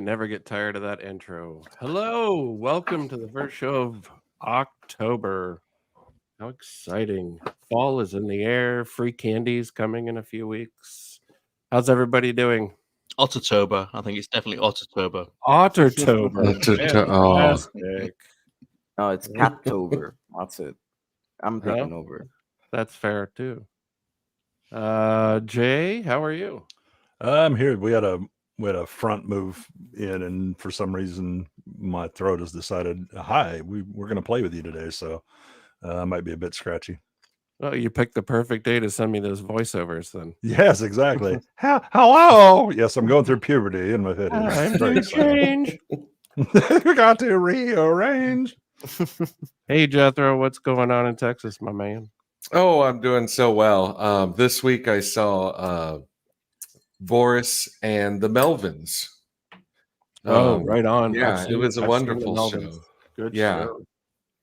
never get tired of that intro. Hello, welcome to the first show of October. How exciting. Fall is in the air. Free candy's coming in a few weeks. How's everybody doing? Ottotober. I think it's definitely Ottotober. Ottotober. Fantastic. No, it's Cattober. That's it. I'm taking over. That's fair too. Jay, how are you? I'm here. We had a front move in, and for some reason my throat has decided, hi, we're going to play with you today, so I might be a bit scratchy. Oh, you picked the perfect day to send me those voiceovers then. Yes, exactly. Hello. Yes, I'm going through puberty in my head. Time to change. We got to rearrange. Hey, Jethro, what's going on in Texas, my man? Oh, I'm doing so well. This week I saw Boris and the Melvins. Right on. Yeah, it was a wonderful show. Good Yeah. show.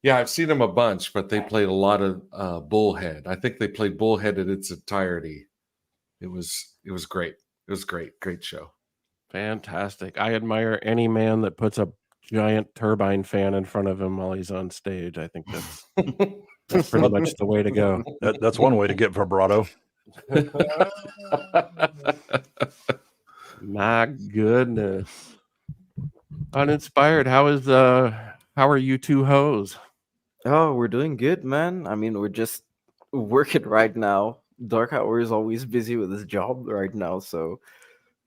Yeah, I've seen them a bunch, but they played a lot of Bullhead. I think they played Bullhead in its entirety. It was great. It was great show. Fantastic. I admire any man that puts a giant turbine fan in front of him while he's on stage. I think that's pretty much the way to go. That's one way to get vibrato. My goodness. Uninspired, how are you two hoes? Oh, we're doing good, man. I mean, we're just working right now. Dark Hour is always busy with his job right now, so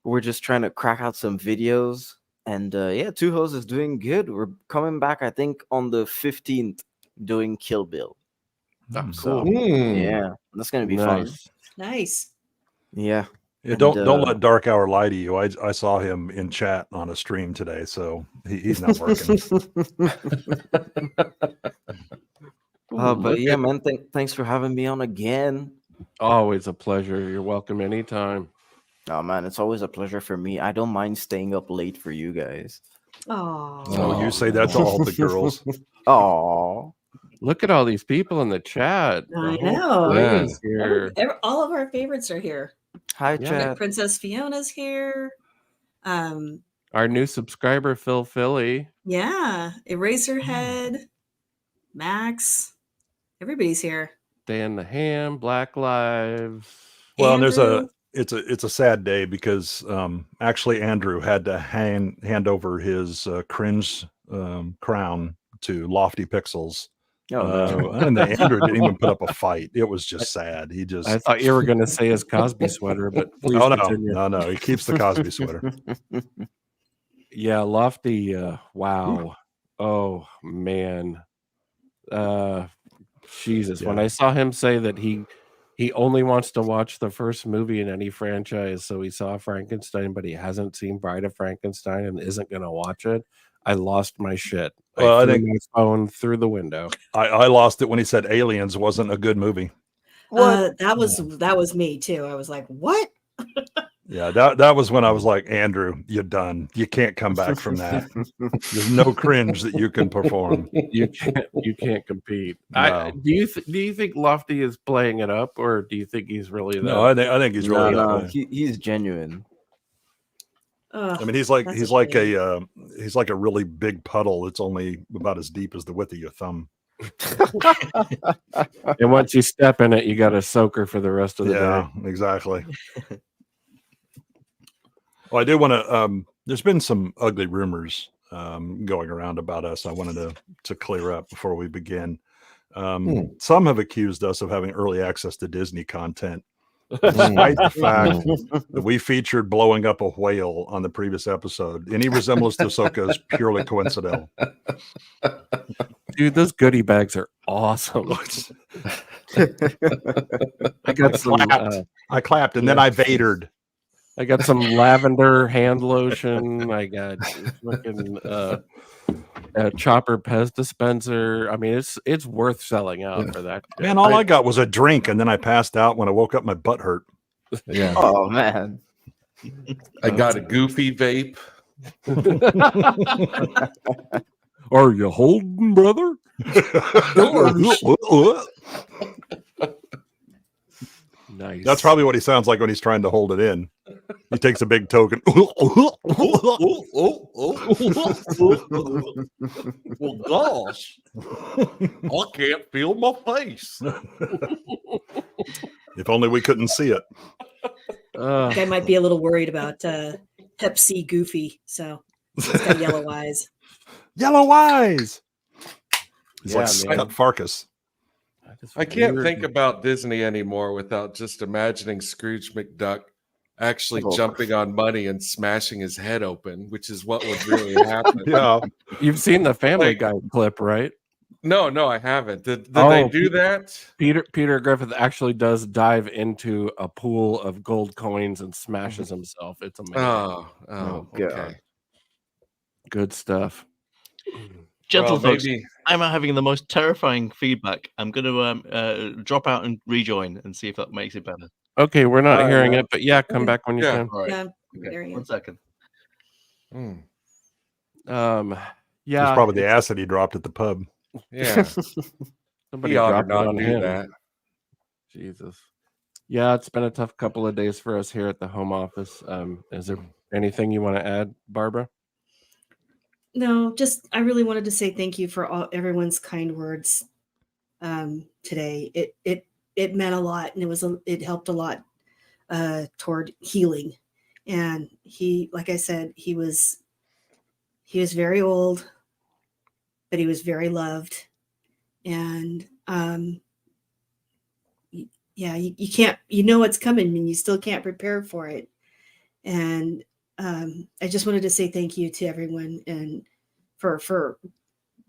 we're just trying to crack out some videos. And yeah, Two Hoes is doing good. We're coming back, I think, on the 15th doing Kill Bill. So yeah, that's gonna be fun. Nice. Yeah. Yeah, don't let Dark Hour lie to you. I saw him in chat on a stream today, so he's not working. But yeah, man, thanks for having me on again. Always a pleasure. You're welcome anytime. Oh man, it's always a pleasure for me. I don't mind staying up late for you guys. Oh. So you say that to all the girls. Oh, Look at all these people in the chat. I The whole know. crew is here. All of our favorites are here. hi, Yeah. chat. Princess Fiona's here. Our new subscriber, Phil Philly. Yeah. Eraserhead. Max. Everybody's here. Dan the Ham, Black Lives. Well, and Andrew. it's a sad day because actually Andrew had to hand over his cringe crown to Lofty Pixels. Oh, no. And Andrew didn't even put up a fight. It was just sad. He just I thought you were going to say his Cosby sweater, but please oh continue. no, he keeps the Cosby sweater. Yeah, Lofty. Wow. Oh man. Jesus. Yeah. When I saw him say that he only wants to watch the first movie in any franchise, so he saw Frankenstein, but he hasn't seen Bride of Frankenstein and isn't going to watch it, I lost my shit. Well, I I threw think- my phone through the window. I lost it when he said Aliens wasn't a good movie. That was me too. I was like, what? Yeah, that was when I was like, Andrew, you're done. You can't come back from that. There's no cringe that you can perform. You can't compete. No. Do you think Lofty is playing it up, or do you think he's really No, I think he's really No, he's genuine. I mean, he's like a really big puddle. It's only about as deep as the width of your thumb. And once you step in it, you got to soak her for the rest of the Yeah, day. exactly. Well, I do want to. There's been some ugly rumors going around about us. I wanted to clear up before we begin. Some have accused us of having early access to Disney content, despite the fact that we featured blowing up a whale on the previous episode. Any resemblance to Ahsoka is purely coincidental. Dude, those goodie bags are awesome. I got some. I clapped and then I Vadered. I got some lavender hand lotion. I got fucking a Chopper Pez dispenser. I mean, it's worth selling out for that. Man, all I got was a drink, and then I passed out when I woke up. My butt hurt. Yeah. Oh man. I got a Goofy vape. Are you holding, brother? Nice. That's probably what he sounds like when he's trying to hold it in. He takes a big token. Well, gosh, I can't feel my face. If only we couldn't see it. I think I might be a little worried about Hep C Goofy. So he's got yellow eyes. Yellow eyes. He's Yeah, like man. Scott Farkas. I can't think about Disney anymore without just imagining Scrooge McDuck actually Oh. jumping on money and smashing his head open, which is what would really happen. Yeah. You've seen the Family Like- Guy clip, right? No, I haven't. Did they Oh, do that? Peter Griffith actually does dive into a pool of gold coins and smashes himself. It's amazing. Oh, God. okay. Good stuff. Gentle Well, folks, maybe I'm having the most terrifying feedback. I'm going to drop out and rejoin and see if that makes it better. Okay, we're not All right, hearing man. it, but yeah, come back when you Yeah. can. All right. Yeah, Okay. there he 1 is. second. Mm, Yeah, It's probably the it's- acid he dropped at the pub. yeah. somebody He ought to dropped it not on do him. that. Jesus. Yeah, it's been a tough couple of days for us here at the home office. Is there anything you want to add, Barbara? No, just I really wanted to say thank you for everyone's kind words today. It meant a lot, and it helped a lot toward healing. And he, like I said, he was very old, but he was very loved. And yeah, you can't, you know what's coming, and you still can't prepare for it. And I just wanted to say thank you to everyone and for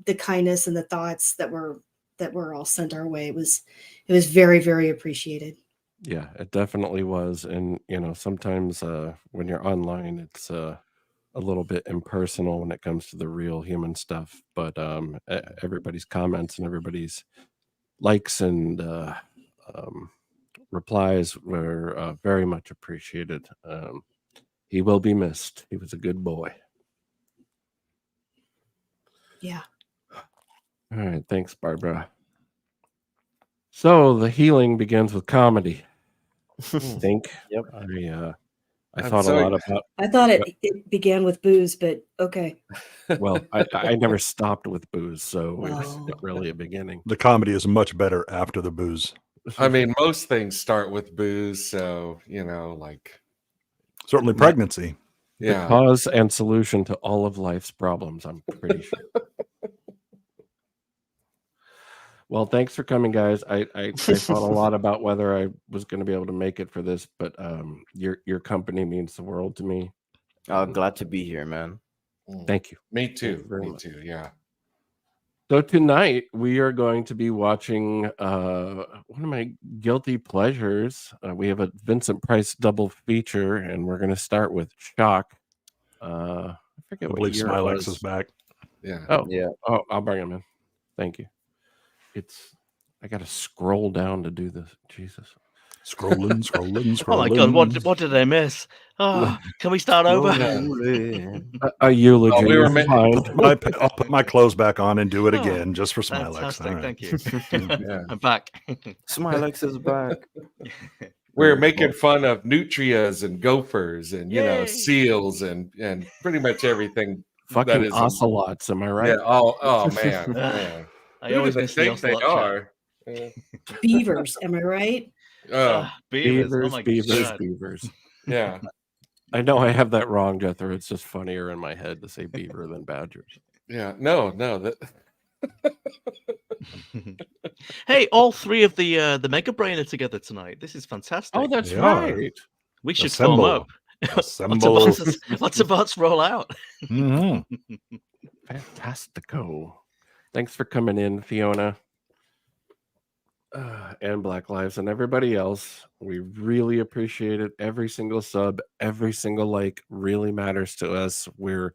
the kindness and the thoughts that were all sent our way. It was very, very appreciated. Yeah, it definitely was. And sometimes when you're online, it's a little bit impersonal when it comes to the real human stuff. But everybody's comments and everybody's likes and replies were very much appreciated. He will be missed. He was a good boy. Yeah. All right, thanks, Barbara. So the healing begins with comedy. I think. Yep. I I'm thought so- a lot about. I thought it began with booze, but okay. Well, I never stopped with booze, so it was Oh. not really a beginning. The comedy is much better after the booze. I mean, most things start with booze, so like Certainly Yeah. pregnancy. The yeah. cause and solution to all of life's problems, I'm pretty sure. Well, thanks for coming, guys. I thought a lot about whether I was going to be able to make it for this, but your company means the world to me. Glad to be here, man. Thank you. Me Thank too. you very Me much. too. Yeah. So tonight we are going to be watching one of my guilty pleasures. We have a Vincent Price double feature, and we're going to start with Shock. I forget I what believe year it Smilex was. is back. Yeah. Oh, Yeah. oh, I'll bring him in. Thank you. I got to scroll down to do this. Jesus. Scrolling, scrolling, scrolling. Oh my god, what did I miss? Oh, can we start over? A eulogy. Oh, we were is ma- fine. I'll put my clothes back on and do it Oh, again just for Smilex. Fantastic, All right. thank you. Yeah. I'm back. Smilex is back. We're making fun of nutrias and gophers and Yay. seals and pretty much everything. Fucking is- ocelots, am I right? Yeah. Oh man. Man. I Who do always they miss the think they ocelot chat. are? Beavers, am I right? Beavers. Oh Beavers, my beavers, god. beavers. Yeah. I know I have that wrong, Jethro. It's just funnier in my head to say beaver than badgers. Yeah. No. That. Hey, all three of the Mega Brain are together tonight. This is fantastic. Oh, that's They are. right. we should Assemble. form up. Assemble. Lots of bots roll out. Mhm. Fantastico. Thanks for coming in, Fiona. And Black Lives and everybody else. We really appreciate it. Every single sub, every single like really matters to us. We're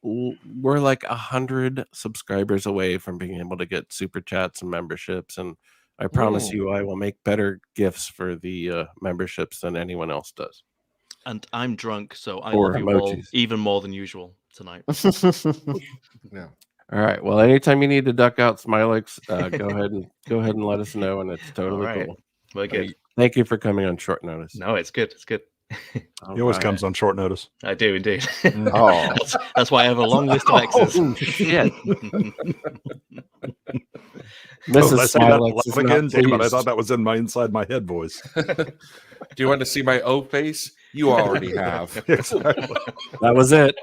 like 100 subscribers away from being able to get super chats and memberships. And I promise Ooh. you, I will make better gifts for the memberships than anyone else does. And I'm drunk, so I Or love you all emojis. even more than usual tonight. Yeah. All right. Well, anytime you need to duck out Smilex, go ahead and let us know, and it's totally All right. cool. We're good. Thank you for coming on short notice. No, it's good. It's good. He always comes on short notice. I do indeed. Oh. That's why I have a long list of exes. Oh, shit. Did I Mrs. say that Smilex is laugh again, not David? I pleased. thought that was in my inside my head voice. Do you want to see my O face? You already have. Exactly. That was it.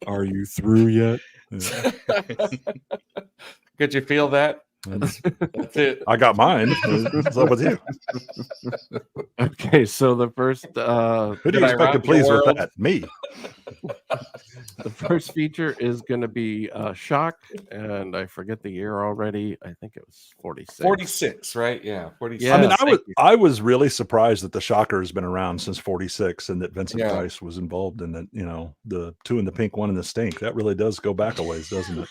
Are you through yet? Yeah. Could you feel that? That's it. I got mine. What's up with you? Okay, so the first Who do Did you I expect to rock the please with world? that? Me. the first feature is going to be Shock, and I forget the year already. I think it was 46. 46, right? Yeah, 46. Yeah. I mean, thank you. I was really surprised that the Shocker has been around since '46, and that Vincent Yeah. Price was involved in it. You know, the Two in the Pink, One in the Stink. That really does go back a ways, doesn't it?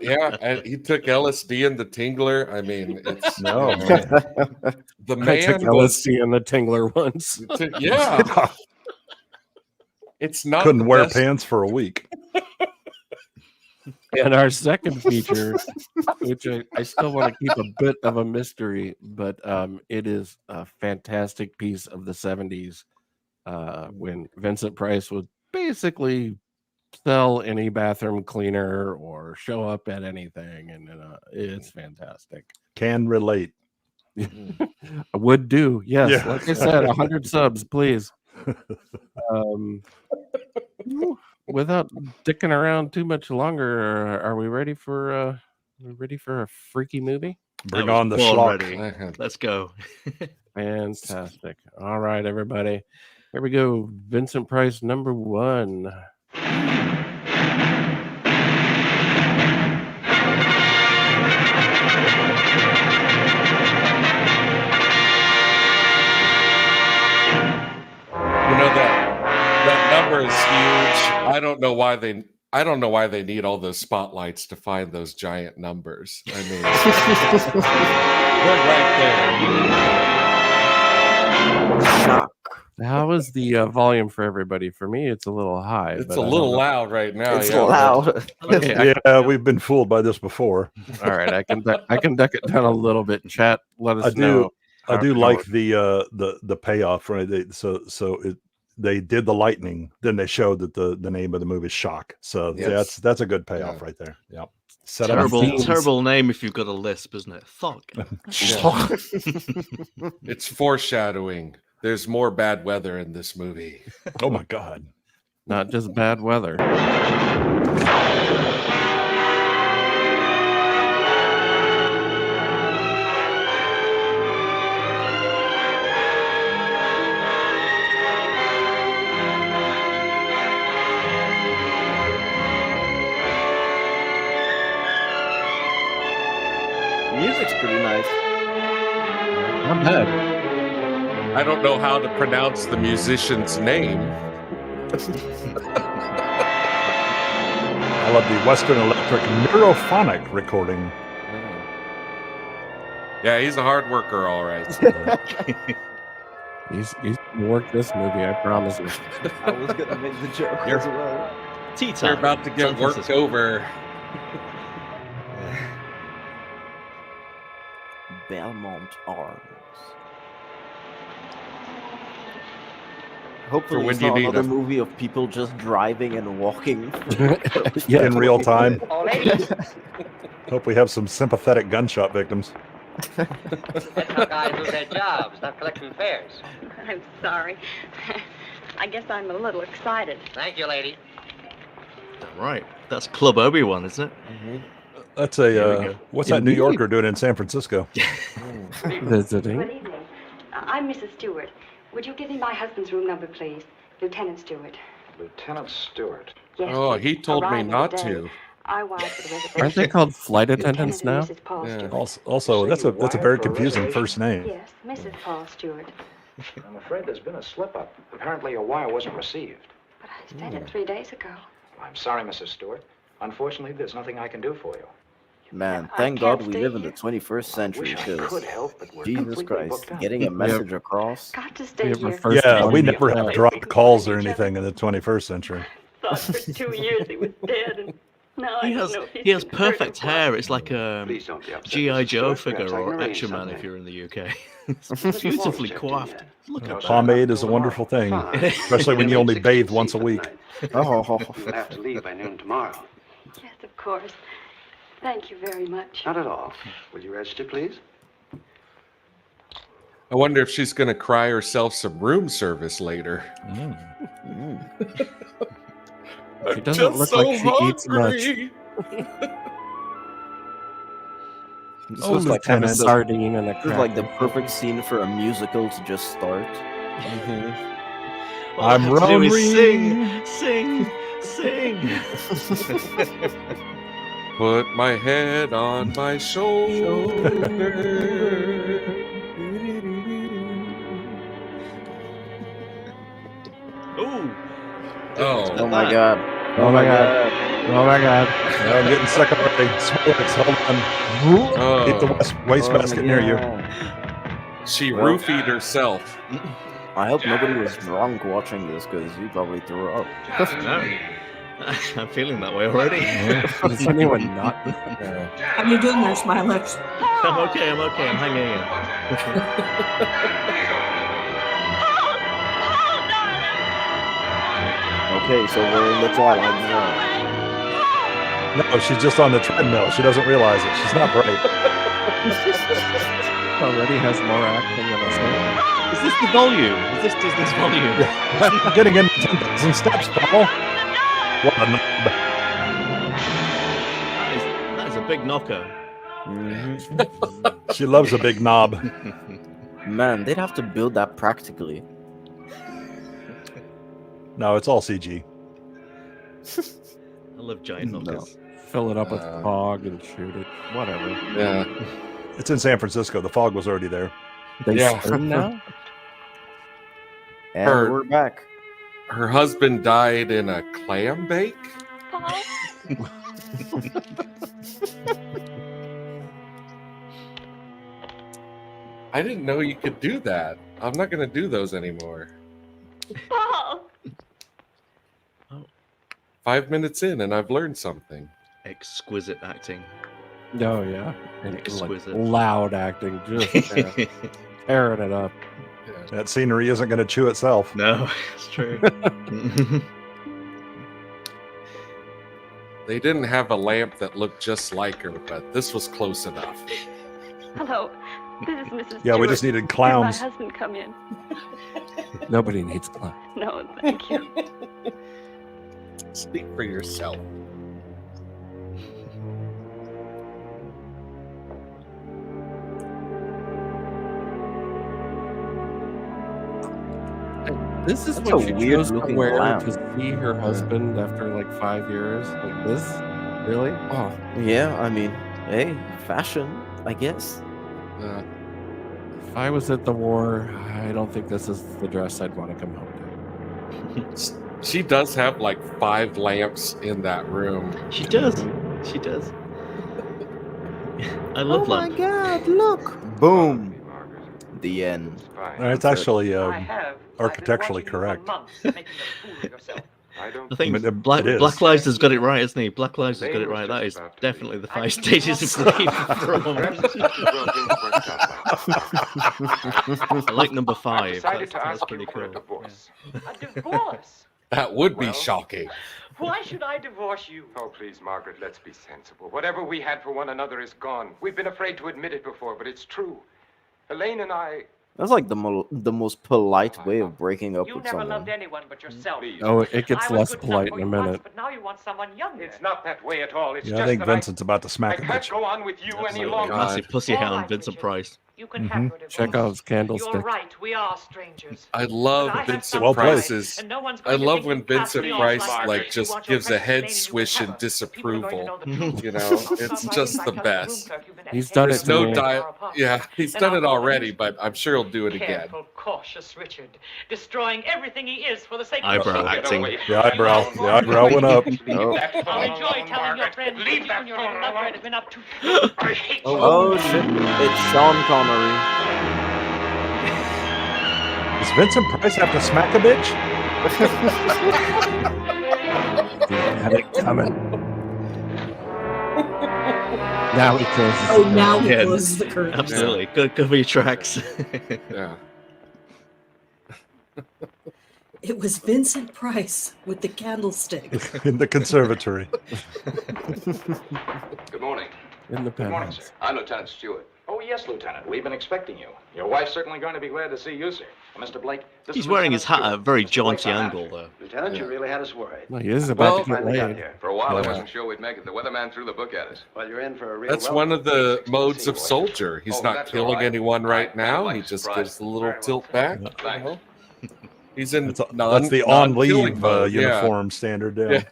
Yeah, and he took LSD and the Tingler. I mean, it's No, the I took man was LSD and the Tingler once. yeah. It's not couldn't the wear best- pants for a week. And our second feature, which I still want to keep a bit of a mystery, but it is a fantastic piece of the 70s when Vincent Price would basically sell any bathroom cleaner or show up at anything. And it's fantastic. Can relate. I would do. Yes. Yeah. Like I said, 100 subs, please. Without dicking around too much longer, are we ready for a freaky movie? Bring I was on the born schlock. ready. Let's go. Fantastic. All right, everybody. Here we go. Vincent Price, number 1. You know that number is huge. I don't know why they need all those spotlights to find those giant numbers. I mean, they're right there. Shock. How is the volume for everybody? For me, it's a little high. It's but a I little don't know. loud right now. It's yeah, loud. Okay, Yeah, we've been fooled by this before. all right, I can duck it down a little bit. Chat, let us I do- know. I do how- like the payoff, right? They did the lightning, then they showed that the name of the movie is Shock. So Yes. that's a good payoff Yeah. right there. Yep. Set up Terrible, themes. terrible name if you've got a lisp, isn't it? Thog. It's foreshadowing. There's more bad weather in this movie. Oh my God. Not just bad weather. Music's pretty nice. Not bad. I don't know how to pronounce the musician's name. I love the Western Electric Neurophonic recording. Yeah, he's a hard worker, all right. He's gonna work this movie, I promise you. I was gonna make the joke You're- as well. Tea You're time. about to get San worked Francisco. over. Belmont Arms. Hopefully, when it's you not need another it. movie of people just driving and walking. Yeah. In real time. Oh, ladies, Hope we have some sympathetic gunshot victims. that's how guys do their jobs, not collecting fares. I'm sorry. I guess I'm a little excited. Thank you, lady. Right. That's Club Obi-Wan, isn't it? That's Here we a go. what's that New Indeed. Yorker doing in San Francisco? Visiting. Good evening. I'm Mrs. Stewart. Would you give me my husband's room number, please? Lieutenant Stewart. Lieutenant Stewart. Yes. Oh, please. he told me Arriving not today. to. I wired for the reservation. Aren't they called flight attendants now? Lieutenant and Mrs. Paul Yeah. Stewart. Also, that's a very Wired for a confusing reservation? first name. Yes, Mrs. Paul Stewart. I'm afraid there's been a slip-up. Apparently a wire wasn't received. But I sent it 3 days ago. I'm sorry, Mrs. Stewart. Unfortunately, there's nothing I can do for you. Man, I thank can't God we stay live in the here. 21st century Wish I could because help, but we're Jesus completely Christ, booked up. getting a message across. Got to We stay have our here. first Yeah, one we to never get have out. dropped calls or anything in the 21st century. Thought for 2 years he was dead, and No, He I has don't know. he has perfect hair. It's like a Please don't be upset, G.I. Mrs. Joe Stewart. Perhaps figure I can or arrange Action Man something. if you're in the UK. It's beautifully coiffed. Look at that. Pomade is a wonderful thing, especially when you only bathe once a week. Oh, You'll have to leave by noon tomorrow. Yes, of course. Thank you very much. Not at all. Will you register, please? I wonder if she's going to cry herself some room service later. She doesn't look like she eats much. this Oh, was like Lieutenant kind of Sardine and a this is like the cracker. perfect scene for a musical to just start. All I I'm have to do is Rory. sing. Put my head on my shoulder. Ooh. Oh. Oh my god. Oh my god. Oh my god. I'm getting sick already. Smokes, hold on. Keep the wastebasket near you. She Well- roofied herself. I hope nobody was drunk watching this because you probably threw up. No. I'm feeling that way already. Is anyone not? How are you doing there, Smilers? I'm okay. I'm hanging in. Okay, so we're in the twilight zone. No, she's just on the treadmill. She doesn't realize it. She's not bright. Already has more acting than us. Is this the volume? Is this Disney's volume? Getting in 10,000 steps, Paul. What a knob. That is a big knocker. She loves a big knob. Man, they'd have to build that practically. No, it's all CG. I love giant knockers. Fill it up with fog and shoot it. Whatever. Yeah. It's in San Francisco. The fog was already there. They Yeah. spin now? And Her- we're back. Her husband died in a clam bake? I didn't know you could do that. I'm not going to do those anymore. Paul! 5 minutes in and I've learned something. Exquisite acting. Oh, yeah. And like, Exquisite. loud acting. Just tearing it up. That scenery isn't going to chew itself. No, it's true. They didn't have a lamp that looked just like her, but this was close enough. Hello. This is Mrs. Yeah, we Stewart. just needed Did clowns. my husband come in? Nobody needs clown. No, thank you. Speak for yourself. This is That's what a she weird chose to looking wear lamp. to see her husband after like 5 years. Like this? Really? Oh, yeah, I mean, hey, fashion, I guess. If I was at the war, I don't think this is the dress I'd want to come home to. She does have like 5 lamps in that room. She does. She does. I love lamp. God, look! Boom! The end. It's actually I have. architecturally I've been watching you correct. for months, making a fool of yourself. I don't I think I mean, it Black is. Lives has got it right, isn't he? Black Lives has got Lane it was right. just That is about to definitely the leave. 5 stages of grief from. I like number 5. decided That's, to that's ask pretty you for a cool. divorce. A divorce? That would be Well- shocking. Why should I divorce you? Oh, please, Margaret, let's be sensible. Whatever we had for one another is gone. We've been afraid to admit it before, but it's true. Elaine and I... That's like the most polite way of breaking up You with never someone. loved anyone but yourself. Please. Oh, it gets I was less good polite enough in a for you once, minute. but now you want someone younger. It's not that way at all. It's Yeah, just I think that Vincent's about to I smack a can't bitch. go on with you any Absolutely. longer. Massive pussy All hound, right, Vincent Richard. Price. You can have your divorce. Chekhov's candlestick. You're right. We are strangers. I love But I have Vincent some Well played. pride, Price's. and no one's I going to love think when you cast Vincent me off Price like like you just want your gives a precious head lady to swish and recover. People are going to disapproval. know the truth. You know, I'll stop it's by just by the telling best. room clerk you've been He's educated done it There's to no me. diet. Yeah, he's Then done I'll it go already, finish. but I'm sure he'll do it again. Careful, cautious Richard, destroying everything he is for the sake of Eyebrow the acting. The eyebrow went up. Oh. I'll enjoy telling your friends what you and your little lover have been up to. I hate you. Oh shit, it's Sean Connery. Does Vincent Price have to smack a bitch? He had it coming. Now he closes. Oh, the now curtain. he Yeah. closes the curtain. Absolutely. Good cover your tracks. Yeah. It was Vincent Price with the candlestick. In the conservatory. Good morning. In the Good morning, penthouse. sir. I'm Lieutenant Stewart. Oh, yes, Lieutenant. We've been expecting you. Your wife's certainly going to be glad to see you, sir. Mr. Blake, this He's is wearing Lieutenant his hat at a Stewart. very Mr. jaunty Blake's our angle, manager. though. Lieutenant, you really had us worried. Well, he is I'm about glad to you get finally got laid. here. For a while, I Yeah. wasn't sure we'd make it. The weatherman threw the book at us. Well, you're in for a real That's welcome. one of the Pleased to modes see of you. soldier. He's Oh, not that's killing all right. anyone right I now. like He just surprise. gives the little Very well, tilt sir. back. Thanks. You know? He's in That's the on non-killing leave mode, yeah. uniform standard. Yeah.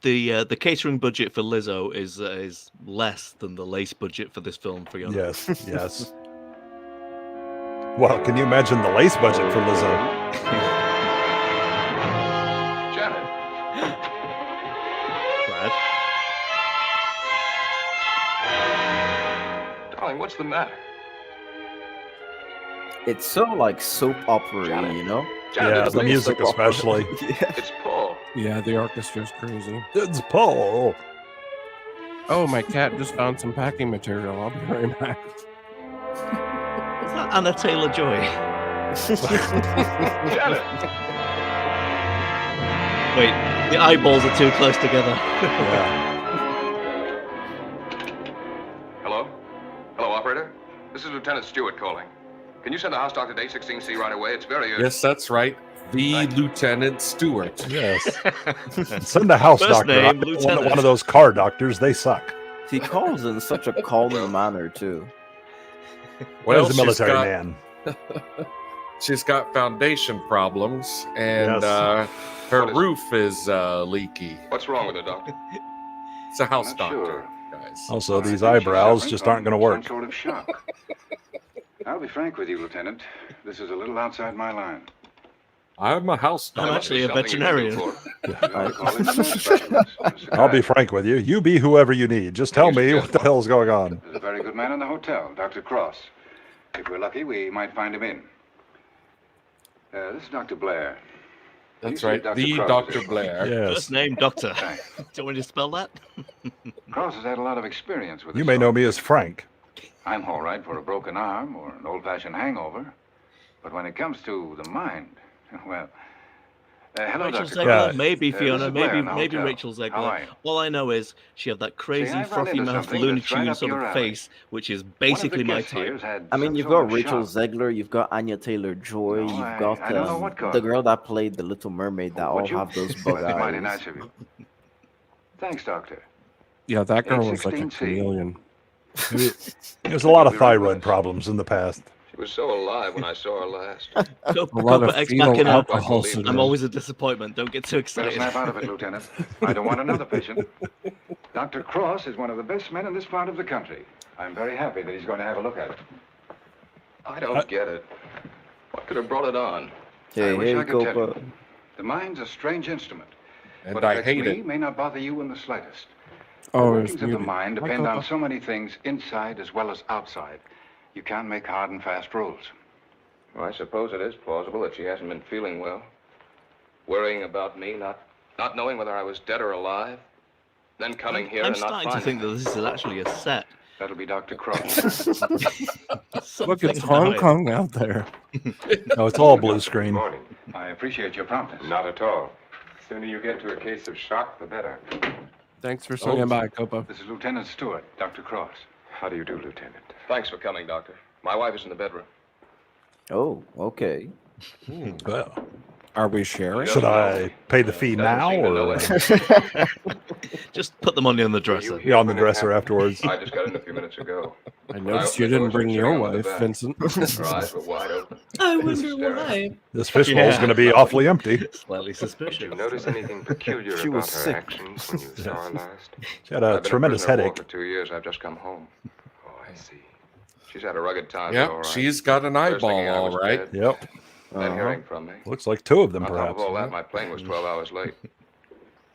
Yeah. The catering budget for Lizzo is less than the lace budget for this film for Fiona. Yes. Yes. Well, can you imagine the lace budget for Lizzo? Janet. Brad. Darling, what's the matter? It's so like soap opera, Janet. you know? Janet, Yeah, it's the me. music Soap opera. especially. Yeah. It's Paul. Yeah, the orchestra's crazy. It's Paul. Oh, my cat just found some packing material. I'll be right back. Is that Anna Taylor-Joy? Janet. Wait, the eyeballs are too close together. Yeah. Hello? Hello, operator? This is Lieutenant Stewart calling. Can you send the house doctor to 816C right away? It's very urgent. Yes, that's right. The Lieutenant Stewart. Yes. Send the house First doctor. name, I don't want Lieutenant. one of those car doctors. They suck. He calls in such a calming manner too. Well, she's he's a military got- man. She's got foundation problems, and Yes. her What is- roof is leaky. What's wrong with her, doctor? It's a house Not doctor, sure. guys. Also, I these think she's eyebrows suffering just from aren't going to work. Some sort of shock. I'll be frank with you, Lieutenant. This is a little outside my line. I'm a house I'm doctor. actually a Something you can do veterinarian. for her. I call him a nurse specialist, a I'll be psychiatrist. frank with you. You be whoever you need. Just tell me what the hell's going on. There's a very good man in the hotel, Dr. Cross. If we're lucky, we might find him in. This is Dr. Blair. Can you That's say right. Dr. The Cross Dr. is- Blair. Yes. First name, Doctor. Thanks. Do you want me to spell that? Cross has had a lot of experience with You this may know sort me of as Frank. I'm all right for a broken arm or an old-fashioned hangover. But when it comes to the mind, well... hello, Rachel Dr. Zegler, Cross. Yeah. maybe This Fiona, is Blair maybe in the maybe hotel. Rachel How are Zegler. you? All I know is she had that crazy I've run frothy into mouth something Looney that's right Tune up sort of your alley. face, which is basically my type. I mean, you've got Rachel Zegler, you've got Anya Taylor-Joy, No, you've I got don't know what caused the it. girl that played the Little Mermaid that all Would you? have those Well, bug that's mighty eyes. nice of you. Thanks, Doctor. Yeah, that girl was like a 816C. chameleon. There's a lot of thyroid problems in the past. She was so alive when I saw her last. Copa, A lot Copa of X fetal backing up. alcohol I'm syndrome. I'm always a disappointment. Don't get too Better excited. snap out of it, Lieutenant. I don't want another patient. Dr. Cross is one of the best men in this part of the country. I'm very happy that he's going to have a look at it. I don't get it. What could have brought it on? Hey, I wish hey, I could tell Copa. you. The mind's a strange instrument. And what I affects hate me it. may not bother you in the slightest. Oh, the it's workings of the muted. mind Hi, depend on Copa. so many things inside as well as outside. You can't make hard and fast rules. Well, I suppose it is plausible that she hasn't been feeling well. Worrying about me, not knowing whether I was dead or alive. Then coming here I'm and not starting to finding think that this is actually a set. That'll be Dr. Cross. Look, Something it's Hong about it. Kong out there. No, it's all blue screen. Morning. I appreciate your promptness. Not at all. The sooner you get to a case of shock, the better. Thanks for swinging by, Copa. This is Lieutenant Stewart, Dr. Cross. How do you do, Lieutenant? Thanks for coming, Doctor. My wife is in the bedroom. Oh, okay. Well, Are we sharing? should I pay the fee Doesn't now seem to know or it. Just put the money on the dresser. be on the dresser afterwards? I just got in a few minutes ago. I noticed I you opened the didn't doors bring and your sitting on the wife, bed. Vincent. Her eyes were wide open. I wonder why. This fishbowl's Yeah. going to be awfully empty. Slightly Did suspicious. you notice anything peculiar She about was her sick. actions when you saw her last? She had a I've been tremendous prisoner of war headache. for 2 years. I've just come home. Oh, I see. She's had a rugged time. but Yep, all right. she's got an First eyeball, thinking I all was right. dead, Yep. Then hearing from me. Looks like two of them, On top of perhaps. all that, my plane was 12 hours late.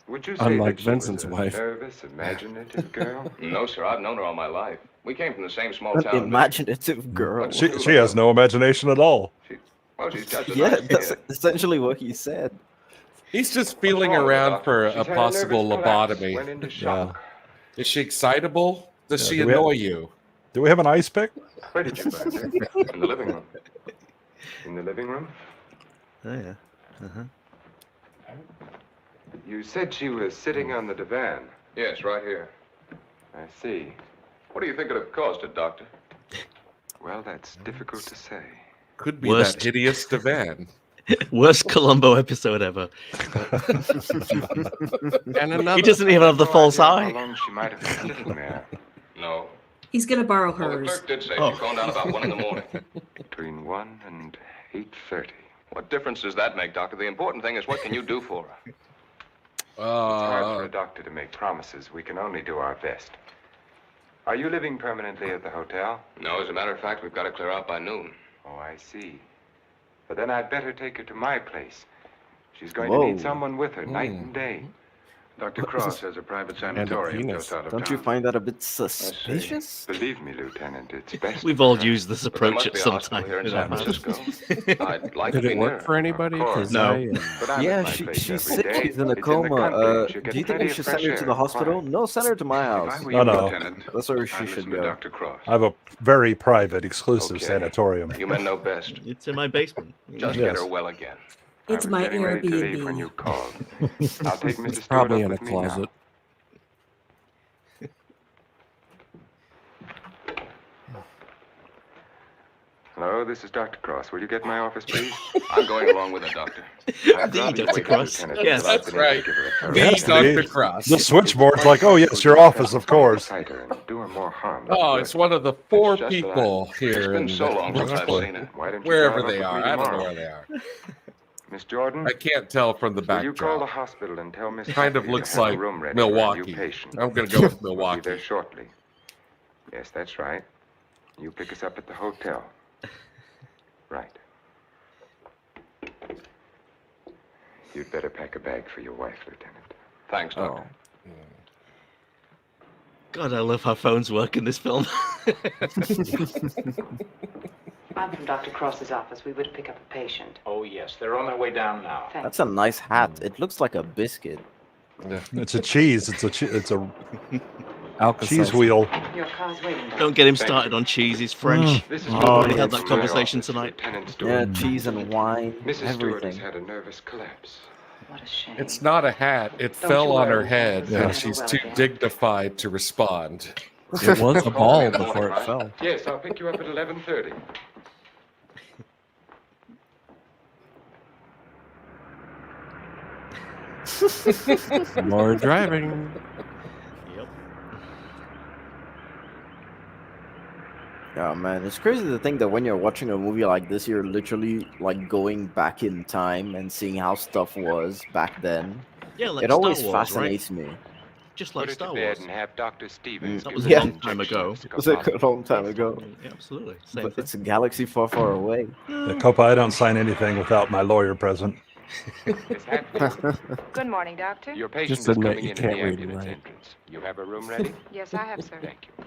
Would you say Unlike that she was Vincent's a wife. nervous, imaginative girl? No, sir. I've known her all my life. We came from the same small town. Imaginative girl. She has no imagination at all. Well, she's just a Yeah, nice that's kid. essentially what he said. He's just feeling wrong with her, around Doctor? for She's a had possible nervous collapse, lobotomy. went into shock. Is she excitable? Does Yeah, she do we have- annoy you? Do we have an ice pick? Where did you find her? In the living room. In the living room? Oh yeah. You said she was sitting on the divan. Yes, right here. I see. What do you think could have caused it, Doctor? Well, that's difficult to say. Could be Worst. that hideous divan. Worst Columbo episode ever. And another. He doesn't even have the No false idea eye. How long she might have been living there? No. He's gonna borrow Well, the hers. clerk did say Oh. she's gone down about 1 in the morning. Between 1 and 8:30. What difference does that make, Doctor? The important thing is what can you do for her? It's hard for a doctor to make promises. We can only do our best. Are you living permanently at the hotel? No, as a matter of fact, we've got to clear out by noon. Oh, I see. But then I'd better take her to my place. She's going Whoa. to need someone with her night and day. Dr. Cross has a private sanatorium penis. just out of Don't town. you find that a bit suspicious? Believe me, Lieutenant, it's best. We've for all her. used this But there approach must at be a some hospital time. here in in San our lives. Francisco. I'd like Did to be it work near for anybody? Of 'Cause No. I, But I'm Yeah, at my she, place she's every sick. day. She's in a It's the coma. country, and she'll get Do you think plenty we of should fresh send her to air the and hospital? quiet. No, send her to my If I house. were No, you, no. Lieutenant, That's where I'd she should listen to go. Dr. Cross. I have a very private, exclusive Okay. sanatorium. You men know best. It's in my basement. Just Yes. get her well again. I It's was my getting ready to leave when Airbnb. you called. I'll take Mrs. it's Stewart probably up in a with me now. closet. Hello, this is Dr. Cross. Will you get my office, please? I'm going along with her, Doctor. I'd The rather you Dr. wait, Cross. Lieutenant, Yes. until I've That's been able to right. give her a thorough The Yes, check. the- Dr. Cross. The switchboard's like, oh, yes, your office, of course. Tighter and do her more harm than Oh, good. it's one of the 4 It's just that people It's here been in so long since I've Brooklyn. seen her. Why don't you Wherever drive up they with are. me I don't know tomorrow? where they are. Miss Jordan, I can't tell from the will you call the backdrop. hospital and tell Miss Kind of Tucker to looks have a like room ready for a new Milwaukee. patient? I'm going to go with We'll be Milwaukee. there shortly. Yes, that's right. You pick us up at the hotel. Right. You'd better pack a bag for your wife, Lieutenant. Thanks, Doctor. Oh. God, I love how phones work in this film. I'm from Dr. Cross's office. We were to pick up a patient. Oh, yes. They're on their way down now. Thank That's a nice hat. It looks like a biscuit. It's a cheese. It's a Alka-Seltzer. cheese wheel. you. Your car's waiting. Doctor. Don't get him Thank started you. on cheese. He's French. This is We've Oh, already yeah, had that from my conversation office, tonight. Lieutenant Yeah, Stewart. cheese and wine, Mrs. Stewart has everything. had a nervous collapse. What a shame. It's not a hat. It Don't fell you on her worry. head, Yeah. and she's too dignified to respond. It was a Call me ball in the morning, before it right? fell. Yes, I'll pick you up at 11:30. More driving. Yep. Oh man, it's crazy to think that when you're watching a movie like this, you're literally like going back in time and seeing how stuff was back then. Yeah, like It Star always Wars, right? fascinates me. Just Put like her Star to bed Wars. and have Dr. Stevens That give was her a Yeah. long time ago. instructions to It was like go a long time ago, Yeah, absolutely. Same but thing. it's a galaxy far, far away. The Copa, I don't sign anything without my lawyer present. Is that Good morning, Doctor. your patient Just is admit coming you in the can't read and ambulance write. entrance. You have a room ready? Yes, I have, sir. Thank you.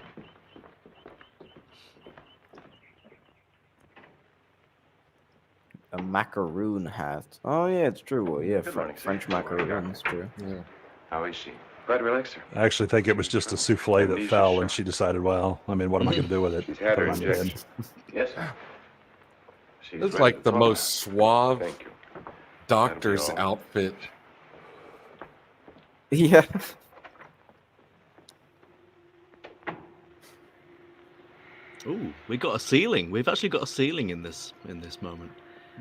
A macaroon hat. Oh yeah, it's true. Well, yeah, Good morning, sir. French Good morning, macaroon. It's true. How is she? Quite relaxed, sir. I actually think it was just a souffle that Amnesia fell, and shock. she decided, well, I mean, what am I going to do with it? She's had her Put it on the bed. injection. Yes, sir. She's It's ready like to the talk. most suave Thank you. doctor's That'll be all. outfit. Yeah. Ooh, we got a ceiling. We've actually got a ceiling in this moment.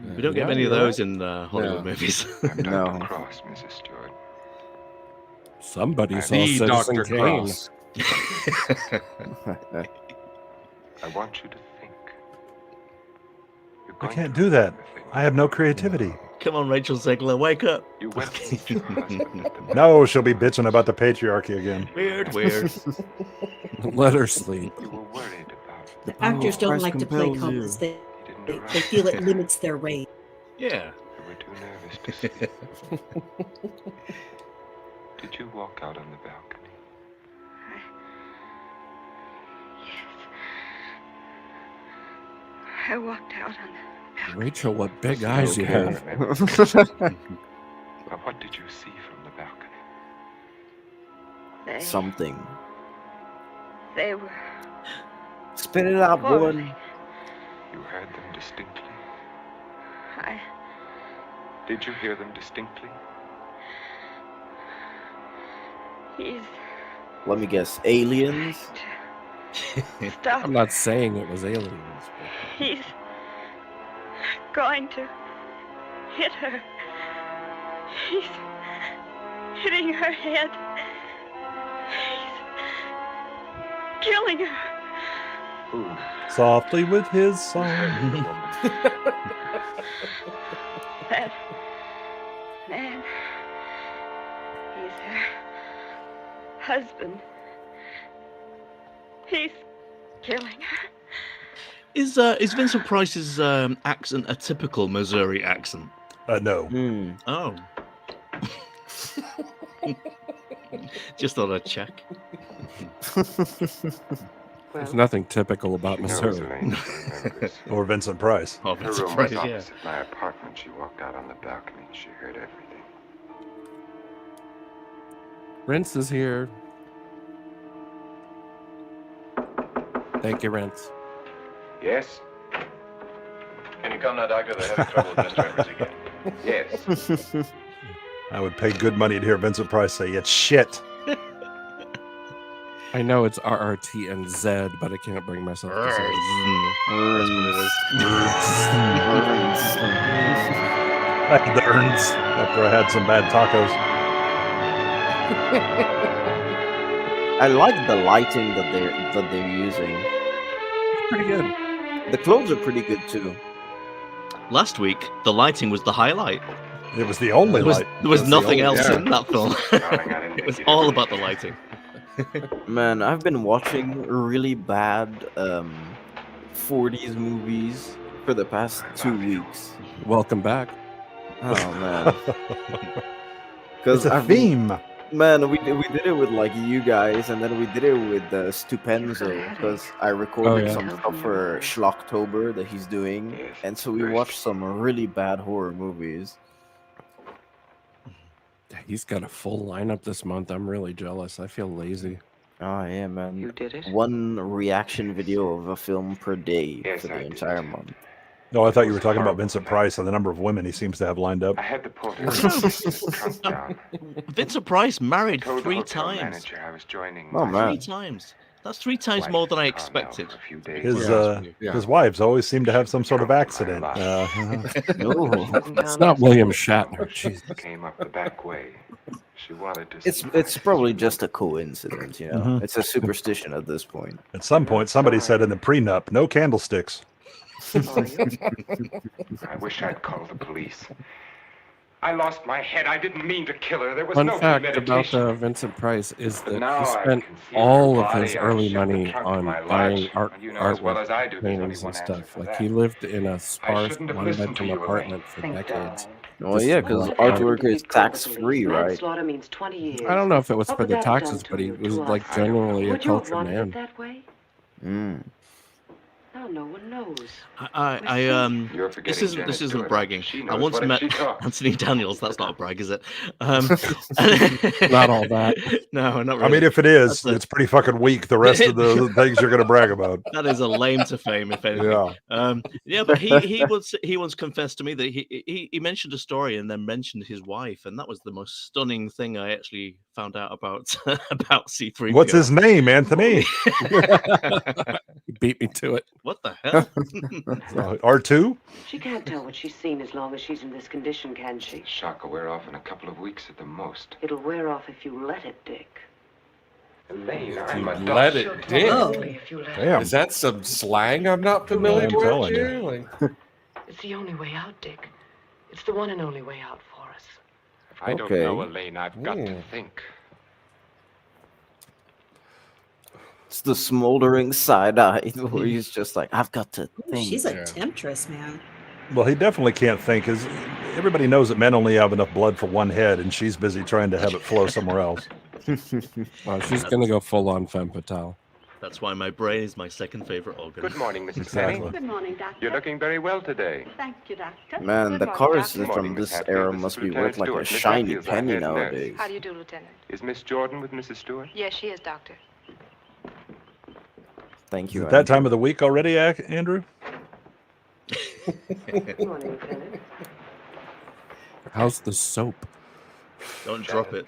Yeah. We don't get Yeah, many of you're those in Hollywood Yeah. movies. I'm No. Dr. Cross, Mrs. Stewart. Somebody saw The Citizen Dr. Kane. Cross. I want you to think. You're I going can't through do that. everything. I have no creativity. Come on, Rachel Zegler, wake up. You went to meet your husband at the No, she'll be bitching about the patriarchy again. Weird. Let her sleep. You were worried about The actors don't Christ like to play compels you. comas. They, he didn't they, arrive. they feel it limits their range. Yeah. You were too nervous to sleep. Did you walk out on the balcony? Yes. I walked out on the Rachel, what big eyes you Okay. have. Well, what did you see from the balcony? Something. They were Spit it out, quarreling. boy. You heard them distinctly? I Did you hear them distinctly? he's Let me guess. Aliens? stop. I'm not saying it was aliens. He's going to hit her. He's hitting her head. He's killing her. Who? Softly with his song. That man, he's her husband. He's killing her. Is Vincent Price's accent a typical Missouri accent? No. Oh. Just thought I'd check. There's nothing typical about She knows Missouri. Elaine, she remembers. Or Vincent Price. Oh, Her Vincent room Price, was yeah. opposite my apartment. She walked out on the balcony. She heard everything. Rince is here. Thank you, Rince. Yes? Can you come now, Doctor? They're having trouble with Mr. Evers again. Yes. I would pay good money to hear Vincent Price say it's shit. I know it's RRT and Z, but I can't bring myself to say it. I had the urns after I had some bad tacos. I like the lighting that they're using. It's pretty good. The clothes are pretty good too. Last week, the lighting was the highlight. It was the only light. There was That's the nothing only- else yeah. in that film. It was all about the lighting. Man, I've been watching really bad 40s movies for the past 2 weeks. Welcome back. Oh man. It's a theme. Man, we did it with like you guys, and then we did it with Stupenzo because I recorded yeah. some stuff for Schlocktober that he's doing, and so we watched some really bad horror movies. He's got a full lineup this month. I'm really jealous. I feel lazy. Oh yeah, man. You did it? One reaction video of a film per day Yes, for the I did. entire month. No, I thought you were talking about Vincent Price and the number of women he seems to have lined up. I had the porter trunk down. Vincent Price married Told the 3 hotel times. manager I was joining. Oh, my man. 3 times. That's 3 times wife more than I in Carmel expected. for a few days. His wives always seem to have some sort of accident. No. It's not William Shatner. Jesus. Came up the back way. She wanted to. It's probably just a coincidence, you know. Mhm. It's a superstition at this point. At some point, somebody said in the prenup, no candlesticks. I wish I'd called the police. I lost my head. I didn't mean to kill her. There was Fun no fact about premeditation. Vincent Price is But that now he I spent can see all her of his body. I early shipped the money trunk to on my buying lodge. You know as well as I do, there's only paintings one and answer stuff. for Like that. he lived in a sparse shouldn't have listened to one-bedroom you, apartment Elaine. for decades. Well, yeah, because artwork is tax-free, right? Manslaughter means 20 years. I don't know if it was What for would the that have done taxes, to but he you, was to like us? genuinely a Would you have cultured wanted man. it that way? Mm. Now no one knows. You're This forgetting isn't Janet isn't Stewart. bragging. She I knows once what if met she talks. Anthony Daniels. That's not a brag, is it? Not all that. No, not really. I mean, if it is, That's a- it's pretty fucking weak. The rest of the things you're going to brag about. That is a lame to fame, if anything. Yeah. Yeah, but he once confessed to me that he mentioned a story and then mentioned his wife, and that was the most stunning thing I actually found out about about C3PO. What's his name, Anthony? He beat me to it. What the hell? R2? She can't tell what she's seen as long as she's in this condition, can she? Shock will wear off in a couple of weeks at the most. It'll wear off if you let it, Dick. Elaine, You I'm a let doctor. it dig. Probably if you let it. Damn. Is that some slang I'm not familiar I'm with? telling you. here? Like, It's the only way out, Dick. It's the one and only way out for us. If I don't Okay. know Elaine, I've got to think. It's the smoldering side eye where he's just like, I've got to Ooh, think. she's a Yeah. temptress, man. Well, he definitely can't think, because everybody knows that men only have enough blood for one head, and she's busy trying to have it flow somewhere else. Well, she's gonna go full on femme fatale. That's why my brain is my second favorite organ. Good morning, Mrs. Exactly. Penny. Good morning, Doctor. You're looking very well today. Thank you, Doctor. Man, Good the morning, cars Doctor. from Morning, Miss this Hatfield. era This is must be Lieutenant worth like a Stewart. Miss shiny Hatfield's our penny head nurse. nowadays. How do you do, Lieutenant? Is Miss Jordan with Mrs. Stewart? Yes, she is, Doctor. Thank Is you. it that Andrew. time of the week already, Andrew? Good morning, Lieutenant. How's the soap? Don't drop it.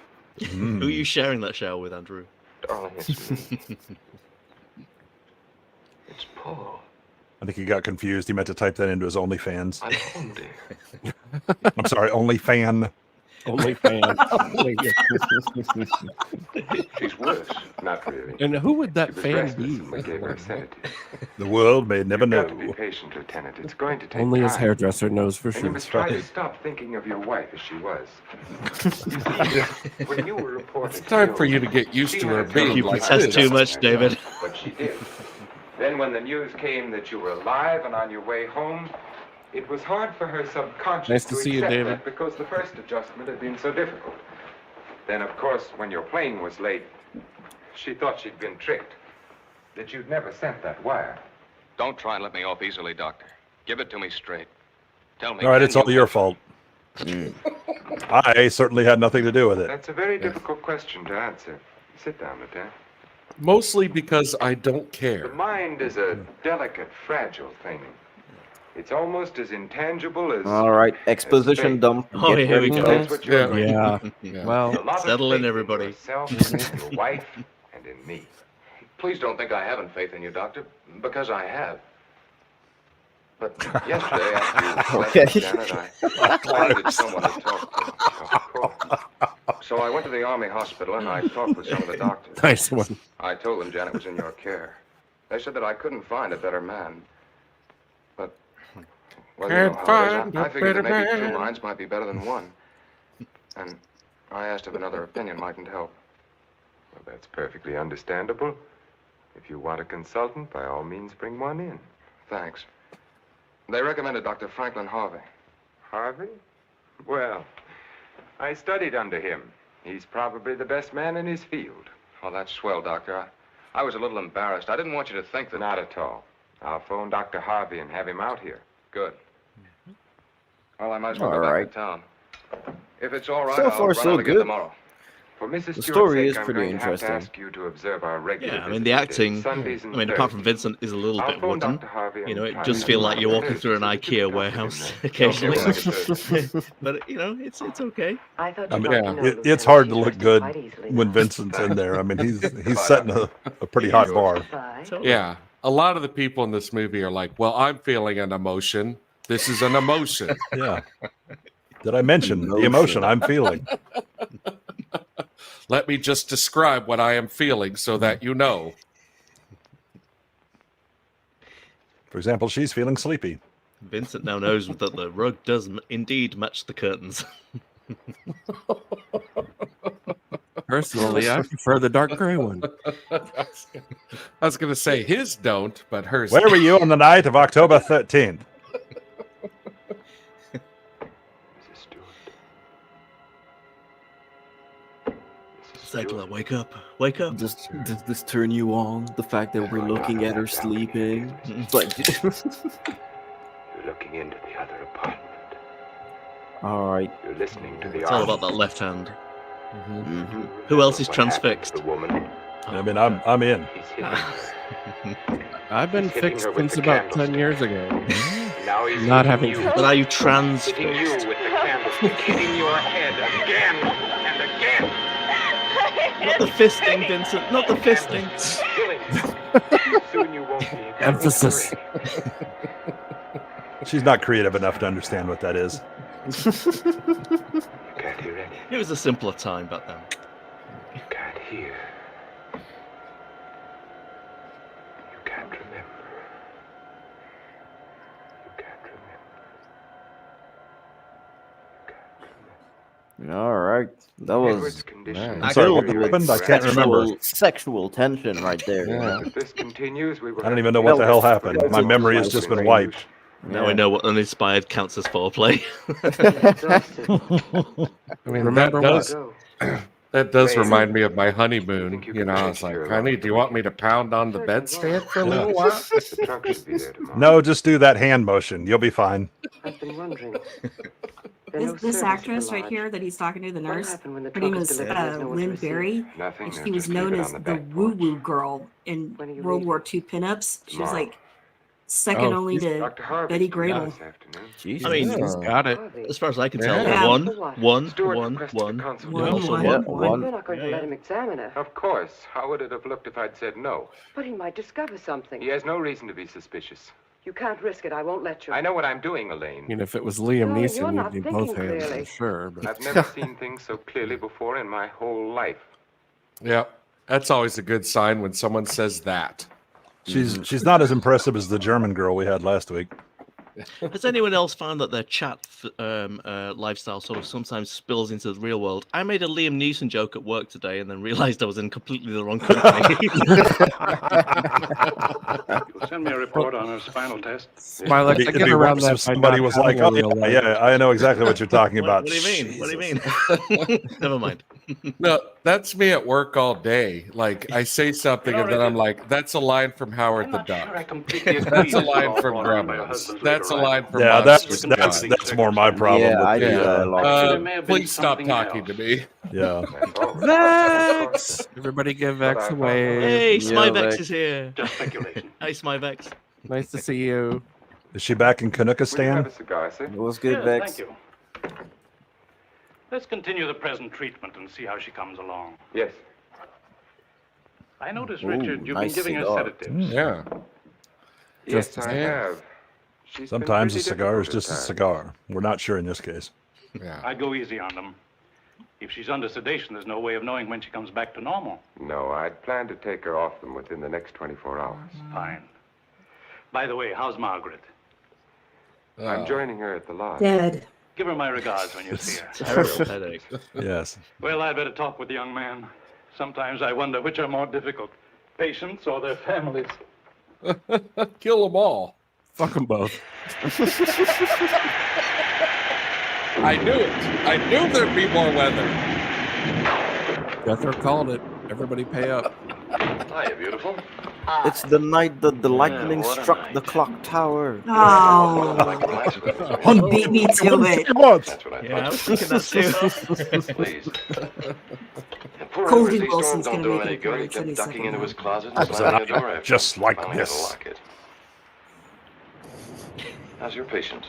Who are you sharing that shower with, Andrew? Darling, it's me. It's Paul. I think he got confused. He meant to type that into his OnlyFans. I'm home, dear. I'm sorry, OnlyFan. Only fan. She's worse. Not really. And who would that She was fan restless be? and we gave her a sedative. The world may never You've got to be know. patient, Lieutenant. It's going to take Only his time. hairdresser knows for And you sure. must try to stop thinking of your wife as she was. You see, when you were reported It's time killed, for you to get used she to had her a terrible being You like protest this. too much, David. But she did. Then when the news came that you were alive and on your way home, it was hard for her subconscious Nice to see you, accept David. that because the first adjustment had been so difficult. Then, of course, when your plane was late, she thought she'd been tricked, that you'd never sent that wire. Don't try and let me off easily, Doctor. Give it to me straight. Tell me. All right, can it's all you- your fault. I certainly had nothing to do with it. That's a very difficult question to answer. Sit down, Lieutenant. Mostly because I don't The care. mind is a delicate, fragile thing. It's almost as intangible as... All right, exposition faith. dump. Oh, Get here we ready, go. That's guys. what you're going Yeah. A Well, lot of Settle in, faith everybody. yourself, in your wife, and in me. Please don't think I haven't faith in you, Doctor, because I have. But yesterday, after you Okay. left, Janet, I needed someone to talk to, of course. So I went to the Army hospital and I talked with some of the doctors. nice one. I told them Janet was in your care. They said that I couldn't find a better man. But, well, you know Can't how it find is. I a figured that better maybe man. two minds might be better than one. And I asked if another opinion mightn't help. Well, that's perfectly understandable. If you want a consultant, by all means, bring one in. Thanks. They recommended Dr. Franklin Harvey. Harvey? Well, I studied under him. He's probably the best man in his field. Oh, that's swell, Doctor. I was a little embarrassed. I didn't want you to think that... Not at all. I'll phone Dr. Harvey and have him out here. Good. Well, I might as well go All back right. to town. If it's all right, So I'll far, run so out again good. tomorrow. For Mrs. The Stewart's story sake, is I'm pretty going to have interesting. to ask you to observe our regular Yeah, I mean, the visiting days, acting, Sundays and I mean, apart from Thursdays. Vincent, is a little I'll bit phone wooden. Dr. Harvey You and know, it try does to feel find like you're out walking what through an it is that you IKEA can warehouse talk to him occasionally. then. But, you know, it's okay. I thought I you mean, wanted to know, it's Lieutenant, hard she to look trusted good quite easily when now. Vincent's in there. I mean, he's setting a pretty high bar. Bye. Totally. Yeah. A lot of the people in this movie are like, well, I'm feeling an emotion. This is an emotion. Yeah. Did I mention the emotion I'm feeling? Let me just describe what I am feeling so that you know. For example, she's feeling sleepy. Vincent now knows that the rug does indeed match the curtains. Personally, I prefer the dark gray one. I was going to say his don't, but hers. Where were you on the night of October 13th? Mrs. Stewart. Segler, wake up. Wake up. Does this turn you on? The fact that we're looking at her sleeping? It's like, You're looking into the other apartment. all right. You're listening to the It's all about that left hand. Who else is transfixed? The woman. I mean, I'm in. He's hitting her. I've been He's hitting fixed her with since the about 10 candlestick. year ago. Now he's Not hitting having you. But are you Hitting you transfixed? with the candlestick, hitting your head again and again. Not the fisting, Vincent. Not the fisting. Killing you. Soon you won't be able to Emphasis. breathe. She's not creative enough to understand what that is. You can't hear anything. It was a simpler time back then. You can't hear. You can't remember. You can't remember. All right. That Edward's was condition I'm is sorry, very, what very happened? I can't fragile. remember. sexual tension right there. Yeah. If this continues, we will I don't have even to know what the deal hell with happened. My forensic memory has science just been and wiped. Now we know what uninspired counts as foreplay. I mean, Remember that what? does, That does Babe, remind me of my you honeymoon. think you You can know, I take was it to like, your honey, loft do you want me to pound on the bedstand for a Yeah. little while? The trunk should be there tomorrow. No, just do that hand motion. You'll be fine. I've been wondering. There are no This servants at actress the right lodge. here that he's talking to, the What'll nurse, happen when the her name trunk is was delivered and there's no one to Lynn receive it? Berry, Nothing. and They'll she was just leave known it as on the the back Woo porch. Woo Girl in When are you World leaving? War II pinups. She was Tomorrow. like second Oh, only she's- to Dr. Harvey's Betty coming Grable. this afternoon. Jesus. I mean, she's got it. Harvey, As far as I can tell, Yeah. one, For what? one, Stewart one, requested a one, consultation. and also One. Yeah, one. one. You're not going to let him examine her. Of course. How would it have looked if I'd said no? But he might discover something. He has no reason to be suspicious. You can't risk it. I won't let you. I know what I'm doing, Elaine. I mean, if it was Liam Darling, you're Neeson, not you'd need both thinking hands for clearly. sure. But I've never seen things so clearly before in my whole life. Yeah, that's always a good sign when someone says that. She's not as impressive as the German girl we had last week. Has anyone else found that their chat lifestyle sort of sometimes spills into the real world? I made a Liam Neeson joke at work today and then realized I was in completely the wrong company. You'll send me a report on her spinal test. Smilex, I It'd get be around worse that. if somebody was like, "Oh yeah, yeah, I know exactly what you're talking about." What do you mean? What do you mean? Never mind. No, that's me at work all day. Like I say something and then I'm like, that's a line from Howard the Duck. That's a line from Gremlins. That's a line from Yeah, Monsters that's more my problem. Yeah, with I the, do that a lot. Please stop talking to me. Yeah. Vex! Everybody give Vex a wave. Hey, Smivex Vex. is here. Just speculation. Hey, Smivex. Nice to see you. Is she back in Will you have Canuckistan? a cigar, sir? It was good, Yes, Vex. thank you. Let's continue the present treatment and see how she comes along. Yes. I notice, Ooh, Richard, you've nice been giving her cigar. sedatives. Yeah. Yes, Just I have. She's been Sometimes a pretty cigar is difficult just a at times. cigar. We're not sure in this case. Yeah. I'd go easy on them. If she's under sedation, there's no way of knowing when she comes back to normal. No, I'd planned to take her off them within the next 24 hours. Fine. By the way, how's Margaret? I'm joining her at the lodge. Dead. Give her my regards when you see her. Terrible headache. Yes. Well, I'd better talk with the young man. Sometimes I wonder which are more difficult, patients or their families. Kill them all. Fuck them both. I knew it. I knew there'd be more weather. Jethro called it. Everybody pay up. Hiya, beautiful. It's the night that the lightning what a struck night. the clock tower. Oh, Hun- you beat me to it. What? That's what I Yeah, I thought. was thinking that too. Please. Poor Colby Eversley Wilson's Storm don't gonna do him make any an good. He appearance any kept ducking second into now. his closet and That's slamming the not door after just him. like Finally had to this. lock it. How's your patient?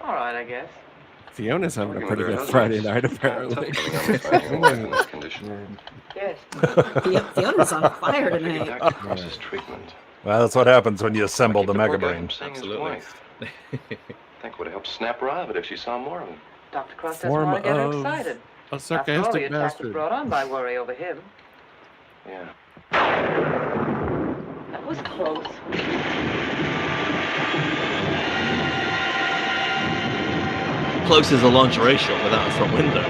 All right, I guess. Fiona's having a Working pretty with her good husband. Friday night, Tough apparently. coming on with finding a wife in this condition. Yes. Fiona's on fire Figure tonight. Dr. Cross's treatment. Well, that's what happens when you assemble Keep the poor mega guy brain. from seeing his Absolutely. wife. Think would have helped snap her out of it if she saw more of him. Dr. Cross doesn't Form want to get her of excited. a After all, the sarcastic attack was bastard. brought on by worry over him. Yeah. That was close. Close as a lingerie shop without a front window.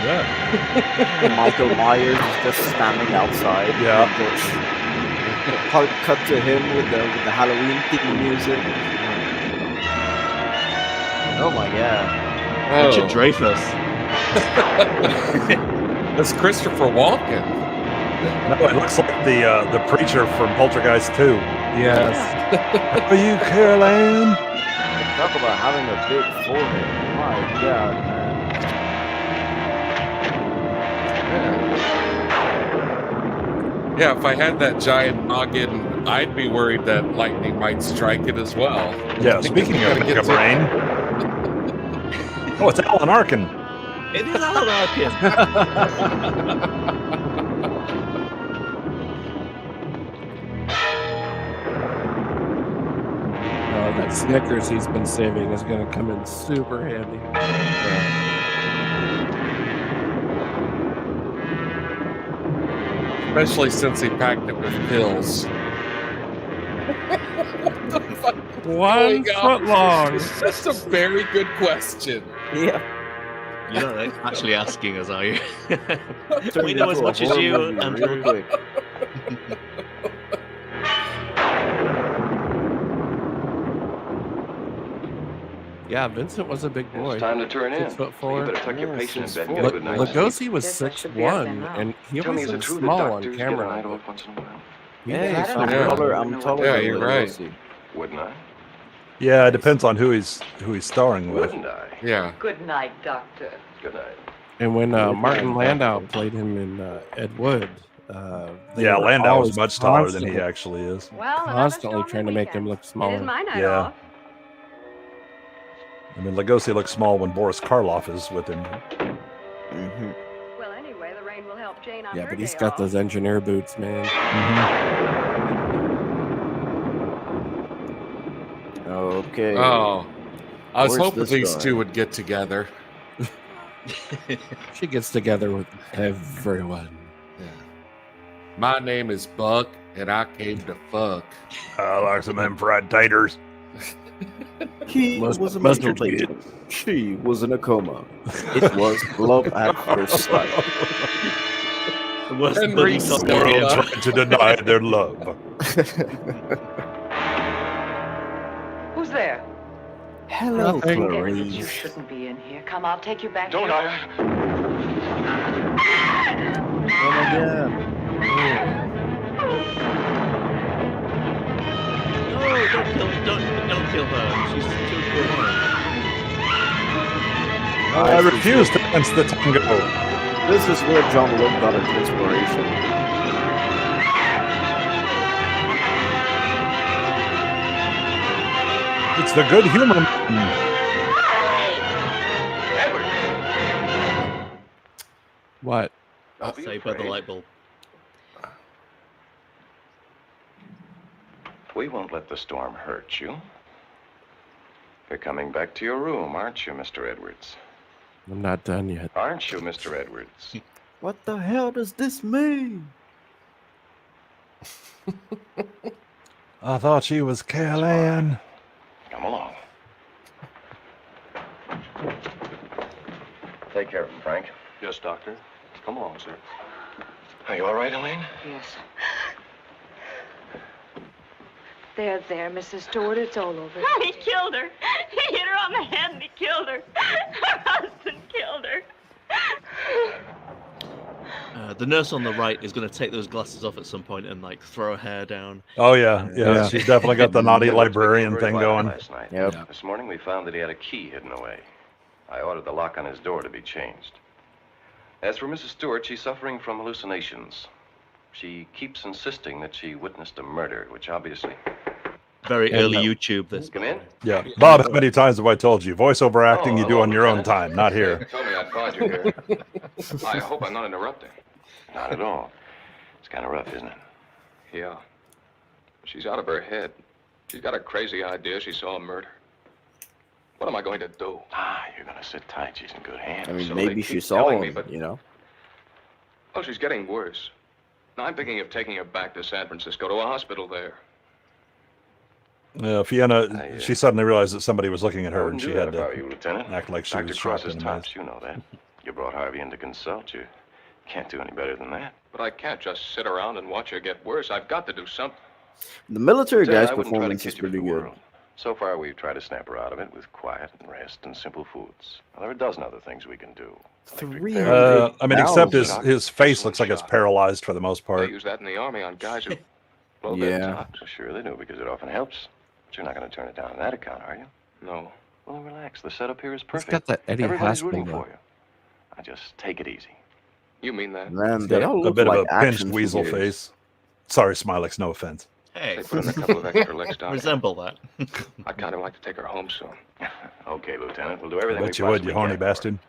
Yeah. Michael Myers is just standing outside. Yeah. Hard cut to him with the Halloween theme music. Oh my god. Richard Dreyfuss. That's Christopher Walken. No, it looks like the preacher from Poltergeist 2. Yes. Are you Carol-Ann? Talk about having a big forehead. My god, man. Yeah, if I had that giant noggin, I'd be worried that lightning might strike it as well. Yeah, I think speaking it's of gonna mega get brain. Oh, it's Alan Arkin. It is Alan Arkin. Oh, that Snickers he's been saving is going to come in super handy. Especially since he packed it with pills. 1 foot long. That's a very good question. Yeah. You're not actually asking us, are you? Turned We know as into a much as horror you. movie And real quick. Yeah, Vincent was a big boy. It's time to turn in. 6'4". So you better tuck your patient in bed and get a good night's sleep. Lugosi was Guess I should be up there 6'1", now. and he Tell me, is it wasn't true that small on doctors get a camera. night off once in a while? He Hey, was I I'm don't pretty know. taller. I I'm know what taller Yeah, than you're right. Lugosi. Wouldn't I? Yeah, it depends on who he's starring with. Wouldn't I? Yeah. Good night, Doctor. Good night. And when Yeah, Martin yeah. Landau played him in Ed Wood, they Yeah, were Landau is always much taller than he constantly- actually is. Well, Constantly trying to make him look It is smaller. my night Yeah. off. I mean, Lugosi looks small when Boris Karloff is with him. Mhm. Well, anyway, the rain will help Jane on Yeah, her but he's day got off. those engineer boots, man. Okay. Oh, I was Where's hoping this these going? two would get together. She gets together with everyone. Yeah. My name is Buck, and I came to fuck. I like some them fried taters. He Must- was a mustard masturbator. She was in a coma. It was love at first sight. The worst Henry buddy Scott. cop World ever. trying to deny their love. Who's there? Hello, Nothing. You Clarice. shouldn't be in here. Come, I'll take you back. Don't here. I? Oh my god. No, don't kill her. She's too cool. I refuse to dance the tango. This is where John Wick got his inspiration. It's the good humor. What? Don't be Saved by the afraid. light bulb. We won't let the storm hurt you. You're coming back to your room, aren't you, Mr. Edwards? I'm not done yet. Aren't you, Mr. Edwards? What the hell does this mean? I thought she was Callahan. Come along. Take care of him, Frank. Yes, Doctor. Come along, sir. Are you all right, Elaine? Yes. There, Mrs. Stewart, it's all over. He killed her. He hit her on the head and he killed her. Her husband killed her. The nurse on the right is going to take those glasses off at some point and like throw her hair down. Oh yeah. She's definitely got the naughty librarian Very thing violent going. Last night. Yep. This morning we found that he had a key hidden away. I ordered the lock on his door to be changed. As for Mrs. Stewart, she's suffering from hallucinations. She keeps insisting that she witnessed a murder, which obviously... Very early YouTube. This. Come in. Yeah, Bob. How many times have I told you? Voiceover acting you do hello, on your own Lieutenant. time, not here. You told me I'd find you here. I hope I'm not interrupting. Not at all. It's kind of rough, isn't it? Yeah. She's out of her head. She's got a crazy idea she saw a murder. What am I going to do? You're going to sit tight. She's in good hands. I mean, So maybe they she keep saw telling him, me, but- you know? Oh, she's getting worse. Now, I'm thinking of taking her back to San Francisco to a hospital there. Fiona, she suddenly realized that somebody was looking at her, and she had if I were to you, Lieutenant. act like she Dr. was Cross shocked is and amazed. tops, you know that. You brought Harvey in to consult you. Can't do any better than that. But I can't just sit around and watch her get worse. I've got to do something. The military Lieutenant, guy's I wouldn't try to performance is kid you with pretty the good. world. So far, we've tried to snap her out of it with quiet and rest and simple foods. Well, there are a dozen other things we can do. I mean, except his face looks like it's paralyzed for the most They part. use that in the Army on guys who blow Yeah. their tops. Sure they do, because it often helps. But you're not going to turn it down on that account, are you? No. Well, then relax. The setup here is He's perfect. got that Eddie Everybody's Haskell rooting look. for you. Now just take it easy. You mean that? Man, He's they got all a look bit like of a pinched action weasel figures. face. Sorry, Smilex, no offense. Hey. They put in a couple of extra licks, Doctor. Resemble that. I'd kind of like to take her home soon. Okay, Lieutenant. We'll do I everything bet we you would, you possibly horny can. bastard.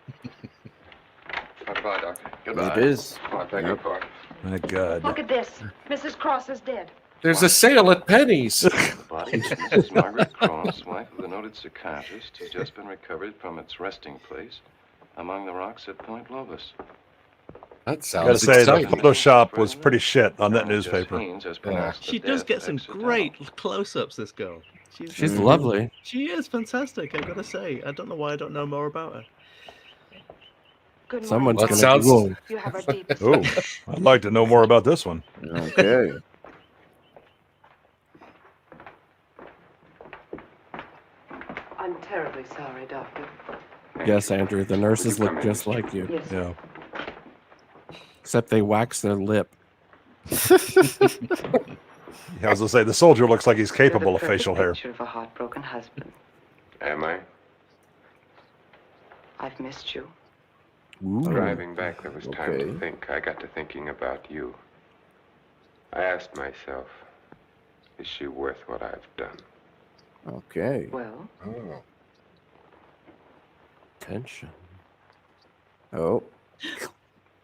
Goodbye, Doctor. Goodbye. It is. I beg your pardon. My God. Look at this. Mrs. Cross is dead. There's a sale at Penny's. The body of Mrs. Margaret Cross, wife of the noted psychiatrist, has just been recovered from its resting place among the rocks at Point Lobos. That Gotta sounds say, the exciting. Photoshop was pretty shit on that newspaper. She does get some great close-ups. This girl. She's lovely. She is fantastic. I've got to say. I don't know why I don't know more about her. Good Someone's morning. gonna Google. You have our deepest. Oh, I'd like to know more about this one. Okay. terribly sorry, Doctor. Yes, Andrew, the nurses look just like you. Yes. Yeah. Except they wax their lip. I was gonna say the soldier looks like he's You're capable the of facial perfect hair. picture of a heartbroken husband. Am I? I've missed you. Ooh. Driving back, there was time Okay. to think. I got to thinking about you. I asked myself, is she worth what I've done? Okay. Well, Oh. Tension. Oh.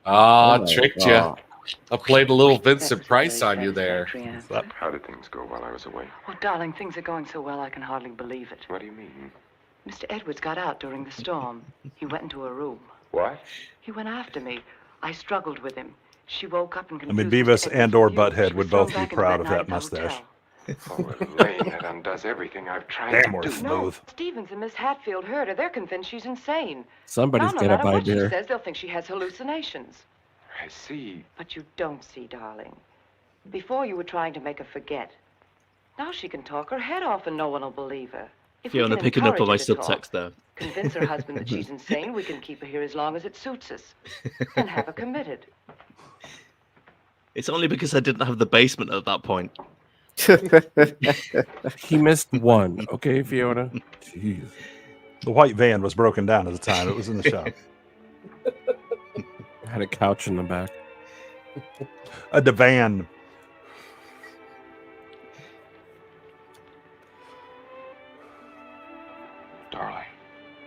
Ah, Oh my tricked God. you. I played a little Vincent that was a Price very on you there. satisfactory answer. How did things go while I was away? Oh, darling, things are going so well I can hardly believe it. What do you mean? Mr. Edwards got out during the storm. He went into a room. What? He went after me. I struggled with him. She woke up and I mean, confused Beavis Mr. and Edwards or with you. Butthead She would was both thrown be back into proud of night that at the mustache. hotel. Oh, Elaine, that undoes everything I've tried Damn, to we're do. smooth. Stevens and Miss Hatfield heard her. They're convinced she's insane. Somebody's now, no gonna matter buy what beer. she says, they'll think she has hallucinations. I see. But you don't see, darling. Before you were trying to make her forget. Now she can talk her head off and no one will believe her. If we Fiona can picking up on my encourage her to talk, subtext there. convince her husband that she's insane, we can keep her here as long as it suits us. And have her committed. It's only because I didn't have the basement at that point. He missed one. Okay, Fiona. Jeez. The white van was broken down at the time. It was in the shop. Had a couch in the back. A divan. Darling.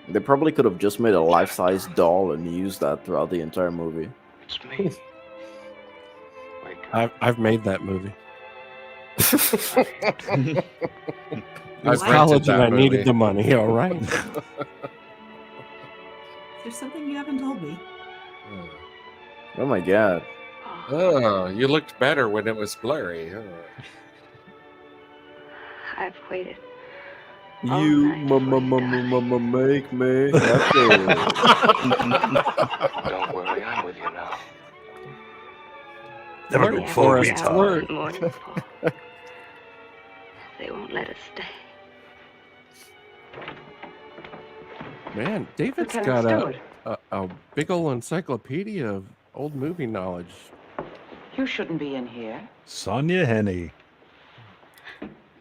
They probably could have just made a life-size doll and used that throughout the entire movie. It's me. Wake up. I've made that movie. It was I've rented college and that I needed movie. the money. All right. There's something you haven't told me. Oh my God. Oh, you looked better when it was blurry. Oh. I've waited. You make me happy. Don't worry, I'm with you now. Never Learn go for full us retard. to learn. Morning fall. They won't let us stay. Man, David's Lieutenant got Stewart. a big old encyclopedia of old movie knowledge. You shouldn't be in here. Sonia Henney.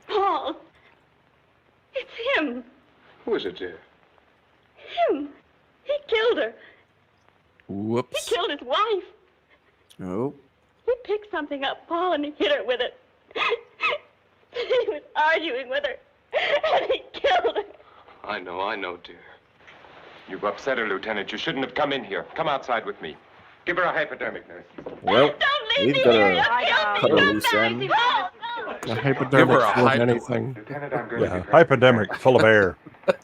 Paul! It's him! Who is it, dear? Him! He killed her! Whoops. He killed his wife! Oh. He picked something up, Paul, and he hit her with it. He was arguing with her, and he killed her. I know, dear. You've upset her, Lieutenant. You shouldn't have come in here. Come outside with me. Give her a hypodermic, nurse. Well, Don't leave we've me got here! a You'll cut kill a me! loose end. Paul, no! A Give hypodermic her a full of hypo- anything. Lieutenant, I'm going to Yeah, be perfect. hypodermic full of air.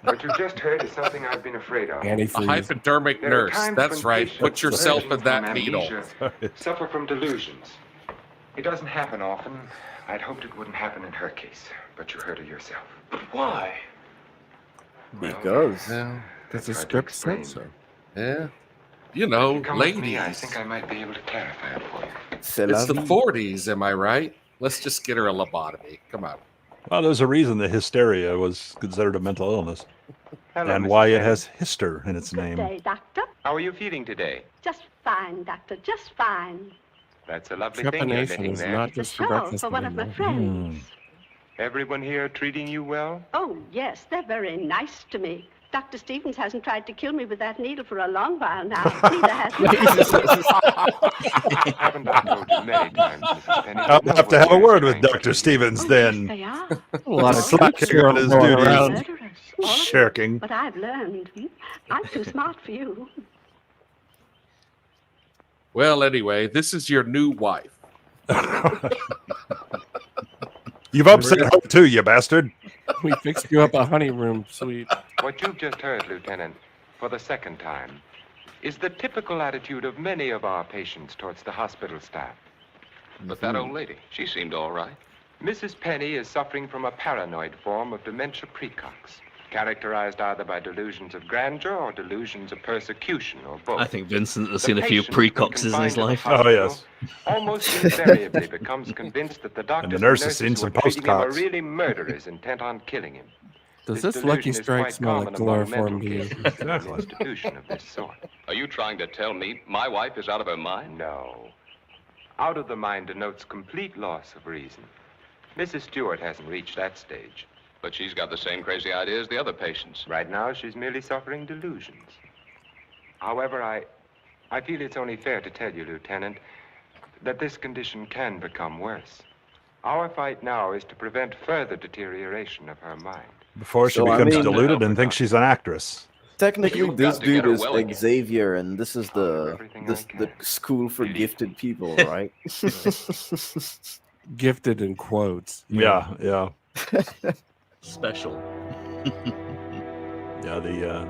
What you just heard is something I've been afraid of. A Antifreeze. hypodermic There are nurse. times That's when right. patients Put yourself suffering in that from needle. amnesia suffer from delusions. It doesn't happen often. I'd hoped it wouldn't happen in her case, but you heard her yourself. But why? Because. Yeah. Because the Hard to script said explain. so. Yeah. You know, Come with me, I ladies. think I might be able to clarify it for you. C'est la It's the vie. 40s, am I right? Let's just get her a lobotomy. Come on. Well, there's a reason that hysteria was considered a mental illness. Hello, And Mrs. why it Penny. has hister in its Good name. day, Doctor. How are you feeling today? Just fine, Doctor, just fine. That's a lovely thing you're Trepanation getting is there. not It's a just for show breakfast for one of my anymore. friends. Everyone here treating you well? Oh, yes, they're very nice to me. Dr. Stevens hasn't tried to kill me with that needle for a long while now. Neither has Haven't I told you many times, Mrs. Penny? I'll that have to no have a one word is with trying Dr. to Stevens Oh, then. yes, they are. A lot of Slacking slacking on his going duties. around. Murderers. All of them. Shirking. But I've learned. I'm too smart for you. Well, anyway, this is your new wife. You've upset her too, you bastard. We fixed you up a honeyroom suite. What you've just heard, Lieutenant, for the second time, is the typical attitude of many of our patients towards the hospital staff. But that old lady, she seemed all right. Mrs. Penny is suffering from a paranoid form of dementia precox, characterized either by delusions of grandeur or delusions of persecution, or both. I think Vincent has The seen a few patient, when precoxes in his confined to the life. hospital, Oh, yes. almost invariably becomes convinced that the doctors nurse has nurses seen who some are treating him are postcards. really murderers intent on killing him. Does this Lucky Strike smell like chloroform to you? Exactly. Institution of this sort. Are you trying to tell me my wife is out of her mind? No. Out of the mind denotes complete loss of reason. Mrs. Stewart hasn't reached that stage. But she's got the same crazy idea as the other patients. Right now, she's merely suffering delusions. However, I feel it's only fair to tell you, Lieutenant, that this condition can become worse. Our fight now is to prevent further deterioration of her mind. Before she becomes deluded and thinks she's an actress. Technically, this dude is Xavier, and this is the school for gifted people, right? Gifted in quotes. Yeah, yeah. Special. Yeah, the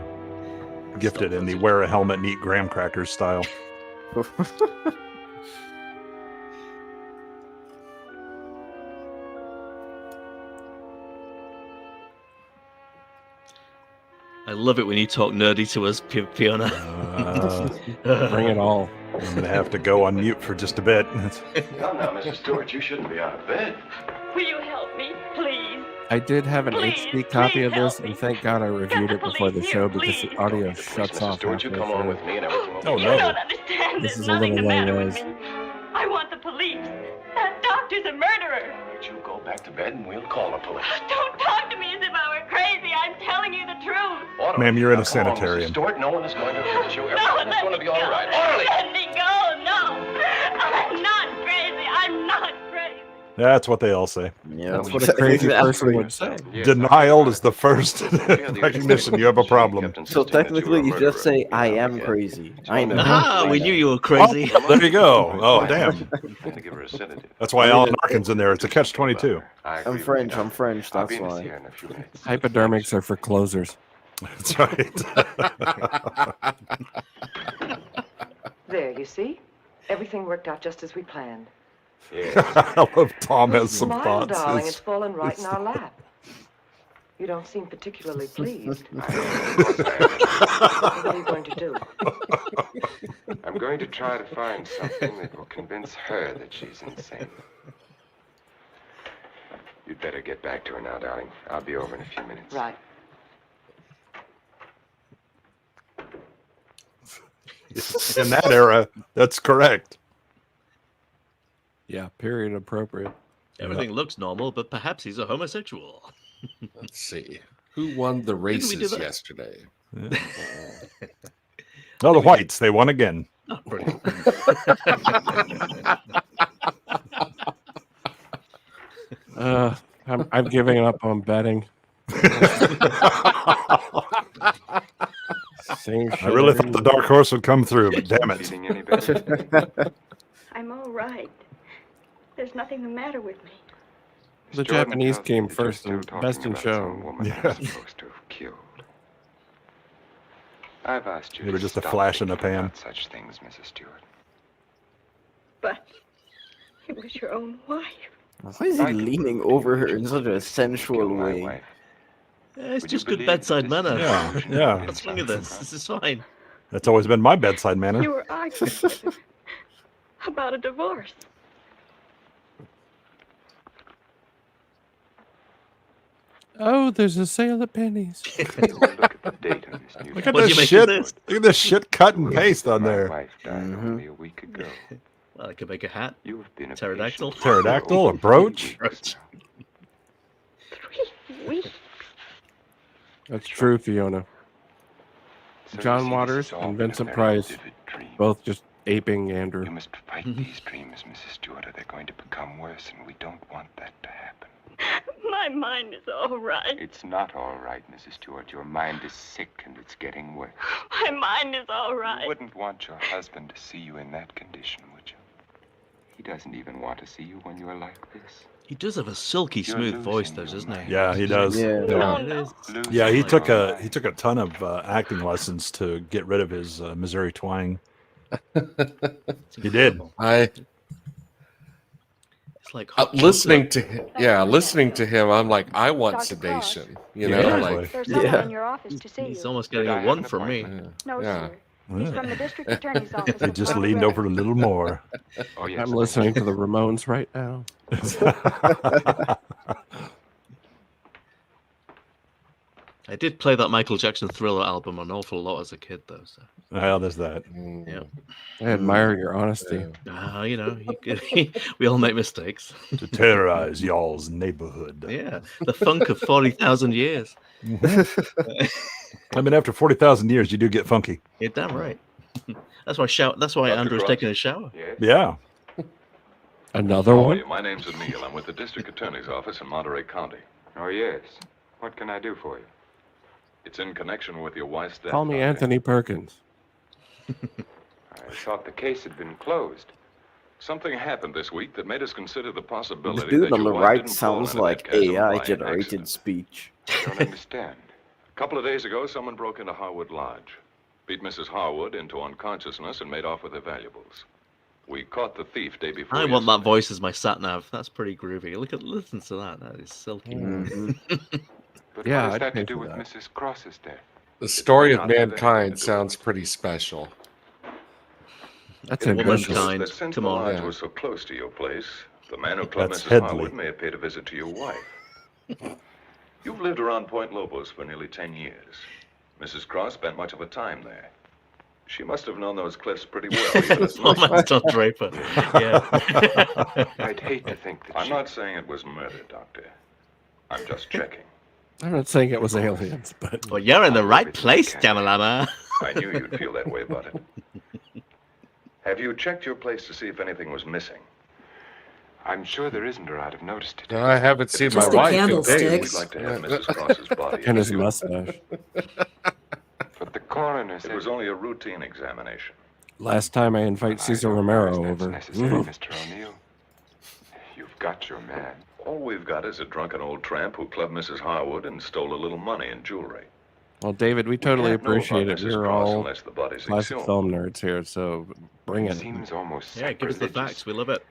gifted in the wear a helmet and eat graham crackers style. I love it when you talk nerdy to us, Fiona. Bring it all. I'm going to have to go on mute for just a bit. Come now, Mrs. Stewart, you shouldn't be out of bed. Will you help me, please? I did have an HD copy of this, and thank God I reviewed it before the show because the audio shuts off. Stewart, you come on with me and everything will Oh, be You no. don't understand. This There's is a nothing little the matter with low-res. me. I want the police. That doctor's a murderer. But you go back to bed and we'll call the police. Don't talk to me as if I were crazy. I'm telling you the truth. Orderly. Ma'am, you're in a Now, come on, Mrs. sanitarium. Stewart, no one is going to hurt you. No, Everything's let going to me be all go. right. Orderly! Let me go. No. I'm not crazy. I'm not crazy. That's what they all say. Yeah, That's what a crazy person would say. Denial is the first recognition you have a problem. So technically, you just say, "I am crazy." I know. Ah, we knew you were crazy. Oh, there you go. Oh, damn. Had to give her a sedative. That's why Alan Arkin's in there. It's a catch-22. I'm French. I'm French. I'll That's be in why. here in a few minutes. Hypodermics are for closers. That's right. There, you see? Everything worked out just as we planned. I love Tom has some Smile, thoughts. darling. It's- It's fallen right in our lap. You don't seem particularly pleased. What are you going to do? I'm going to try to find something that will convince her that she's insane. You'd better get back to her now, darling. I'll be over in a few minutes. Right. In that era, that's correct. Yeah, period appropriate. Everything looks normal, but perhaps he's a homosexual. Let's see. Who won the Didn't we do races that? yesterday? Oh, the whites, they won again. Oh, brilliant. I'm giving up on betting. Same I really thought the dark horse would come through, but damn it. Feeling any better? I'm all right. There's nothing the matter with me. The Miss Jordan Japanese tells me came that you're first still and talking best in about show. some woman Yeah. you're supposed to have killed. I've asked you They were to just a stop flash in the thinking pan. about such things, Mrs. Stewart. But it was your own wife. Why is he leaning over her in such a sensual My way? wife. It's Would you just good believe bedside this manner. Yeah, yeah. Let's look at this. This is fine. That's always been my bedside manner. You were arguing with him about a divorce. Oh, there's a sale at Penny's. Look at the date on this new Look at What do this you make shit. of this? Look at this shit cut and paste on My there. wife died only a week ago. Well, I could make a hat. You have been a Pterodactyl. patient Pterodactyl, a for brooch. 3 weeks now. 3 weeks. That's true, Fiona. So you John see, this Waters has all and been a Vincent very Price, vivid dream. both just aping Andrew. You must fight these dreams, Mrs. Stewart, or they're going to become worse, and we don't want that to happen. My mind is all right. It's not all right, Mrs. Stewart. Your mind is sick, and it's getting worse. My mind is all You right. wouldn't want your husband to see you in that condition, would you? He doesn't even want to see you when you're like this. He does have a silky You're smooth voice, losing though, your doesn't he? mind. Yeah, he does. Yeah. No, It no. is. Losing Yeah, he your took mind. a ton of acting lessons to get rid of his Missouri twang. He did. It's like hot Listening chocolate. to him, listening to him, I'm like, I want Dr. Cross. sedation. You know, Yeah. like There's someone Yeah. in your office to see He's you. almost getting Did I a have 1 an from me. appointment? No, Yeah. sir. He's from the district attorney's office. He at just Broad leaned Road. over a little more. Oh, yes. I'm listening to the Ramones right now. I did play that Michael Jackson Thriller album an awful lot as a kid, though. So. Well, there's that. Yeah. I admire your honesty. You know, we all make mistakes. To terrorize y'all's neighborhood. Yeah, the funk of 40,000 years. I mean, after 40,000 years, you do get funky. You're damn right. That's why Andrew's taking a shower. Yeah. Another How are one? you? My name's Emil. I'm with the district attorney's office in Monterey County. Oh, yes. What can I do for you? It's in connection with your wife's death. Call me Doctor. Anthony Perkins. I thought the case had been closed. Something happened this week that made us consider the possibility This dude that on your the wife right didn't fall sounds into that like chasm by AI an generated accident. speech. I don't understand. A couple of days ago, someone broke into Harwood Lodge, beat Mrs. Harwood into unconsciousness, and made off with her valuables. We caught the thief day before. I want that voice as my sat nav. That's pretty groovy. Listen to that. That is silky. But Yeah, what has I'd that pay to do for with that. Mrs. Cross's death? The story of mankind sounds pretty special. That's It ambitious. was Womankind. that since Come the on. lodge Yeah. was so close to your place, the man who clubbed That's Mrs. Headley. Harwood may have paid a visit to your wife. You've lived around Point Lobos for nearly 10 years. Mrs. Cross spent much of her time there. She must have known those cliffs pretty well, even as Oh, much. man, Don Draper. Yeah. I'd hate to think that I'm not saying it was murder, Doctor. I'm just checking. I'm not saying it was aliens, but Well, you're in the right place, Jamalama. I knew you'd feel that way about it. Have you checked your place to see if anything was missing? I'm sure there isn't, or I'd have noticed it. No, I haven't seen Just my a wife in candlestick. days. We'd like to have Mrs. Cross's body. and his exhumed. mustache. But the coroner said It was only a routine examination. Last time I invite Cesar Romero that's over. necessary, Mhm. Mr. O'Neill. You've got your man. All we've got is a drunken old tramp who clubbed Mrs. Harwood and stole a little money and jewelry. Well, David, we totally can't know about appreciate it. Mrs. We're Cross all unless the body's classic exhumed. film nerds here, so bring It it. seems almost Yeah, give us the sacrilegious. facts. We love it.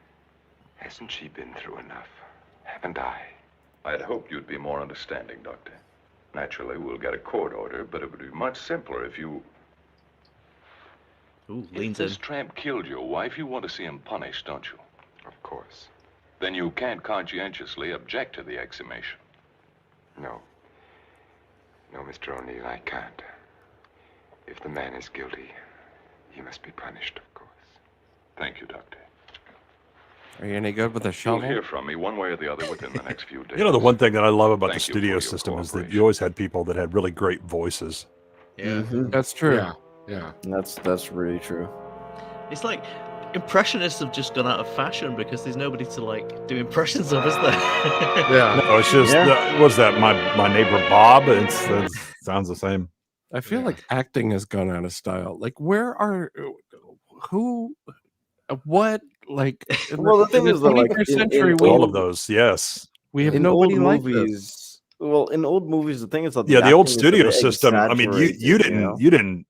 Hasn't she been through enough? Haven't I? I'd hoped you'd be more understanding, Doctor. Naturally, we'll get a court order, but it would be much simpler if you... Ooh, If leans in. this tramp killed your wife, you want to see him punished, don't you? Of course. Then you can't conscientiously object to the exhumation. No. No, Mr. O'Neill, I can't. If the man is guilty, he must be punished, of course. Thank you, Doctor. Are you any good with a You'll shovel? hear from me one way or the other within the next few days. You know, the one thing that I love about Thank the you studio for your system is that cooperation. you always had people that had really great voices. Yeah. That's true. Yeah, yeah. That's really true. It's like impressionists have just gone out of fashion because there's nobody to like do impressions of, is there? Yeah. No, it's just what's that? My neighbor Bob. It sounds the same. I feel like acting has gone out of style. Like, where are who? What? Like, in Well, the thing in is that, like, 21st in century, All of those, yes. we have in nobody old like this. movies. Well, in old movies, the thing is that Yeah, the old acting is a studio bit system. I mean, you exaggerated, know? didn't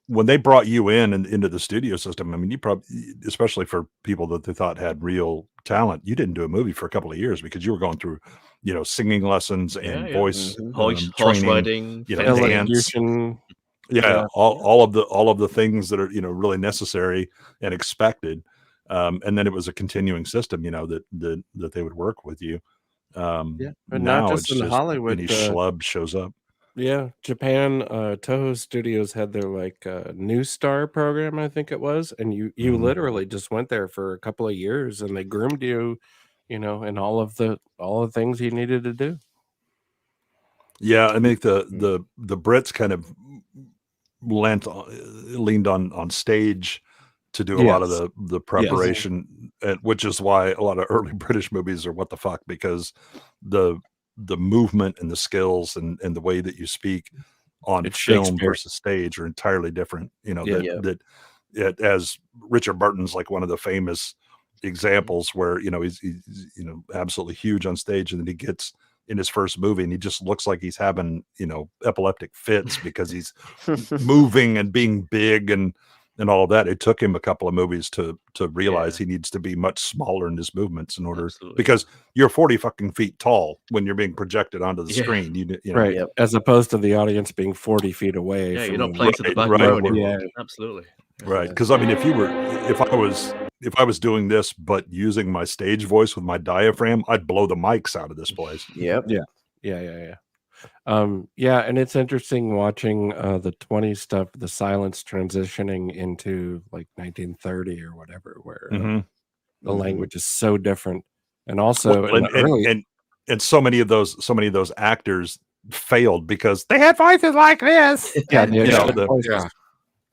when they brought you in and into the studio system. I mean, you probably, especially for people that they thought had real talent, you didn't do a movie for a couple of years because you were going through, singing lessons and Yeah. voice Horse training, riding, dance. Elocution. Yeah, all of the things that are really necessary and expected, and then it was a continuing system, that they would work with you. But now not just it's in Hollywood. any schlub shows up. Yeah, Japan, Toho Studios had their New Star program, I think it was, and you literally just went there for a couple of years, and they groomed you, in all of the things you needed to do. Yeah, I think the Brits kind of leaned on stage to do a lot of the preparation, which is why a lot of early British movies are what the fuck, because the movement and the skills and the way that you speak on It's film Shakespeare. versus stage are entirely different. Yeah. As Richard Burton's like one of the famous examples where he's absolutely huge on stage, and then he gets in his first movie and he just looks like he's having epileptic fits because he's moving and being big and all of that. It took him a couple of movies to realize he needs to be much smaller in his movements in order, because you're 40 fucking feet tall when you're being projected onto the screen. Right. As opposed to the audience being 40 feet away. Yeah, from you're not the- playing to the back right, row right. anymore. Yeah. Absolutely. Right. Because I mean, if I was doing this but using my stage voice with my diaphragm, I'd blow the mics out of this place. Yep. Yeah. Yeah, and it's interesting watching the 20s stuff, the silence transitioning into like 1930 or whatever, where the language is so different. And also, Well, in the early, and so many of those actors failed because they had voices like this. yeah, And, yeah, you know, yeah, the- voices.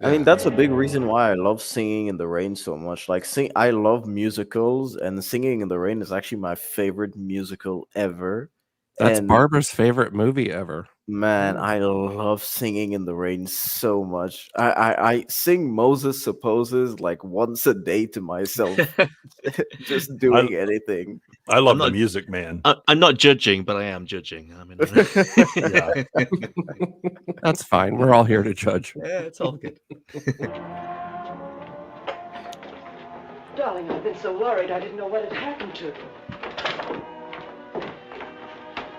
I mean, that's a big reason why I love Singing in the Rain so much. Like, I love musicals, and Singing in the Rain is actually my favorite musical ever. That's And Barbara's favorite movie ever. man, I love Singing in the Rain so much. I sing Moses Supposes like once a day to myself, just doing anything. I love I'm the not- music, man. I'm not judging, but I am judging. I mean, That's fine. We're all here to judge. Yeah, it's all good. Darling, I've been so worried I didn't know what had happened to you.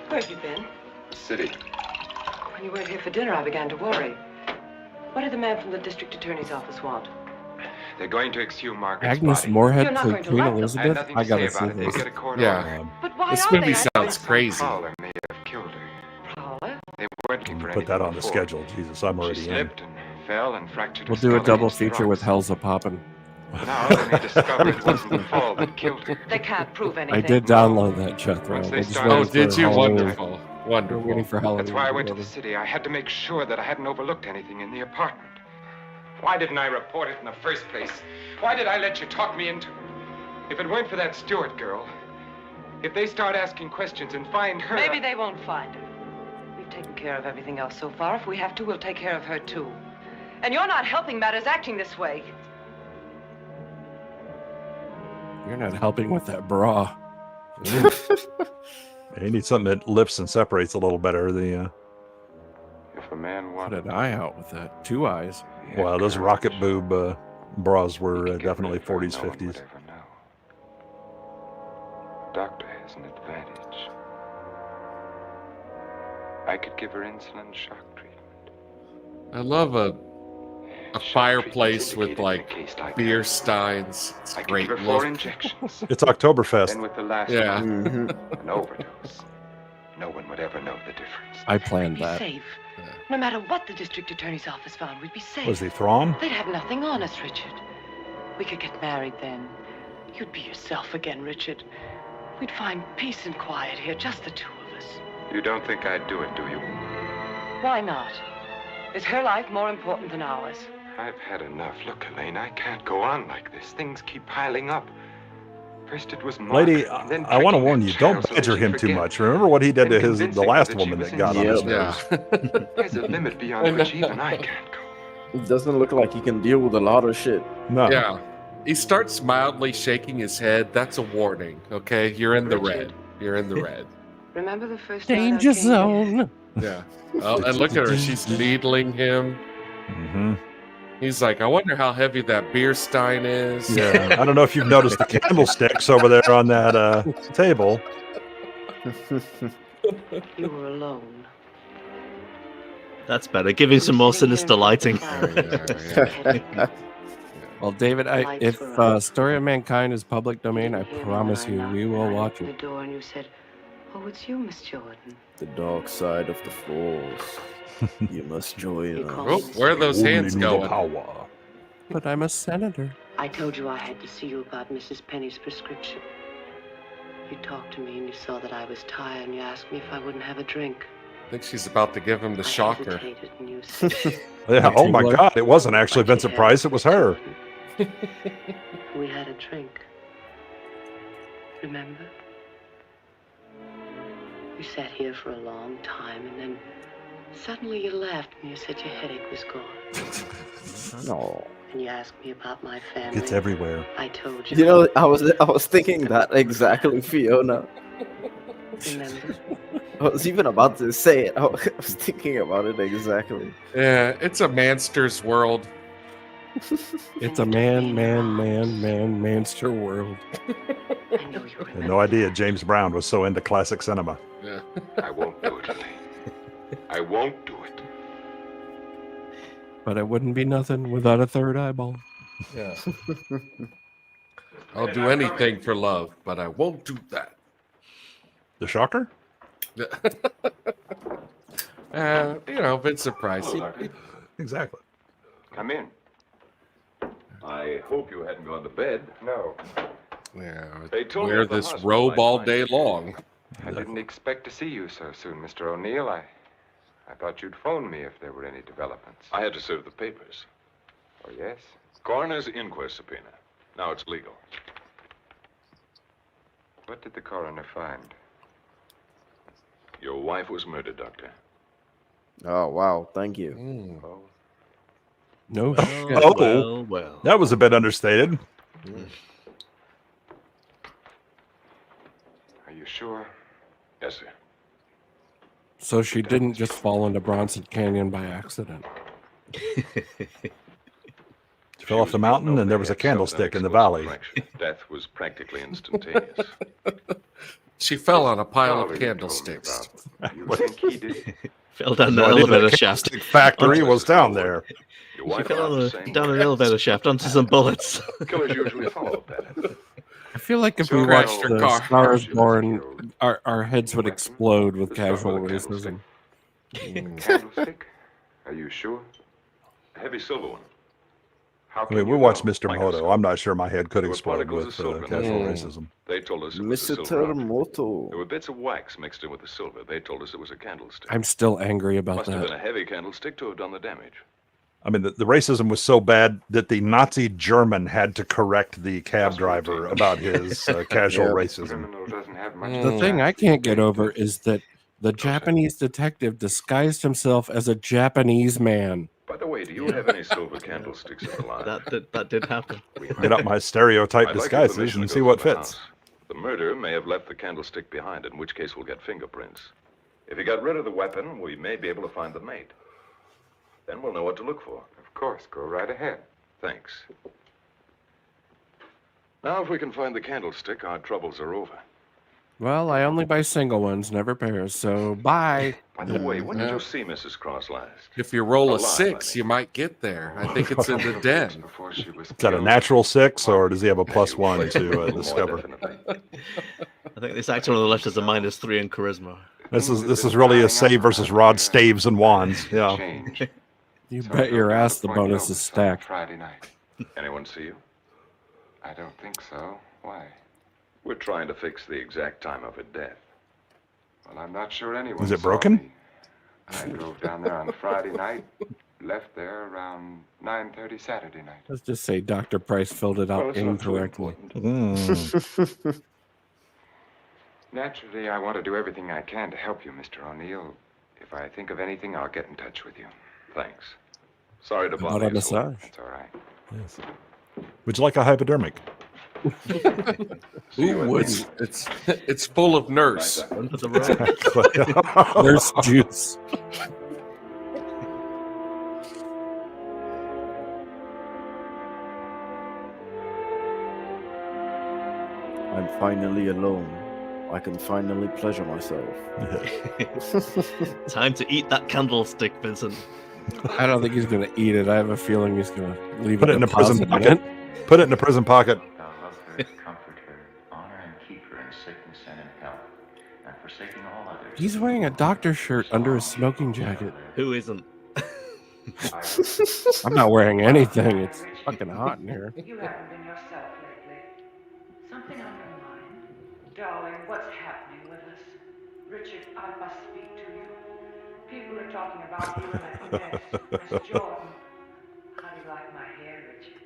Where have you been? City. When you weren't here for dinner, I began to worry. What did the man from the district attorney's office want? They're going to exhume Margaret's Agnes body. Moorhead You're not played going to Queen like them. I had Elizabeth. nothing I to gotta say see about it. They this. get a court Yeah. order. But why This are movie they? sounds Some crazy. prowler may have killed her. Prowler? They weren't looking for Put that anything on the before. schedule. Jesus, I'm She already in. slipped and fell and fractured her We'll do a skull double against the feature with rocks. Hell's a Poppin'. Now they may discover it wasn't the fall that killed her. They can't prove anything. I did download that, Jethro. Once We're they just started- waiting Oh, did for you? Halloween. Wonderful. We're Wonderful. waiting for Halloween. That's why I went to or the whatever. city. I had to make sure that I hadn't overlooked anything in the apartment. Why didn't I report it in the first place? Why did I let you talk me into it? If it weren't for that Stewart girl, if they start asking questions and find her... Maybe they won't find her. We've taken care of everything else so far. If we have to, we'll take care of her too. And you're not helping matters acting this way. You're not helping with that bra. You need something that lifts and separates a little better. If a man Put wanted... an eye out with that. 2 eyes. Well, those rocket boob bras were definitely 40s, No one 50s. would ever know. Doctor has an advantage. I could give her insulin shock treatment. I love a fireplace with like beer steins. It's I could great. give her 4 injections. It's Oktoberfest. Then with the last Yeah. one, an overdose. No one would ever know the difference. I planned Be that. safe. No matter what the district attorney's office found, we'd be safe. Was he Thrawn? They'd have nothing on us, Richard. We could get married then. You'd be yourself again, Richard. We'd find peace and quiet here, just the two of us. You don't think I'd do it, do you? Why not? Is her life more important than ours? I've had enough. Look, Elaine, I can't go on like this. Things keep piling up. First it was Margaret, Lady, and then I want to tricking warn that you, child don't so that badger she'd him too forget. much. Remember what he did to And his the convincing her last that she woman was that got on his nerves. There's a limit beyond which even I can't go. It doesn't look like he can deal with a lot of shit. No. Yeah. He starts mildly shaking his head. That's a warning. Okay. You're in the red. You're in the red. Remember the first night I Danger came here? zone. Yeah. Oh, and look at her. She's needling him. Mm-hmm. He's like, I wonder how heavy that beer stein is. Yeah. I don't know if you've noticed the candlesticks over there on that table. You were alone. That's better. Give him some more sinister lighting. Well, David, if Story of Mankind is public domain, I promise you we will watch The it. door, and you said, "Oh, it's you, Miss Jordan." The dark side of the force. You must join us. Oh, where are those hands going? But I'm a senator. I told you I had to see you about Mrs. Penny's prescription. You talked to me and you saw that I was tired and you asked me if I wouldn't have a drink. I think she's about to give him the shocker. Hesitated and you said, Yeah. Oh my God! It wasn't actually Vincent Price. It was her. we had a drink. Remember? You sat here for a long time and then suddenly you laughed and you said your headache was gone. No. And you asked me about my family. It's everywhere. I told you. You know, I was thinking that exactly, Fiona. Remember? I was even about to say it. I was thinking about it exactly. Yeah, it's a manster's world. It's a manster world. I had no idea James Brown was so into classic cinema. Yeah. I won't do it, Elaine. I won't do it. But it wouldn't be nothing without a third eyeball. Yeah. I'll do anything for love, but I won't do that. The shocker? Vincent Price. Exactly. Come in. I hope you hadn't gone to bed. No, Yeah, They told me wear at the this hospital robe I'd all find day you. long. I didn't expect to see you so soon, Mr. O'Neill. I thought you'd phone me if there were any developments. I had to serve the papers. Oh, yes? Coroner's inquest subpoena. Now it's legal. What did the coroner find? Your wife was murdered, Doctor. Oh wow, thank you. Oh, No shit. Well. That was a bit understated. are you sure? Yes, sir. So she didn't just fall into Bronson Canyon by accident. She fell off the mountain, and there was a candlestick in the valley. Death was practically instantaneous. She fell on a pile of candlesticks. You think he did? Fell down the No idea elevator the shaft. candlestick factory was down there. Your She wife fell allowed the same down an way. elevator shaft onto some bullets. Killers usually follow a pattern. I feel like if So we crashed watched her the car. Stars She was Born, killed. our heads would explode with casual racism. Candlestick? Are you sure? A heavy silver one. How I can mean, you we watched know? Mr. Moto. I'm not sure my head could There were explode particles with of silver in casual the racism. They told us it was a Mr. silver outfit. Terremoto. There were bits of wax mixed in with the silver. They told us it was a candlestick. I'm still angry about Must have been that. a heavy candlestick to have done the damage. I mean, the racism was so bad that the Nazi German had to correct the cab driver about his casual Yeah. racism. Criminal doesn't have much The to thing say. I can't get over is that the Japanese detective disguised himself as a Japanese man. By the way, do you have any silver candlesticks in the line? That did happen. Get up my stereotype I'd like disguises information and to see go what through the fits. house. The murderer may have left the candlestick behind, in which case we'll get fingerprints. If he got rid of the weapon, we may be able to find the mate. Then we'll know what to look for. Of course, go right ahead. Thanks. Now, if we can find the candlestick, our troubles are over. Well, I only buy single ones, never pairs, so bye. By the way, when did you see Mrs. Cross last? If you roll a Alive, 6, you might get there. I think it's in the den. Before she was Is that a killed. natural 6, or does he have a +1 More to discover? definitely. I think this actor on the left has a -3 in charisma. This is really a save versus rod, staves, and wands. Yeah. Change. You So I bet your drove down ass to the Point bonus Locust is on stacked. Friday night. Anyone see you? I don't think so. Why? We're trying to fix the exact time of her death. Well, I'm not sure anyone Is it saw broken? me. I drove down there on Friday night, left there around 9:30 Saturday night. Let's just say Dr. Price filled it Well, out it's not too incorrectly. important. Naturally, I want to do everything I can to help you, Mr. O'Neill. If I think of anything, I'll get in touch with you. Thanks. Sorry to About bother a you. so massage. That's all right. Yes. Would you like a hypodermic? Who wouldn't? It's full of nurse. Under the road. Nurse juice. I'm finally alone. I can finally pleasure myself. Time to eat that candlestick, Vincent. I don't think he's going to eat it. I have a feeling he's going to leave Put it in a prison deposit pocket. Put it in a prison pocket. Thou love her, comfort her, honor and keep her in sickness and in health, and forsaking all others. He's wearing a doctor shirt under his smoking jacket. Who isn't? I'm not wearing anything. It's fucking hot in here. You haven't been yourself lately. Something on your mind? Darling, what's happening with us? Richard, I must speak to you. People are talking about you and Miss Jordan. How do you like my hair, Richard?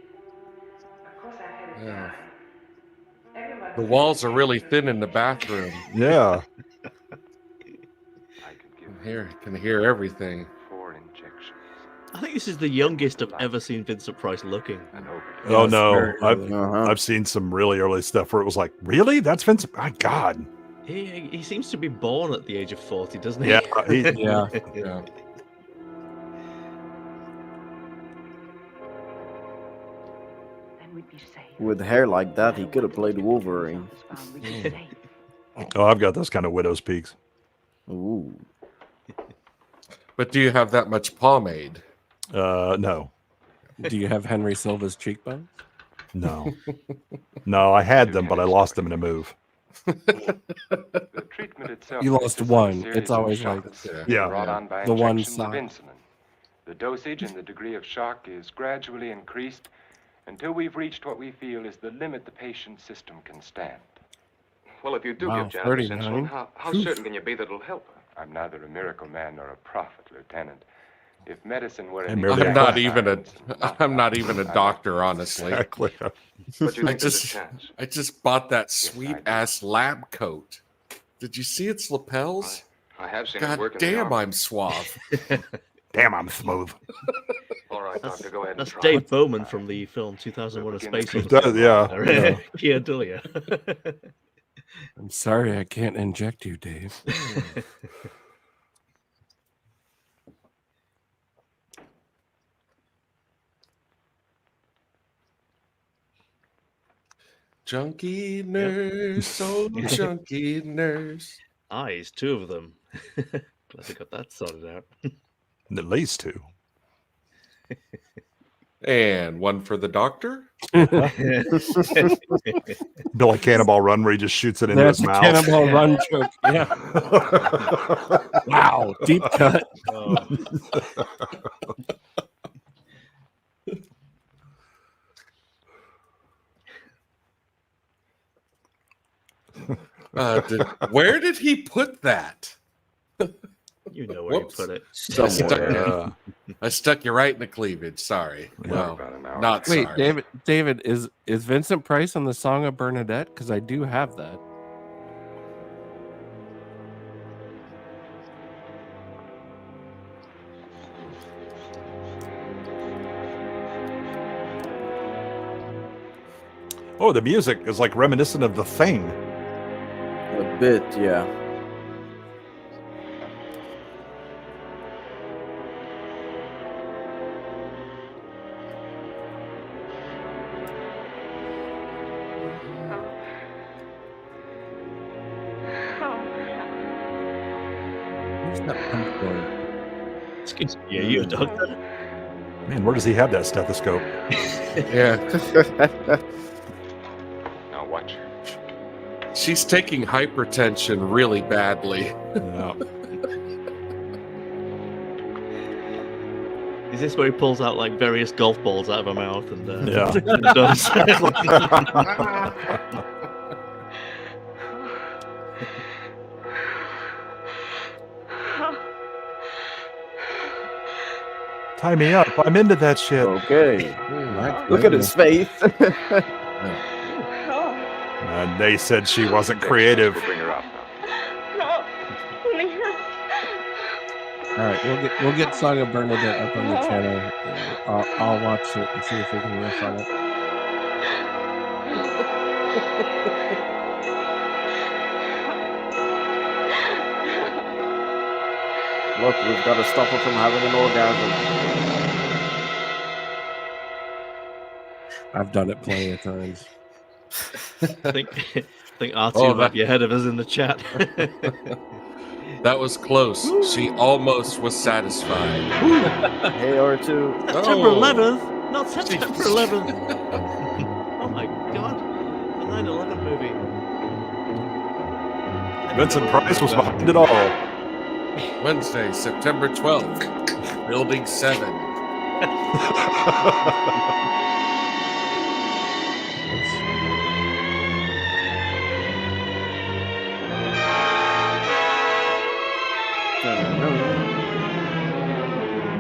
Of course, I had it Yeah. done. Everyone The walls are really thin in the bathroom. Yeah. Can hear everything. 4 injections. I think this is the youngest I've ever seen Vincent Price looking. Oh Yes, no, very early. I've seen some really early stuff where it was like, really? That's Vincent? My God. He seems to be born at the age of 40, doesn't he? Yeah, Yeah. Then we'd be safe. With hair like that, he could have played Wolverine. We'd be safe. Oh, I've got those kind of widow's peaks. Ooh. But do you have that much pomade? No, Do you have Henry Silva's cheekbones? no, no. I had them, but I lost them in a move. The treatment itself You is lost just a one. series It's of always like shots Yeah. brought on by the one injections of side. insulin. The dosage and the degree of shock is gradually increased until we've reached what we feel is the limit the patient's system can stand. Well, if you do Wow, give Janet this 39. insulin, how Oof. certain can you be that it'll help her? I'm neither a miracle man nor a prophet, Lieutenant. If medicine were And any merely I'm a not question. even a doctor, honestly. Exactly. But you I think there's a just chance. I just bought that sweet ass lab coat. Did you see its lapels? I have seen it God work in the damn, army. I'm suave. Damn, I'm smooth. All right, Doctor, go ahead and That's try. Dave Bowman from the film 2001: A Space He Odyssey. does, yeah. Kia Dulia. I'm sorry I can't inject you, Dave. Junkie nurse, oh junkie nurse. Eyes, two of them. Glad I got that sorted out. At least two. And one for the doctor. Bill like Cannonball Run where he just shoots it into That's his a mouth. Cannonball Run joke. Yeah. Wow. Deep cut. Oh. Where did he put that? You know where Whoops. you put it. I stuck you right in the cleavage. Sorry. Well, not Wait, sorry. David, is Vincent Price on the Song of Bernadette? Because I do have that. Oh, the music is like reminiscent of The Thing. A bit, yeah. Where's that pump going? Excuse me, are you a doctor? Man, where does he have that stethoscope? Yeah. Now watch. She's taking hypertension really badly. Yeah. Is this where he pulls out like various golf balls out of her mouth and Yeah. and does? Tie me up. I'm into that shit. Okay. My Look at his face. And they said she wasn't creative. We'll bring her out now. All right, we'll get Song of Bernadette up on the channel. I'll watch it and see if we can riff on it. Look, we've got to stop her from having an orgasm. I've done it plenty of times. I think R2 Oh, might be ahead of us in the chat. That was close. She almost was satisfied. Hey, R2. September Oh. 11th, not September 11th. Oh my god, the 9/11 movie. Vincent Price was behind it all. Wednesday, September 12th, Building 7.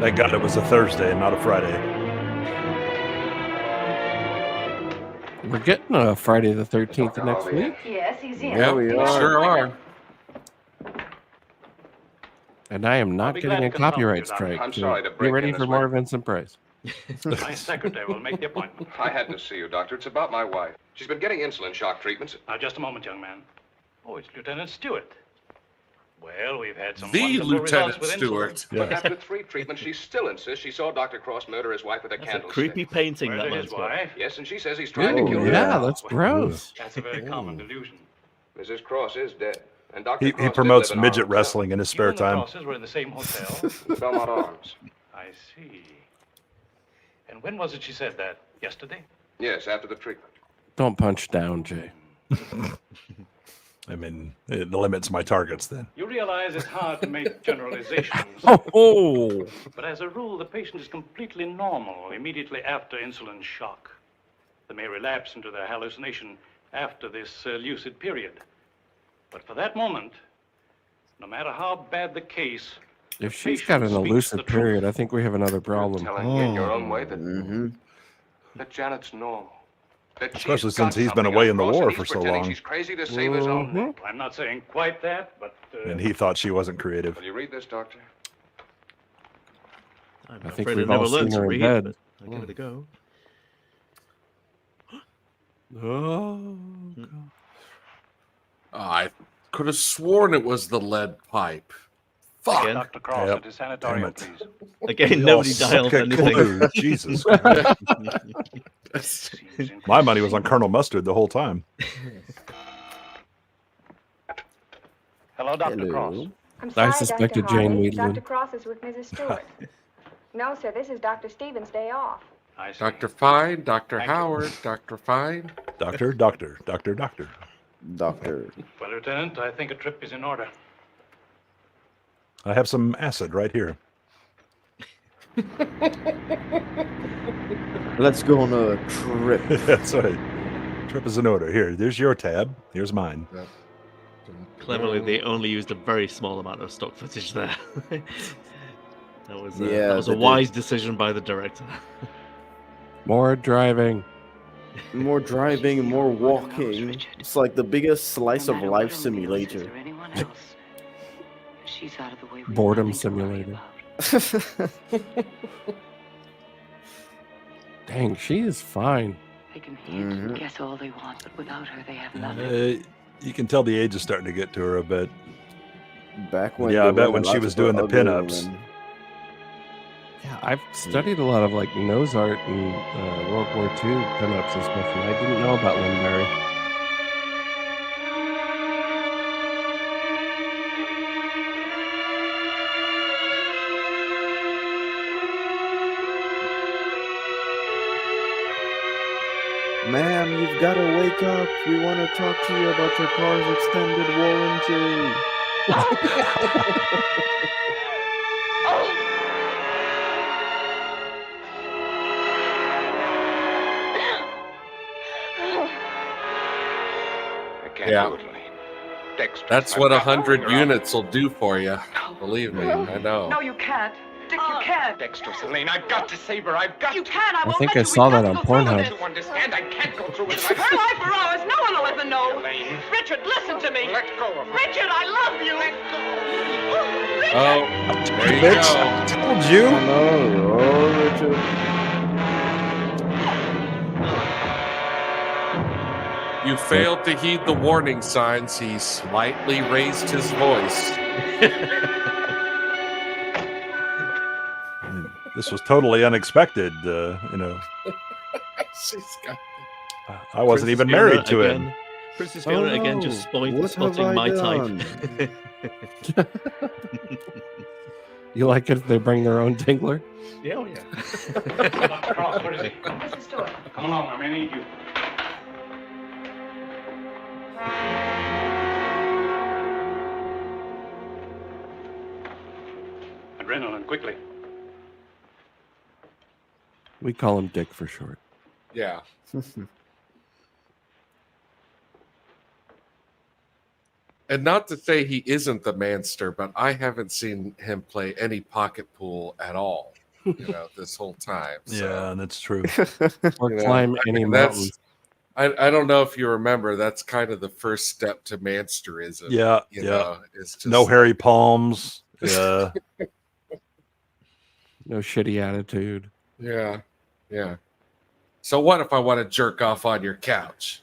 Thank God it was a Thursday and not a Friday. We're getting a Friday the 13th next week. Yes, he's in. Yeah, we sure are. And I am not be getting glad a to consult copyright you, Doctor. strike. I'm so sorry to be break ready in for this more way. Vincent Price. My secretary will make the appointment. I had to see you, Doctor. It's about my wife. She's been getting insulin shock treatments. Now, just a moment, young man. Oh, it's Lieutenant Stewart. Well, we've had some The wonderful Lieutenant results with Stewart. insulin. But after 3 treatments, she still insists she saw Dr. Cross murder his wife with a That's a candlestick. creepy painting that Murder man's his got. wife. Yes, and she says he's trying Oh, to kill her. yeah, that's gross. That's a very common delusion. Mrs. Cross is dead. And Dr. He Cross did promotes live in midget Arms, wrestling in his You spare and the time. Crosses were in the same hotel. Belmont Arms. I see. And when was it she said that? Yesterday? Yes, after the treatment. Don't punch down, Jay. I mean, it limits my targets then. You realize it's hard to make generalizations. Oh. But as a rule, the patient is completely normal immediately after insulin shock. They may relapse into their hallucination after this lucid period. But for that moment, no matter how bad the case, If she's got an elusive period, I think we have another problem. Telling you in your own way that Mm-hmm. Janet's normal. That she's Especially got since he's been something away on in the Cross war and for he's so pretending long. She's crazy to save his own neck. I'm not saying quite that, but... And he thought she wasn't creative. Will you read this, Doctor? I'm I think afraid we've I never all learned seen to her in read, bed. but I'll give it a go. Oh, I could have sworn it was the lead pipe. Fuck. Again? Dr. Cross Yep. at his sanatorium, Damn it. please. Again, We nobody all suck dialed at anything. clues. Jesus Christ. My money was on Colonel Mustard the whole time. Hello, Dr. Cross. I'm I sorry, suspected Dr. Jane Harvey. Weedland. Dr. Cross is with Mrs. Stewart. No, sir, this is Dr. Stevens' day off. I see. Dr. Fine, Dr. Thank you. Howard, Dr. Fine. Doctor. Doctor. Well, Lieutenant, I think a trip is in order. I have some acid right here. Let's go on a trip. That's right. Trip is in order. Here, there's your tab. Here's mine. Yep. Cleverly, they only used a very small amount of stock footage there. That was a Yeah, a they wise decision by the director. more driving. More driving, more walking. It's like the biggest slice of life simulator. She's out of the way. Boredom simulator. Dang, she is fine. They can hint and guess all they want, but without her, they have nothing. You can tell the age is starting to get to her a bit. Back when Yeah, they I bet weren't when she allowed was to put doing the ugly pinups. women. Yeah, I've studied a lot of like nose art and World War II pinups and stuff, and I didn't know about Lindbergh. Ma'am, you've got to wake up. We want to talk to you about your car's extended warranty. I can't Yeah. do it, Lenny. Dexter. That's what 100 units will do for you. Believe me, I know. No, you can't. Dick, you can't. Dexter, Elaine, I've got to save her. I've got You to. can't. I I won't think let I you. saw We've that got on to go through with Pornhub. this. You understand? I can't go through with It's it. her life or ours. No one will ever know. Elaine. Richard, listen to me. Let go of her. Richard, I love you. Let go. Richard. Oh, there you Bitch, go. I told you. Hello, Richard. You failed to heed the warning signs. He slightly raised his voice. This was totally unexpected. She's got I wasn't Princess even Fiona married to him. again. Princess Fiona again just what have spotting I my done? type. You like it if they bring their own dingler? Yeah, oh yeah. Dr. Cross, where is he? Mrs. Stewart. Come along, I may need you. Adrenaline, quickly. We call him Dick for short. Yeah. And not to say he isn't the manster, but I haven't seen him play any pocket pool at all, this whole time. So, Yeah, that's true. Or climb any mountain. I don't know if you remember, that's kind of the first step to mansterism. Yeah, you yeah. know, it's just No hairy palms. No shitty attitude. Yeah, yeah. So what if I want to jerk off on your couch?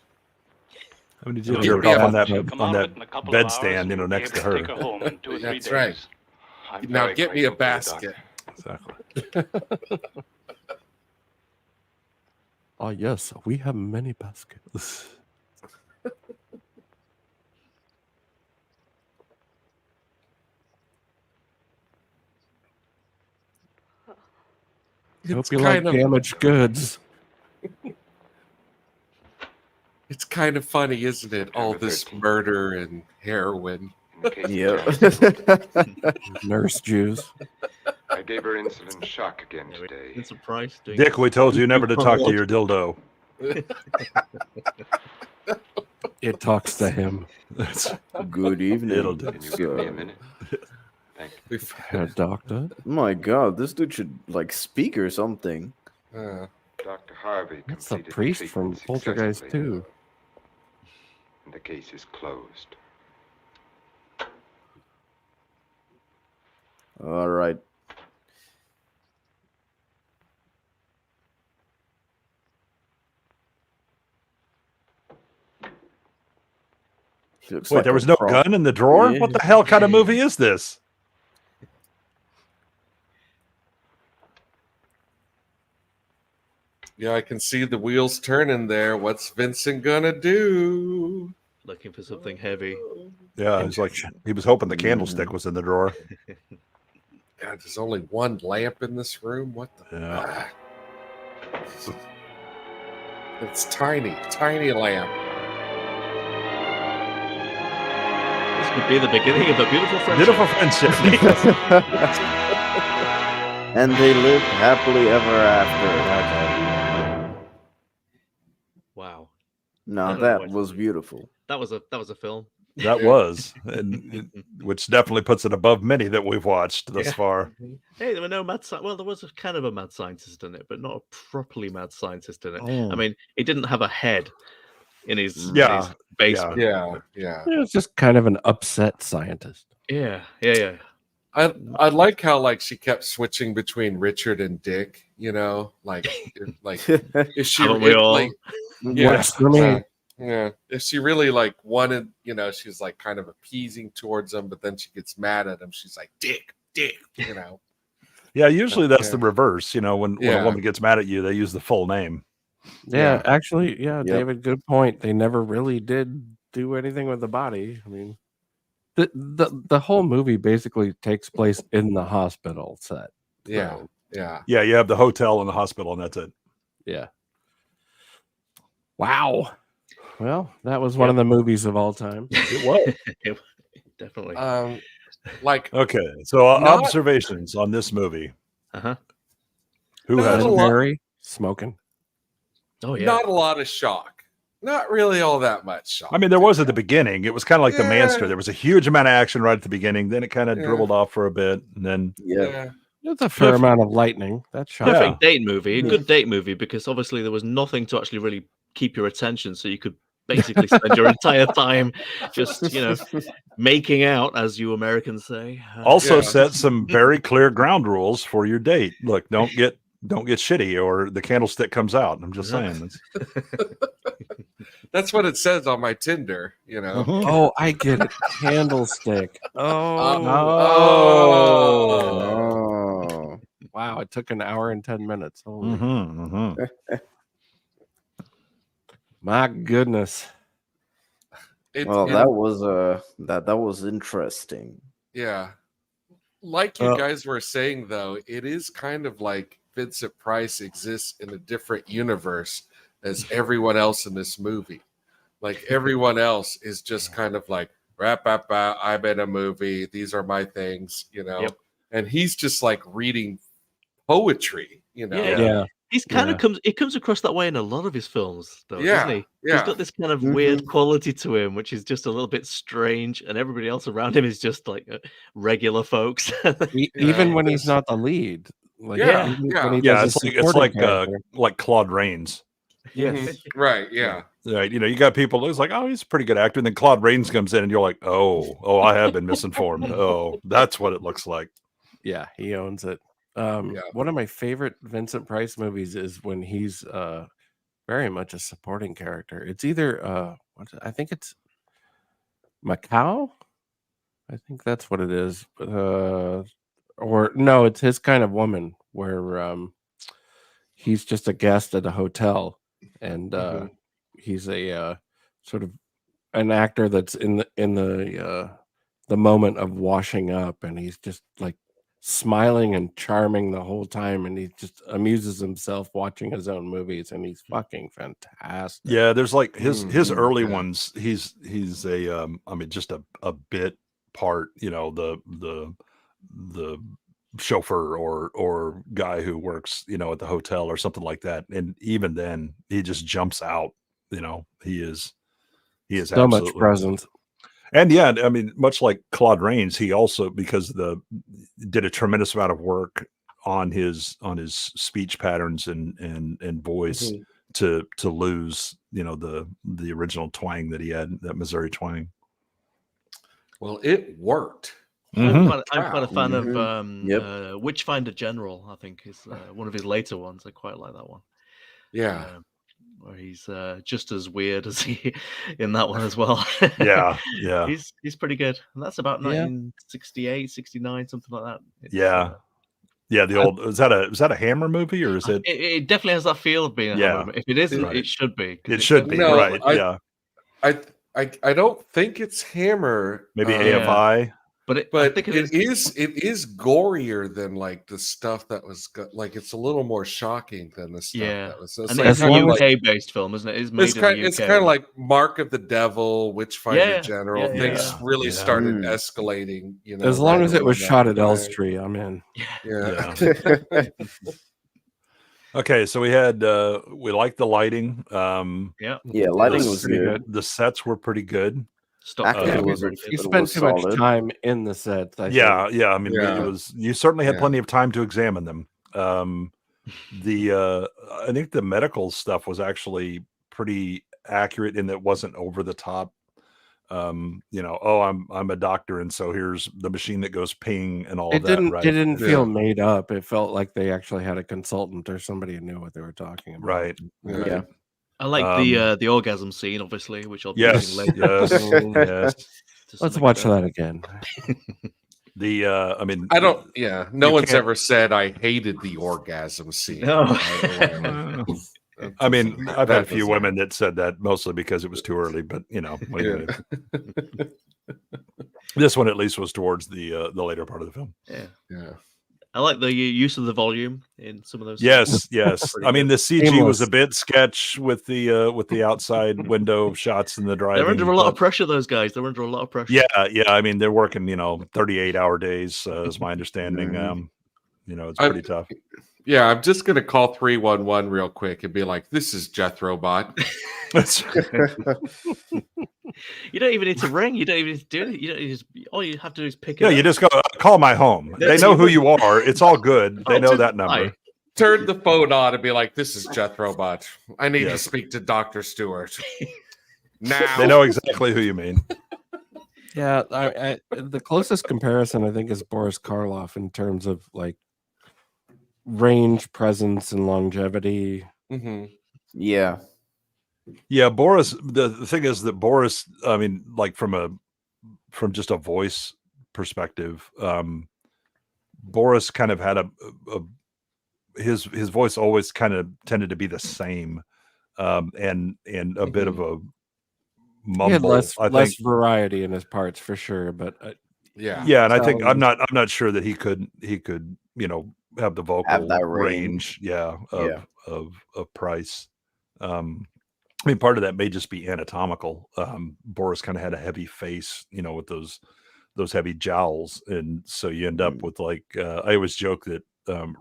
How many did You'll you jerk be off able on that to come out of it in a couple of hours bedstand, and next to be able her? take her home in 2 or 3 That's days. right. I'm Now very get me a grateful to you, basket. Exactly. Oh yes, we have many baskets. Hope It's you like kind of- damaged goods. It's kind of funny, isn't it? All this murder and heroin. Yeah. Nurse Jews. I gave her insulin shock again today. Vincent Price. Dick, we told you never to talk to your dildo. It talks to him. Good evening. It'll do. Can you give me a minute? Thank you. Doctor. My God, this dude should like speak or something. Dr. Harvey That's the completed priest treatment from Poltergeist successfully, 2. and the case is closed. All right. He looks Wait, like there a was no prop. gun in the drawer? Yeah. What the hell kind of movie is this? Yeah, I can see the wheels turning there. What's Vincent gonna do? Looking for something heavy. Yeah, it's like he was hoping the candlestick was in the drawer. God, there's only one lamp in this room. What the? Yeah. It's tiny, tiny lamp. This could be the beginning of a beautiful friendship. Beautiful friendship. And they lived happily ever after. Wow. Now don't know that what- was beautiful. That was a film. That was, which definitely puts it above many that we've watched thus far. Hey, there were no mad scientists. Well, there was a kind of a mad scientist in it, but not a properly mad scientist in it. Oh. I mean, he didn't have a head in his, Yeah, in his basement. Yeah. It was just kind of an upset scientist. Yeah. I like how like she kept switching between Richard and Dick. You know, like if she Haven't we all? like, Works for me. Yeah, if she really like wanted, you know, she's like kind of appeasing towards him, but then she gets mad at him. She's like, Dick, you know. Yeah, usually that's Yeah. the reverse. You know, when a woman gets mad at you, they use the full name. Yeah, actually, Yep. David, good point. They never really did do anything with the body. I mean, the whole movie basically takes place in the hospital set. Yeah, So, yeah. Yeah, you have the hotel and the hospital, and that's it. yeah. Wow. Well, that was one of the movies of all time. It was. Definitely. Like Okay, so Not- observations on this movie. Uh-huh. Who Not has a lot. Legendary smoking. Oh yeah. Not a lot of shock. Not really all that much shock. I mean, there was at the beginning. It was kind of like the Yeah. Manster. There was a huge amount of action right at the beginning. Then it kind of Yeah. dribbled off for a bit, and then Yeah. There's a fair amount of lightning. That's shocking. Perfect date movie, a good date movie, because obviously there was nothing to actually really keep your attention, so you could basically spend your entire time just, making out, as you Americans say. also Yeah. set some very clear ground rules for your date. Look, don't get shitty, or the candlestick comes out. I'm just saying. That's what it says on my Tinder, you know. Oh, I get it. Candlestick. Oh. Oh. Wow, it took an hour and 10 minutes. Holy. My goodness. Well, that was that was interesting. Yeah. Like you guys were saying, though, it is kind of like Vincent Price exists in a different universe as everyone else in this movie. Like everyone else is just kind of like, I'm in a movie. These are my things, you know. Yep. And he's just like reading poetry, you know. Yeah. He's kind of comes across that way in a lot of his films, though, Yeah, doesn't he? yeah. He's got this kind of weird quality to him, which is just a little bit strange, and everybody else around him is just like regular folks. Even when he's not the lead. Like, Yeah, even yeah. when he Yeah, does a it's supporting like character. Claude Rains. Mhm. Right, yeah. Right, you got people who's like, oh, he's a pretty good actor, and then Claude Rains comes in, and you're like, oh, I have been misinformed. Oh, that's what it looks like. Yeah, he owns it. One of my favorite Vincent Price movies is when he's very much a supporting character. It's either I think it's Macau. I think that's what it is. Or no, it's His Kind of Woman, where he's just a guest at a hotel, and he's a sort of an actor that's in the moment of washing up, and he's just like smiling and charming the whole time, and he just amuses himself watching his own movies, and he's fucking fantastic. Yeah, there's like his early ones. He's a I mean, just a bit part. You know, the chauffeur or guy who works, you know, at the hotel or something like that. And even then, he just jumps out. You know, he is so much presence. And yeah, I mean, much like Claude Rains, he also, because did a tremendous amount of work on his speech patterns and voice to lose, you know, the original twang that he had, that Missouri twang. Well, it worked. I'm quite a fan of Witchfinder General. I think is one of his later ones. I quite like that one. Yeah. Where he's just as weird as he in that one as well. Yeah. He's pretty good. And that's about 1968, 69, something like that. It's, yeah, the old is that a Hammer movie, or is it? It definitely has that feel of being a Hammer movie. If it isn't, it should be. It should be, right? I don't think it's Hammer. Maybe AFI. But I think it is gorier than like the stuff that was like it's a little more shocking than the stuff that was. So and it's a UK based film, isn't it? It's kind of like Mark of the Devil, Witchfinder General. Things really started escalating. You know, as long as it was shot at Elstree, I'm in. Yeah. Okay, so we had we liked the lighting. Lighting was good. The sets were pretty good. You spent too much time in the sets. I mean, it was. You certainly had plenty of time to examine them. I think the medical stuff was actually pretty accurate in that it wasn't over the top. You know, I'm a doctor, and so here's the machine that goes ping and all of that. Right? It didn't feel made up. It felt like they actually had a consultant or somebody who knew what they were talking about. Right. Yeah. I like the orgasm scene, obviously, which I'll be using later. Yes. Let's watch that again. I mean, I don't. Yeah, no one's ever said I hated the orgasm scene. No. I mean, I've had a few women that said that, mostly because it was too early. But you know, this one at least was towards the later part of the film. Yeah. I like the use of the volume in some of those. Yes. I mean, the CG was a bit sketch with the outside window shots and the driving. They're under a lot of pressure. Those guys. They're under a lot of pressure. Yeah. I mean, they're working 38-hour days, is my understanding. You know, it's pretty tough. Yeah, I'm just gonna call 311 real quick and be like, "This is Jethro Bot." You don't even need to ring. You don't even need to do it. You don't. All you have to do is pick it. Yeah, you just go call my home. They know who you are. It's all good. They know that number. Turn the phone on and be like, "This is Jethro Bot. I need to speak to Dr. Stewart." Now they know exactly who you mean. Yeah, I the closest comparison I think is Boris Karloff in terms of like range, presence, and longevity. Yeah, Boris. The thing is that Boris, I mean, like from just a voice perspective, Boris kind of had his voice always kind of tended to be the same, and a bit of a mumble. He had less variety in his parts for sure, but and I think I'm not sure that he could have the vocal have that range of Price. I mean, part of that may just be anatomical. Boris kind of had a heavy face, with those heavy jowls, and so you end up with like I always joke that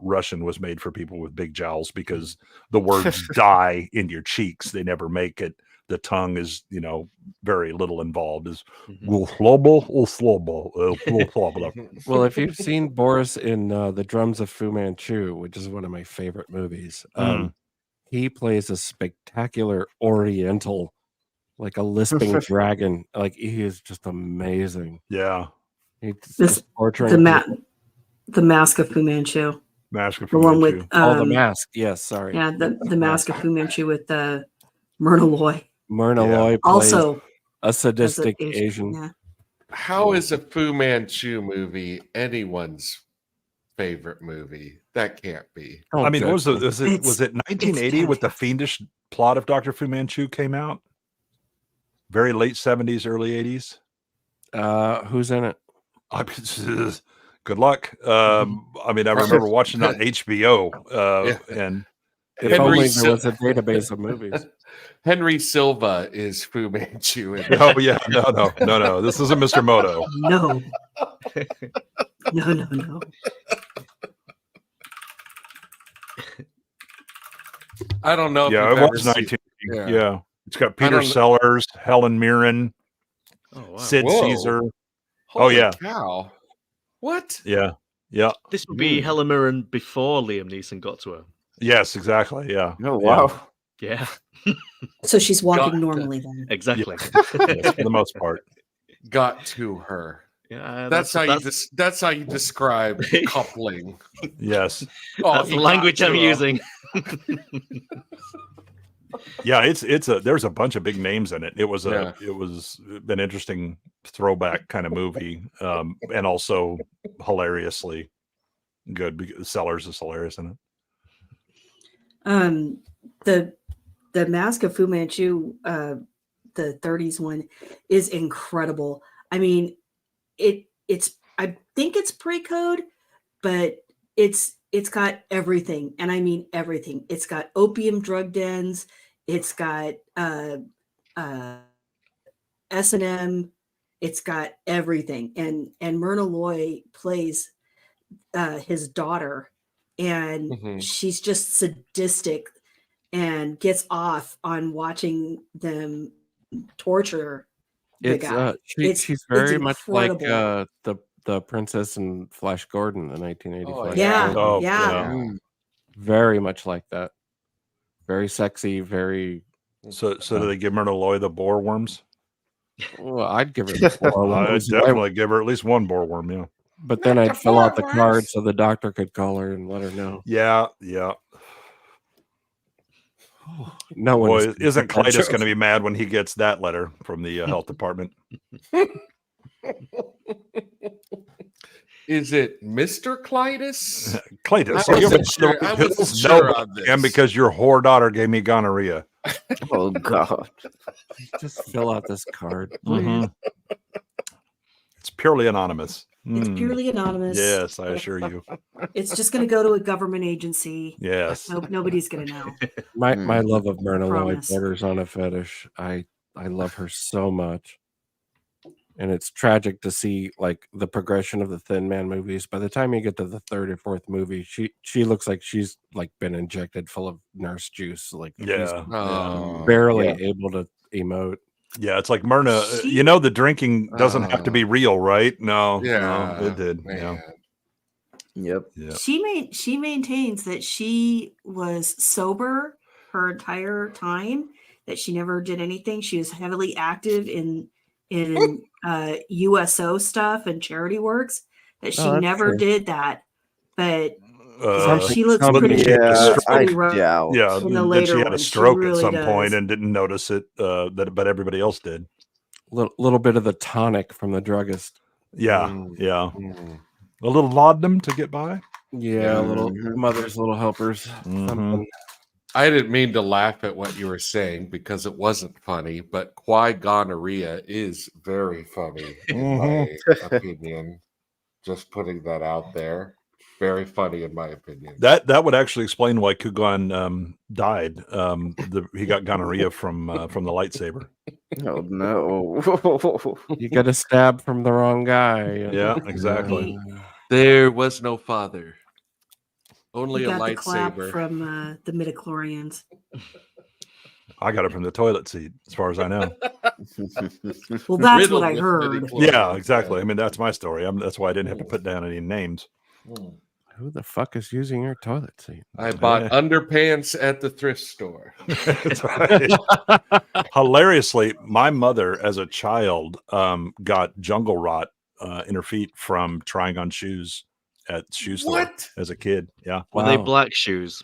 Russian was made for people with big jowls because the words die in your cheeks; they never make it. The tongue is, very little involved. Well, if you've seen Boris in The Drums of Fu Manchu, which is one of my favorite movies, he plays a spectacular Oriental, like a lisping dragon. Like he is just amazing. Yeah, the Mask of Fu Manchu. Mask of Fu Manchu. The one with the mask. Yes, sorry. Yeah, the Mask of Fu Manchu with Myrna Loy. Myrna Loy plays also a sadistic Asian. Yeah. How is a Fu Manchu movie anyone's favorite movie? That can't be. I mean, was it 1980 with the fiendish plot of Dr. Fu Manchu came out? Very late 70s, early 80s. Who's in it? good luck. I mean, I remember watching it on HBO, and if only there was a database of movies. Henry Silva is Fu Manchu. Oh yeah, no. This isn't Mr. Moto. No. No. I don't know. Yeah, if it you've was ever 19. seen- Yeah, it's got Peter Sellers, Helen Mirren, Sid Whoa. Caesar. Holy yeah, cow! What? yeah. This would be Helen Mirren before Liam Neeson got to her. Yes, exactly. Yeah. Oh wow. Yeah. So she's walking normally then. Exactly. Yes, for the most part. Got to her. Yeah, that's how you describe coupling. Yes. That's the language I'm using. Yeah, there's a bunch of big names in it. It was an interesting throwback kind of movie, and also hilariously good because Sellers is hilarious in it. The Mask of Fu Manchu, the 30s one, is incredible. I mean, it's I think it's pre-code, but it's got everything, and I mean everything. It's got opium drug dens. It's got S&M. It's got everything, and Myrna Loy plays his daughter, and she's just sadistic and gets off on watching them torture the guy. She's very much like the princess in Flash Gordon, the 1985. Yeah. Very much like that. Very sexy. Very. So do they give Myrna Loy the boar worms? Well, I'd give her the boar worms. I'd definitely give her at least one boar worm. Yeah. But then I'd fill out the card so the doctor could call her and let her know. Yeah. No one Boy, isn't Clytus going to be mad when he gets that letter from the health department? Is it Mr. Clytus? Clytus, I wasn't sure on this. And because your whore daughter gave me gonorrhea. Oh God! Just fill out this card. Mm-hmm. It's purely anonymous. It's purely anonymous. Yes, I assure you. It's just going to go to a government agency. Yes. Nobody's going to know. My love of Myrna Loy borders on a fetish. I love her so much. And it's tragic to see like the progression of the Thin Man movies. By the time you get to the third or fourth movie, she looks like she's like been injected full of nurse juice. Like she's barely able to emote. Yeah, it's like Myrna. The drinking doesn't have to be real, right? No, it did. Man. Yeah. Yep. She maintains that she was sober her entire time. That she never did anything. She was heavily active in USO stuff and charity works. That she never did that, but she looks pretty. Yeah, in the then later she had a ones. stroke She at some really point does. and didn't notice it. But everybody else did. Little bit of the tonic from the druggist. Yeah. A little laudanum to get by. Yeah, little mother's little helpers. I didn't mean to laugh at what you were saying because it wasn't funny, but Qui-gonorrhea is very funny, in my opinion. Just putting that out there. Very funny, in my opinion. That would actually explain why Kugan died. He got gonorrhea from the lightsaber. Oh no! You got a stab from the wrong guy. Yeah, exactly. There was no father. Only You a got the clap lightsaber. from the midichlorians. I got it from the toilet seat, as far as I know. Well, that's Riddled what I with heard. midichlorians. Yeah, exactly. I mean, that's my story. That's why I didn't have to put down any names. Who the fuck is using your toilet seat? I bought underpants at the thrift store. That's right. Hilariously, my mother, as a child, got jungle rot in her feet from trying on shoes at shoe store as a kid. Yeah. Were they black shoes?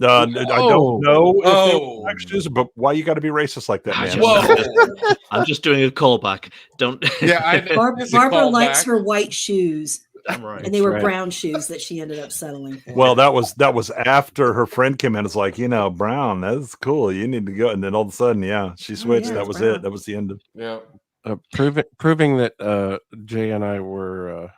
I don't know if they were black shoes, but why you got to be racist like that, man? I'm just doing a callback. Don't. Barbara likes her white shoes. Right. And they were brown shoes that she ended up settling for. Well, that was after her friend came in. It's like, brown, that's cool. You need to go. And then all of a sudden, she switched. That was it. That was the end of. Yeah. proving that Jay and I were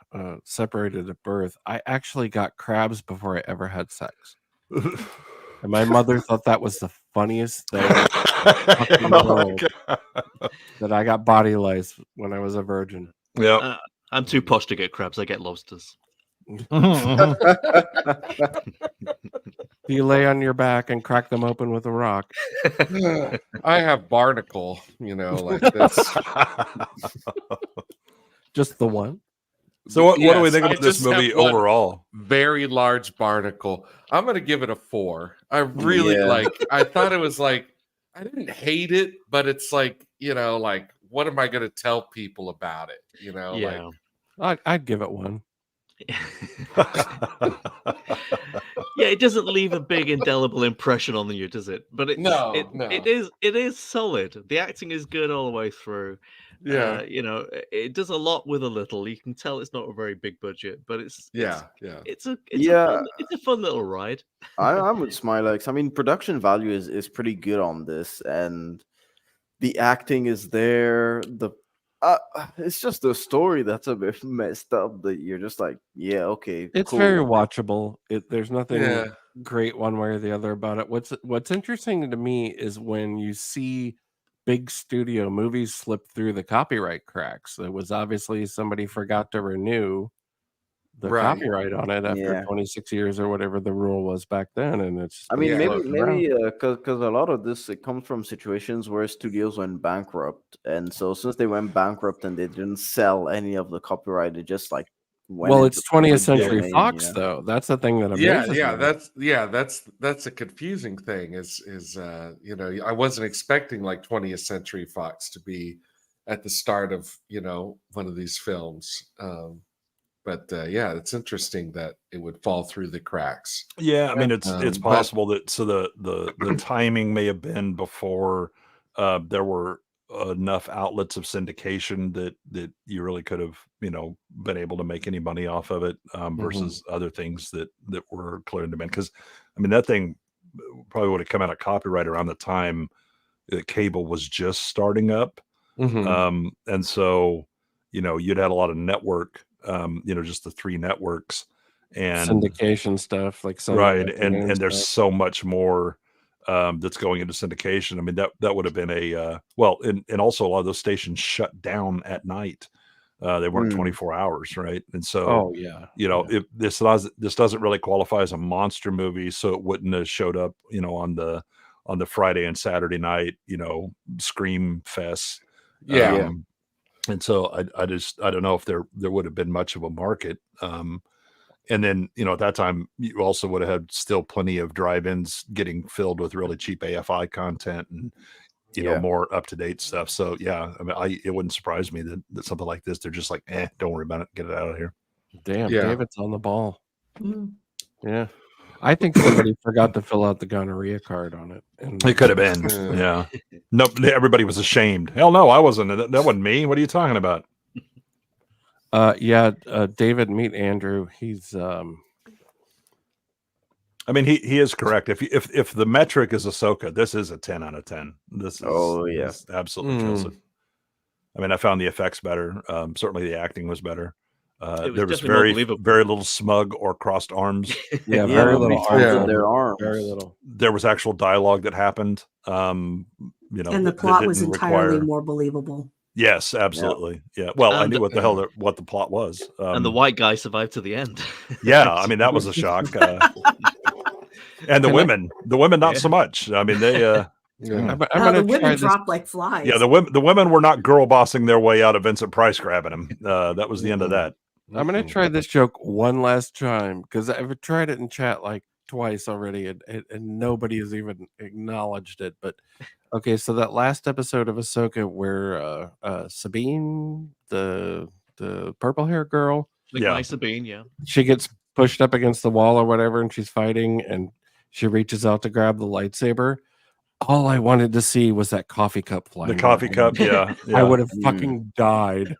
separated at birth, I actually got crabs before I ever had sex. And my mother thought that was the funniest thing in the fucking world, that I got body lice when I was a virgin. Yeah. I'm too posh to get crabs. I get lobsters. Do you lay on your back and crack them open with a rock? I have barnacle, like this. Just the one? So what do we think about this movie overall? Very large barnacle. I'm going to give it a 4. I really I thought it was I didn't hate it, but it's what am I going to tell people about it? I'd give it 1. Yeah, it doesn't leave a big indelible impression on you, does it? But No. It is solid. The acting is good all the way through. Yeah, it does a lot with a little. You can tell it's not a very big budget, but it's a fun little ride. I'm with Smilex. I mean, production value is pretty good on this, and the acting is there. It's just the story that's a bit messed up that you're just like, yeah, okay. It's cool. very watchable. There's nothing great one way or the other about it. What's interesting to me is when you see big studio movies slip through the copyright cracks. It was obviously somebody forgot to renew the copyright on it after 26 years or whatever the rule was back then, and it's. I mean, maybe because a lot of this it comes from situations where studios went bankrupt, and so since they went bankrupt and they didn't sell any of the copyright, it just went. Well, it's 20th Century Fox, though. That's the thing that amazes me. That's a confusing thing. Is I wasn't expecting 20th Century Fox to be at the start of one of these films. But it's interesting that it would fall through the cracks. Yeah, I mean it's possible that the timing may have been before there were enough outlets of syndication that you really could have been able to make any money off of it versus other things that were clear in demand. Because I mean that thing probably would have come out of copyright around the time that cable was just starting up, and so you'd had a lot of network. Just the 3 networks and syndication stuff right. And there's so much more that's going into syndication. I mean, that would have been and also a lot of those stations shut down at night. They weren't 24 hours. Right. And so, if this doesn't really qualify as a monster movie, so it wouldn't have showed up, on the Friday and Saturday night, Scream Fest. And so I don't know if there would have been much of a market. And then, at that time, you also would have had still plenty of drive-ins getting filled with really cheap AFI content and, more up-to-date stuff. So, yeah, I mean, it wouldn't surprise me that something like this, they're just like, don't worry about it. Get it out of here. Damn, David's on the ball. Yeah. I think somebody forgot to fill out the gonorrhea card on it. It could have been. Yeah. No, everybody was ashamed. Hell no, I wasn't. That wasn't me. What are you talking about? David, meet Andrew. He's I mean, he is correct. If the metric is Ahsoka, this is a 10 out of 10. This absolutely kills it. I mean, I found the effects better. Certainly the acting was better. There was very little smug or crossed arms. Very little arms. Their arms. Very little. There was actual dialogue that happened. And the plot was entirely more believable. Yes, absolutely. Yeah. Well, I knew what the plot was. And the white guy survived to the end. Yeah, I mean that was a shock. And the women, not so much. I mean they. The women dropped like flies. Yeah, the women were not girl bossing their way out of Vincent Price grabbing him. That was the end of that. I'm going to try this joke one last time because I've tried it in chat twice already, and nobody has even acknowledged it. But okay, so that last episode of Ahsoka where Sabine, the purple hair girl, Sabine, she gets pushed up against the wall or whatever, and she's fighting, and she reaches out to grab the lightsaber. All I wanted to see was that coffee cup flying. The coffee cup, yeah. I would have fucking died.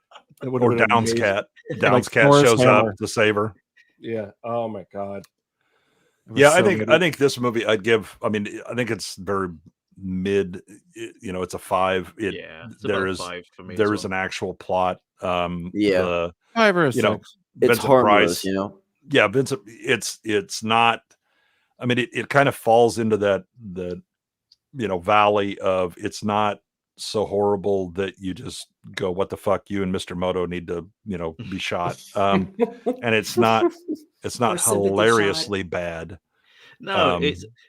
Or Down's cat. Down's cat shows up to save her. Yeah. Oh my god. Yeah, I think this movie I'd give. I mean, I think it's very mid. It's a 5. It's There about is 5 for me. there as is well. an actual plot. Yeah. 5 or a 6. It's Vincent harmless, Price. Yeah, Vincent. It's not. I mean, it kind of falls into the valley of it's not so horrible that you just go, what the fuck, you and Mr. Moto need to be shot. And it's not Or sympathy hilariously bad. No,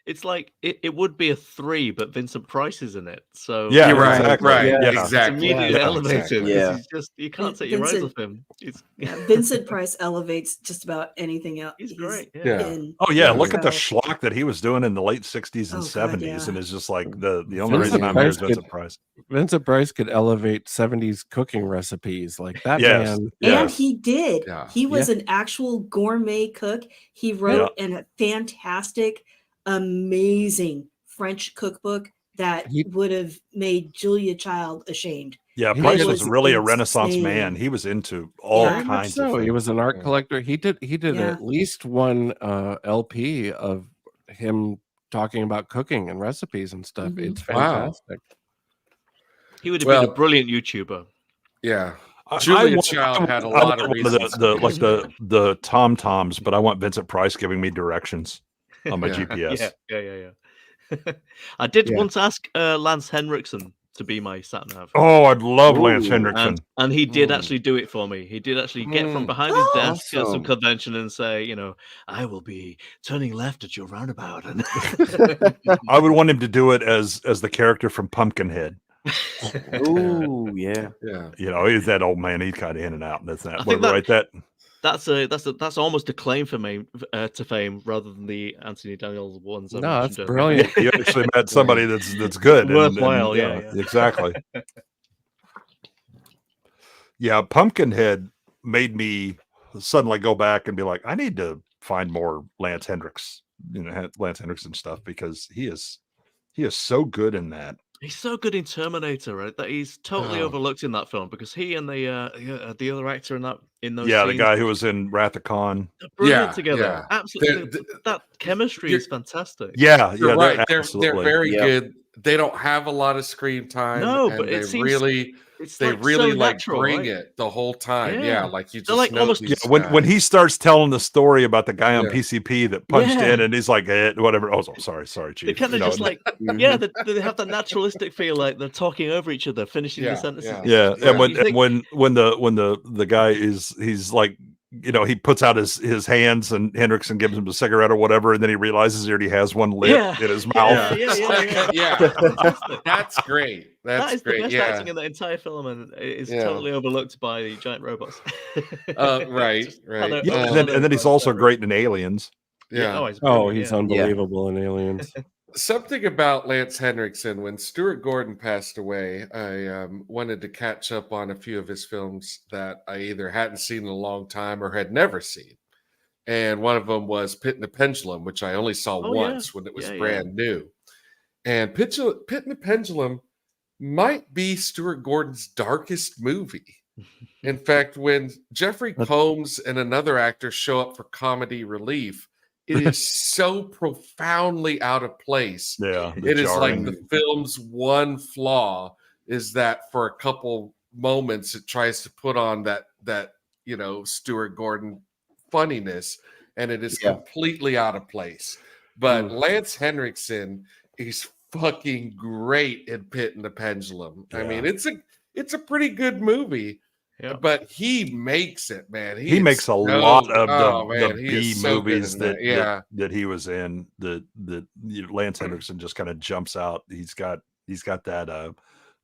it's like it would be a 3, but Vincent Price is in it. So Yeah, You're right, exactly. right, Yeah. it's exactly. immediately Yeah, elevated. exactly. Yeah. He's just you can't take your eyes Vincent- off him. It's Vincent Price elevates just about anything else. He's great. Yeah. in. Oh yeah, Yeah. look at the So- schlock that he was doing in the late 60s and Oh, God, 70s, yeah. and it's just like the only Vincent reason I'm here Price is Vincent Price. Vincent Price could elevate 70s cooking recipes like that Yes. man. And he did. Yeah. He was an actual gourmet cook. He wrote a fantastic, amazing French cookbook that would have made Julia Child ashamed. Yeah, He Price was was really a Renaissance insane. man. He was into all Very much kinds of so. things. He was an art collector. He did Yeah. at least one LP of him talking about cooking and recipes and stuff. Mhm. It's Wow. fantastic. He would have been a brilliant YouTuber. Yeah. I Julia want- Child had a I lot want of one reasons. the Tom Toms, but I want Vincent Price giving me directions on my Yeah. GPS. Yeah. I did Yeah. once ask Lance Henriksen to be my sat nav. Oh, I'd love Lance Henriksen. And he did actually do it for me. He did actually get from behind his desk at some Awesome. convention and say, I will be turning left at your roundabout. And I would want him to do it as the character from Pumpkinhead. Ooh, yeah. Yeah. He's that old man. He's kind of in and out. And that's I that. think Whatever, right? that's almost a claim for me to fame rather than the Anthony Daniels ones. I No, that's mentioned brilliant. You actually met somebody that's good. Worthwhile, and, yeah. Exactly. Yeah, Pumpkinhead made me suddenly go back and be like, I need to find more Lance Henriksen stuff, because he is so good in that. He's so good in Terminator, right? That he's totally overlooked in that film, because he and the other actor in those Yeah, the scenes, guy who was in Wrath of Khan. they're brilliant Yeah, together. yeah. Absolutely, that chemistry is fantastic. Yeah, You're yeah, right. They're absolutely. very good. They don't have a lot of screen time. No, and but it they seems really so natural, bring right? it the whole time. Yeah. Yeah, like you They're just like know almost- these Yeah, when he starts telling the story about the guy on Yeah. PCP that punched Yeah. in, and he's like, whatever. Oh, sorry, They chief. kind of just like, Mhm. they have that naturalistic feel, like they're talking over each other, finishing Yeah, the sentences. yeah. Yeah, and when You think- when the guy he's like, he puts out his hands and Henriksen gives him a cigarette or whatever, and then he realizes he already has one lit Yeah. in his mouth. Yeah. That's great. That That's is the great. best Yeah. acting in the entire film, and it's Yeah. totally overlooked by the giant robots. Right, Just right. other- Yeah, other and then he's also great in Aliens. Yeah. he's Oh, brilliant, he's yeah. unbelievable in Aliens. Something about Lance Henriksen. When Stewart Gordon passed away, I wanted to catch up on a few of his films that I either hadn't seen in a long time or had never seen. And one of them was Pit and the Pendulum, which I only saw Oh, yeah. once when it was Yeah, yeah. brand new. And Pit and the Pendulum might be Stewart Gordon's darkest movie. In fact, when Jeffrey Combs and another actor show up for comedy relief, it is so profoundly out of place. Yeah, It is like the film's one flaw is that for a couple moments it tries to put on that Stewart Gordon funniness, and it is completely out of place. But Lance Henriksen is fucking great in Pit and the Pendulum. I mean, it's a pretty good movie. Yeah. But he makes it, man. He is makes a so- lot of oh, the man, he B is so good movies in that he was in. Lance Henriksen just kind of jumps out. He's got that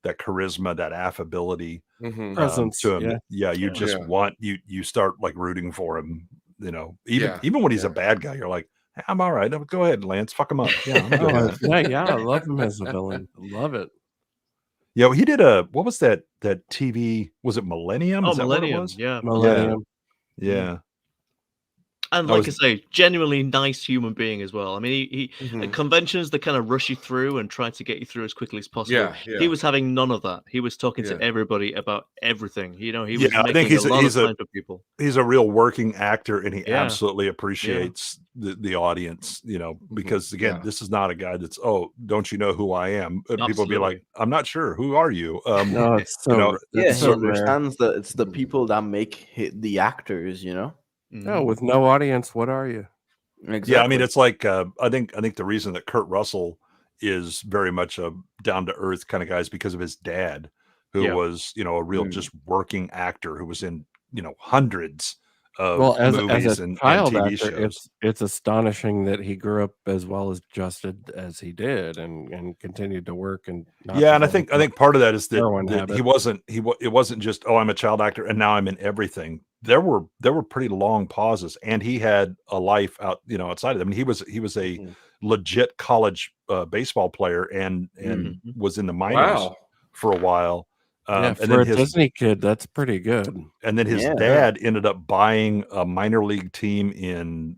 charisma, that affability Presence, to him. yeah. You just want you start like rooting for him. Even when he's a bad guy, you're like, hey, I'm all right. Go ahead, Lance. Fuck him up. Yeah, I'm good. Yeah, I love him as a villain. Love it. Yeah, he did what was that TV? Was it Millennium? Oh, Is that what it Millennium, was? yeah. Millennium. Yeah. And like I say, genuinely nice human being as well. I mean, he at conventions, they kind of rush you through and try to get you through as quickly as possible. Yeah, yeah. He was having none of that. He was talking to everybody about everything. He was I think making he's a lot of time for people. He's a real working actor, and he absolutely appreciates the audience, because again, this is not a guy that's, oh, don't you know who I am? People be like, I'm not sure. Who are you? No, it's so he so understands that it's the people that make the actors, No, with no audience, what are you? Exactly. Yeah, I mean, it's like I think the reason that Kurt Russell is very much a down to earth kind of guy is because of his dad, who was a real just working actor who was in hundreds of movies as a and child TV actor, shows. it's astonishing that he grew up as well adjusted as he did, and continued to work. And not Yeah, and I develop think part of that is that habit. he wasn't it wasn't just, oh, I'm a child actor and now I'm in everything. There were pretty long pauses, and he had a life outside of them. I mean, he was a legit college baseball player and was in the minors for a while. Yeah, and for then a Disney kid, that's pretty good. And then his dad ended up buying a minor league team in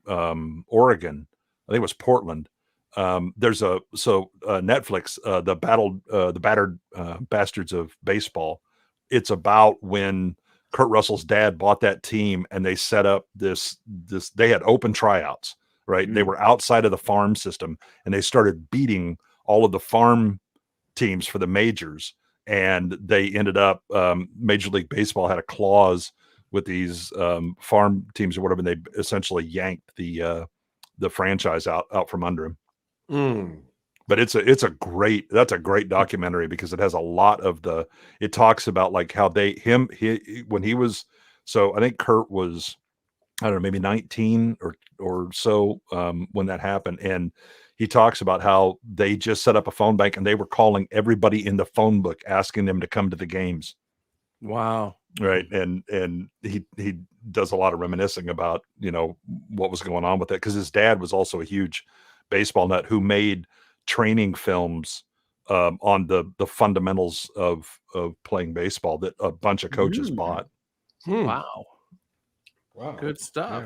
Oregon. I think it was Portland. There's Netflix, the battered bastards of baseball. It's about when Kurt Russell's dad bought that team, and they set up this. They had open tryouts, right? They were outside of the farm system, and they started beating all of the farm teams for the majors. And they ended up, Major League Baseball had a clause with these farm teams or whatever, and they essentially yanked the franchise out from under him. But that's a great documentary, because it has a lot of it talks about like how when he was, so I think Kurt was, I don't know, maybe 19 or so when that happened. And he talks about how they just set up a phone bank and they were calling everybody in the phone book, asking them to come to the games. Wow. Right. And he does a lot of reminiscing about, what was going on with it. Cause his dad was also a huge baseball nut who made training films on the fundamentals of playing baseball that a bunch of coaches bought. Wow. Good stuff.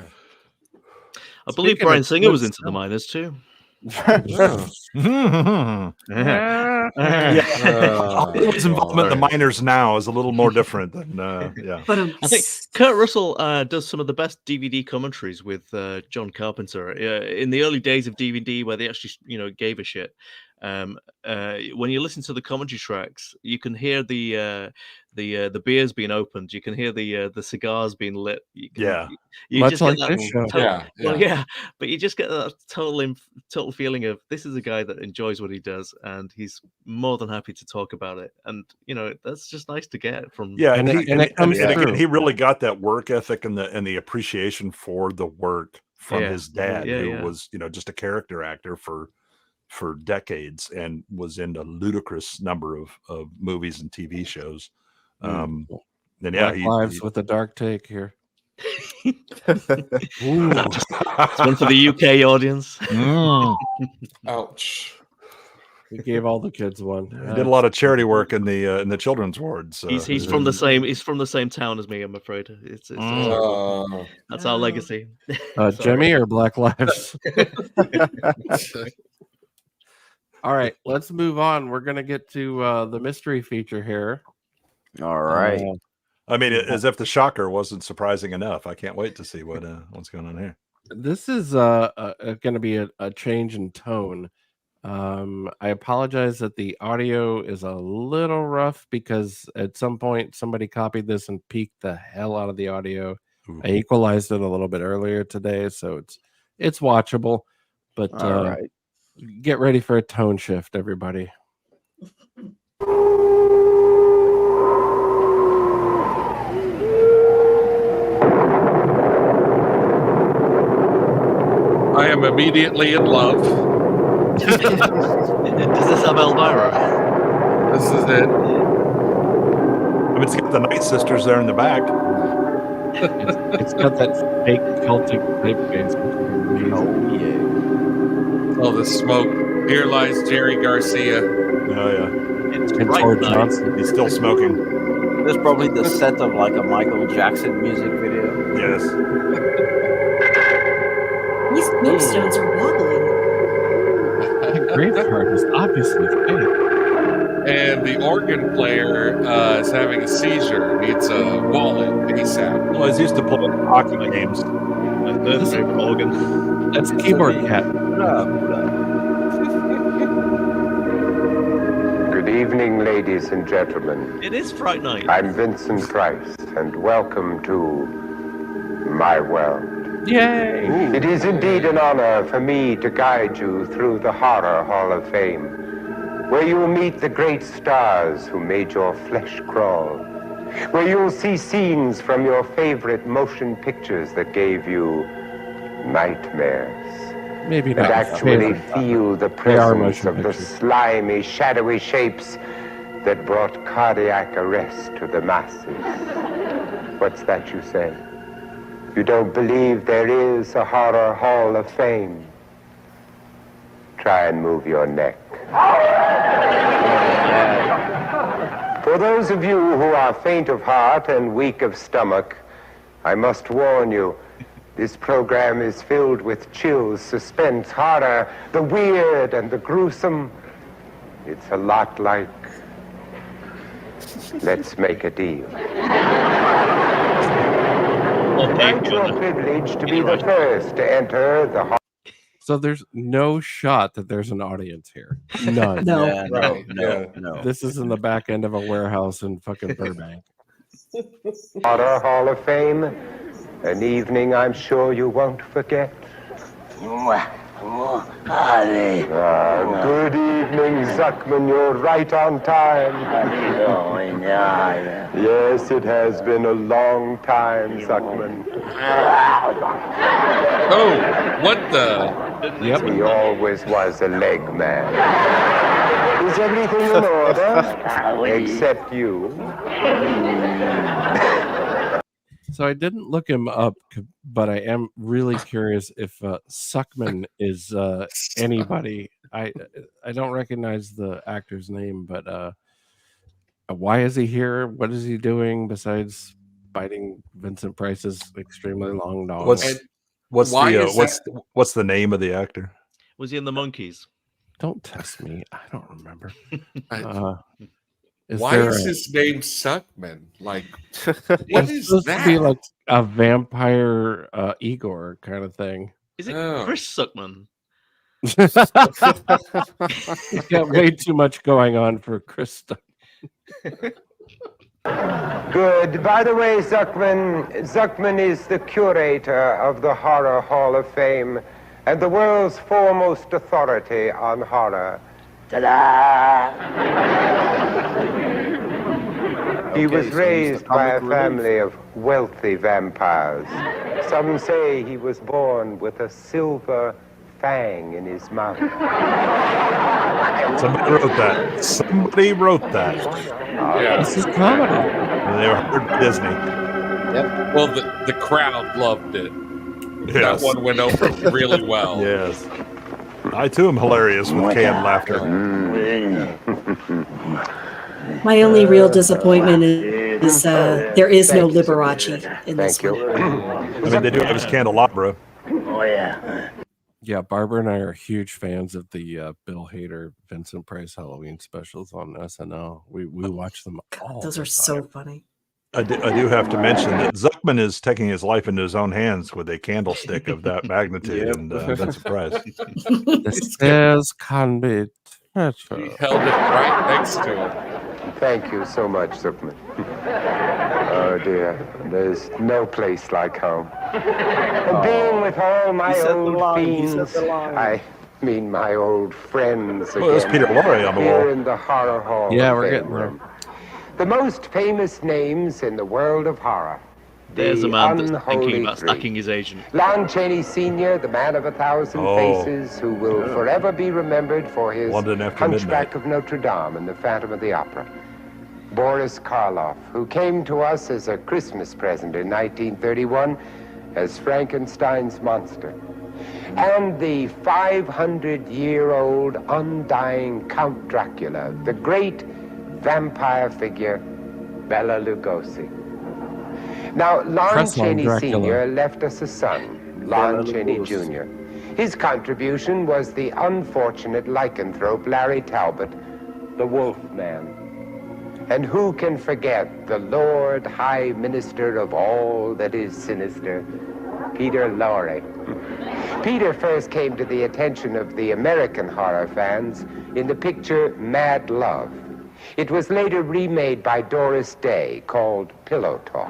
I believe Bryan Singer was into the minors too. His involvement in the minors now is a little more different than I think Kurt Russell does some of the best DVD commentaries with John Carpenter in the early days of DVD, where they actually gave a shit. When you listen to the commentary tracks, you can hear the beers being opened, you can hear the cigars being lit. You Much just like get that this show. But you just get that total feeling of this is a guy that enjoys what he does, and he's more than happy to talk about it. And that's just nice to get from. Yeah, and again, he really got that work ethic and the appreciation for the work from his dad, who was just a character actor for decades and was in a ludicrous number of movies and TV shows. And Lives with a dark take here. It's one for the UK audience. Ouch. We gave all the kids one. He did a lot of charity work in the children's wards. He's from the same town as me, I'm afraid. It's that's our legacy. Jimmy or Black Lives? All right, let's move on. We're going to get to the mystery feature here. All right. I mean, as if the shocker wasn't surprising enough. I can't wait to see what's going on here. This is going to be a change in tone. I apologize that the audio is a little rough, because at some point somebody copied this and peaked the hell out of the audio. I equalized it a little bit earlier today, so it's watchable. But all right. Get ready for a tone shift, everybody. I am immediately in love. Does this have Elvira? This is it. I mean, it's got the Night Sisters there in the back. It's got that fake Celtic typeface. Oh yeah. Oh, the smoke. Here lies Jerry Garcia. Oh yeah. It's And right George now. Johnson. He's still smoking. There's probably the set of like a Michael Jackson music video. Yes. These tombstones are wobbling. The graveyard is obviously fake. And the organ player is having a seizure. Needs a wallet ASAP. Well, he's used to playing hockey games. Their favorite organ. That's keyboard cat. Good evening, ladies and gentlemen. It is Fright Night. I'm Vincent Price, and welcome to my world. Yay! It is indeed an honor for me to guide you through the Horror Hall of Fame, where you'll meet the great stars who made your flesh crawl, where you'll see scenes from your favorite motion pictures that gave you nightmares. Maybe and not. actually feel the They are presence motion of the pictures. slimy, shadowy shapes that brought cardiac arrest to the masses. What's that you say? You don't believe there is a Horror Hall of Fame? Try and move your neck. For those of you who are faint of heart and weak of stomach, I must warn you, this program is filled with chills, suspense, horror, the weird and the gruesome. It's a lot like Let's Make a Deal. Thank your privilege to be the first to enter the So there's no shot that there's an audience here. None. No. Yeah, no. This is in the back end of a warehouse in fucking Burbank. Horror Hall of Fame, an evening I'm sure you won't forget. Good evening, Zuckman. You're right on time. Yes, it has been a long time, Zuckman. Oh, what the? Yep. He always was a leg man. Is everything in order? Except you. So I didn't look him up, but I am really curious if Suckman is anybody. I don't recognize the actor's name, but why is he here? What is he doing besides biting Vincent Price's extremely long dog? What's why the is what's the name of the actor? Was he in The Monkeys? Don't test me. I don't remember. Why is his name Suckman? Like, what it's is supposed that? to be like a vampire Igor kind of thing. Is it Oh. Chris Suckman? He's got way too much going on for Krista. Good. By the way, Zuckman is the curator of the Horror Hall of Fame and the world's foremost authority on horror. He was raised by a family of wealthy vampires. Some say he was born with a silver fang in his mouth. Somebody wrote that. Somebody wrote that. Yeah. This is comedy. And they were heard by Disney. Yep. Well, the crowd loved it. Yes. That one went over really well. Yes. I too am hilarious with canned laughter. My only real disappointment is there is no Liberace in this Thank you. one. I mean, they do have his candelabra. Yeah, Barbara and I are huge fans of the Bill Hader, Vincent Price Halloween specials on SNL. We watch them all. Those the are so funny. I do have to mention that Zuckman is taking his life into his own hands with a candlestick of that magnitude and Vincent Price. The stairs can be touched. He held it right next to him. Thank you so much, Zuckman. Oh dear, there's no place like home. And being with all my old fiends, I mean my old friends again. Well, there's Peter Lorre on the here wall. in the Horror Hall. Yeah, of we're Fame getting there. room. The most famous names in the world of horror. There's the a man that's unholy thinking about three. stacking his agent. Lon Chaney Sr., the man of 1,000 faces, who will forever be remembered for his London After Hunchback of Notre Dame and the Phantom of the Opera. Boris Karloff, who came to us as a Christmas present in 1931 as Frankenstein's monster. And the 500-year-old undying Count Dracula, the great vampire figure, Bela Lugosi. Now, Lon Press on Chaney Dracula. Sr. left us a son, Lon Chaney Jr. His contribution was the unfortunate lycanthrope Larry Talbot, the Wolfman. And who can forget the Lord High Minister of all that is sinister, Peter Lorre. Peter first came to the attention of the American horror fans in the picture Mad Love. It was later remade by Doris Day, called Pillow Talk.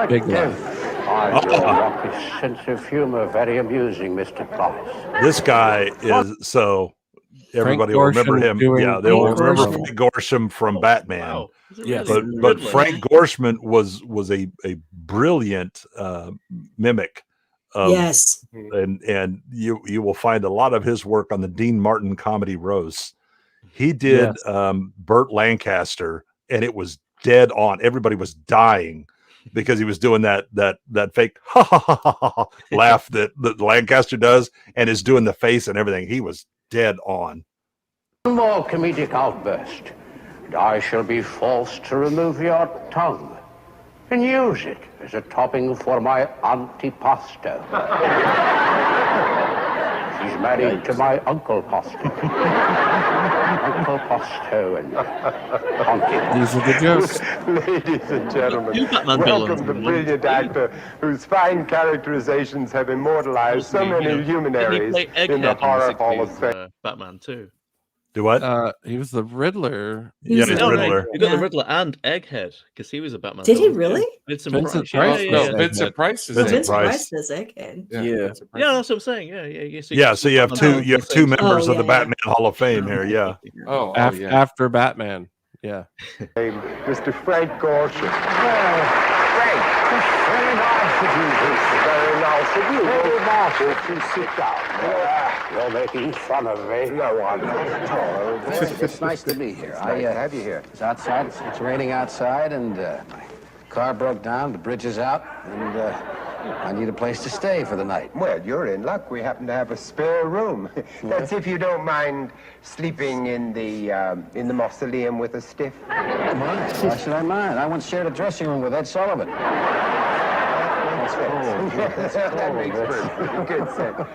Big laugh. Your raucous sense of humor very amusing, Mr. Price. This guy is so. Everybody will remember Gorsham him. doing Yeah, they will Frank remember Gorsham. Frank Gorsham from Batman. Wow. Is it Yes. really? But Riddler. Frank Gorsham was a brilliant mimic of, Yes. and you will find a lot of his work on the Dean Martin comedy roast. He did Burt Lancaster, and it was dead on. Everybody was dying because he was doing that fake ha ha ha ha ha laugh that Lancaster does, and is doing the face and everything. He was dead on. One more comedic outburst, and I shall be forced to remove your tongue and use it as a topping for my antipasto. She's married to my Uncle Pasto. Uncle Pasto and Honky. These are the jokes. Ladies and gentlemen, You Batman welcome villains, the man. brilliant actor whose fine characterizations have immortalized so many Didn't he luminaries play Egghead in the Horror the Hall of 60s, Fame. Batman too. Do what? He was the Riddler. Yeah, he's Riddler. You got Yeah. the Riddler and Egghead because he was a Batman. Did he villain, too. really? Vincent Vincent Price. Price? Yeah, No, yeah, yeah. Vincent Price is Vincent Vincent Price. Price does Egghead. Yeah, Yeah. Vincent Price. Yeah, that's what I'm saying. Yeah. Yeah, so you have Batman two villains at the same members Oh, of the yeah, Batman Hall of Fame here. Yeah. Oh, yeah. After Batman. Yeah. Mr. Frank Gorsham. Frank, very nice of you. Very nice of you. Hey, Marshal, please sit down. You're making fun of me. No, I'm not at all. It's nice to be here. Nice to have you here. It's outside. It's raining outside, and my car broke down. The bridge is out, and I need a place to stay for the night. Well, you're in luck. We happen to have a spare room. That's if you don't mind sleeping in the mausoleum with a stiff. Why should I mind? I once shared a dressing room with Ed Sullivan. That's cold. That makes perfect good sense.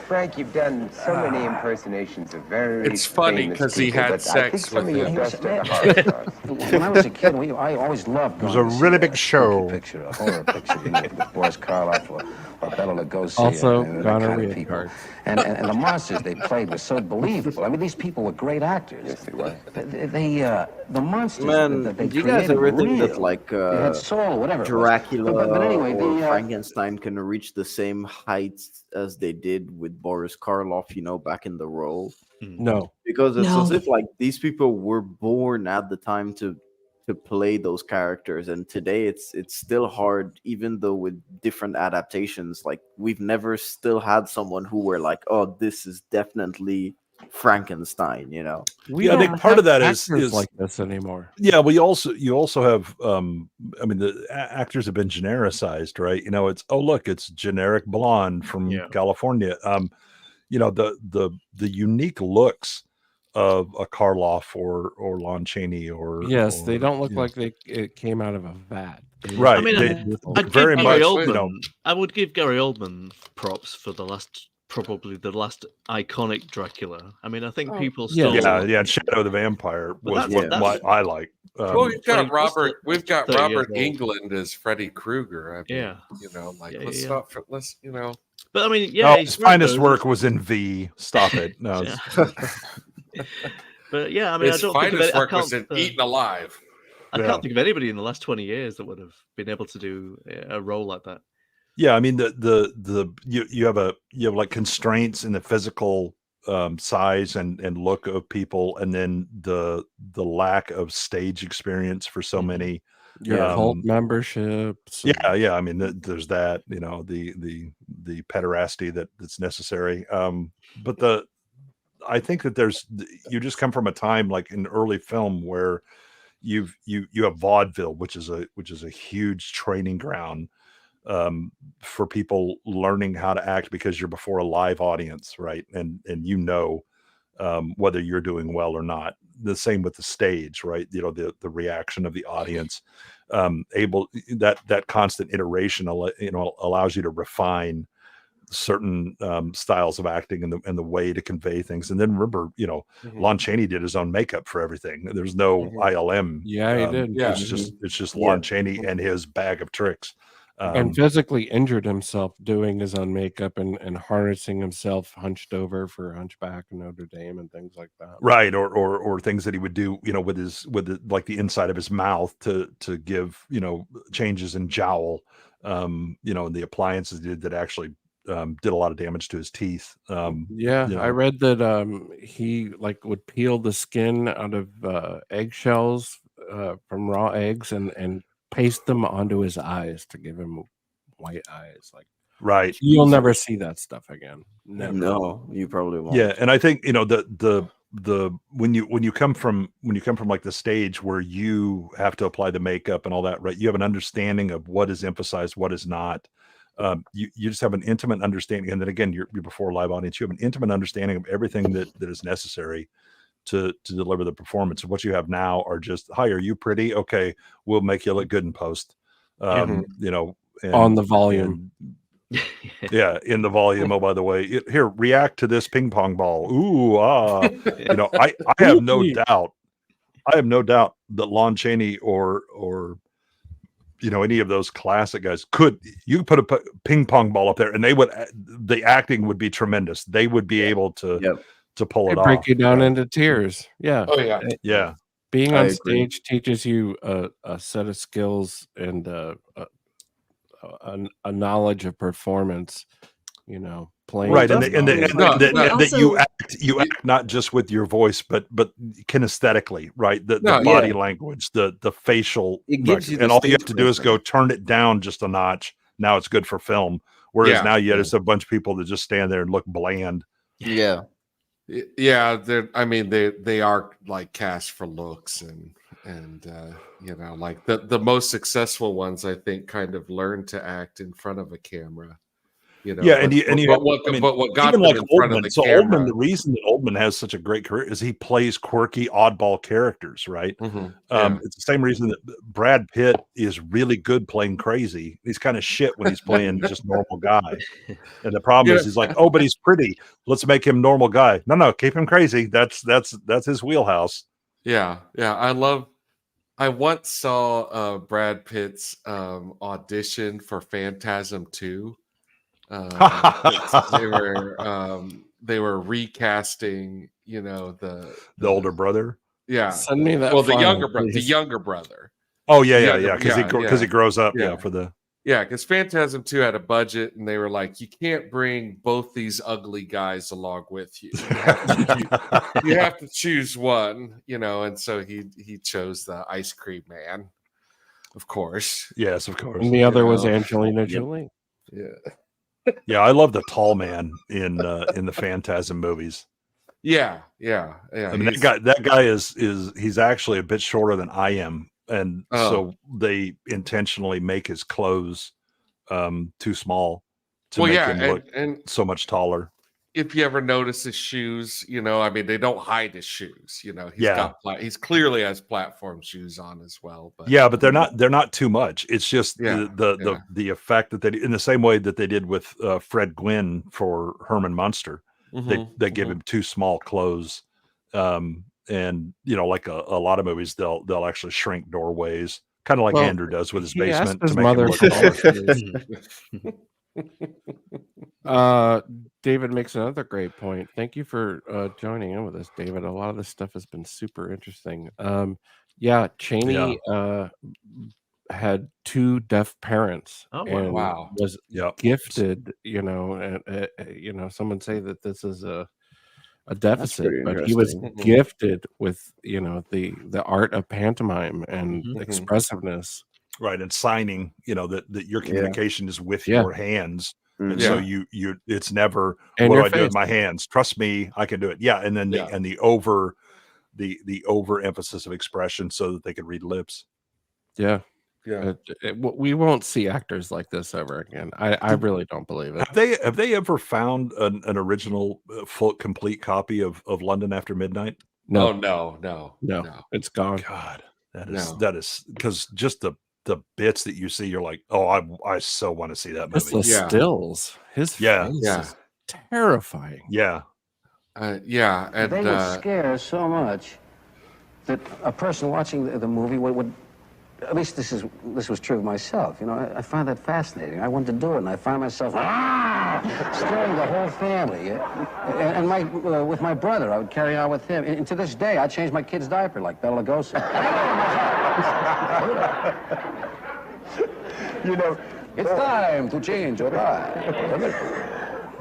Frank, you've done so many impersonations of very It's funny famous 'cause he people, had but I sex think some with of your him. best are the horror stars. When I was a kid, I always loved It was going a to see really big show. picture, a horror picture, with Boris Karloff or Bela Lugosi. Also, and that gonorrhea kind of people. card. And the monsters they played were so believable. I mean, these people were great actors. Yes, they were. The monsters Man, that they do you guys created ever were think that real. like They had soul, whatever it was. Dracula But anyway, or Frankenstein can reach the same heights as they did with Boris Karloff, back in the role? No. Because it's as No. if like these people were born at the time to play those characters, and today it's still hard, even though with different adaptations. Like we've never still had someone who were like, oh, this is definitely Frankenstein. We I don't think part of have that is actors like this anymore. Yeah, you also have I mean the actors have been genericized, right? It's look, it's generic blonde from California. The unique looks of a Karloff or Lon Chaney or Yes, they or, don't look you know, like it came out of a vat. They Right, I mean, look I'd very give much, Gary you know. Oldman. I would give Gary Oldman props for probably the last iconic Dracula. I mean, I think people still. yeah, Shadow the Vampire But was that's- what I like. Well, we've got Frank- We've got 30 years Robert old. England as Freddy Krueger. I mean, Yeah. let's yeah. stop. Let's. But I mean, No, he's his great, finest though. work was in V. Stop it. No, But yeah, I mean, His I don't think of finest I work was can't, in Eaten Alive. I Yeah. can't think of anybody in the last 20 years that would have been able to do a role like that. yeah, I mean you have like constraints in the physical size and look of people, and then the lack of stage experience for so many. Your cult memberships. Yeah. I mean, there's that. The pederasty that's necessary. But I think that you just come from a time like in early film where you have vaudeville, which is a huge training ground for people learning how to act, because you're before a live audience, right? And whether you're doing well or not. The same with the stage, right? The reaction of the audience, that constant iteration, allows you to refine certain styles of acting and the way to convey things. And then remember, Lon Chaney did his own makeup for everything. There's no ILM. Yeah, he did. It's just Lon Chaney and his bag of tricks. And physically injured himself doing his own makeup and harnessing himself hunched over for Hunchback of Notre Dame and things like that. Right, or things that he would do, with like the inside of his mouth to give changes in jowl, and the appliances did that actually did a lot of damage to his teeth. I read that he would peel the skin out of eggshells from raw eggs and paste them onto his eyes to give him white eyes. Right, you'll never see that stuff again. Never. No, you probably won't. Yeah, and I think the when you come from like the stage where you have to apply the makeup and all that, right? You have an understanding of what is emphasized, what is not. You just have an intimate understanding, and then again, you're before a live audience. You have an intimate understanding of everything that is necessary to deliver the performance. And what you have now are just, hi, are you pretty? Okay, we'll make you look good in post. On the volume. Yeah, in the volume. Oh, by the way, here, react to this ping pong ball. Ooh, I have no doubt. I have no doubt that Lon Chaney or any of those classic guys could put a ping pong ball up there, and the acting would be tremendous. They would be able to pull it off. Break you down into tears. Yeah. Oh yeah. Yeah. Being on stage teaches you a set of skills and a knowledge of performance. Playing right, and that you act not just with your voice, but kinesthetically, right? The body language, the facial, and all you have to do is go turn it down just a notch. Now it's good for film. Whereas now you just a bunch of people that just stand there and look bland. Yeah. Yeah, they are like cast for looks and like the most successful ones, I think, kind of learn to act in front of a camera. What got them in front of the camera? Oldman, the reason that Oldman has such a great career is he plays quirky, oddball characters, right? It's the same reason that Brad Pitt is really good playing crazy. He's kind of shit when he's playing just normal guy. And the problem is he's like, oh, but he's pretty. Let's make him normal guy. No, keep him crazy. That's his wheelhouse. Yeah. I once saw Brad Pitt's audition for Phantasm 2. They were recasting, the older brother. Yeah, send me that. Well, file, the younger brother. Oh yeah, because he grows up. Because Phantasm 2 had a budget, and they were like, you can't bring both these ugly guys along with you. You have to choose one, and so he chose the ice cream man, of course. Yes, of course. And the other was Angelina Jolie. Yeah. Yeah, I love the tall man in the Phantasm movies. Yeah. I mean, that guy is he's actually a bit shorter than I am, and so they intentionally make his clothes too small to make him look so much taller. If you ever notice his shoes, they don't hide his shoes. He's clearly has platform shoes on as well. But but they're not too much. It's just the effect that they, in the same way that they did with Fred Gwynn for Herman Munster, they give him too small clothes, and like a lot of movies, they'll actually shrink doorways, kind of like Andrew does with his basement to make him look taller. David makes another great point. Thank you for joining in with us, David. A lot of this stuff has been super interesting. Chaney had two deaf parents. And was gifted. Someone say that this is a deficit, but he was gifted with the art of pantomime and expressiveness. Right, and signing, that your communication is with your hands. And so you it's never and what do I do with my hands? Trust me, I can do it. Yeah, and then the over emphasis of expression so that they can read lips. Yeah. We won't see actors like this ever again. I really don't believe it. Have they ever found an original full complete copy of London After Midnight? No. No. It's gone. God, that is because just the the bits that you see, you're like, oh, I so want to see that Just movie. the stills. His face is terrifying. Yeah. And they would scare so much that a person watching the movie would at least this was true of myself. You know, I find that fascinating. I wanted to do it, and I find myself scaring the whole family. And with my brother, I would carry on with him. And to this day, I change my kid's diaper like Bela Lugosi. You know, it's time to change your diaper.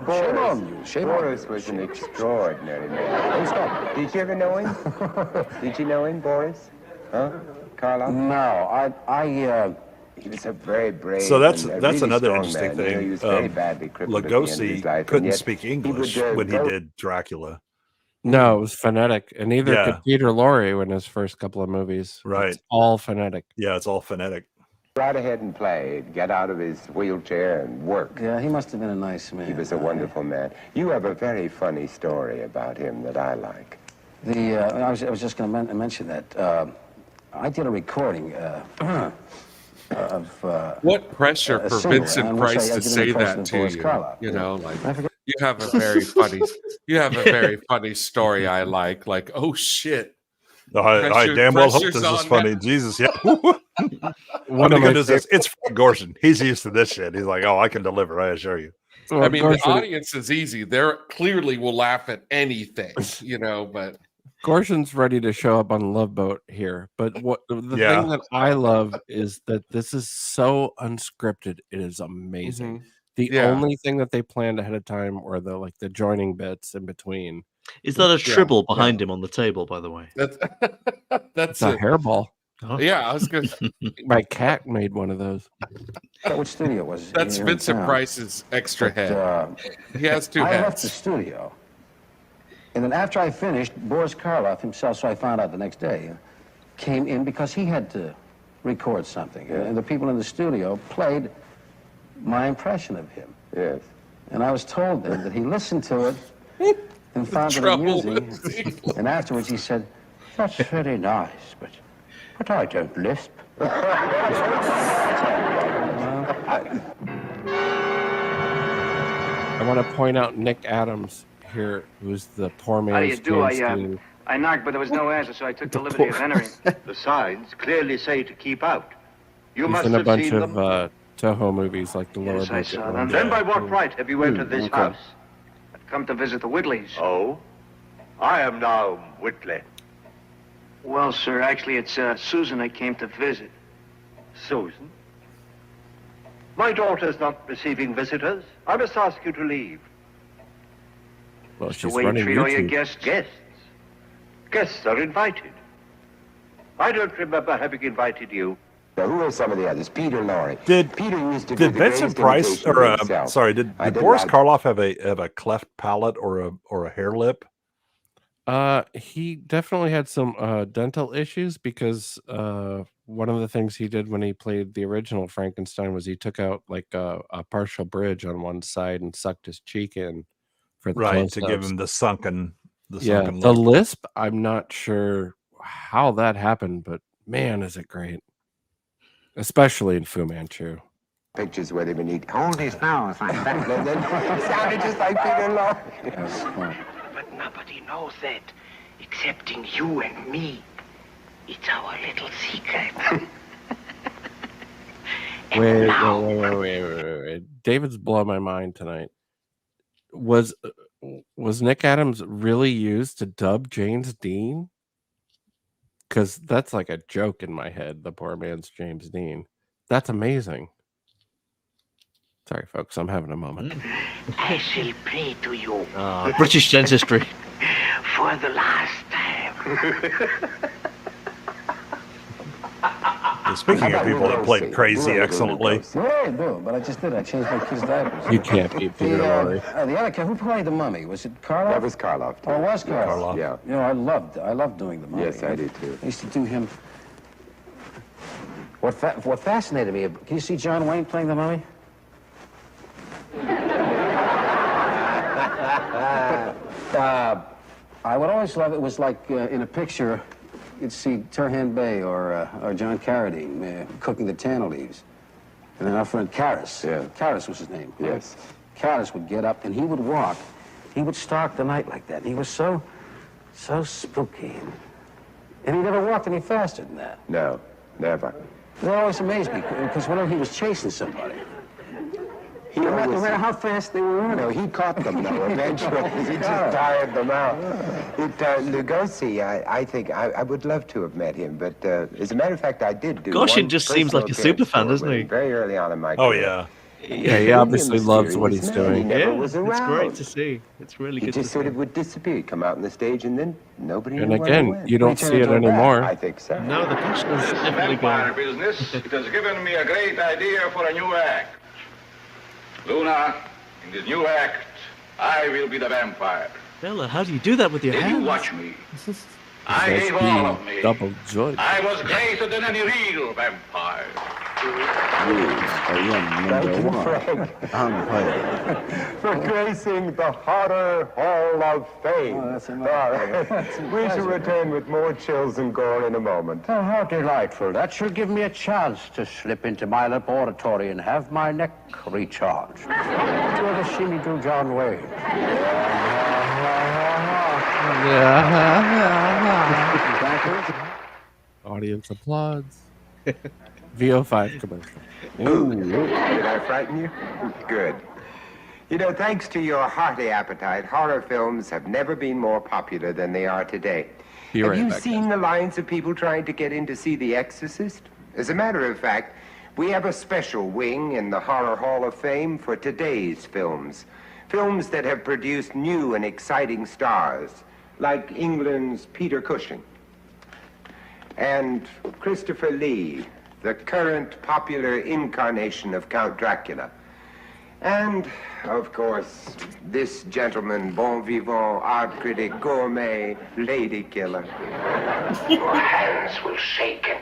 Shame on you. Shame on you. Boris was an extraordinary man. Don't stop. Did you ever know him? Did you know him, Boris? Huh? Carla? No, he was a very brave. So that's really another strong interesting man. You know, thing. he was very badly crippled at the end of his Lugosi life, and couldn't yet speak he English would, when he did Dracula. No, it was phonetic, and neither Yeah. could Peter Lorre in his first couple of movies. Right. It's all phonetic. Yeah, it's all phonetic. Right ahead and play, get out of his wheelchair and work. Yeah, he must have been a nice man. He was a wonderful man. You have a very funny story about him that I like. I was just going to mention that. I did a recording of... what pressure for singer, Vincent which Price I to did say impression that of to Boris you? Karloff. You know, like you have a very funny story I like. Like, oh shit. I damn well hope this is funny. Jesus, yeah. One of goodness, it's Frank Gorshin. He's used to this shit. He's like, oh, I can deliver, I assure you. Well, I mean, the audience is easy. They're clearly will laugh at anything, you know, but Gorshin's ready to show up on Love Boat here. But what the thing that I love is that this is so unscripted. It is amazing. The only thing that they planned ahead of time were the joining bits in between. Is that a tribble behind him on the table, by the way? That's a hairball. Oh. Yeah, I was good. My cat made one of those. Which studio was it? That's Vincent Price's extra head. He has two I heads. left the studio. And then after I finished, Boris Karloff himself, so I found out the next day, came in because he had to record something. And the people in the studio played my impression of him. Yes. And I was told then that he listened to it and found it amusing. And afterwards he said, that's very nice, but I don't lisp. I want to point out Nick Adams here, who's the poor man's How do you do? James Dean. I knocked, but there was no answer, so I took the liberty of entering. The signs clearly say to keep out. You He's must in a have bunch seen of them. Toho movies like the lower Yes, I budget saw them. ones. Then by what right have you entered this okay. house? I've come to visit the Whitleys. Oh? I am now Whitley. Well, sir, actually, it's Susan I came to visit. Susan? My daughter's not receiving visitors. I must ask you to leave. Well, It's the she's way you running treat all your YouTube. guests. Guests? Guests are invited. I don't remember having invited you. Now, who are some of the others? Peter Lorre. Peter used to do Did the Vincent greatest Price imitation of or himself. sorry, did I did Boris not- Karloff have a cleft palate or a hair lip? He definitely had some dental issues because one of the things he did when he played the original Frankenstein was he took out like a partial bridge on one side and sucked his cheek in for the Right, to give close-ups. him the sunken Yeah, sunken the look. lisp, I'm not sure how that happened, but man, is it great. Especially in Fu Manchu. Pictures where they've been eating. Hold his nose like that. It sounded just like Peter Lorre. But nobody knows that, excepting you and me. It's our little secret. Wait. David's blowing my mind tonight. Was Nick Adams really used to dub James Dean? Because that's like a joke in my head, the poor man's James Dean. That's amazing. Sorry, folks, I'm having a moment. I shall pray to you British dentistry. for the last time. Speaking of people that played crazy excellently, Yeah, I do, but I just did. I changed my kid's diapers. You can't beat Peter Lorre. The other kid, who played the mummy? Was it Karloff? That was Karloff. Oh, it was Karloff. Karloff. Yeah. You know, I loved doing the mummy. Yes, I did too. I used to do him. What fascinated me? Can you see John Wayne playing the mummy? I would always love it was like in a picture you'd see Turhan Bey or John Carradine cooking the tannel leaves. And then our friend Karras, Karras was his name. Yes. Karras would get up and he would walk. He would stalk the night like that. He was so spooky. And he never walked any faster than that. No, never. That always amazed me, because whenever he was chasing somebody, no matter how fast they were running. No, he caught them, though, eventually. He just tired them out. Lugosi, I think, I would love to have met him, but as a matter of fact, I did do Gosh, one it just seems like a personal super fan, appearance doesn't for he? him very early on in my Oh, career. yeah. Yeah, he obviously loves what he's doing. Yeah, was it's around. great to see. It's really He good to just see. sort of would disappear, come out on the stage, and then nobody And knew where he again, went. you don't see it anymore. I think so. No, the passion is definitely Vampire gone. business, it has given me a great idea for a new act. Luna, in this new act, I will be the vampire. Bella, how do you do that with your Did hands? you watch me? I Must gave be all of me. double jointed. I was greater than any real vampire. Thank you, Frank, for gracing the Horror Hall of Fame. Oh, that's All right. We shall return with more chills and gore in a moment. Oh, how delightful. That should give me a chance to slip into my laboratory and have my neck recharged. Did you ever see me do John Wayne? Audience applauds. VO5 commercial. Did I frighten you? Good. You know, thanks to your hearty appetite, horror films have never been more popular than they are today. You're Have right, you Becca. seen the lines of people trying to get in to see The Exorcist? As a matter of fact, we have a special wing in the Horror Hall of Fame for today's films. Films that have produced new and exciting stars, like England's Peter Cushing and Christopher Lee, the current popular incarnation of Count Dracula. And, of course, this gentleman, bon vivant, art critic, gourmet, lady killer. Your hands will shake and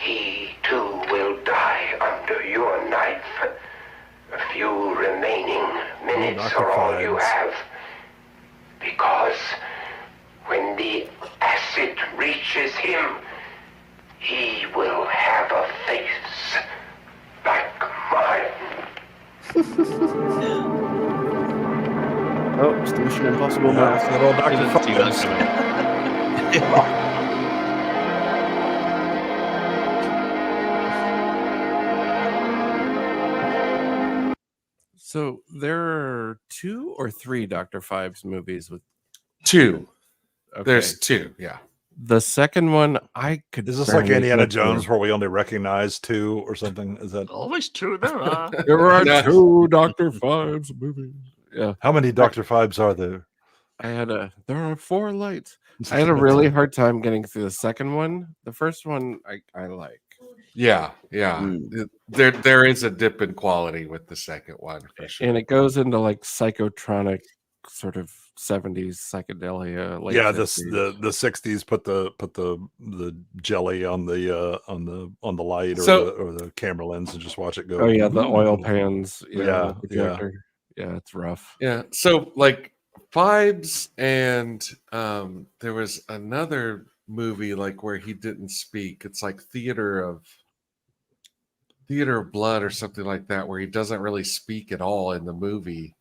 he too will die under your knife. A few remaining minutes are all you have. Because when the acid reaches him, he will have a face like mine. Oh, it's the Mission Impossible Yeah, mouse. it's little Dr. Didn't see that Fox. coming. So there are 2 or 3 Dr. Fives movies with 2. Okay. There's 2, yeah. The second one, I could. Is this like barely Indiana get through. Jones where we only recognize 2 or something? Is that Always true, there are. There are No. 2 Dr. Fives movies. Yeah, how many Dr. Fibes are there? there are 4 lights. I had a really hard time getting through the second one. The first one, I like. Yeah. There is a dip in quality with the second one for sure. And it goes into like psychotronic sort of 70s psychedelia. Late Yeah, 50s. the 60s put the jelly on the light or, So- or the camera lens and just watch it go. Oh yeah, the oil pans. Yeah, the projector. Yeah, it's rough. Yeah. So like Vibes and there was another movie like where he didn't speak. It's like Theater of Blood or something like that, where he doesn't really speak at all in the movie.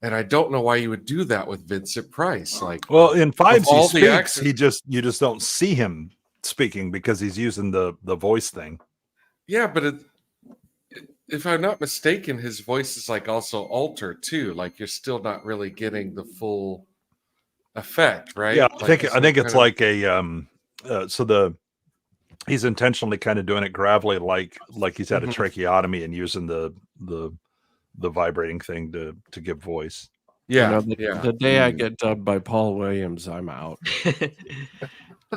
And I don't know why you would do that with Vincent Price. Like, Well, in Fives he all the speaks. accents- You just don't see him speaking because he's using the voice thing. yeah, but if I'm not mistaken, his voice is like also altered too. Like you're still not really getting the full effect, right? Yeah, Like, I think it's kind like a he's intentionally kind of doing it gravelly, like he's had a Mhm. tracheotomy and using the vibrating thing to give voice. yeah, The day I get dubbed by Paul Williams, I'm out.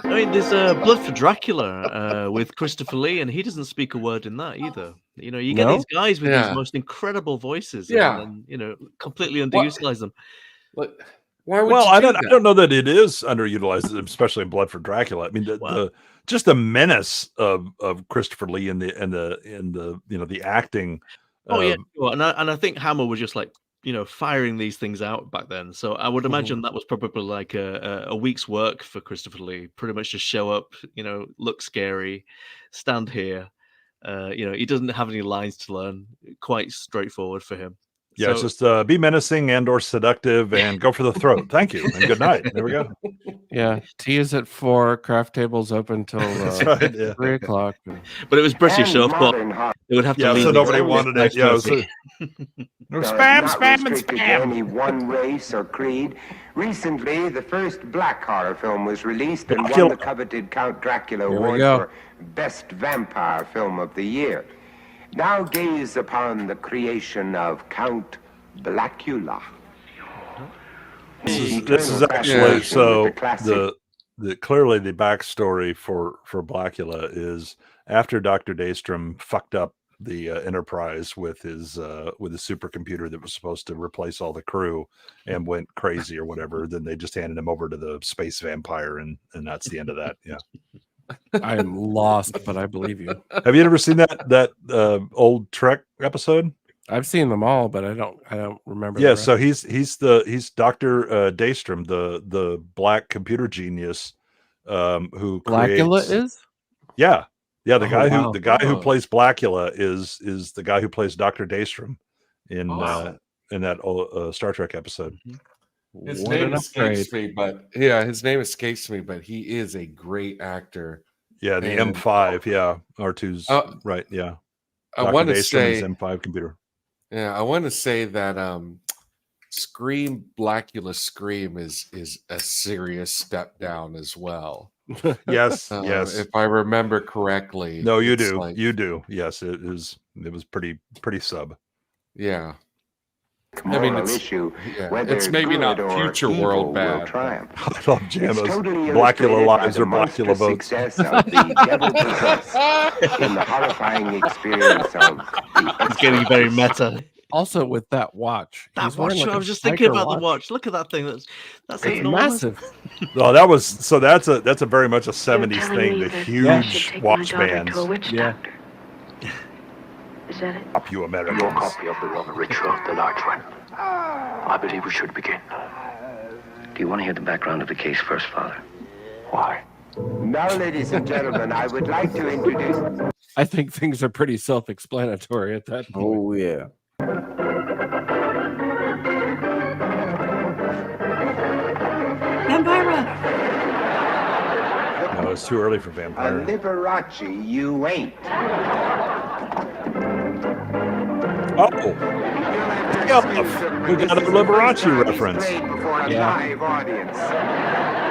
I mean, there's Blood for Dracula with Christopher Lee, and he doesn't speak a word in that either. You know, you get No? these guys with Yeah. these most incredible voices, Yeah. and you know, completely underutilize them. But why would Well, you I do don't know that it is underutilized, especially in Blood for Dracula. I mean, just the menace of Christopher Lee and the the acting. Oh yeah, sure. And I think Hammer was just like firing these things out back then. So I would imagine that was probably like a week's work for Christopher Lee. Pretty much just show up, look scary, stand here. He doesn't have any lines to learn. Quite straightforward for him. Yeah, it's just be menacing and/or seductive and go for the throat. Thank you and good night. There we go. Yeah, tea is at 4. Craft tables open till 3 o'clock. But it was British, so of course it would have to. Yeah, so nobody wanted it. Yeah, spam. Any one race or creed. Recently, the first black horror film was released and won the coveted Count Dracula Award for Best Vampire Film of the Year. Now gaze upon the creation of Count Blackula. This is actually so the clearly the backstory for Blackula is after Dr. Daystrom fucked up the Enterprise with his supercomputer that was supposed to replace all the crew and went crazy or whatever, then they just handed him over to the space vampire and that's the end of that. Yeah. I'm lost, but I believe you. Have you ever seen that old Trek episode? I've seen them all, but I don't remember. Yeah, so he's Dr. Daystrom, the black computer genius who Blackula is? Yeah. Yeah, the guy who plays Blackula is the guy who plays Dr. Daystrom in that Star Trek episode. His name escapes me, but he is a great actor. Yeah, the M5, R2's right, yeah. I want to say M5 computer. Yeah, I want to say that Blackula Scream is a serious step down as well. Yes. If I remember correctly. No, you do. You do. Yes, it was pretty sub. Yeah. I mean, it's maybe not future world bad. I love Jammas. Blackula lives or Blackula votes. Success of the Devil Possessed in the horrifying experience of it's getting very meta. Also, with that watch, I was just thinking about the watch. Look at that thing. That's massive. Oh, that's a very much a 70s thing. The huge watch bands. Yeah. Is that it? Up you Americans. Your copy of the Roman ritual, the large one. I believe we should begin. Do you want to hear the background of the case first, Father? Why? Now, ladies and gentlemen, I would like to introduce... I think things are pretty self-explanatory at that point. Oh, yeah. Vampira! No, it's too early for Vampire. A Liberace, you ain't. Uh-oh. We got a Liberace reference. Live audience.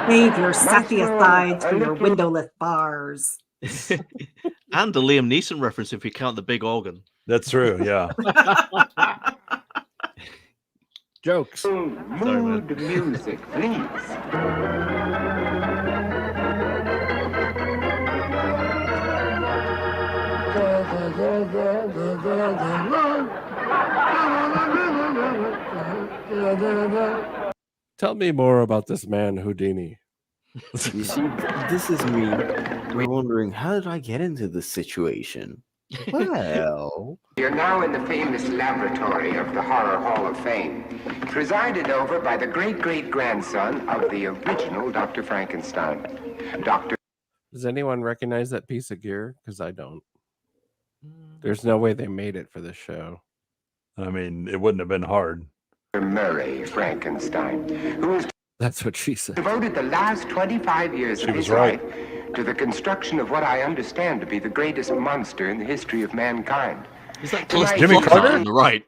Wave your Sathia sides for your windowless bars. And a Liam Neeson reference if you count the big organ. That's true, yeah. Jokes. Mood music, please. Tell me more about this man, Houdini. You see, this is me wondering, how did I get into this situation? Well, You're now in the famous laboratory of the Horror Hall of Fame, presided over by the great-great-grandson of the original Dr. Frankenstein. Does anyone recognize that piece of gear? Because I don't. There's no way they made it for this show. I mean, it wouldn't have been hard. Murray Frankenstein, who has That's what she said. devoted the last 25 years of his life to the construction of what I understand to be the greatest monster in the history of mankind. Is that Tonight- Callista Jimmy Flockhart Carter? on the right?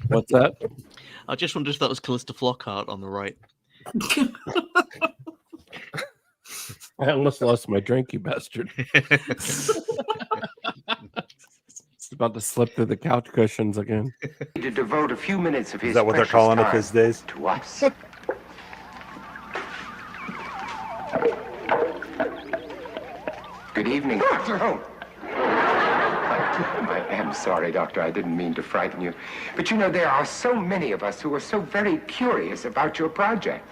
What's that? I just wondered if that was Callista Flockhart on the right. I almost lost my drink, you bastard. It's about to slip through the couch cushions again. To devote a few minutes of his Is that what they're precious calling it time these days? to us. Good evening. Oh. I am sorry, Doctor. I didn't mean to frighten you. But you know, there are so many of us who are so very curious about your project.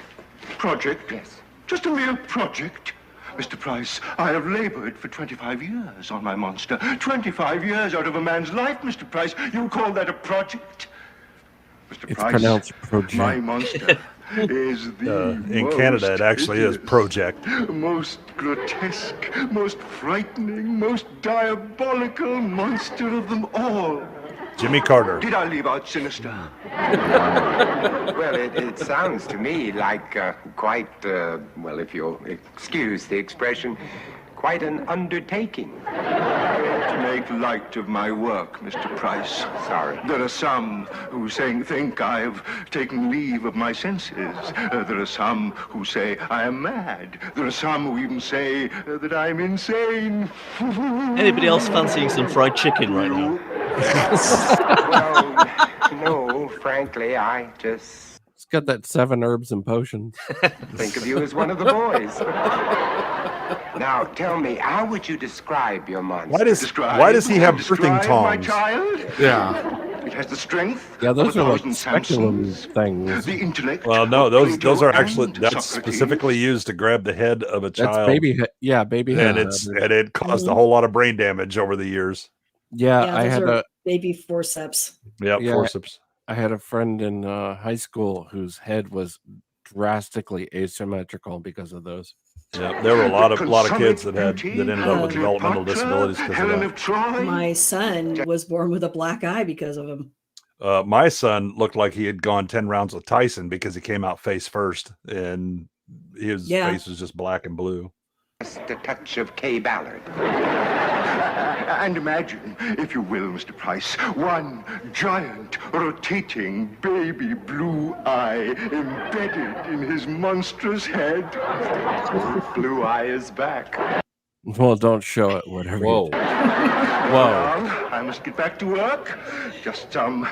Project? Yes. Just a mere project. Mr. Price, I have labored for 25 years on my monster. 25 years out of a man's life, Mr. Price. You call that a project? It's Price, pronounced project. my monster is the in Canada, it actually is project. most grotesque, most frightening, most diabolical monster of them all. Jimmy Carter. Did I leave out sinister? Well, it sounds to me like quite, well, if you'll excuse the expression, quite an undertaking. To make light of my work, Mr. Price. Sorry. There are some who think I've taken leave of my senses. There are some who say I am mad. There are some who even say that I'm insane. Anybody else fancying some fried chicken right now? Well, no, frankly, I just It's got that 7 herbs and potions. think of you as one of the boys. Now, tell me, how would you describe your monster? Why does he have birthing My tongs? child? Yeah. It has the strength. Yeah, those of are like 1,000 speculum Samsons, things. the intellect. Well, no, those are actually and that's Socrates. specifically used to grab the head of a That's child. baby head. Yeah, baby head. and it caused a whole lot of brain damage over the years. Yeah, I those had are a baby forceps. Yeah, forceps. I had a friend in high school whose head was drastically asymmetrical because of those. Yeah, there were a lot of kids that ended up with developmental disabilities because of that. My son was born with a black eye because of him. My son looked like he had gone 10 rounds with Tyson because he came out face first, and his face was just black and blue. Just a touch of Kay Ballard. And imagine, if you will, Mr. Price, one giant rotating baby blue eye embedded in his monstrous head. Blue eye is back. Well, don't show it, whatever. Whoa. You do. Well, I must get back to work. Just some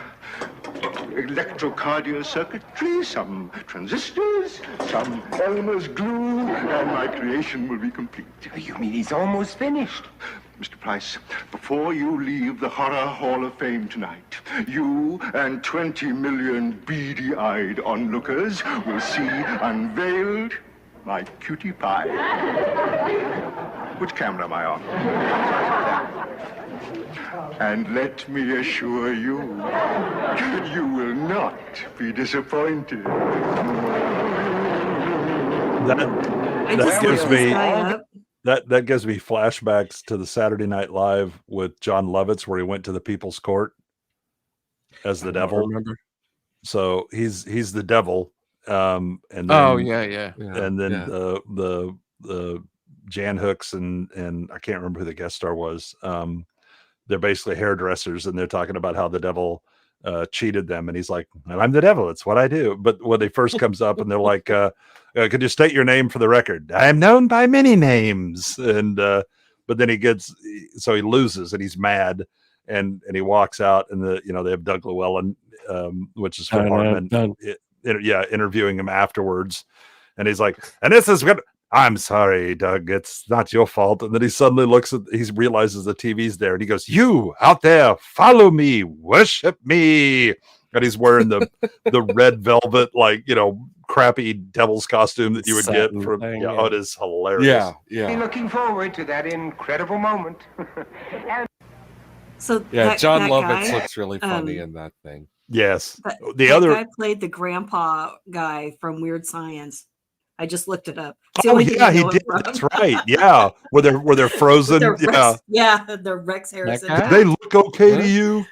electrocardial circuitry, some transistors, some Elmer's glue, and my creation will be complete. You mean he's almost finished? Mr. Price, before you leave the Horror Hall of Fame tonight, you and 20 million beady-eyed onlookers will see unveiled my cutie pie. Which camera am I on? And let me assure you, you will not be disappointed. That gives me flashbacks to the Saturday Night Live with John Lovitz, where he went to the People's Court as the devil. Remember? So he's the devil, and then, and then the Jan Hooks and I can't remember who the guest star was. They're basically hairdressers, and they're talking about how the devil cheated them, and he's like, "I'm the devil. It's what I do." But when they first comes up, and they're like, "Could you state your name for the record?" "I am known by many names." And but then he loses, and he's mad, and he walks out, and they have Doug Llewellyn, which is Phil Hartman, interviewing him afterwards, and he's like, "And this is what." "I'm sorry, Doug. It's not your fault." And then he suddenly he realizes the TV's there, and he goes, "You out there, follow me, worship me." And he's wearing the red velvet, crappy devil's costume that you would get from. Oh, it is hilarious. Be looking forward to that incredible moment. So John that Lovitz guy, looks really funny in that thing. Yes, that guy played the grandpa guy from Weird Science. I just looked it up. It's the Oh only thing I yeah, he know him did. from. That's right. Yeah, where they're frozen. The Rex Harrison. Did they look okay to you?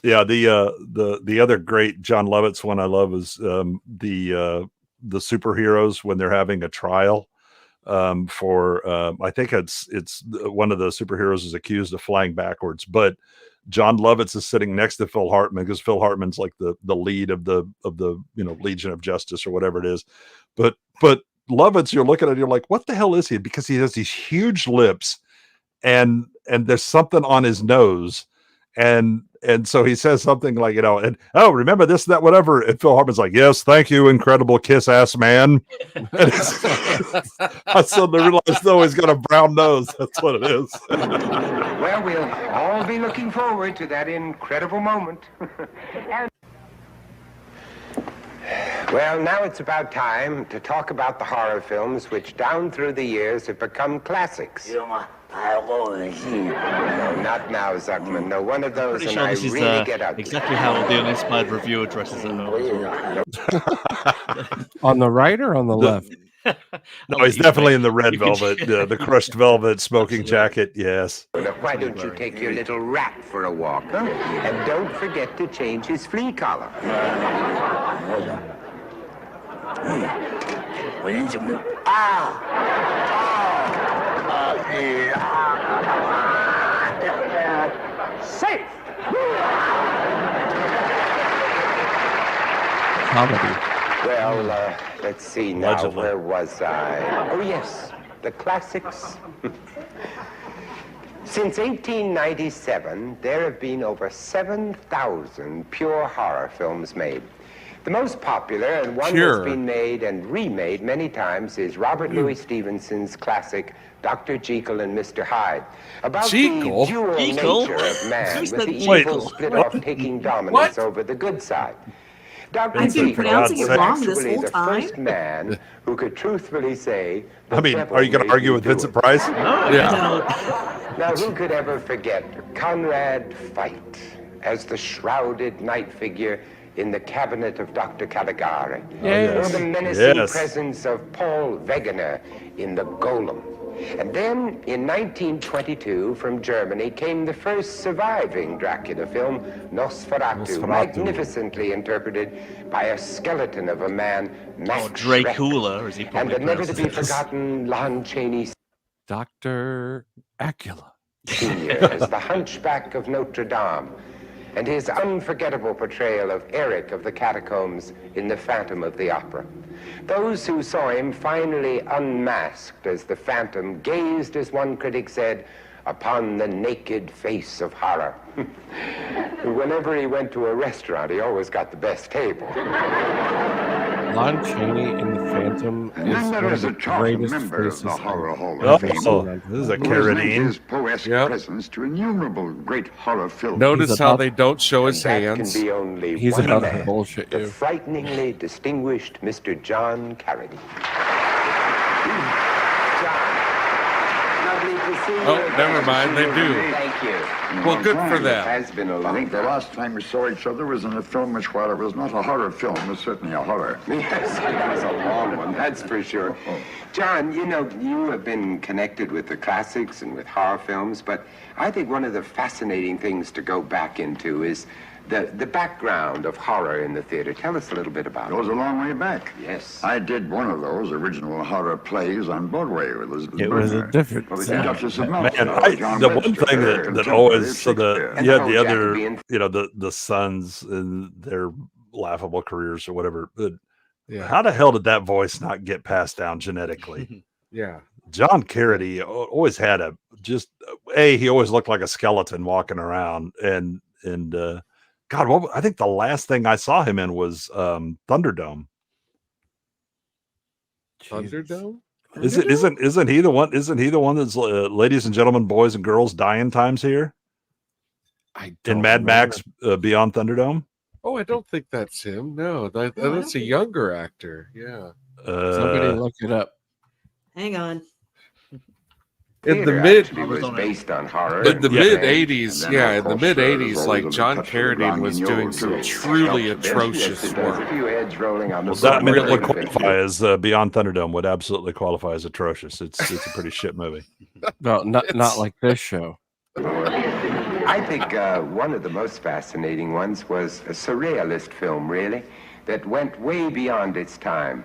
Yeah, the other great John Lovitz one I love is the superheroes when they're having a trial for I think it's one of the superheroes is accused of flying backwards, but John Lovitz is sitting next to Phil Hartman because Phil Hartman's like the lead of the Legion of Justice or whatever it is, but Lovitz, you're looking at it, you're like, what the hell is he? Because he has these huge lips and there's something on his nose. And so he says something like, and oh, remember this, that, whatever. And Phil Hartman's like, yes, thank you, incredible kiss ass man. And I suddenly realized, no, he's got a brown nose. That's what it is. Well, we'll all be looking forward to that incredible moment. Well, now it's about time to talk about the horror films which down through the years have become classics. No, not now, Zuckman. No, one of those Pretty and sure I this is really get ugly. exactly how the Uninspired Reviewer dresses at home. On the right or on the left? No, he's definitely in the red velvet, the crushed velvet smoking jacket. Yes. Now, why don't you take your little rat for a walk, huh? And don't forget to change his flea collar. Safe! Comedy. Well, let's see now. Allegedly. Where was I? Oh, yes, the classics. Since 1897, there have been over 7,000 pure horror films made. The most popular and one Pure. that's been made and remade many times is Robert Louis Stevenson's classic Dr. Jekyll and Mr. Hyde, about Jekyll? the dual Jekyll? nature of man, Who's with that the Jekyll? evil split off taking dominance over the good side. Dr. I've been Jekyll pronouncing was it wrong this actually whole the time. first man who could truthfully say, I mean, are you going to argue with Vincent Price? Now, who could ever forget Conrad Veidt as the shrouded night figure in the cabinet of Dr. Caligari? Yes. Or the menacing Yes. presence of Paul Wegener in The Golem? And then, in 1922, from Germany, came the first surviving Dracula film, Nosferatu, magnificently interpreted by a skeleton of a man, Max Dracula, as he Schreck, probably and the never-to-be pronounces. forgotten Lon Chaney Dr. Acula. Sr. as the Hunchback of Notre Dame, and his unforgettable portrayal of Eric of the Catacombs in The Phantom of the Opera. Those who saw him finally unmasked as the Phantom gazed, as one critic said, upon the naked face of horror. Whenever he went to a restaurant, he always got the best table. Lon Chaney in The Phantom And is then there one is of a the charming greatest member of faces the Horror Hall Oh, of Fame. this is a who has lent Carradine. his poetic presence to innumerable great horror films. Notice He's how about- they don't show his That hands. can be only He's one about to man, bullshit the you. frighteningly distinguished Mr. John Carradine. Lovely to see you Oh, again. never mind, they do. Thank you. Well, good for It them. has been a I long think the time. last time we saw each other was in a film which, while it was not a horror film, was certainly a horror. Yes, it was a long one, that's for sure. John, you know, you have been connected with the classics and with horror films, but I think one of the fascinating things to go back into is the background of horror in the theater. Tell us a little bit about Goes it. a long way back. Yes. I did one of those original horror plays on Broadway with Elizabeth It was a Berner. different Well, the sound. Duchess of Man, Malfoy, John the one Webster, thing their that contemporary always, so Shakespeare. you had Oh, the other, Jacobean. you know, the sons and their laughable careers or whatever. But Yeah. how the hell did that voice not get passed down genetically? Yeah. John Carradine always had he always looked like a skeleton walking around, and God, I think the last thing I saw him in was Thunderdome. Thunderdome? Isn't he the one? Isn't he the one that's ladies and gentlemen, boys and girls, dying times here in Mad Max Beyond Thunderdome? Oh, I don't think that's him. No, that's a younger actor. Yeah. Somebody look it up. Hang on. In the Theater mid, actually was based on horror. in the Yeah. mid '80s, And then, yeah, of in the course, mid there's '80s, always like a John touch of Carradine was Guignol, doing too. some truly Helps a bit. atrocious Yes, it does. work. A few heads rolling on the Well, that floor. would qualify as Beyond Thunderdome would absolutely qualify as atrocious. It's a pretty shit movie. No, not like this show. I think one of the most fascinating ones was a surrealist film, really, that went way beyond its time.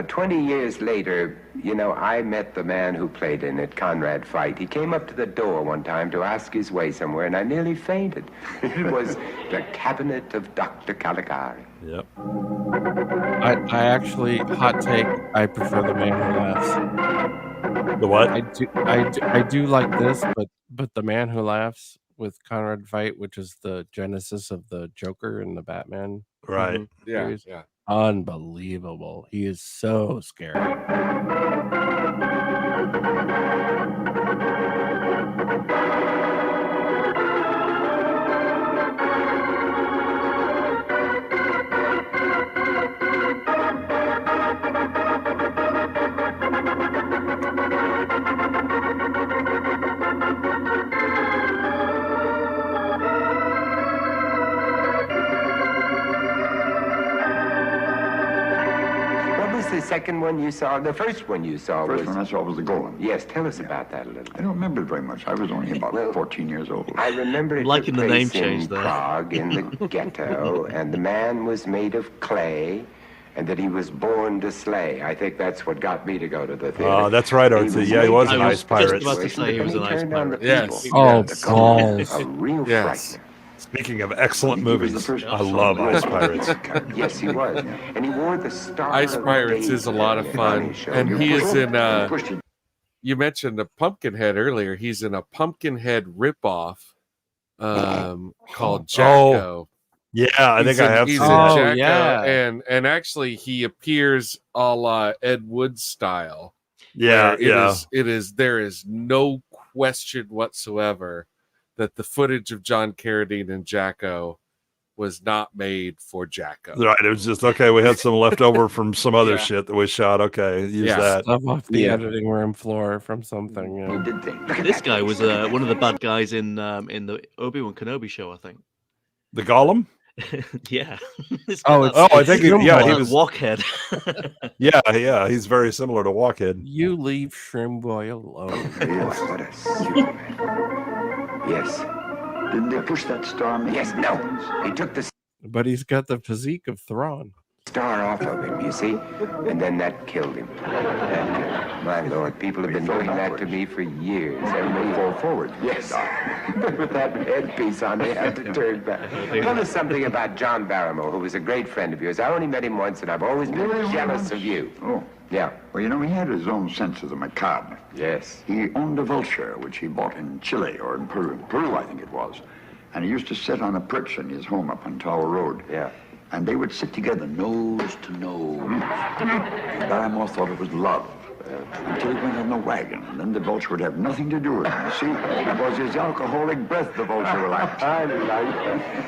20 years later, you know, I met the man who played in it, Conrad Veidt. He came up to the door one time to ask his way somewhere, and I nearly fainted. It was The Cabinet of Dr. Caligari. Yep. I actually, hot take, I prefer The Man Who Laughs. The what? I do like this, but The Man Who Laughs with Conrad Veidt, which is the genesis of the Joker and the Batman. Right. Yeah, series. yeah. Unbelievable. He is so scary. second one you saw? The first one you saw First was... one I saw was the Golan. Yes, tell us about that a little. I don't remember it very much. I was only about 14 years old. I remember it Liking took the name place in change there. Prague, in the ghetto, and the man was made of clay, and that he was born to slay. I think that's what got me to go to the theater. That's right, Artsy. Yeah, he was an ice pirate. Just about to say he was an ice pirate. Yes. Oh, balls. A real Yes. frightener. Speaking of excellent movies, I love Ice Pirates. Yes, he was. And he wore the star. Ice of Pirates is a lot of David fun, on his shoulder. and he is in. You mentioned the Pumpkinhead earlier. He's in a Pumpkinhead ripoff called Jacko. Yeah, I think I have He's seen in that. Jacko, yeah. and actually he appears a la Ed Wood style. Yeah, where there is no question whatsoever that the footage of John Carradine and Jacko was not made for Jacko. Right, it was just okay. We had some left over from some other shit that we shot. Okay, use that. Stuff off the editing room floor from something. You did think. This guy was one of the bad guys in the Obi-Wan Kenobi show, I think. The Gollum. Yeah. I think he was Walkhead. yeah, he's very similar to Walkhead. You leave Shrimp Boy alone. Yes, what a Superman. Yes. Didn't they push that star? Yes, no. He took the But he's got the physique of Thrawn. star off of him, you see? And then that killed him. My Lord, people have been doing that to me for years. Everybody fall forward. Yes. With that headpiece on, they had to turn back. Tell us something about John Barrymore, who was a great friend of yours. I only met him once, and I've always been jealous of you. Oh. Yeah. Well, you know, he had his own sense of the macabre. Yes. He owned a vulture, which he bought in Chile or in Peru. Peru, I think it was. And he used to sit on a perch in his home up on Tower Road. Yeah. And they would sit together, nose to nose. And Barrymore thought it was love. Until he went on the wagon, and then the vulture would have nothing to do with him. You see, it was his alcoholic breath the vulture liked. I like it.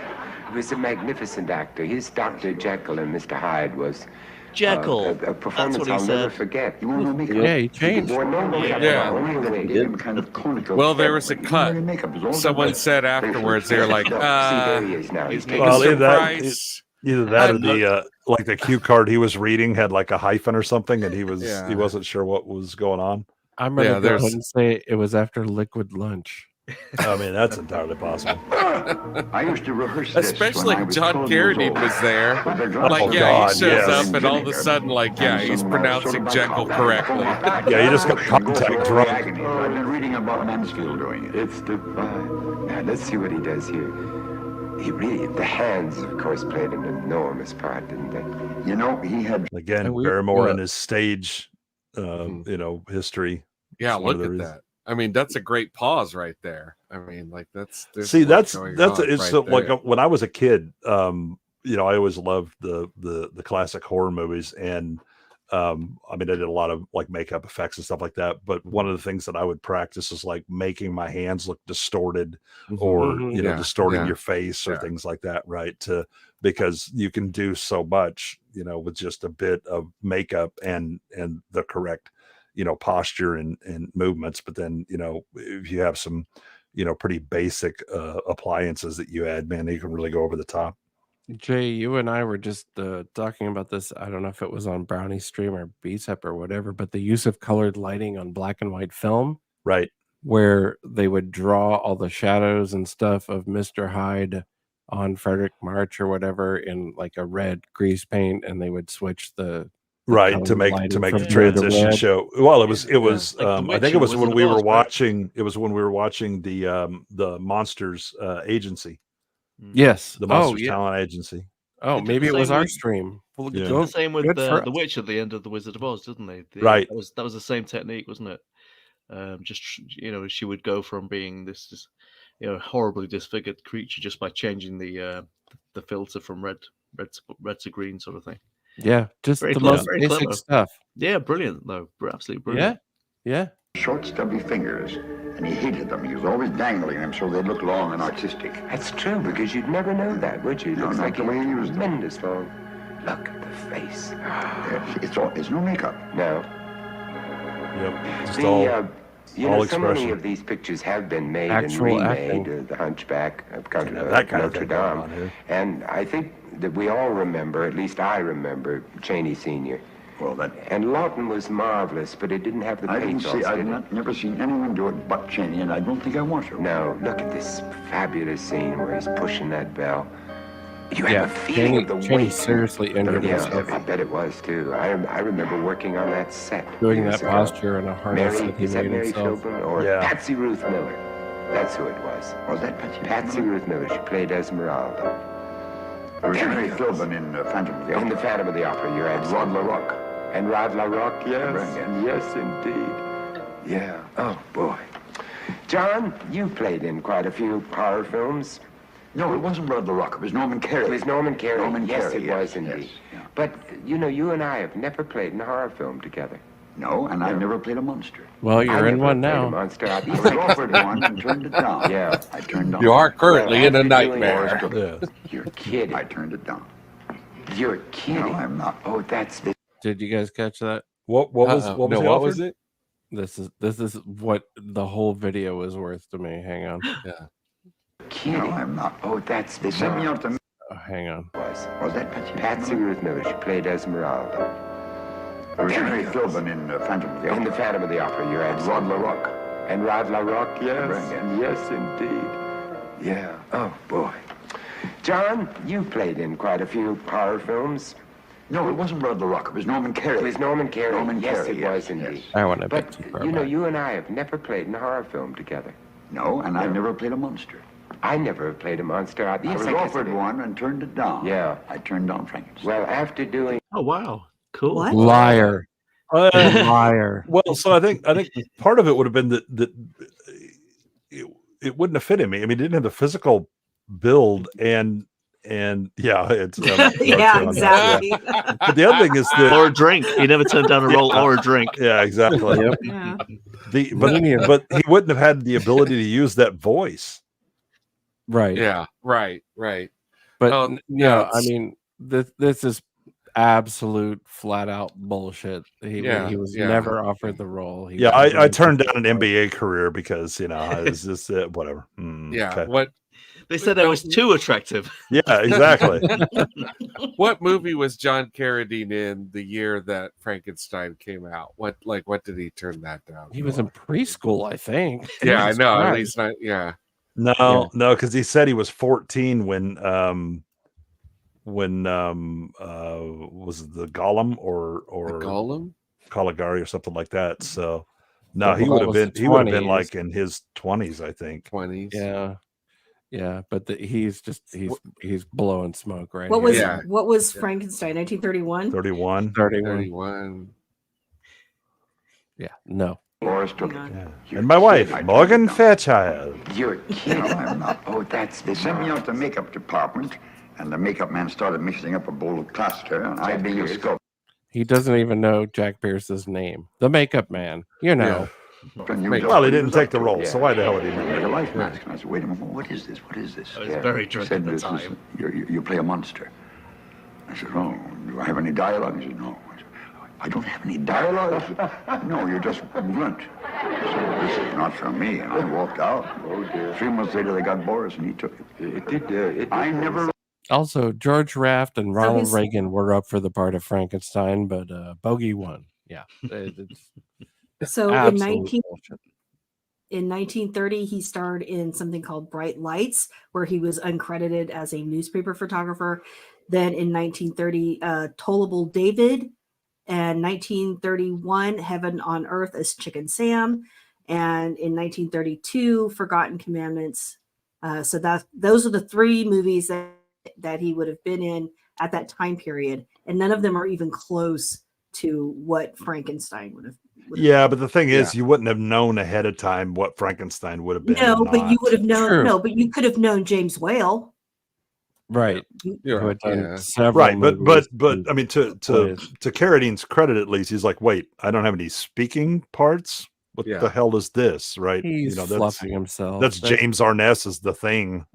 He was a magnificent actor. His Dr. Jekyll and Mr. Hyde was Jekyll. a performance That's what he I'll never said. forget. You want no makeup? Yeah, he changed. Wore no makeup. Yeah. Only a He wig. gave him kind of conical. Well, there was a head, but cut. no makeup. It was all Someone done by said afterwards, they were like, See, there he is now. He's taking Well, Vincent either that, Price. either that or the like the cue card he was reading had like a hyphen or something, and he wasn't sure what was going on. I'm gonna go ahead and say it was after liquid lunch. I mean, that's entirely possible. I used to rehearse this Especially when I was John 12 years Carradine old. was there. Like, Oh, yeah, God, he shows yes. up and all of a sudden, like, yeah, he's pronouncing Jekyll correctly. Yeah, you just got contact drunk. I've been reading about Mansfield doing it. It's divine. Now, let's see what he does here. He really, the hands, of course, played an enormous part, didn't they? You know, he had... Again, Barrymore and his stage, history. Yeah, It's one look of at the that. I mean, that's a great pause right there. I mean, like there's See, a lot that's going it's on right so, like there. when I was a kid, I always loved the classic horror movies, and I mean, I did a lot of like makeup effects and stuff like that. But one of the things that I would practice is like making my hands look distorted, or distorting your face or things like that, right? Because you can do so much, with just a bit of makeup and the correct posture and movements. But then if you have some pretty basic appliances that you add, man, you can really go over the top. Jay, you and I were just talking about this. I don't know if it was on Brownie Stream or BSEP or whatever, but the use of colored lighting on black and white film, right, where they would draw all the shadows and stuff of Mr. Hyde on Frederick March or whatever in like a red grease paint, and they would switch the right to make the transition show. Well, it was like I think it was when we were watching. It was when we were watching the Monsters Agency. Yes, the Monsters Talent Agency. Oh, maybe it was our stream. Well, they did the same with the witch at the end of the Wizard of Oz, didn't they? Right. That was the same technique, wasn't it? Just she would go from being this horribly disfigured creature just by changing the filter from red to green, sort of thing. Yeah, just very the clever, most very basic clever stuff. Yeah, brilliant though, absolutely brilliant. Yeah. Short, stubby fingers, and he hated them. He was always dangling them so they looked long and artistic. That's true, because you'd never know that, would you? It looks like the way he used them. tremendous long. Look at the face. It's no makeup. No. Yep. Just so many expression. of these pictures have been made Actual and remade. acting. The Hunchback of that kind of Notre thing going on Dame. here. And I think that we all remember, at least I remember, Chaney Sr. Well, And Lawton was marvelous, but it didn't have the I didn't pathos. see. I've did it? never seen anyone do it but Cheney, and I don't think I want to. No, look at this fabulous scene where he's pushing that bell. You have Yeah, a feeling of the Cheney weight. seriously injured himself. I bet it was too. I remember working on that set. Doing years that ago. posture in a harness Mary, that he is that made Mary himself. Philbin or Yeah. Patsy Ruth Miller? That's who it was. Was that Patsy? Patsy Ruth Miller. She played Esmeralda. Mary Philbin in Phantom of the Opera. In the Phantom of the Opera, you're absolutely Rod LaRocque. And Rod LaRocque, yes. Brilliant. Yes, indeed. Yeah. Oh, boy. John, you played in quite a few horror films. No, it wasn't Rod LaRocque. It was Norman Carey. It was Norman Carey. Norman Yes, Carey, it was indeed. yes, yeah. But, you know, you and I have never played in a horror film together. No, and I never played a monster. Well, I you're in never one played a now. monster. I was offered one and turned it down. Yeah. I turned down. You are currently in a after doing nightmare. Yeah. You're kidding. I turned it down. You're kidding. No, I'm not. Oh, that's the... Did you guys catch that? What was what was, no, he what offered? was it? This is what the whole video is worth to me. Hang on. Yeah. kidding. No, I'm not. Oh, that's They sent me out to. Oh, hang on. Was that Patsy? Patsy Ruth Miller. She played Esmeralda. Mary Philbin in Phantom of the Opera. In the Phantom of the Opera, you're Rod absolutely LaRocque. And Rod LaRocque, yes. Brilliant. Yes, indeed. Yeah. Oh, boy. John, you played in quite a few horror films. No, it wasn't Rod LaRocque. It was Norman Carey. It was Norman Carey. Norman yes, Carey, it was yes, indeed. yes. I want to But, bet too far you know, back. you and I have never played in a horror film together. No, and I never played a monster. I never played a monster. I was offered one and turned it down. Yeah. I turned down Frankenstein. Well, after doing... Oh, wow. Cool. What? Liar. Liar. Well, so I think part of it would have been that it wouldn't have fit him. I mean, he didn't have the physical build and yeah, it's Yeah, exactly. But the other thing is that Or a drink. He never turned down a roll or a drink. yeah, exactly. Yep. Yeah. But he wouldn't have had the ability to use that voice. Right. Yeah. Right. Right. But Oh, no, yeah, I mean this is absolute flat out bullshit. He was never offered the role. He Yeah, was I turned down an NBA career because it's just whatever. Yeah. Okay. What? They said I was too attractive. Yeah, exactly. What movie was John Carradine in the year that Frankenstein came out? What did he turn that down? He was in preschool, I think. Yeah, I Jesus know. At Christ. least not. Yeah. No, because he said he was 14 when was it the Golem or The Golem? Caligari or something like that. So no, Well, he that would have was been the he would have been 20s. like in his 20s, I think. 20s. Yeah, but he's blowing smoke right What here. was Yeah. what was Frankenstein? 1931. 31. 31. Yeah, no. Morris took it. Hang on. And my wife, Morgan Fairchild. You're kidding. No, I'm not. Oh, that's They sent me out to the makeup department, and the makeup man started mixing up a bowl of plaster, and I, being a sculptor, He doesn't even know Jack Pierce's name. The makeup man. You know. and you Well, he didn't take the role, so why the hell would he Like a know? life mask. And I said, wait a moment, what is this? What is this? I was very He drunk said, at the "This is- time. you play a monster. I said, oh, do I have any dialogue? He said, no. I said, I don't have any dialogue? No, you're just blunt. So this is not for me. And I walked out. Oh, dear. 3 months later, they got Boris, and he took it. I never... Also, George Raft and Ronald his- Reagan were up for the part of Frankenstein, but Bogey won. Yeah. It's So absolute bullshit. in 1930, he starred in something called Bright Lights, where he was uncredited as a newspaper photographer. Then in 1930, Tollable David, and 1931, Heaven on Earth as Chicken Sam, and in 1932, Forgotten Commandments. So those are the 3 movies that he would have been in at that time period, and none of them are even close to what Frankenstein would have. Yeah, but the thing is, you wouldn't have known ahead of time what Frankenstein would have been. No, or but you not. would have known. True. No, but you could have known James Whale. Right. Yeah. Who had done Yeah. several Right, but movies I mean, to plays. Carradine's credit, at least, he's like, wait, I don't have any speaking parts. What Yeah. the hell is this? Right? He's that's fluffing himself. that's James Arness is the thing.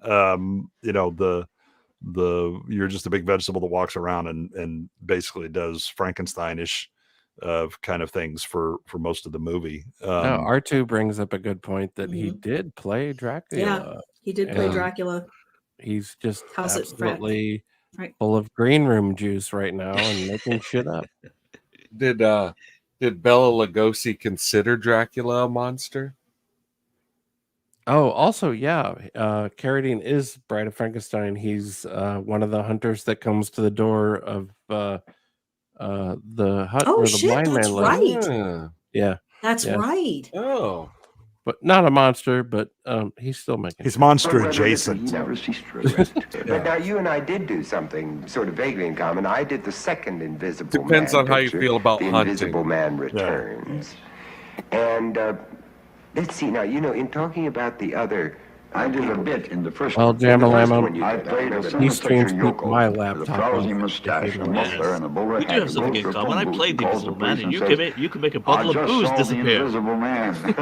The you're just a big vegetable that walks around and basically does Frankenstein-ish kind of things for most of the movie. No, R2 brings up a good point that he did play Dracula. Yeah, he did play and Dracula. He's just How's it, Frank? absolutely Frank? full of green room juice right now and making shit up. Did Bela Lugosi consider Dracula a monster? Oh, also, yeah, Carradine is Bride of Frankenstein. He's one of the hunters that comes to the door of the hut Oh where the shit, blind that's man lives. right. Yeah, That's yeah. right. Oh, But not a monster. But he's still making. He's monster adjacent. But now you and I did do something sort of vaguely in common. I did the second Invisible Depends Man on how you picture, feel about The hunting. Invisible Man Returns. And let's see now, in talking about the other... I did a bit in the first Well, Jamalamo, I played a he streams sinister through my yokel with a laptop. frowsy mustache, a muffler, and a bowler We do hat have who something goes in to a common. I phone booth played the and calls Invisible police Man, and says, you can make a bottle "I of just booze saw disappear. The Invisible Man. The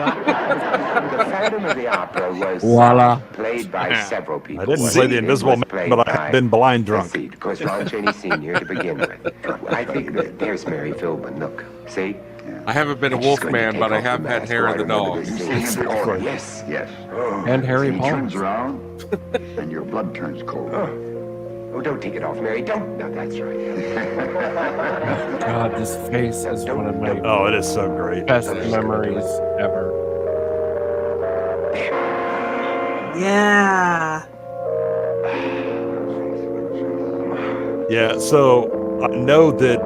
Phantom of the Opera was Voila. played by several people. I didn't wasn't play it? the It Invisible was Man, played but I by- have been blind Let's drunk. see, of course, Lon Chaney Sr. to begin with. I think that there's Mary Philbin. Look, see? I haven't been a She's wolf going to man, take but I off the have had mask. hair Oh, of I the remember dog. this scene. Oh, yes, yes. And Harry He Potter. turns around, and your blood turns cold. Oh, don't take it off, Mary. Don't. No, that's right. God, this face is one of my Oh, it is so great. best memories ever. Yeah. Yeah, so I know that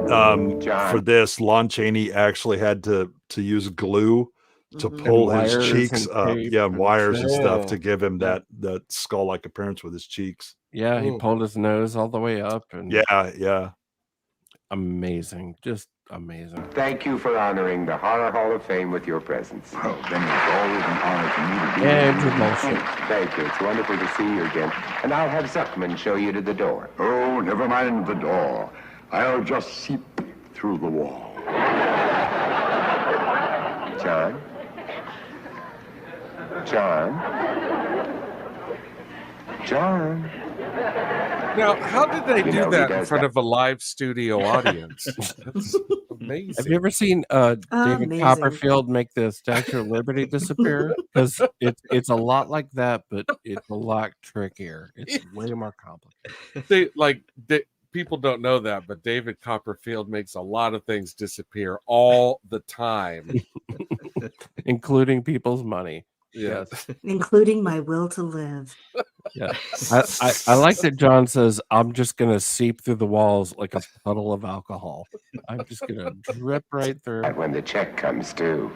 for this, Lon Chaney actually had to use glue to pull his wires cheeks and up. tape Yeah, and- wires and stuff Yeah. to give him that skull-like appearance with his cheeks. Yeah, he pulled his nose all the way up, and Yeah. amazing, just amazing. Thank you for honoring the Horror Hall of Fame with your presence. Well, then it's always an honor to me to be And here. your bullshit. Thank you. It's wonderful to see you again. And I'll have Zuckman show you to the door. Oh, never mind the door. I'll just seep through the wall. John? John? John? Now, how did they You do know, he that in does front that. of a live studio audience? That's amazing. Have you ever seen David Amazing. Copperfield make the Statue of Liberty disappear? Because it's a lot like that, but it's a lot trickier. It's way more complicated. People don't know that, but David Copperfield makes a lot of things disappear all the time. Including people's money. Yes. Including my will to live. Yeah. I like that John says, I'm just going to seep through the walls like a puddle of alcohol. I'm just going to drip right through. When the check comes due.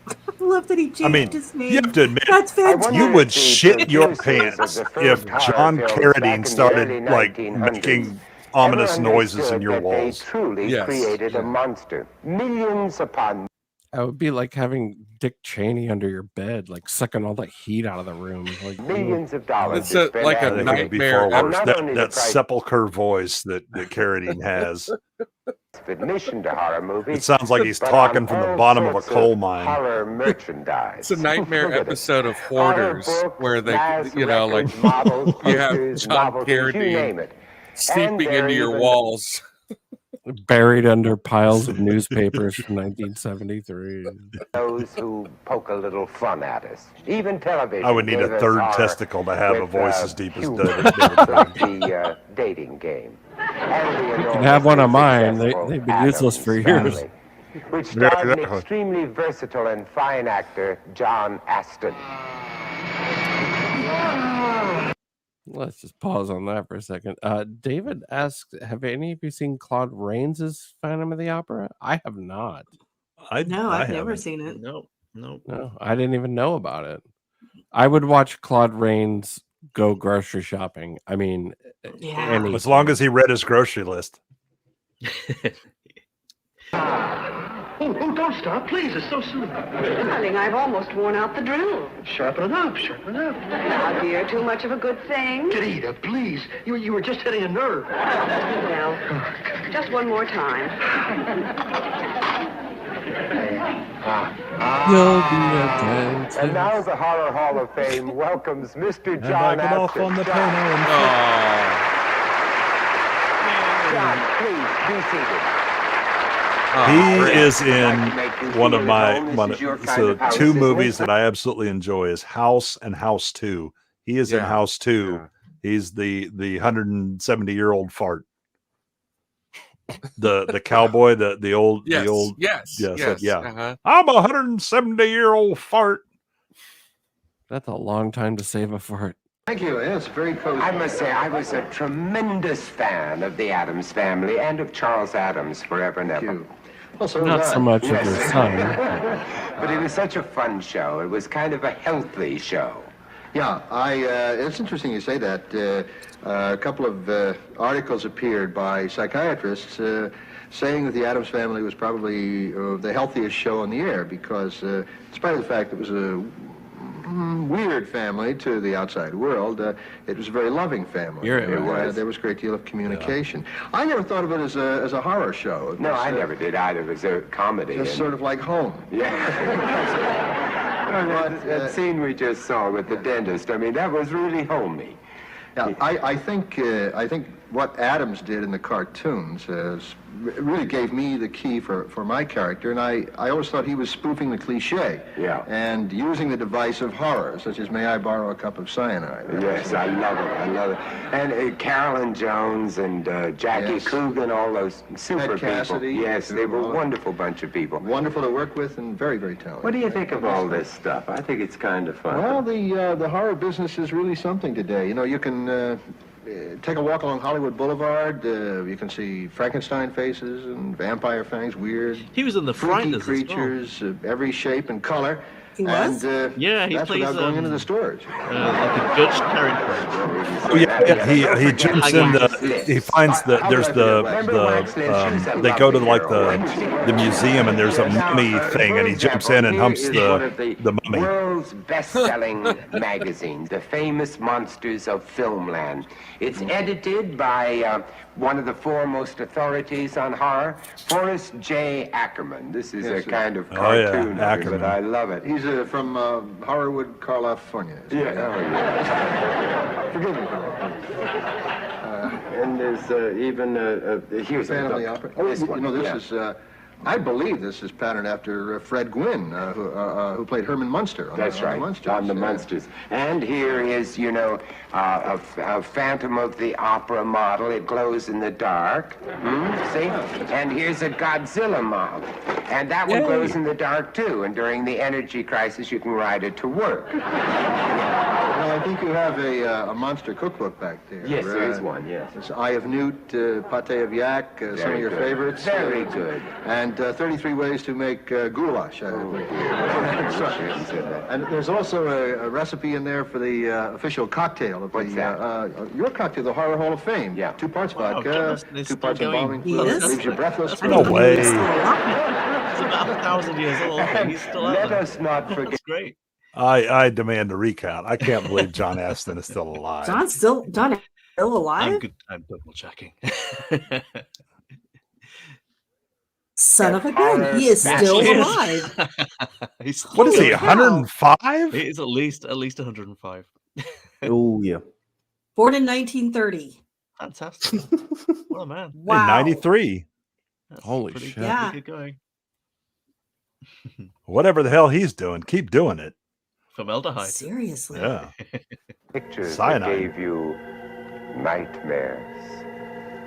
I love that he changed his name. you have to admit, That's fantastic. you would shit your pants if John Carradine started like making ominous noises in your walls. They truly created a monster. Millions upon That would be like having Dick Cheney under your bed, like sucking all the heat out of the room. Like millions of dollars. It's like a I think it'd be nightmare. far worse. Not That, only the that price- sepulcher voice that Carradine has. admission to horror movies. It sounds like he's but talking on from the all bottom of a sorts coal mine. Horror merchandise. It's a nightmare Look at it. episode of Horror Hoarders books, where they, glass like records, models, you have posters, John novelties, you name Carradine it. seeping there into your even- walls. buried under piles of newspapers from 1973. Those who poke a little fun at us. Even television. I would need gave a us third horror testicle to have a with, voice as deep as humor, David. like the dating game. You can have one of mine. They've been useless for years. Family, which starred an exactly. extremely versatile and fine actor, John Aston. Let's just pause on that for a second. David asks, have any of you seen Claude Rains' Phantom of the Opera? I have not. No, I've never seen it. No. No, I didn't even know about it. I would watch Claude Rains go grocery shopping. I mean, As long as he read his grocery list. Oh, don't stop, please. It's so soon. Darling, I've almost worn out the drill. Sharpen it up, sharpen it up. Now, dear, too much of a good thing. Rita, please. You were just hitting a nerve. Well, just one more time. You'll be a dentist. And now the Horror Hall of Fame welcomes Mr. And John I get off Aston. on the John, piano John, please be seated. He is in Make you one feel of at my home. This is your kind so of house, two isn't movies it? that I absolutely enjoy is House and House 2. He is in Yeah. House 2. He's the 170-year-old fart. The cowboy, the old Yes, said, yeah. uh-huh. I'm 170-year-old fart. That's a long time to save a fart. Thank you. Yes, very cozy. I must say, I was a tremendous fan of the Addams Family and of Charles Addams forever and ever. Well, Not so much of your son. But it was such a fun show. It was kind of a healthy show. Yeah, it's interesting you say that. A couple of articles appeared by psychiatrists saying that the Addams Family was probably the healthiest show on the air because, in spite of the fact it was a weird family to the outside world, it was a very loving family. There was a great deal of communication. Yeah. I never thought of it as a horror show. No, I never did either. It was a comedy. It's sort of like Home. Yeah. That scene we just saw with the dentist, I mean, that was really homey. Yeah, I think what Addams did in the cartoons really gave me the key for my character, and I always thought he was spoofing the cliche. Yeah. And using the device of horror, such as "May I borrow a cup of cyanide?" Yes, I love it. And Carolyn Jones and Jackie Coogan, all those super Cassidy, people. Yes, they were a wonderful bunch of people. Wonderful to work with and very, very talented. What do you think of all this stuff? I think it's kind of fun. Well, the horror business is really something today. You know, you can take a walk along Hollywood Boulevard. You can see Frankenstein faces and vampire fangs, weird. He was in the freaky Frighteners creatures, every shape and color. He was? Yeah, he that's plays without going into the stores. like a Dutch character. Oh yeah, he jumps in. He finds that there's they go to like the museum and there's a mummy thing, and he jumps in and humps the mummy. World's best-selling magazine, The Famous Monsters of Filmland. It's edited by one of the foremost authorities on horror, Forrest J. Ackerman. This is a kind of cartoon, but I love it. He's from Horrorwood, California. Yeah. Forgive me for that. And there's even here's Phantom of the Opera. Oh, you know, this is. I believe this is patterned after Fred Gwynn, who played Herman Munster on, That's right, the Munsters. on the Munsters. And here is, you know, a Phantom of the Opera model. It glows in the dark. See? And here's a Godzilla model. And that one glows in the dark, too. And during the energy crisis, you can ride it to work. Well, I think you have a monster cookbook back there. Yes, there is one, yes. It's Eye of Newt, Pate of Yak, some of your favorites. Very good. And 33 ways to make goulash. And there's also a recipe in there for the official cocktail of your cocktail, the Horror Hall of Fame. Yeah. 2 parts vodka, 2 parts embalming fluid, leaves you breathless. No way. He's about 1,000 years old. He's still out Let there. us not forget. That's great. I demand a recount. I can't believe John Aston is still alive. John is still alive? I'm double checking. Son of a gun, he is still alive. What is he, 105? He is at least 105. Oh yeah. Born in 1930. Fantastic. What a man. Wow. In 93. Holy Pretty shit. good, Yeah. pretty good going. Whatever the hell he's doing, keep doing it. Formaldehyde. Seriously. Yeah. Pictures Cyanide. that gave you nightmares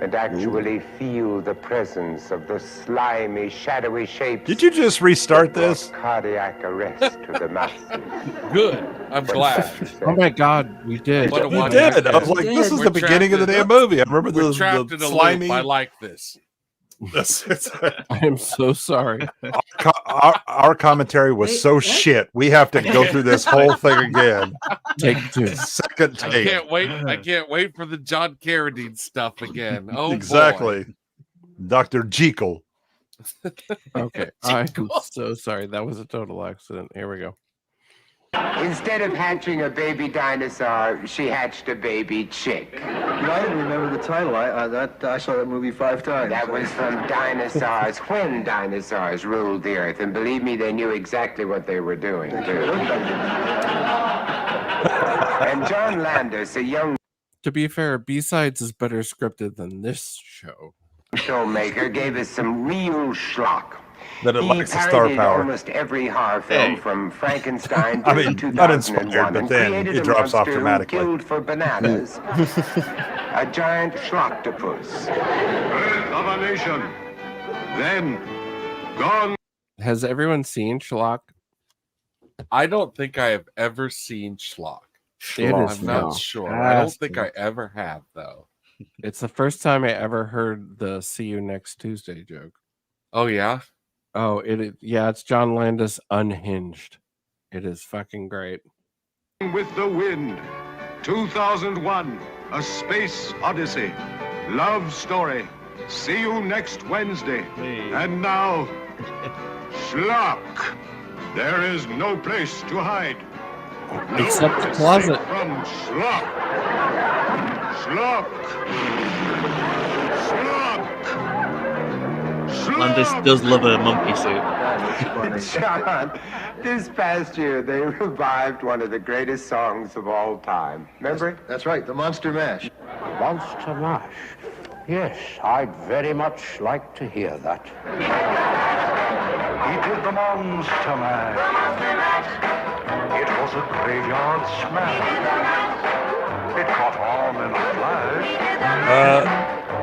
and actually feel the presence of the slimy, shadowy shapes. Did you just restart this? Cardiac arrest to the masses. Good. I'm glad. Oh my God, we did. What a We wonderful did. I was like, We this did. is We're the beginning of the trapped damn movie. I remember We're the trapped in a slimy. loop. I like this. I am so sorry. Our commentary was so shit. We have to go through this whole thing again. Take 2. Second I take. can't wait. I can't wait for the John Carradine stuff again. Oh, Exactly. Dr. Jekyll. Okay. I'm so sorry. That was a total accident. Here we go. Instead of hatching a baby dinosaur, she hatched a baby chick. You know, I didn't remember the title. I saw that movie 5 times. That was from Dinosaurs, when dinosaurs ruled the earth. And believe me, they knew exactly what they were doing, too. And John Landis, a young To be fair, B-Sides is better scripted than this show. filmmaker, gave us some real schlock. That it He lacks the star parodied power. almost every horror film from Frankenstein to I mean, 2001 uninspired, but and then created it a drops off monster who dramatically. killed for bananas. A giant schlocktopus. of a nation. Then, gone. Has everyone seen Schlock? I don't think I have ever seen Schlock. It is I'm not sure. I don't think I ever have, though. It's the first time I ever heard the "See you next Tuesday" joke. Oh yeah. Oh, yeah. It's John Landis unhinged. It is fucking great. With the Wind, 2001, A Space Odyssey, love story. See you next Wednesday. And now, Schlock. There is no place to hide. Except the closet. From Schlock. Schlock. Schlock. Landis does love a monkey suit. John, this past year they revived one of the greatest songs of all time. Remember it? That's right, the Monster Mash. Monster Mash. Yes, I'd very much like to hear that. He did the Monster Mash. It was a graveyard smash. It caught on in a flash.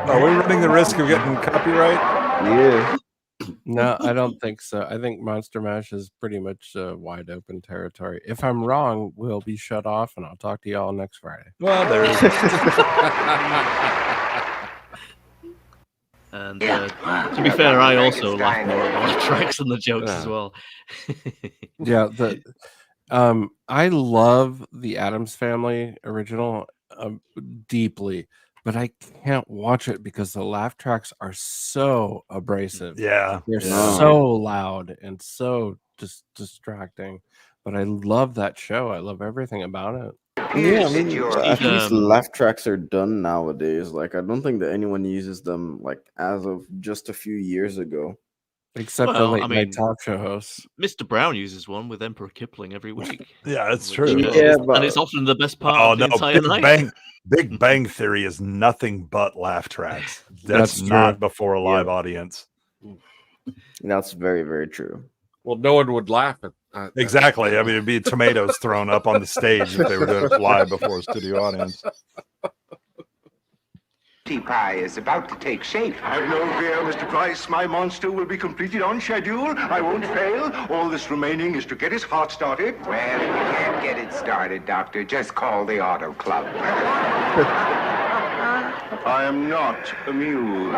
Are we running the risk of getting copyright? Yeah. No, I don't think so. I think Monster Mash is pretty much wide open territory. If I'm wrong, we'll be shut off, and I'll talk to y'all next Friday. Well, there's. And to be fair, I also like more of the tracks and the jokes as well. Yeah, I love the Addams Family original deeply, but I can't watch it because the laugh tracks are so abrasive. Yeah, they're so loud and so just distracting. But I love that show. I love everything about it. Yeah, I mean, at least laugh tracks are done nowadays. Like, I don't think that anyone uses them like as of just a few years ago. Except the late night talk show hosts. Mr. Brown uses one with Emperor Kipling every week. Yeah, that's true. And it's often the best part of the entire night. Big Bang Theory is nothing but laugh tracks. That's true. not before a live audience. That's very, very true. Well, no one would laugh at exactly. I mean, it'd be tomatoes thrown up on the stage if they were doing it live before a studio audience. Tea pie is about to take shape. Have no fear, Mr. Price. My monster will be completed on schedule. I won't fail. All this remaining is to get his heart started. Well, if you can't get it started, Doctor, just call the auto club. I am not amused.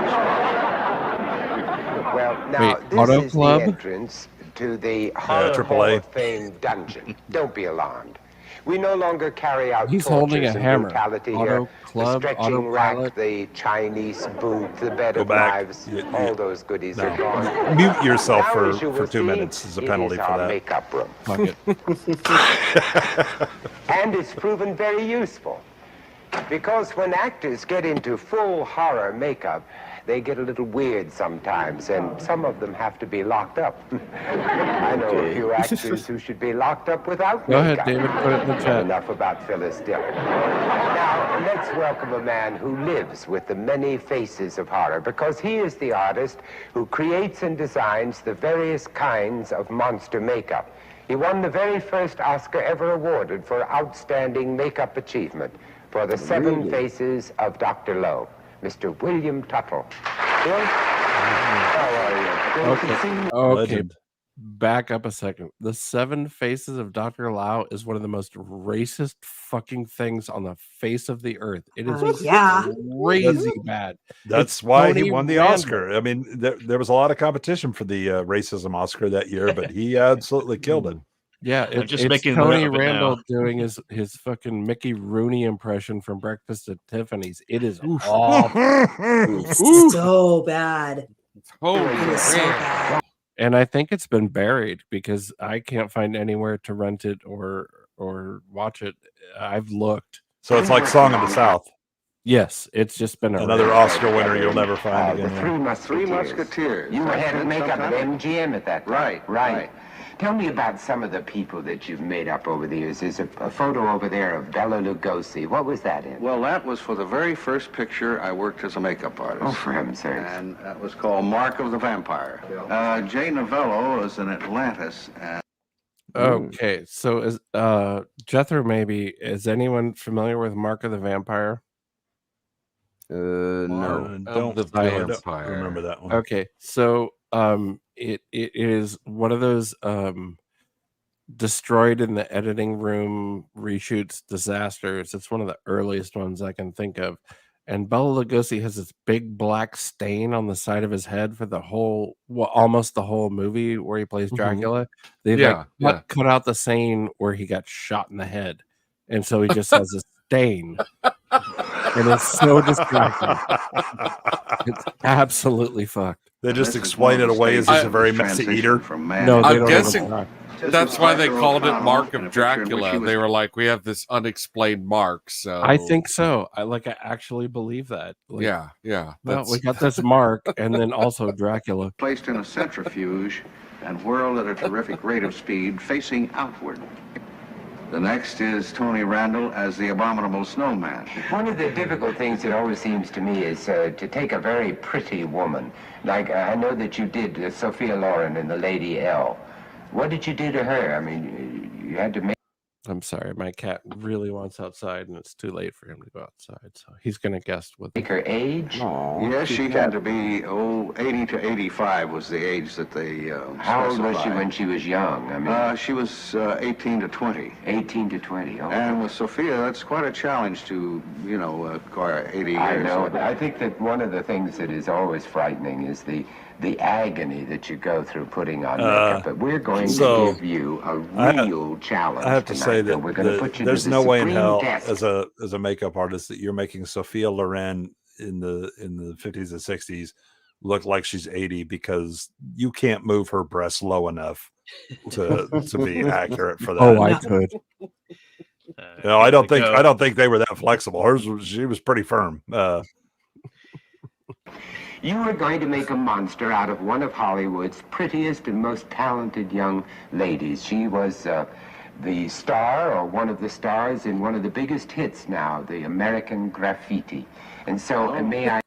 Well, now, Wait, this Auto is Club? the entrance to the Horror AAA. Hall of Fame dungeon. Don't be alarmed. We no longer carry out He's tortures holding a and hammer. brutality Auto here. Club, the stretching Autopilot. rack, the Chinese boot, the bed Go of back. knives, all those goodies are No. gone. Mute yourself Now, for as you will 2 see, minutes as a it penalty is for our that. makeup room. Fuck it. And it's proven very useful. Because when actors get into full horror makeup, they get a little weird sometimes, and some of them have to be locked up. I know a few actors who should be locked up without Go ahead, makeup. David, put it in the chat. Enough about Phyllis Diller. Now, let's welcome a man who lives with the many faces of horror, because he is the artist who creates and designs the various kinds of monster makeup. He won the very first Oscar ever awarded for outstanding makeup achievement for the Seven Faces of Dr. Lowe, Mr. William Tuttle. Bill, how are you? Good to see you. Okay. Legend. Back up a second. The Seven Faces of Dr. Lau is one of the most racist fucking things on the face of the earth. It is yeah. crazy bad. That's It's why he Tony won the Randall. Oscar. I mean, there was a lot of competition for the racism Oscar that year, but he absolutely killed it. Yeah, I'm just it's making a Tony note of it Randall now. doing his fucking Mickey Rooney impression from Breakfast at Tiffany's. It is awful. So bad. It is so bad. And I think it's been buried because I can't find anywhere to rent it or watch it. I've looked. So it's like Song of the South. Yes, it's just been Another Oscar winner you'll never find The again. Three Musketeers. You were head of makeup at MGM at that time. Right. Tell me about some of the people that you've made up over the years. There's a photo over there of Bela Lugosi. What was that in? Well, that was for the very first picture I worked as a makeup artist. Oh, for heaven's sake. And that was called Mark of the Vampire. Jay Novello is in Atlantis. And Okay, so is Jethro, maybe is anyone familiar with Mark of the Vampire? No. Don't the Vampire. remember that one. Okay, so it is one of those destroyed in the editing room reshoots disasters. It's one of the earliest ones I can think of. And Bela Lugosi has this big black stain on the side of his head for the whole, well, almost the whole movie where he plays Dracula. They've cut out the scene where he got shot in the head, and so he just has a stain, and it's so distracting. It's absolutely fucked. They just explain it away as he's a very messy eater. No, they I'm don't guessing even try. that's why they called it Mark of Dracula. They were like, we have this unexplained mark. So I think so. I actually believe that. Like, yeah. Well, we got this Mark, and then also Dracula. Placed in a centrifuge and whirled at a terrific rate of speed, facing outward. The next is Tony Randall as the abominable snowman. One of the difficult things, it always seems to me, is to take a very pretty woman. Like, I know that you did Sophia Loren in The Lady L. What did you do to her? I mean, you had to make... I'm sorry, my cat really wants outside, and it's too late for him to go outside, so he's going to guess what... Make her age? Yes, she had to be, 80 to 85 was the age that they How old was she specified. when she was young? I mean, she was 18 to 20. 18 to 20, okay. And with Sophia, that's quite a challenge to, acquire 80 years. I know. I think that one of the things that is always frightening is the agony that you go through putting on makeup. But we're going to give you a real challenge. I have to say that we're going to put you there's to no the way in supreme hell test. as a makeup artist that you're making Sophia Loren in the 50s and 60s look like she's 80, because you can't move her breasts low enough to be accurate for that. Oh, I could. No, I don't think they were that flexible. She was pretty firm. You are going to make a monster out of one of Hollywood's prettiest and most talented young ladies. She was the star, or one of the stars, in one of the biggest hits now, the American Graffiti. And so, may I...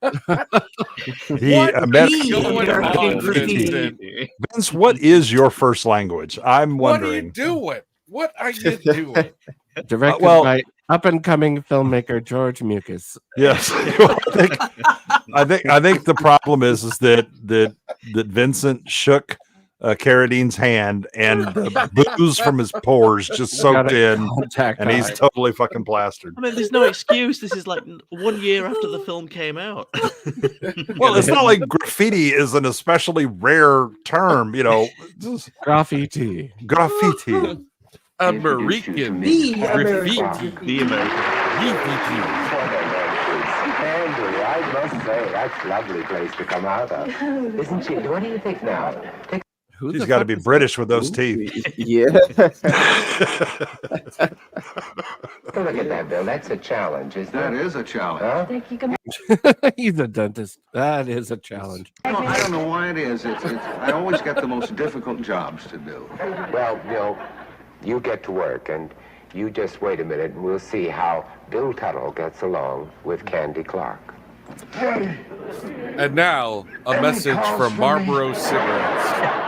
American Graffiti. Vince, what is your first language? I'm wondering. What are you doing? Directed by up-and-coming filmmaker George Mucus. Yes, I think the problem is that Vincent shook Carradine's hand, and the booze from his pores just soaked in, and he's totally fucking plastered. I mean, there's no excuse. This is like 1 year after the film came out. Well, it's not like graffiti is an especially rare term, Graffiti. American. The Graffiti. Andrew, I must say, that's a lovely place to come out of. Isn't she? What do you think now? She's got to be British with those teeth. Yeah. Look at that, Bill. That's a challenge, isn't it? That is a challenge. Huh? Think you can... He's a dentist. That is a challenge. I don't know why it is. I always get the most difficult jobs to do. Well, Bill, you get to work, and you just wait a minute, and we'll see how Bill Tuttle gets along with Candy Clark. And now, a message from Marlboro Cigarettes.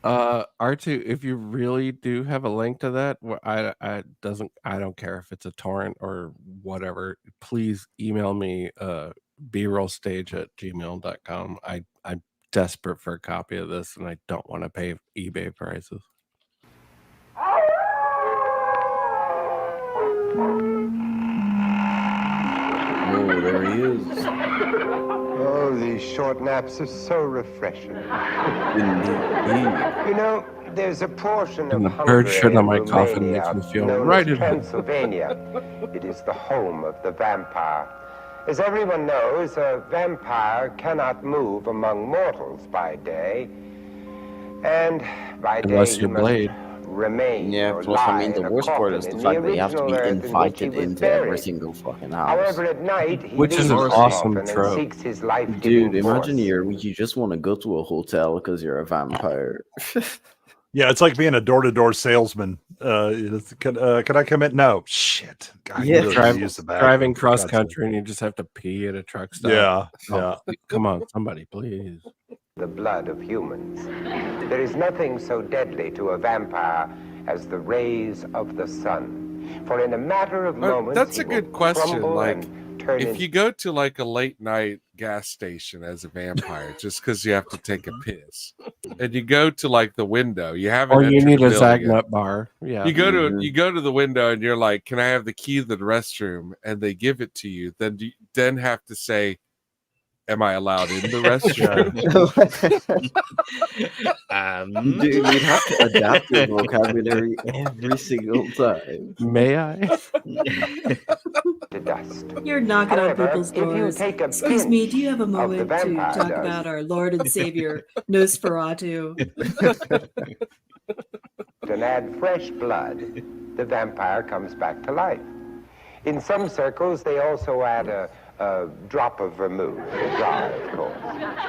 R2, if you really do have a link to that, I don't care if it's a torrent or whatever, please email me brollstage@gmail.com. I'm desperate for a copy of this, and I don't want to pay eBay prices. Oh, there he is. Oh, these short naps are so refreshing. Indeed. You know, there's a portion of And the Hungary bird shit on my and coffin Romania makes me feel known right as at home. Pennsylvania. It is the home of the vampire. As everyone knows, a vampire cannot move among mortals by day, and by day Unless he you're must Blade. remain. Yeah, or plus, lie the in a worst part coffin is the in fact that you have to original be earth in which he invited was into every buried. single fucking house. However, at night he Which is leaves an the awesome coffin and trope. seeks his life-giving Dude, imagine force. you just want to go to a hotel because you're a vampire. Yeah, it's like being a door-to-door salesman. Can I come in? No. Shit. God, Yeah. you really need to use the bathroom. Driving For cross God's country and you just have to pee at a truck stop. Yeah, Oh, come on, somebody, please. The blood of humans. There is nothing so deadly to a vampire as the rays of the sun. For in a matter of moments, That's he a will good question. crumble Like, and If you go to like a late night gas station as a vampire, just because you have to take a piss, and you go to like the window, you haven't. Or you entered need the a building yet. Zagnut bar. Yeah. You go to the window and you're like, "Can I have the key to the restroom?" And they give it to you. Then you then have to say, "Am I allowed in the restroom?" Dude, you'd have to adapt your vocabulary every single time. May I? To dust. You're knocking on However, people's if you doors. take a Excuse me, do you have a pinch of the moment to vampire talk dust. about our Lord and Savior Nosferatu? And add fresh blood, the vampire comes back to life. In some circles, they also add a drop of vermouth, a jar, of course.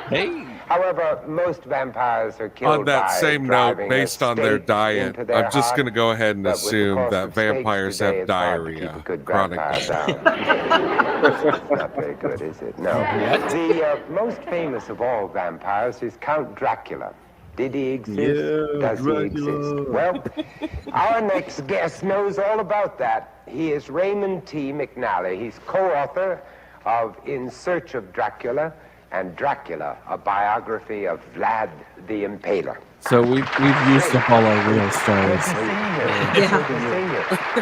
Hey. However, most vampires are killed On that by same note, driving a based on their stake diet, into their I'm just heart. going to go ahead and But with the assume cost that of steaks vampires today, have it's hard to keep diarrhea a good chronically. vampire down. Not very good, is it? No. The most famous of all vampires is Count Dracula. Did he exist? Yeah, Does Dracula. he exist? Well, our next guest knows all about that. He is Raymond T. McNally. He's co-author of In Search of Dracula and Dracula, a biography of Vlad the Impaler. So we've used up all our real stars.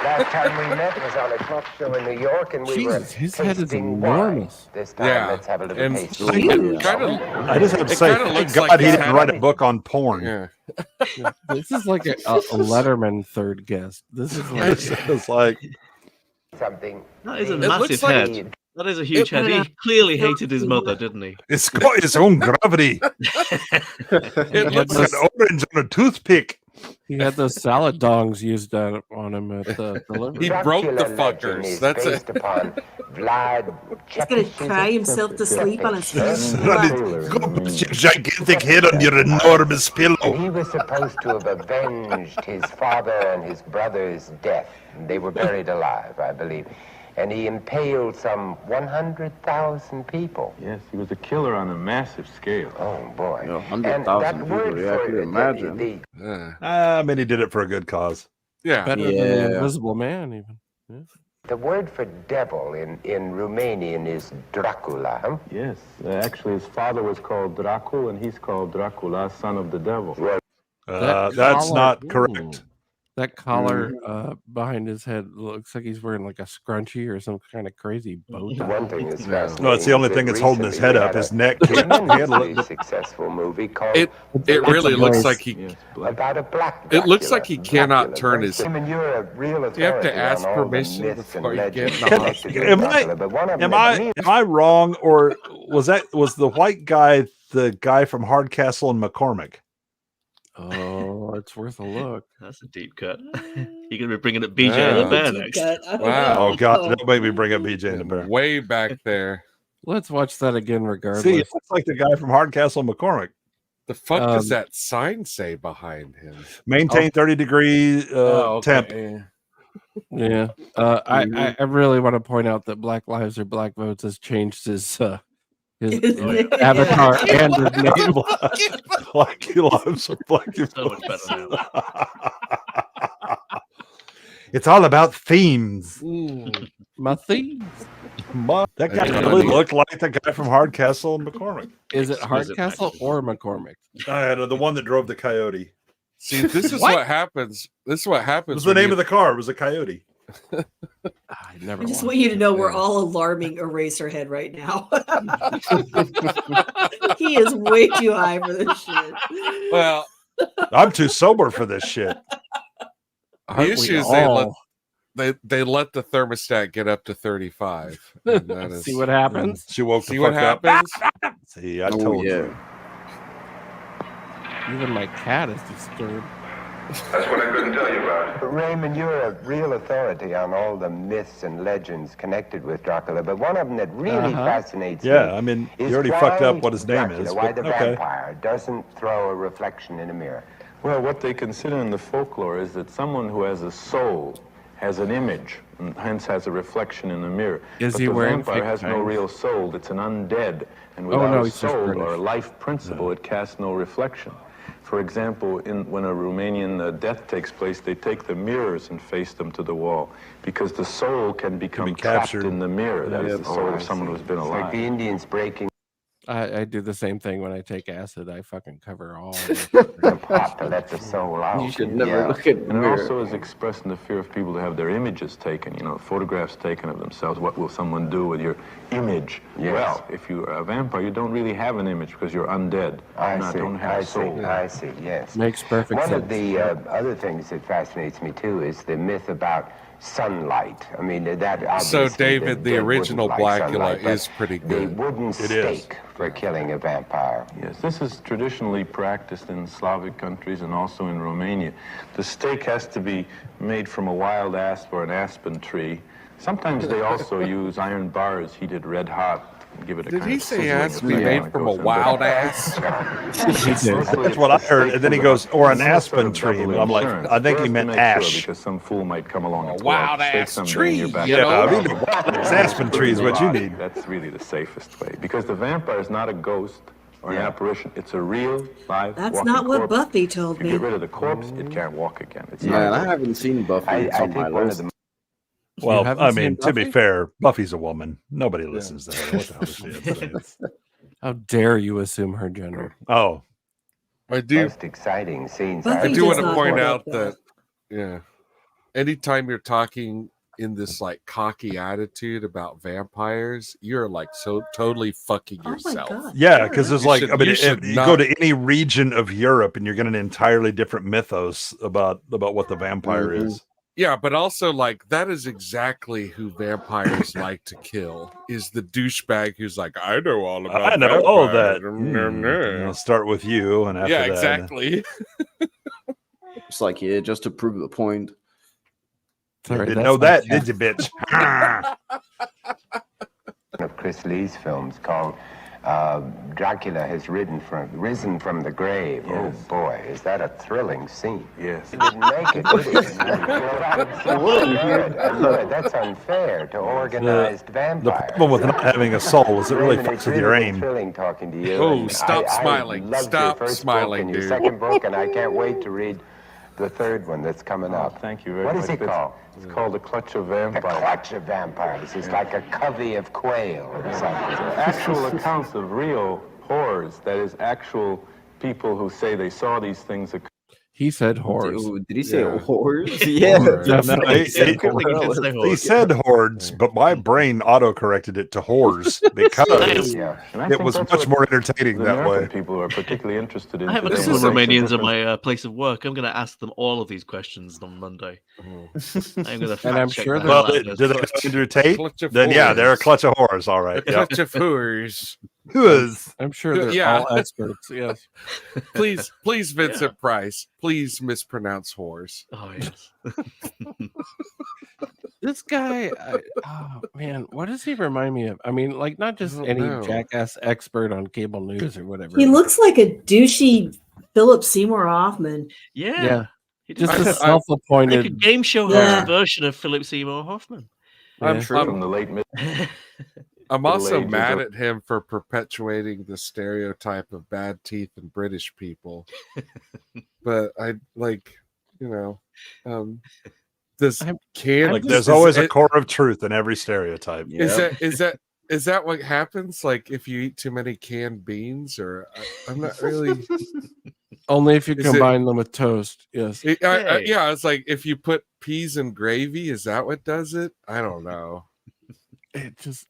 Last time we met was on a talk show in New York, and we Jesus, were his head is tasting wine. enormous. This time, Yeah, let's have a little and taste. I just have to say, thank God he didn't write a book on porn. Yeah. This is like a Letterman third guest. This is like it's like something. That is a It massive looks like- head. That is a huge head. He clearly hated his mother, didn't he? it's got its own gravity. It looks Like an orange on a toothpick. he had those salad dongs used on him at the delivery. He broke the Dracula legend fuckers. is That's based it. upon Vlad. He's gonna cry himself to sleep on his head. Go put your gigantic head on your enormous pillow. He was supposed to have avenged his father and his brother's death. They were buried alive, I believe. And he impaled some 100,000 people. Yes, he was a killer on a massive scale. Oh, boy. You know, And 100,000 that people, word yeah, I for could imagine. I mean, he did it for a good cause. Yeah. Better than the Invisible Man, even. Yeah. the word for devil in Romanian is Dracula, huh? Yes, actually his father was called Dracul and he's called Dracula, son of the devil. That's not correct. That collar behind his head looks like he's wearing like a scrunchie or some kind of crazy bow tie. One thing is fascinating. No, it's the only thing that's holding his head up. His neck can't handle it. Successful movie called It really looks like he. about a black. It looks like he cannot turn his. I mean, you're a real You have authority to ask on all the permission myths and before you get in the legends hospital. connected with Dracula, but one of them Am I wrong, or was the white guy the guy from Hardcastle and McCormick? Oh, it's worth a look. That's a deep cut. You're gonna be bringing up BJ and the Bear next. Wow. Oh God, don't make me bring up BJ and the Bear. Way back there. Let's watch that again regardless. See, it looks like the guy from Hardcastle and McCormick. The fuck does that sign say behind him? Maintain 30-degree temp. Yeah. I really want to point out that Black Lives or Black Votes has changed his avatar and his name. Black Lives or Black So much better now. It's all about themes. My themes. That guy really looked like the guy from Hardcastle and McCormick. Is it Hardcastle or McCormick? The one that drove the Coyote. See, this is what happens. This is what It happens. was the name of the car. It was a Coyote. I never. I just want you to know we're all alarming Eraserhead right now. He is way too high for this shit. Well, I'm too sober for this shit. the issue is they let the thermostat get up to 35. And that is, See what happens. She woke see the what fuck happens. up. See, I told you. Even my cat is disturbed. That's what I couldn't tell you about. Raymond, you're a real authority on all the myths and legends connected with Dracula, but one of them that really fascinates me. Yeah, I mean, you is already why fucked up what his name Dracula, is. Why But, the vampire doesn't throw a reflection in a mirror. Well, what they consider in the folklore is that someone who has a soul has an image, and hence has a reflection in the mirror. Is but he the wearing vampire fake has no fangs? real soul. It's an undead, and Oh, without no, a he's just soul British. or a life principle, it casts no reflection. For example, when a Romanian death takes place, they take the mirrors and face them to the wall because the soul can become trapped in the mirror. That is the soul of someone who's been alive. Like the Indians breaking. I do the same thing when I take acid. I fucking cover all the pot to let the soul out. You should never look at the And it mirror. also is expressed in the fear of people to have their images taken, photographs taken of themselves. What will someone do with your image? Yes. Well, if you are a vampire, you don't really have an image because you're undead. Don't have a soul. I see, yes. Makes perfect sense. One of the other things that fascinates me, too, is the myth about sunlight. I mean, that obviously... So, David, the original Blackula is pretty good. The wooden stake for killing a vampire. Yes, this is traditionally practiced in Slavic countries and also in Romania. The stake has to be made from a wild asp or an aspen tree. Sometimes they also use iron bars heated red hot. Give it a Did kind he of say sizzling has to be effect made when it from a goes in. wild ass? That's what I heard. And then he goes, or an aspen tree. And I'm like, I think he meant ash. Because some fool might come along and wild stake ass something tree, in your back. Yeah, I mean, it's aspen tree is what you need. That's really the safest way. Because the vampire is not a ghost or an apparition. It's a real, live, That's walking not what corpse. Buffy told If you me. get rid of the corpse, it can't walk again. It's Man, not I haven't seen Buffy. It's I on my think one of list. the Well, haven't I seen mean, to be Buffy? fair, Buffy's a woman. Nobody listens to her. What the hell is she have to say? How dare you assume her gender? Oh, I do. most exciting scenes. Buffy I do want does to not point hold out up, that, anytime you're talking in this like cocky attitude about vampires, you're like so totally fucking Oh my yourself. God. yeah, because there's You like, should- I mean, you if should you not- go to any region of Europe and you're getting an entirely different mythos about what the vampire is. Yeah, but also like that is exactly who vampires like to kill. Is the douchebag who's like, I know all about. I know all that. vampires." I'll start with you, and after Yeah, that, exactly. It's like, yeah, just to prove the point. You Sorry, didn't that's know my that, cat. did you, bitch? of Chris Lee's films called Dracula has risen from the grave. Yes. Oh boy, is that a thrilling scene. Yes. He didn't make it, did he? Good. That's unfair to organized The vampires. problem with not having a soul is it really Raymond, fucks it's with your been aim. thrilling talking to you. Oh, and stop I smiling. loved Stop your first smiling, book and your dude. second book, and I can't wait to read the third one that's coming up. Thank you very What much. is it called? It's called The Clutch of The Vampires. Clutch of Vampires. It's like a covey of quail or something. Actual accounts of real horrors. That is, actual people who say they saw these things occur. He said horrors. Dude, did he say Yeah. horrors? Yeah. Definitely. He said hordes, but my brain auto-corrected it to whores because Yeah. And I it think was that's much what more entertaining the that American way. people are particularly interested in. I have a today. couple of What makes Romanians the at my place of work. I'm going to ask them all of these questions on Monday. I'm going to And I'm fact check sure the they're- hell Well, out of do those they questions. Andrew Tate? Clutch of Then yeah, they're a whores. clutch of horrors. All right. A Yep. clutch of whores. Who's? I'm sure they're Yeah. all experts. Yes. Please, Vincent Price, please mispronounce whores. Oh, yes. This guy, oh man, what does he remind me of? I mean, like not just don't any know. jackass expert on cable news or whatever. He looks like a douchey Philip Seymour Hoffman. Yeah. Yeah. He Just just a like a self-appointed. game show host Yeah. version of Philip Seymour Hoffman. I'm from the late mid. I'm also ages mad of- at him for perpetuating the stereotype of bad teeth in British people. But I like, this can Like there's always a core of truth in every stereotype. is that what happens? Like if you eat too many canned beans, or I'm not really. Only if you Is it- combine them with toast. Yes. Yeah, it's like if you put peas in gravy, is that what does it? I don't know. It just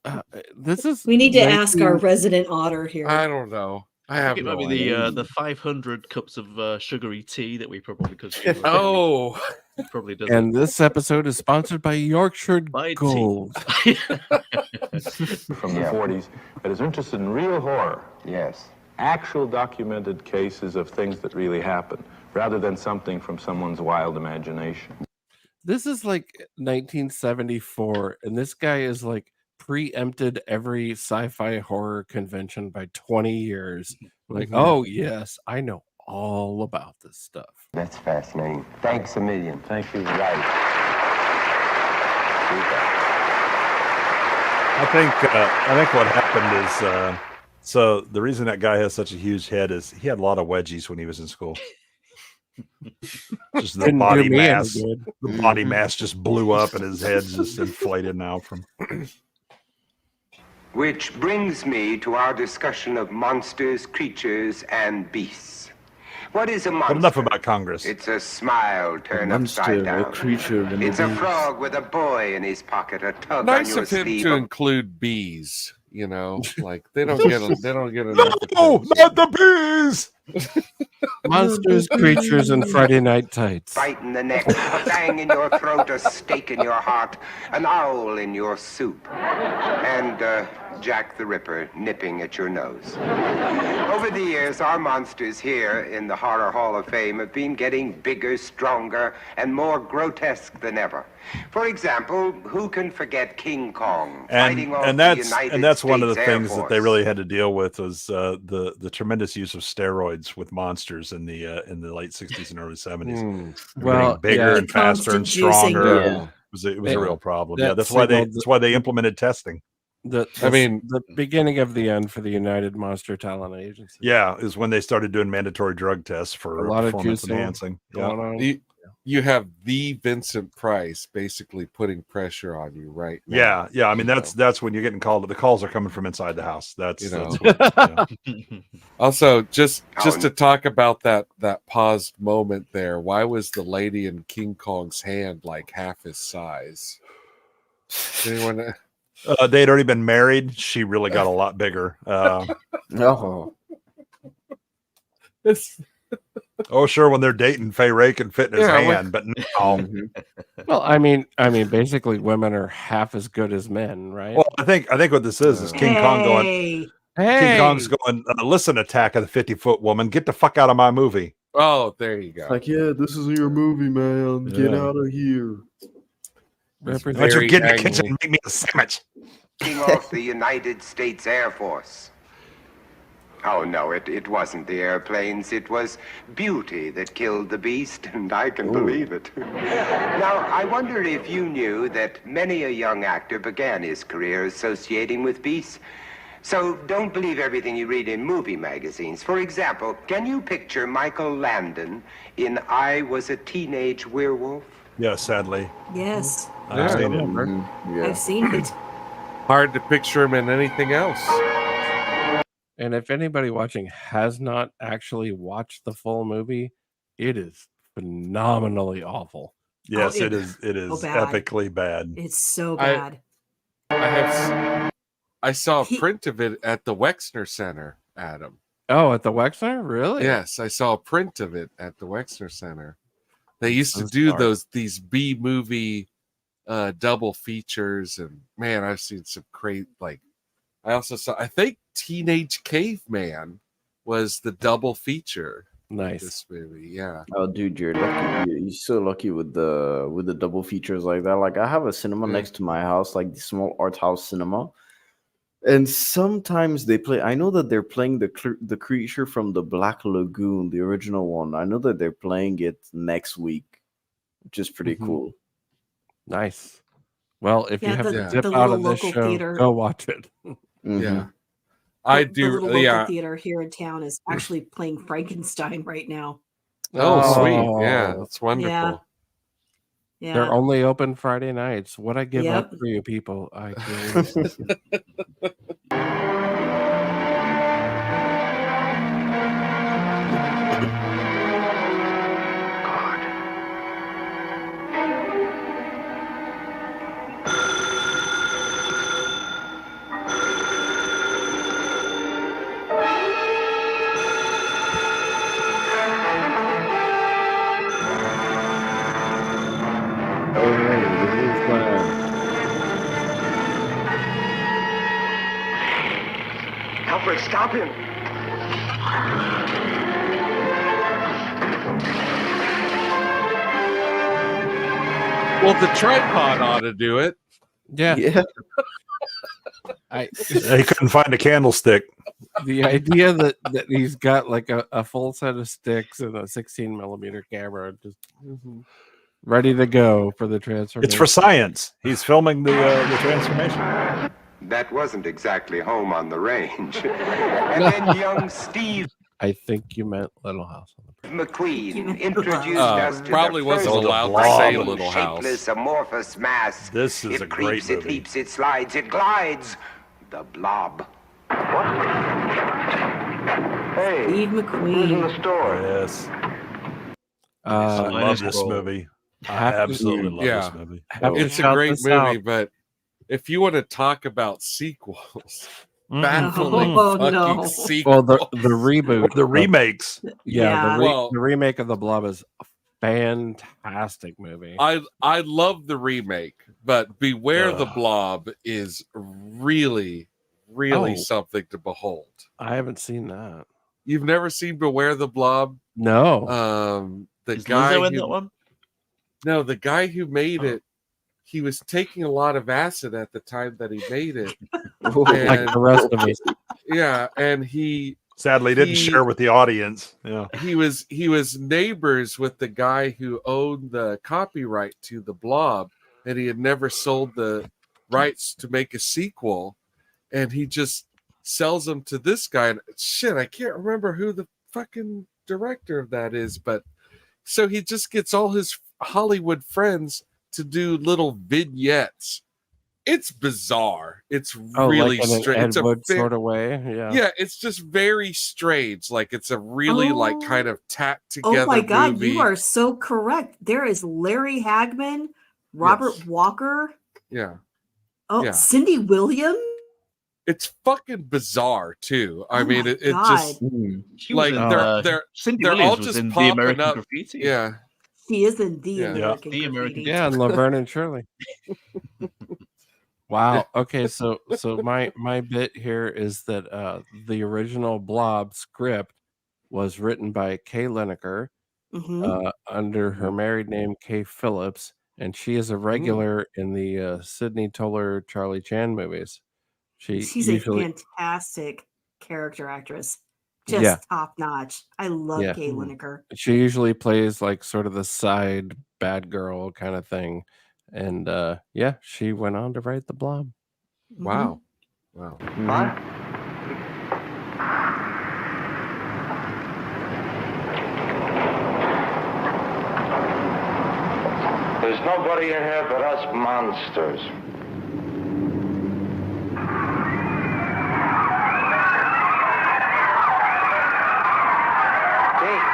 this is. We need to ask our 19 resident otter here. I don't know. I have it no might be idea. the 500 cups of sugary tea that we probably consume. Oh, It probably does. And this episode is sponsored by Yorkshire By tea. Gold. From the 40s that is interested in real horror. Yes. Actual documented cases of things that really happen, rather than something from someone's wild imagination. This is like 1974, and this guy is like preempted every sci-fi horror convention by 20 years. Like, oh yes, I know all about this stuff. That's fascinating. Thanks a million. Thank you. Right. I think what happened is So the reason that guy has such a huge head is he had a lot of wedgies when he was in school. Just the Didn't do body me any mass. good. The body mass just blew up and his head's just inflated now from. Which brings me to our discussion of monsters, creatures, and beasts. What is a monster? But enough about Congress. It's a smile turned monster, upside a down. creature, and a It's a beast. frog with a boy in his pocket, a tug Nice on your of him sleeve. to include bees. You know, like they don't get enough. No, not the bees. Monsters, creatures, and Friday night tights. Bite in the neck, a bang in your throat, a stake in your heart, an owl in your soup, and Jack the Ripper nipping at your nose. Over the years, our monsters here in the Horror Hall of Fame have been getting bigger, stronger, and more grotesque than ever. For example, who can forget King Kong fighting off And the that's United and that's one of the States Air things that Force? they really had to deal with was the tremendous use of steroids with monsters in the late 60s and early 70s. Well, Getting bigger yeah. and faster and Constant juicing, stronger. yeah. It was a real problem. That Yeah, that's signaled why they implemented testing. The beginning of the end for the United Monster Talent Agency. Yeah, is when they started doing mandatory drug tests for A lot of performance juicing enhancing. going on. You have the Vincent Price basically putting pressure on you right now. Yeah. I mean, that's when you're getting called. The calls are coming from inside the house. That's You that's know. what, Also, just to talk about that paused moment there, why was the lady in King Kong's hand like half his size? Anyone? they'd already been married. She really got a lot bigger. Oh, Oh, sure. When they're dating, Faye Ray can fit in his hand, but no. Well, I mean, basically, women are half as good as men, right? Well, I think what this is King Kong going. King Kong's going. Listen, Attack of the 50-Foot Woman, get the fuck out of my movie. Oh, there you go. like, yeah, this is your movie, man. Get Yeah. out of here. Why don't you get in the kitchen and make me a sandwich? King off the United States Air Force. Oh, no, it wasn't the airplanes. It was beauty that killed the beast, and I can believe it. Now, I wonder if you knew that many a young actor began his career associating with beasts. So don't believe everything you read in movie magazines. For example, can you picture Michael Landon in I Was a Teenage Werewolf? Yeah, sadly. Yes. I've seen it. I've seen it. Hard to picture him in anything else. And if anybody watching has not actually watched the full movie, it is phenomenally awful. Yes, Oh, it is. It is so bad. epically bad. It's so bad. I saw a print of it at the Wexner Center, Adam. Oh, at the Wexner? Really? Yes, I saw a print of it at the Wexner Center. They used to So do smart. these B movie double features, and man, I've seen some great I also saw, I think Teenage Caveman was the double feature. Nice. This movie, yeah. Oh, dude, you're lucky. You're so lucky with the double features like that. Like, I have a cinema next to my house, like the small art house cinema, and sometimes they play. I know that they're playing the creature from the Black Lagoon, the original one. I know that they're playing it next week, which is pretty cool. Nice. Well, if you Yeah, have the- to dip the out little of this local show, theater. go watch it. Yeah. I The do. little local Yeah. theater here in town is actually playing Frankenstein right now. Oh, sweet. Yeah, that's wonderful. Yeah. Yeah. They're only open Friday nights. What I give up Yep. for you people. I really Alfred, stop him. Well, the tripod ought to do it. Yeah. Yeah. He couldn't find a candlestick. The idea that he's got like a full set of sticks and a 16 millimeter camera just ready to go for the transformation. It's for science. He's filming the transformation. That wasn't exactly home on the range. And then young Steve I think you meant Little House on the McQueen introduced us to probably the wasn't first allowed to say frightening, Little House. shapeless, amorphous mass. This is it a great creeps, movie. It leaps, it slides, it glides. The Blob. Hey, Steve who's in McQueen. the store? Yes. I love this movie. I absolutely love this movie. It's a great movie, but if you want to talk about sequels, baffling fucking sequels. Well, the reboot, the remakes. Yeah, Well, the remake of The Blob is a fantastic movie. I love the remake, but Beware the Blob is really, really something to behold. I haven't seen that. You've never seen Beware the Blob? No. The Is guy Lizzo in who, that one? No, the guy who made it, he was taking a lot of acid at the time that he made it. Like the rest of us. Yeah, and he sadly didn't share with the audience. Yeah. He was neighbors with the guy who owned the copyright to The Blob, and he had never sold the rights to make a sequel, and he just sells them to this guy. And shit, I can't remember who the fucking director of that is, but so he just gets all his Hollywood friends to do little vignettes. It's bizarre. It's really like in an strange. Ed It's a Wood sort of way. Yeah. yeah, it's just very strange. Like it's a really like kind of tacked together. Oh my God, movie. you are so correct. There is Larry Hagman, Robert Walker. Yeah. Oh, Yeah. Cindy Williams. It's fucking bizarre too. I Oh mean, my it God. just She was like in, Cindy they're Williams all was just in The popping American up. Graffiti. Yeah. She is in Yeah. American The American Graffiti. Yeah, and Laverne and Shirley. Wow. Okay, so my bit here is that the original Blob script was written by Kay Lineker under her married name Kay Phillips, and she is a regular in the Sidney Toler Charlie Chan movies. She's a fantastic character actress. Just Yeah. top notch. I love Kay Lineker. She usually plays like sort of the side bad girl kind of thing. And yeah, she went on to write The Blob. Wow. Wow. What? There's nobody in here but us monsters. Dave,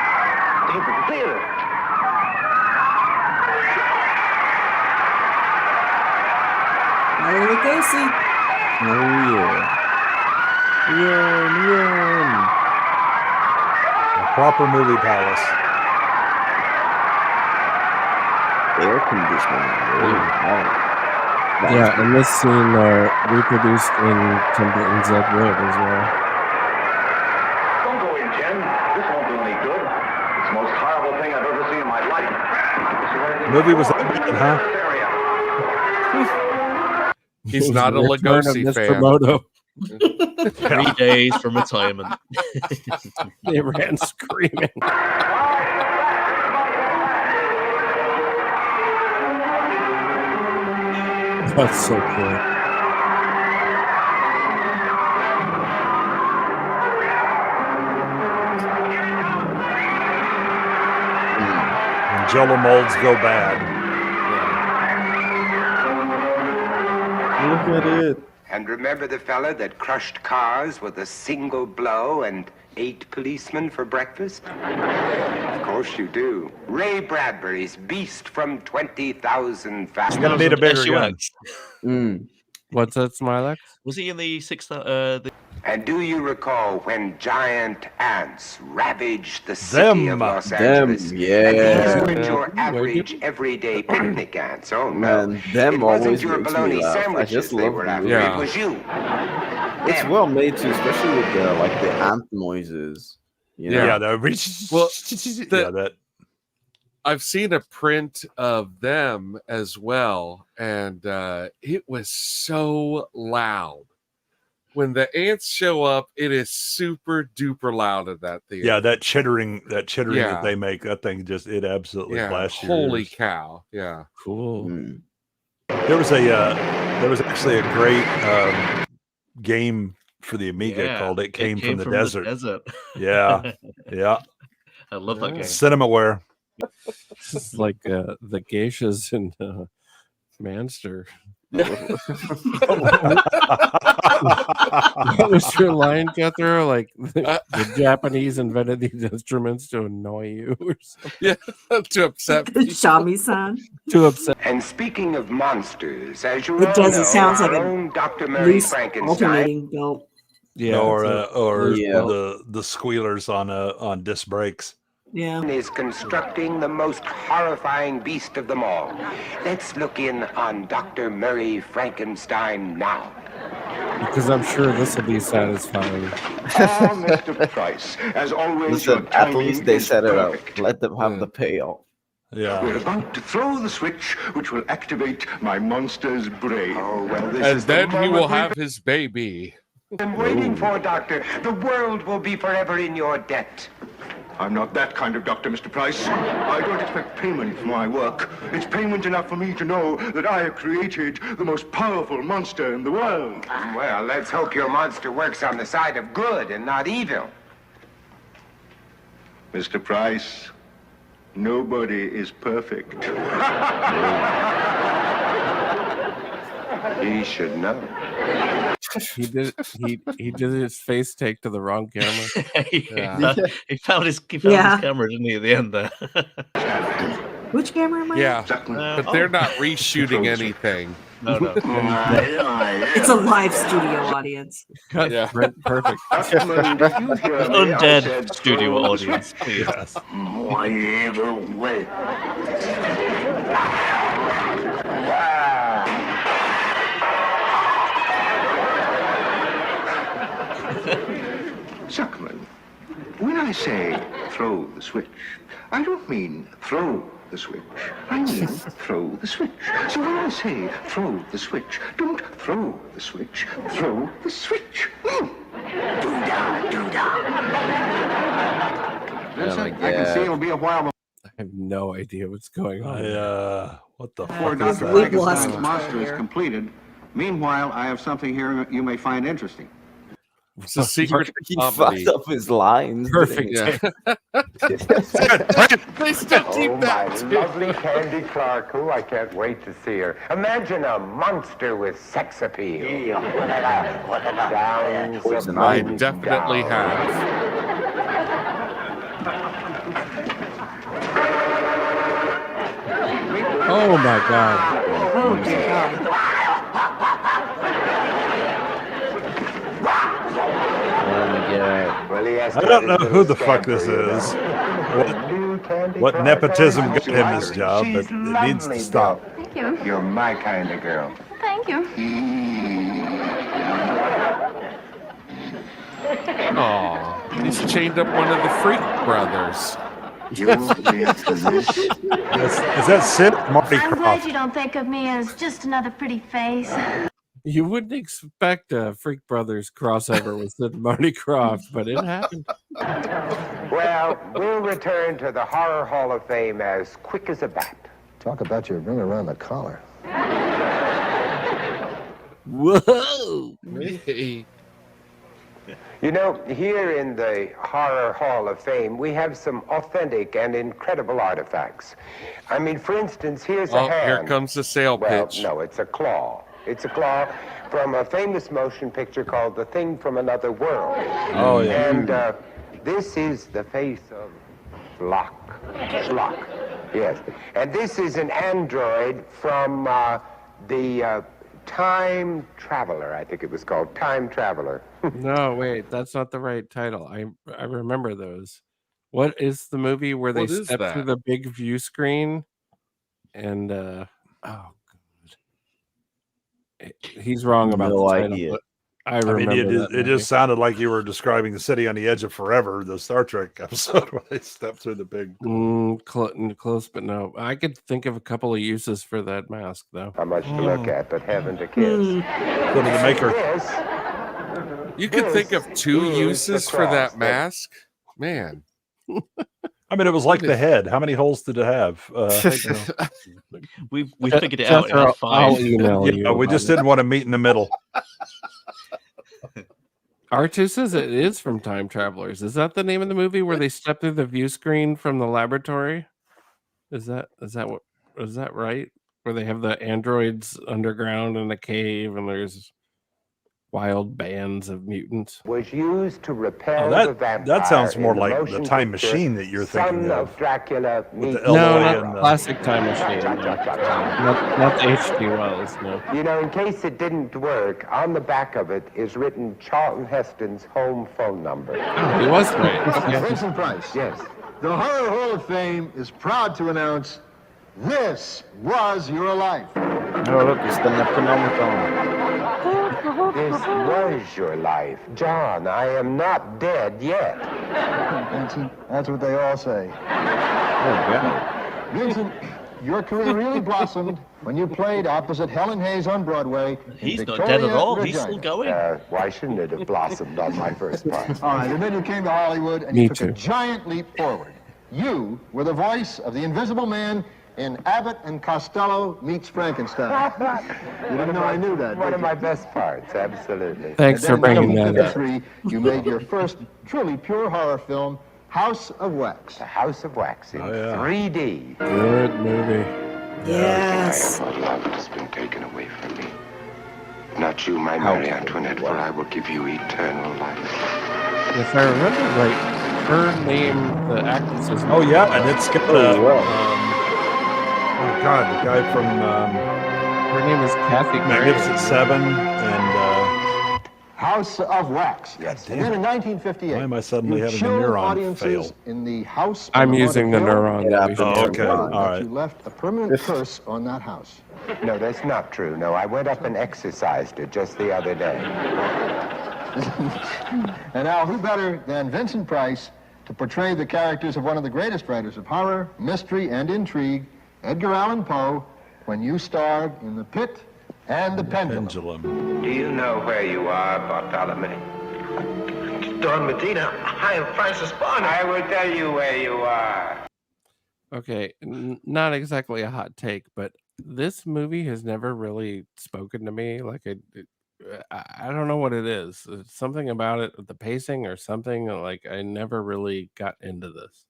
the theater. Larry Lugosi. Oh yeah. Run. A proper movie palace. Air conditioning. Yeah, and this scene reproduced in Tim Burton's Ed Wood as well. Don't go in, Jen. This won't do any good. It's the most horrible thing I've ever seen in my life. The movie was that bad, huh? He's not a Return of Lugosi Mr. fan. Moto. 3 days from retirement. They ran screaming. That's so cool. When Jello molds go bad. Look at it. And remember the fella that crushed cars with a single blow and 8 policemen for breakfast? Of course you do. Ray Bradbury's Beast from 20,000 Fathoms. He's gonna need a bigger gun. What's that, Smilex? Was he in the sixth? And do you recall when giant ants ravaged the city of Los Angeles? Yeah. And these weren't your average, everyday picnic ants. Oh, no. Man, them it wasn't always your makes me bologna laugh. I sandwiches just they love were the after. movie. It was you. It's well made too, especially with the like the ant noises. You know? Yeah, that Well, yeah, that I've seen a print of them as well, and it was so loud. When the ants show up, it is super duper loud at that theater. yeah, that chittering Yeah. that they make, that thing just it absolutely blasts your Holy ears. cow. Yeah. Cool. There was actually a great game for the Amiga called "It Came from the Desert." Yeah, yeah. I love that game. Cinemaware. It's like the geishas in Manster. What was your line, Guthrie? Like the Japanese invented these instruments to annoy you or something? Yeah, to upset me. Shami-san. To upset. And speaking of monsters, as you It all does. know, It sounds like our a own Dr. Murray loose Frankenstein alternating belt. Yeah, or Yeah. the squealers on disc brakes. Yeah. is constructing the most horrifying beast of them all. Let's look in on Dr. Murray Frankenstein now. Because I'm sure this will be satisfying. Ah, Mr. Price, as always, your Listen, at timing least they is set it up. perfect. Let them have the payoff. Yeah. We're about to throw the switch, which will activate my monster's brain. Oh, well, this And is the then he will moment we've have his baby. been waiting for, Doctor. The world will be forever in your debt. I'm not that kind of doctor, Mr. Price. I don't expect payment for my work. It's payment enough for me to know that I have created the most powerful monster in the world. Well, let's hope your monster works on the side of good and not evil. Mr. Price, nobody is perfect. He should know. He did his face take to the wrong camera. He found his camera, didn't he, at the end there? Which camera am I? Yeah, but they're not reshooting anything. No. It's a live studio audience. Yeah. Perfect. Undead studio audience, please. Zuckerman, when I say throw the switch, I don't mean throw the switch. I mean throw the switch. So when I say throw the switch, don't throw the switch, throw the switch. Vincent, I can see it'll be a while I have no idea what's going on. What the before fuck is Dr. that? Frankenstein's monster is completed. Meanwhile, I have something here you may find interesting. It's a secret He comedy. fucked up his lines. Perfect. Yeah. They still keep Oh, that my too. lovely Candy Clark, who I can't wait to see her. Imagine a monster with sex appeal. Sounds Poison I ivy. definitely have. Oh my god. Oh dear God. Well, he has I don't know who the fuck this is. What nepotism got him this job, but it needs to stop. Thank you. You're my kind of girl. Thank you. Oh, he's chained up one of the Freak brothers. Is that Sid or Marty I'm glad Croft? you don't think of me as just another pretty face. You wouldn't expect a Freak Brothers crossover with Sid and Marty Croft, but it happened. Well, we'll return to the Horror Hall of Fame as quick as a bat. Talk about your ring around the collar. Whoa! Hey. You know, here in the Horror Hall of Fame, we have some authentic and incredible artifacts. I mean, for instance, here's a Oh, hand. here comes the sale Well, pitch. no, it's a claw. It's a claw from a famous motion picture called The Thing from Another World. Oh, yeah. And this is the face of Schlock. Schlock, yes. And this is an android from the Time Traveler, I think it was called. Time Traveler. No, wait, that's not the right title. I remember those. What is the movie where they What is step through that? the big view screen? And oh god, he's wrong about No the title. idea. But I I remember mean, that it movie. just sounded like you were describing the city on the edge of forever, the Star Trek episode where they step through the big. Close, but no. I could think of a couple of uses for that mask, though. Not much to look at, but heaven to kiss. Go to the maker. This, You could think of two is uses the for cross that that- mask. Man. I mean, it was like the head. How many holes did it have? we figured it out in Jethro, R5. I'll email you. Yeah, we about just it. didn't want to meet in the middle. R2 says it is from Time Travelers. Is that the name of the movie where they step through the view screen from the laboratory? Is that right? Where they have the androids underground in a cave and there's wild bands of mutants. Was used to repel Oh, the vampire. that sounds more in the like the motion Time picture Machine that you're Son thinking of Dracula with the meets No, Elroy not and the classic Time Machine. Not the H.G. Wells, no. You know, in case it didn't work, on the back of it is written Charlton Heston's home phone number. Oh, he was right. Yeah. Vincent Price. Yes. The Horror Hall of Fame is proud to announce this was your life. Oh, look, it's the Necronomicon. This was your life. John, I am not dead yet. Vincent, that's what they all say. Oh, God. Vincent, your career really blossomed when you played opposite Helen Hayes on Broadway. He's not dead at all. He's still going. Why shouldn't it have blossomed on my first part? All right, and then you came to Hollywood and Me you took too. a giant leap forward. You were the voice of the Invisible Man in Abbott and Costello Meets Frankenstein. You didn't know I knew that. One of my best parts, absolutely. Thanks for bringing that up. In 1953, you made your first truly pure horror film, House of Wax. The House of Wax in 3D. Good movie. Yes. My love has been taken away from me. Not you, my Marie Antoinette, for I will give you eternal life. If I remember right, her name, the actress's name. Oh yeah, and it's got oh God, the guy from her name is Kathy Magnificent Gray. Seven and House of Wax. Yes. And then in 1958, why am I suddenly you having a chilled neuron audiences fail? in the house. I'm on using the Haunted Hill. neuron. that we So should okay. broad All that right. You left a permanent curse on that house. No, that's not true. No, I went up and exercised it just the other day. And now, who better than Vincent Price to portray the characters of one of the greatest writers of horror, mystery, and intrigue, Edgar Allan Poe, when you starred in The Pit and the Pendulum. Do you know where you are, Bartholomew? Don Medina, I am Francis Barnum. I will tell you where you are. Okay, not exactly a hot take, but this movie has never really spoken to me. Like I don't know what it is. It's something about it, the pacing or something. Like I never really got into this.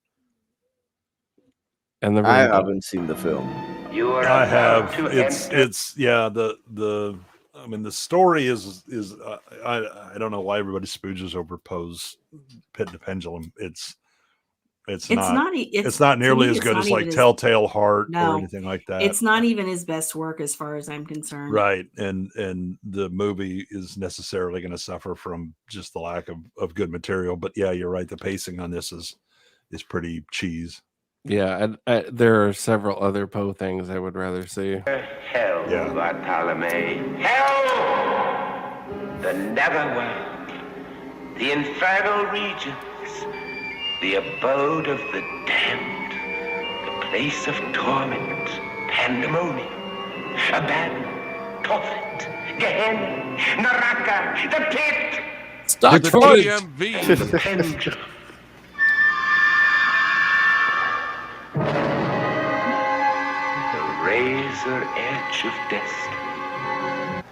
And the I remake. haven't seen the film. You are I have. about to enter. It's yeah. The I mean the story is I don't know why everybody spooges over Poe's Pit and the Pendulum. It's not nearly as good as like Telltale Heart or anything like that. It's not even his best work as far as I'm concerned. Right, and the movie is necessarily going to suffer from just the lack of good material. But yeah, you're right. The pacing on this is pretty cheese. Yeah, there are several other Poe things I would rather see. Hell, Bartholomew. Hell! The netherworld. The infernal regions. The abode of the damned. The place of torment. Pandemonium. Abaddon. Tophet. Gehenna. Naraka. The pit. Stop the footage. DMV. The pendulum. Razor edge of destiny.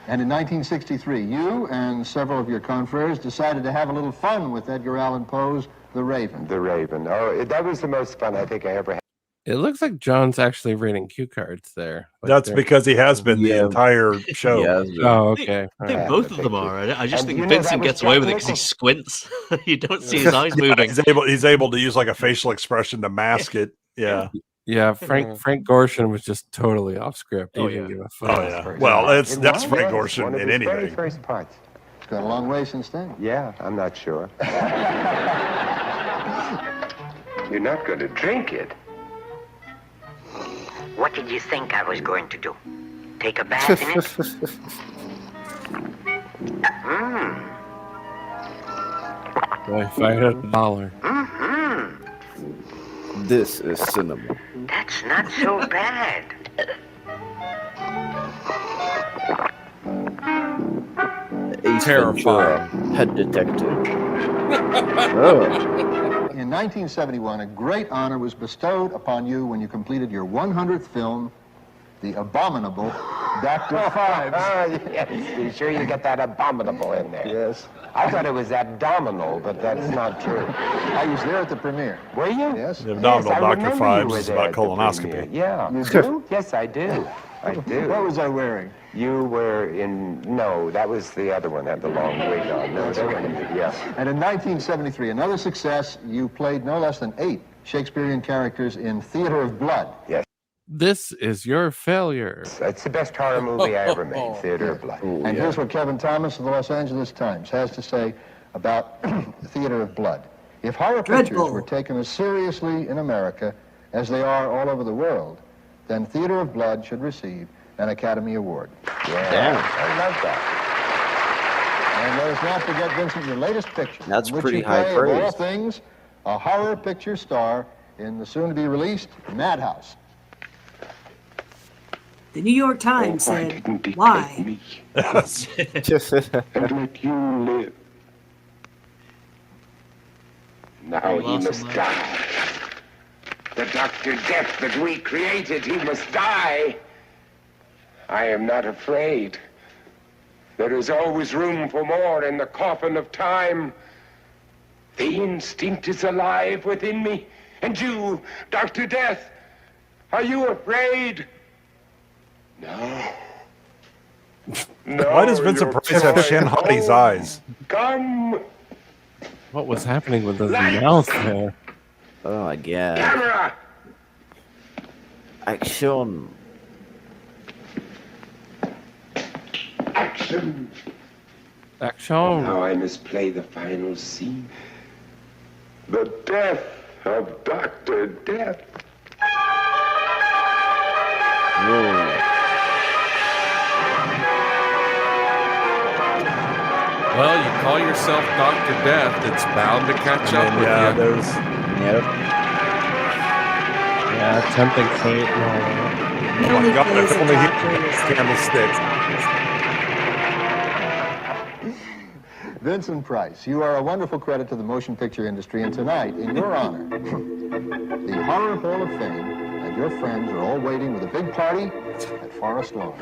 And in 1963, you and several of your confreres decided to have a little fun with Edgar Allan Poe's The Raven. The Raven. Oh, that was the most fun I think I ever had. It looks like John's actually reading cue cards there. Like That's because he has been the entire show. Oh, okay. I think All right. both of them are. I just And think you know that Vincent was gets away Jack with it because he Nicholson. squints. You don't see his eyes moving. He's able to use like a facial expression to mask it. Yeah. Yeah, Frank Gorshin was just totally off script. He didn't give a fuck. Oh yeah. Well, that's It Frank was Gorshin one of in his very anything. first parts. It's got a long way since then. Yeah, I'm not sure. You're not going to drink it. What did you think I was going to do? Take a bath in it? If I had $1. This is cinema. That's not so bad. Ace Terrifying. Ventura, Head Detective. Oh. In 1971, a great honor was bestowed upon you when you completed your 100th film, the abominable Dr. Fives. Yes. You sure you get that abominable in there? Yes. I thought it was abdominal, but that's not true. I was there at the premiere. Were you? Yes. The abdominal Yes, I Dr. remember you Fives were is there about at the colonoscopy. premiere. Yeah. You do? Yes, I do. I do. What was I wearing? You were in, no, that was the other one, had the long wig on. No, that one, yeah. And in 1973, another success, you played no less than 8 Shakespearean characters in Theater of Blood. Yes. This is your failure. It's the best horror movie I ever made, Theater of Blood. And here's what Kevin Thomas of the Los Angeles Times has to say about Theater of Blood. If horror pictures were taken as seriously in America as they are all over the world, then Theater of Blood should receive an Academy Award. Yeah, I love that. And let us not forget, Vincent, your latest picture. That's in which pretty you high play, praise. of all things, a horror picture star in the soon-to-be-released Madhouse. The New York Times said, why? And let you live. Now he must die. The Dr. Death that we created, he must die. I am not afraid. There is always room for more in the coffin of time. The instinct is alive within me. And you, Dr. Death, are you afraid? No. No. Why does Vincent Price have Shin Hotty's eyes? Come. What was happening with his mouth there? Oh my god. Camera. Action. Action. Action. Now I must play the final scene. The death of Dr. Death. Whoa. Well, you call yourself Dr. Death, it's bound to catch up with Yeah, you. there's. Yep. Yeah, tempting fate and all that. Oh my god, if only he candlestick. Vincent Price, you are a wonderful credit to the motion picture industry, and tonight, in your honor, the Horror Hall of Fame and your friends are all waiting with a big party at Forest Lawn.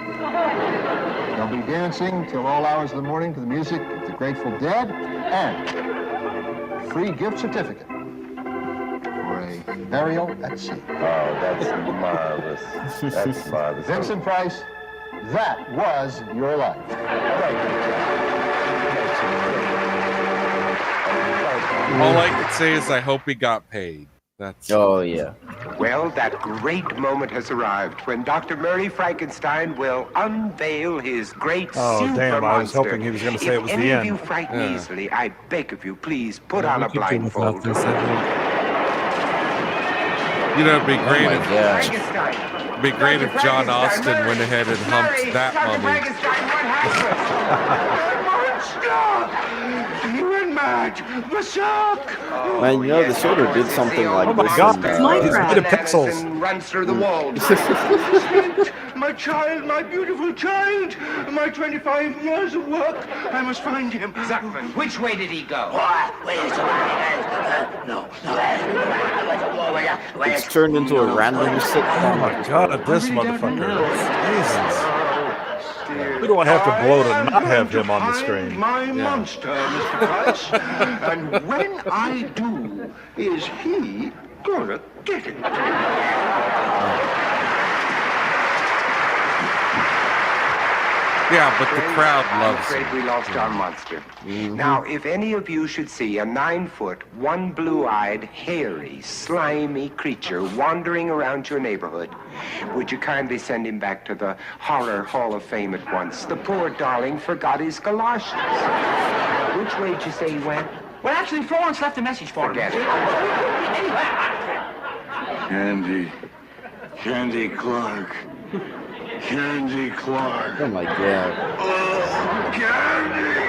They'll be dancing till all hours of the morning to the music of the Grateful Dead, and a free gift certificate for a burial at sea. Oh, that's marvelous. That's marvelous. Vincent Price, that was your life. All I can say is I hope he got paid. That's Oh yeah. Well, that great moment has arrived when Dr. Murray Frankenstein will unveil his great Oh, super damn, I was monster. hoping he was gonna say it was If the any of end. you frighten Yeah. easily, I beg of you, please put Yeah, on we a could do without blindfold. this, I think. You know, it'd be great my if gosh. Frankenstein. it'd be great if John Austin went ahead and humped that Dr. mummy. Frankenstein, what happened? Monster! He went mad! Berserk! Man, you know, the shoulder did something like Oh my this. god, in, he's made of pixels. And runs through the walls. My child, my beautiful child, my 25 years of work. I must find him. Zuckman, which way did he go? It's turned into a random sitcom. Oh my god, this motherfucker. Jesus. We don't have to blow to not have him on the screen. My monster, Mr. Price. And when I do, is he gonna get it? Yeah, but the crowd I'm loves afraid him. we lost our monster. Now, if any of you should see a 9-foot, one blue-eyed, hairy, slimy creature wandering around your neighborhood, would you kindly send him back to the Horror Hall of Fame at once? The poor darling forgot his galoshes. Which way did you say he went? Well, actually, Florence left a message for Forget him. it. Candy Clark. Candy Clark. Oh my god. Candy.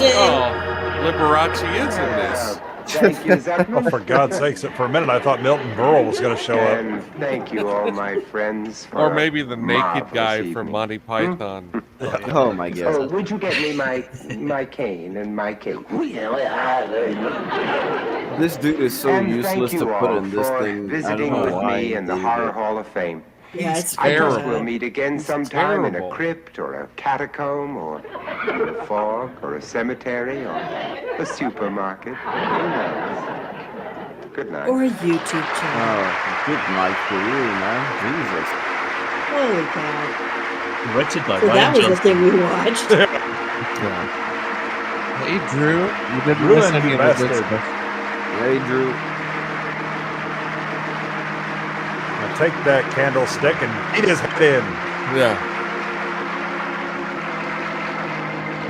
Oh, Liberace is in this. Thank you, Zuckman. Oh, for God's sakes, for a minute I thought Milton Berle was going to show And up. thank you, all my friends. Or for maybe the naked marvelous guy evening. from Monty Python. Oh my God. Oh, would you get me my cane and my cake? This dude is so And useless thank to you put all in this for thing. I visiting don't know with why me he in the did Horror it. Hall of Fame. Yeah, it's I trust terrible. we'll meet again sometime in a terrible. crypt or a catacomb or a fog or a cemetery or a supermarket. Who knows? Good night. Or a YouTube channel. Oh, good night for you, man. Jesus. Holy cow. Directed by So that Ryan was the Johnson. thing we watched. Hey, Drew, you didn't Drew miss and any you of the good bastard. stuff. Hey, Drew. Now take that candlestick and beat his head in. Yeah.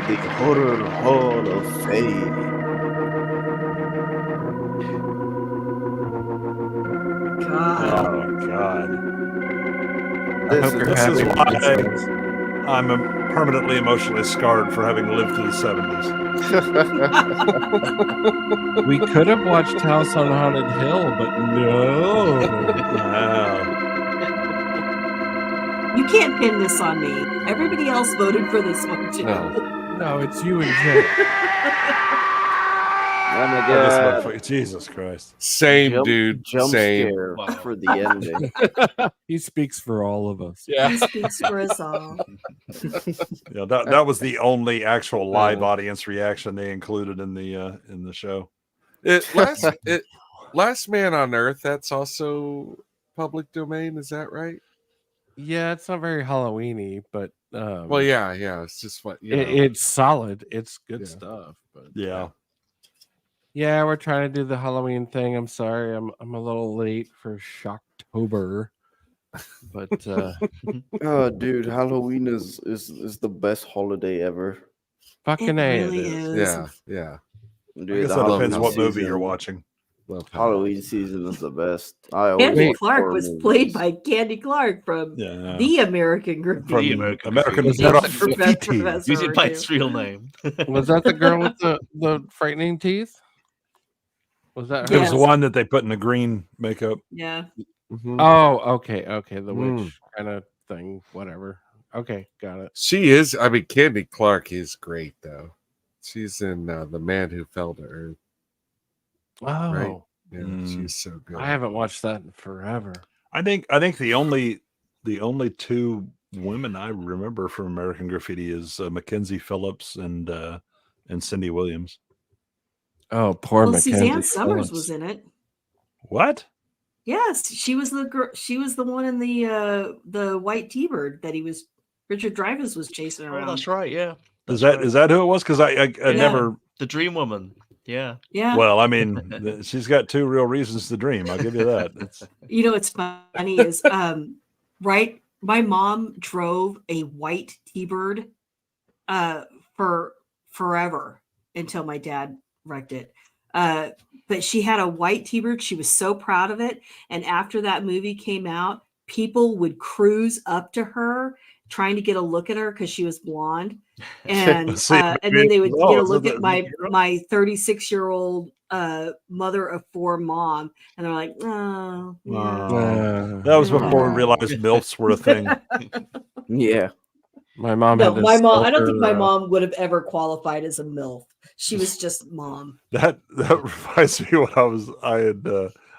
The Horror Hall of Fame. God. Oh my God. I hope you're This happy is with why yourselves. I'm permanently emotionally scarred for having lived through the 70s. We could have watched House on Haunted Hill, but no. Wow. You can't pin this on me. Everybody else voted for this one too. No, it's you and Jay. Oh my Oh, this God. motherfucker- Jesus Christ. Same, dude. Jump Same. scare for the ending. He speaks for all of us. Yeah. He speaks for us all. Yeah, that was the only actual live audience reaction they included in the show. Last Man on Earth, that's also public domain, is that right? Yeah, it's not very Halloween-y, but Well, yeah, it's just what it's solid. It's good stuff. But Yeah. yeah, we're trying to do the Halloween thing. I'm sorry, I'm a little late for Shocktober, but Oh, dude, Halloween is the best holiday ever. fucking It A, really it is. is. Yeah. Dude, I guess the that Halloween depends what movie season- you're watching. Halloween season is the best. I always Candy watch Clark horror was movies. played by Candy Clark from Yeah. The American Graffiti. From American Graffiti. Using by its real name. Was that the girl with the frightening teeth? Was that It her? was the one that they put in the green makeup. Yeah. Oh, okay, the Mm. witch kind of thing, whatever. Okay, got it. She is. I mean, Candy Clark is great, though. She's in The Man Who Fell to Earth. Oh, Right? Yeah, she's so good. I haven't watched that in forever. I think the only two women I remember from American Graffiti is Mackenzie Phillips and Cindy Williams. Oh, poor Well, Mackenzie Suzanne Summers Phillips. was in it. What? Yes, she was the girl. She was the one in the white T-Bird that Richard Dreyfuss was chasing around. Oh, that's right. Yeah. Is that who it was? Because I never. The Dream Woman. Yeah. Yeah. Well, I mean, she's got two real reasons to dream. I'll give you that. It's, You know what's funny is right. My mom drove a white T-Bird for forever until my dad wrecked it. But she had a white T-Bird. She was so proud of it. And after that movie came out, people would cruise up to her trying to get a look at her because she was blonde. And and then they would get a look at my 36-year-old mother of four mom, and they're like, oh, yeah. that was before we realized MILFs were a thing. Yeah. My mom No, had my this mom. I don't think my silver, mom would have ever qualified as a MILF. She was just mom. That reminds me when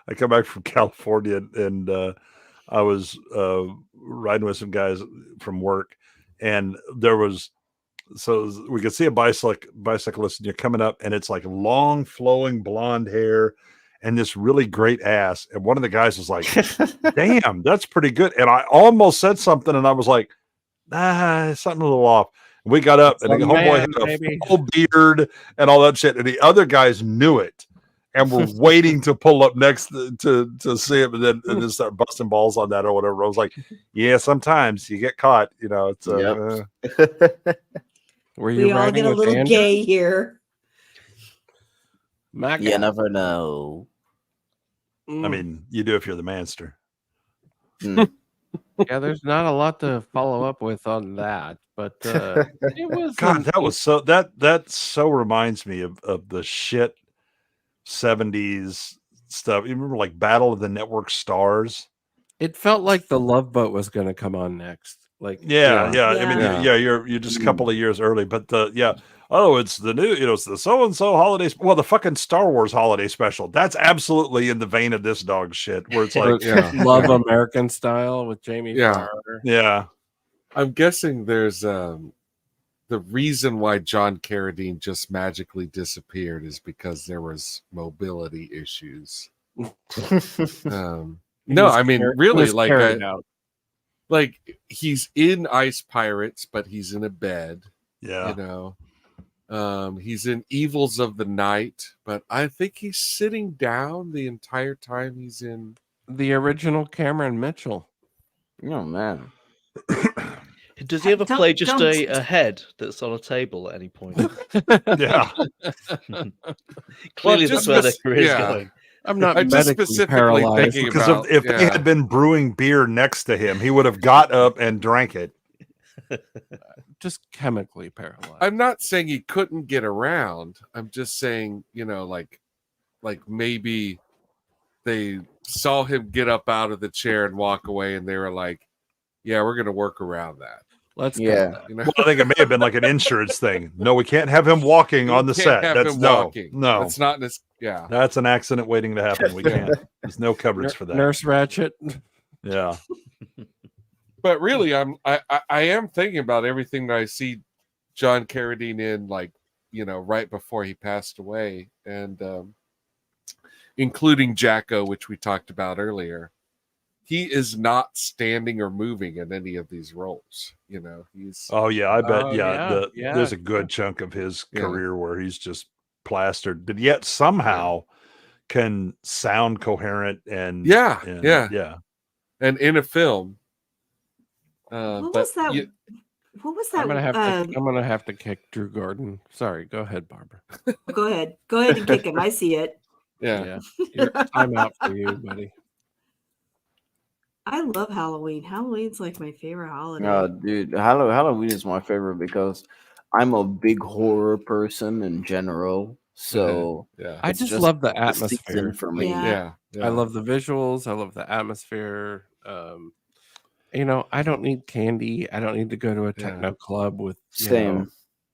I come back from California and I was riding with some guys from work, and so we could see a bicyclist, and you're coming up, and it's like long flowing blonde hair and this really great ass, and one of the guys was like, damn, that's pretty good. And I almost said something, and I was like, something a little off. And we got up, and the homeboy had a full beard and all that shit, and the other guys knew it and were waiting to pull up next to see him, and then start busting balls on that or whatever. I was like, yeah, sometimes you get caught, you know. It's Were you We all riding get a with little Andrew? gay here. You never know. I mean, you do if you're the manster. Yeah, there's not a lot to follow up with on that, but it was God, that was so that so reminds me of the shit 70s stuff. You remember like Battle of the Network Stars? It felt like the Love Boat was going to come on next. Like, Yeah. I mean, Yeah. you're just a couple of years early, but it's the new, it's the so and so holiday. Well, the fucking Star Wars holiday special. That's absolutely in the vein of this dog shit, where it's like, Love American Style with Jamie Yeah. Farr. Yeah. I'm guessing there's the reason why John Carradine just magically disappeared is because there was mobility issues. No, I mean, really, like he's in Ice Pirates, but he's in a bed. Yeah. You know, he's in Evils of the Night, but I think he's sitting down the entire time he's in the original Cameron Mitchell. Oh man. Does he ever play just a head that's on a table at any point? Yeah. Clearly, that's where their career's going. I'm not just medically specifically paralyzed. thinking Because about if they had been brewing beer next to him, he would have got up and drank it. Just chemically paralyzed. I'm not saying he couldn't get around. I'm just saying, you know, like maybe they saw him get up out of the chair and walk away, and they were like, "Yeah, we're going to work around that." Let's You know? Well, I think it may have been like an insurance thing. No, we can't have him walking on the set. That's no. That's not in this. Yeah, that's an accident waiting to happen. We can't. There's no coverage for that. Nurse Ratchet. Yeah. But really, I am thinking about everything that I see John Carradine in, like, you know, right before he passed away, and including Jacko, which we talked about earlier. He is not standing or moving in any of these roles. You know, he's. Oh yeah, I bet. There's a good chunk of his career where he's just plastered, but yet somehow can sound coherent and yeah, and in a film. What was that? What was that? I'm gonna have to kick Drew Gordon. Sorry, go ahead, Barbara. Go ahead and kick him. I see it. Yeah. I'm out for you, buddy. I love Halloween. Halloween's like my favorite holiday. Oh, dude, Halloween is my favorite because I'm a big horror person in general. So I just love the atmosphere for me. Yeah. I love the visuals. I love the atmosphere. You know, I don't need candy. I don't need to go to a techno club with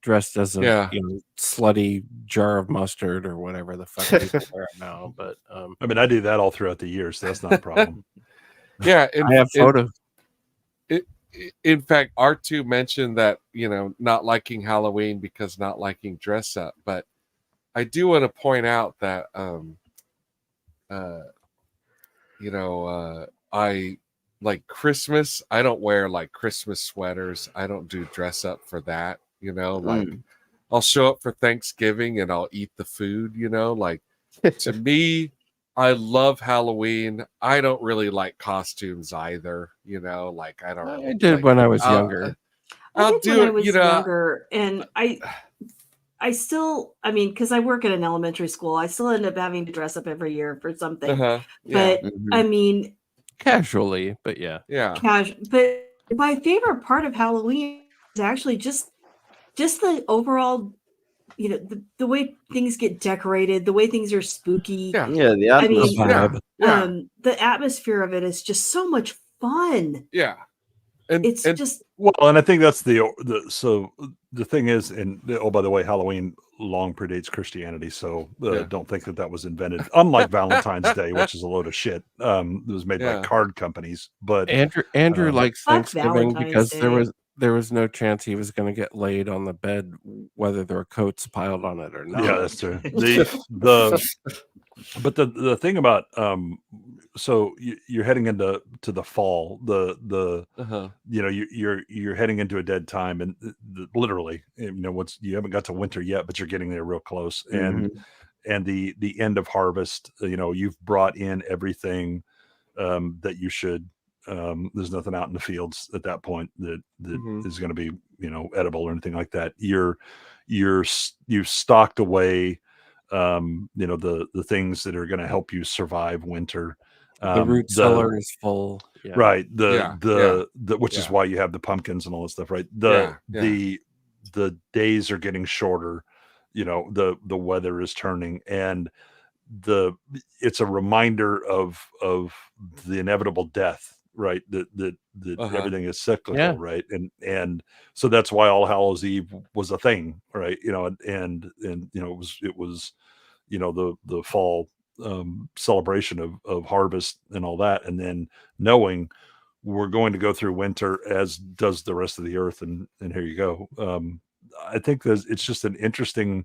dressed as a slutty jar of mustard or whatever the fuck people wear now. But I mean, I do that all throughout the year, so that's not a problem. Yeah, I have photos. In fact, R2 mentioned that, you know, not liking Halloween because not liking dress up, but I do want to point out that you know, I like Christmas. I don't wear like Christmas sweaters. I don't do dress up for that, you know, like I'll show up for Thanksgiving and I'll eat the food, you know, like to me, I love Halloween. I don't really like costumes either, you know, like I don't I did when I was younger. I did when I was younger, and I still, I mean, because I work at an elementary school, I still end up having to dress up every year for something. But I mean, casually, but yeah. But my favorite part of Halloween is actually just the overall, you know, the way things get decorated, the way things are spooky. The atmosphere. The atmosphere of it is just so much fun. Yeah. It's just well, and I think that's the thing is, and oh, by the way, Halloween long predates Christianity, so don't think that was invented. Unlike Valentine's Day, which is a load of shit. It was made by card companies. But Andrew likes Thanksgiving because Day. there was no chance he was going to get laid on the bed, whether there were coats piled on it or not. Yeah, that's true. But the thing about so you're heading into the fall, you know, you're heading into a dead time, and literally, you know, you haven't got to winter yet, but you're getting there real close, and the end of harvest. You know, you've brought in everything that you should. There's nothing out in the fields at that point that is going to be, you know, edible or anything like that. You've stocked away, you know, the things that are going to help you survive winter. The root cellar is full, right? Which is why you have the pumpkins and all that stuff, right? The days are getting shorter. You know, the weather is turning, and it's a reminder of the inevitable death. right? That everything is cyclical, Yeah. right? And so that's why All Hallows Eve was a thing, right? You know, and you know, it was you know, the fall celebration of harvest and all that, and then knowing we're going to go through winter, as does the rest of the earth, and here you go. I think it's just an interesting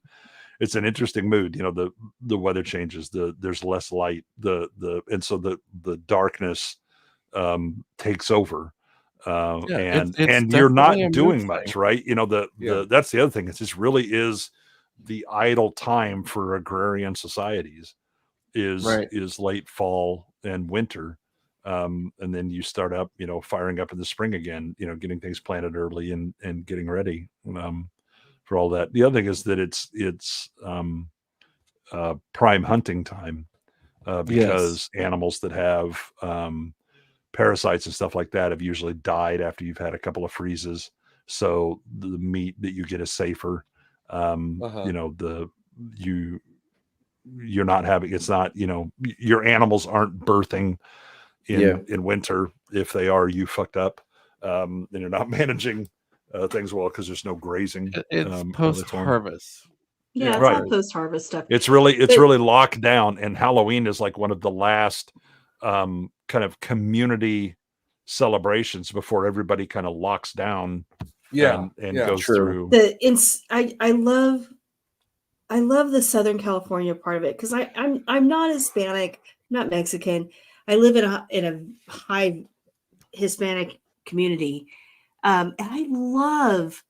mood. You know, the weather changes, there's less light, and so the darkness takes over. And you're not doing much, right? You know, that's the other thing. It's just really is the idle time for agrarian societies is late fall and winter. And then you start up, you know, firing up in the spring again, you know, getting things planted early and getting ready for all that. The other thing is that it's prime hunting time because animals that have parasites and stuff like that have usually died after you've had a couple of freezes. So the meat that you get is safer. You know, you're not having, it's not, you know, your animals aren't birthing in winter. If they are, you fucked up. And you're not managing things well because there's no grazing. It's post-harvest. Yeah, it's all post-harvest stuff. It's really locked down, and Halloween is like one of the last kind of community celebrations before everybody kind of locks down and goes through. I love the Southern California part of it because I'm not Hispanic, not Mexican. I live in a high Hispanic community, and I love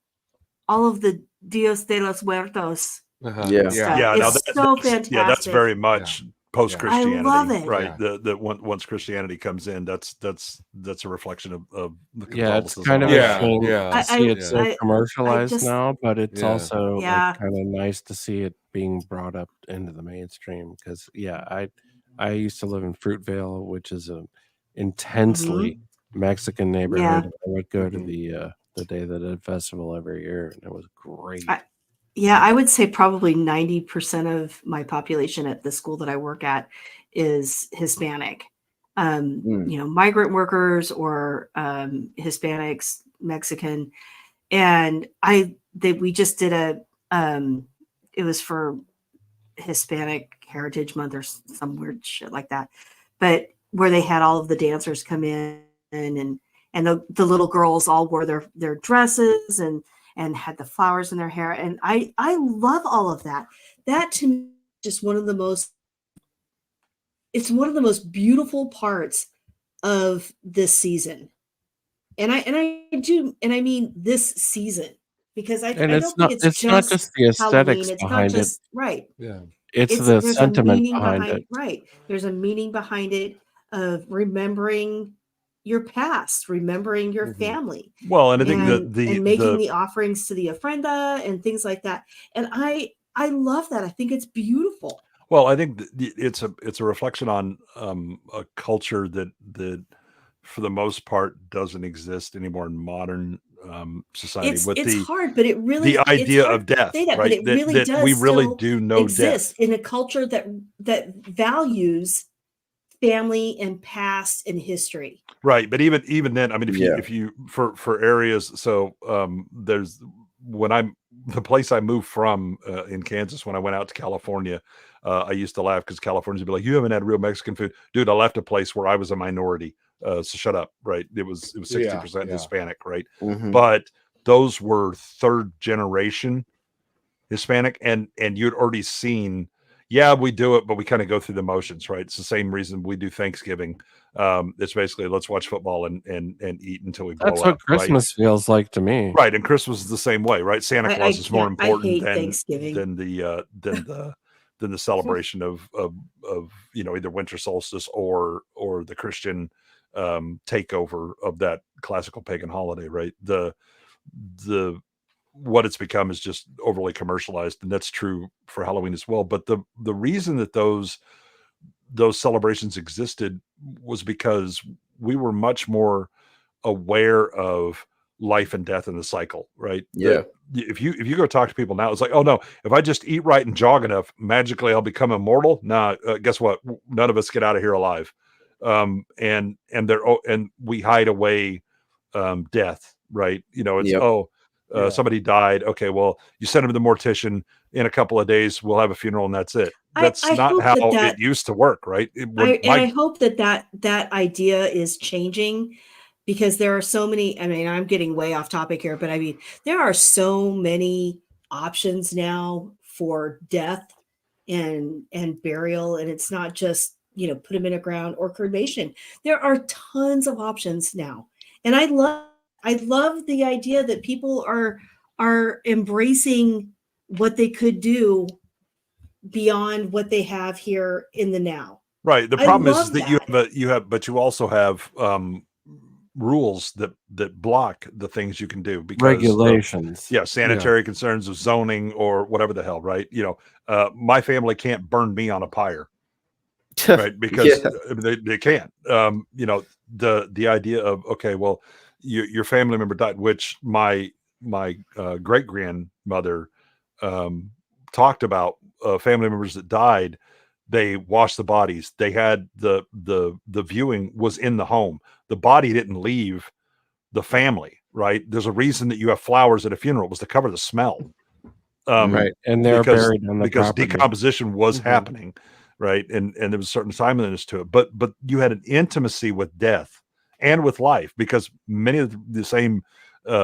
all of the Dios de los Muertos. Stuff. It's so fantastic. Yeah, that's very much post-Christianity. I love it. Right. The once Christianity comes in, that's a reflection of the it's kind of a shame to see it so commercialized now, but it's also like, kind of nice to see it being brought up into the mainstream because I used to live in Fruitvale, which is a intensely Mexican neighborhood. I would go to the Day of the Dead festival every year, and it was great. I would say probably 90% of my population at the school that I work at is Hispanic. You know, migrant workers or Hispanics, Mexican, and we just did it was for Hispanic Heritage Month or some weird shit like that, but where they had all of the dancers come in and the little girls all wore their dresses and had the flowers in their hair. And I love all of that. That to me is just one of the most beautiful parts of this season. And I mean this season because I don't think it's not just the aesthetics behind it. Right. Yeah. It's the sentiment behind it. Right. There's a meaning behind it of remembering your past, remembering your family. Well, and I think and making the offerings to the ofrenda and things like that. And I love that. I think it's beautiful. Well, I think it's a reflection on a culture that for the most part doesn't exist anymore in modern society. It's hard, but it really the idea of death, right? But it really does. We really do know exist death in a culture that values family and past and history. Right, but even then, I mean, if you for areas, so there's the place I moved from in Kansas when I went out to California. I used to laugh because Californians would be like, "You haven't had real Mexican food, dude." I left a place where I was a minority, so shut up, right? It was 60% Hispanic, right? But those were third generation Hispanic, and you'd already seen. Yeah, we do it, but we kind of go through the motions, right? It's the same reason we do Thanksgiving. It's basically let's watch football and eat until we blow up. That's what Christmas feels like to me, right? And Christmas is the same way, right? Santa Claus is more important than the celebration of you know, either winter solstice or the Christian takeover of that classical pagan holiday, right? The what it's become is just overly commercialized, and that's true for Halloween as well. But the reason that those celebrations existed was because we were much more aware of life and death in the cycle, right? If you go talk to people now, it's like, oh no, if I just eat right and jog enough, magically I'll become immortal. Nah, guess what? None of us get out of here alive. and we hide away death, right? It's somebody died. Okay, well, you send them to the mortician. In a couple of days, we'll have a funeral, and that's it. That's I not hope how that it used to work, right? I hope that idea is changing, because there are so many. I mean, I'm getting way off topic here, but I mean, there are so many options now for death and burial, and it's not just put them in a ground or cremation. There are tons of options now, and I love the idea that people are embracing what they could do beyond what they have here in the now. Right. The problem is that you also have rules that block the things you can do because regulations. Sanitary concerns of zoning or whatever the hell, right? My family can't burn me on a pyre. Right, because they can't. The idea of, okay, well, your family member died, which my great grandmother talked about. Family members that died, they washed the bodies. They had the viewing was in the home. The body didn't leave the family. Right, there's a reason that you have flowers at a funeral. It was to cover the smell. Right, and they're buried on the because property. decomposition was happening. Right. And there was a certain timeliness to it, but you had an intimacy with death and with life, because many of the same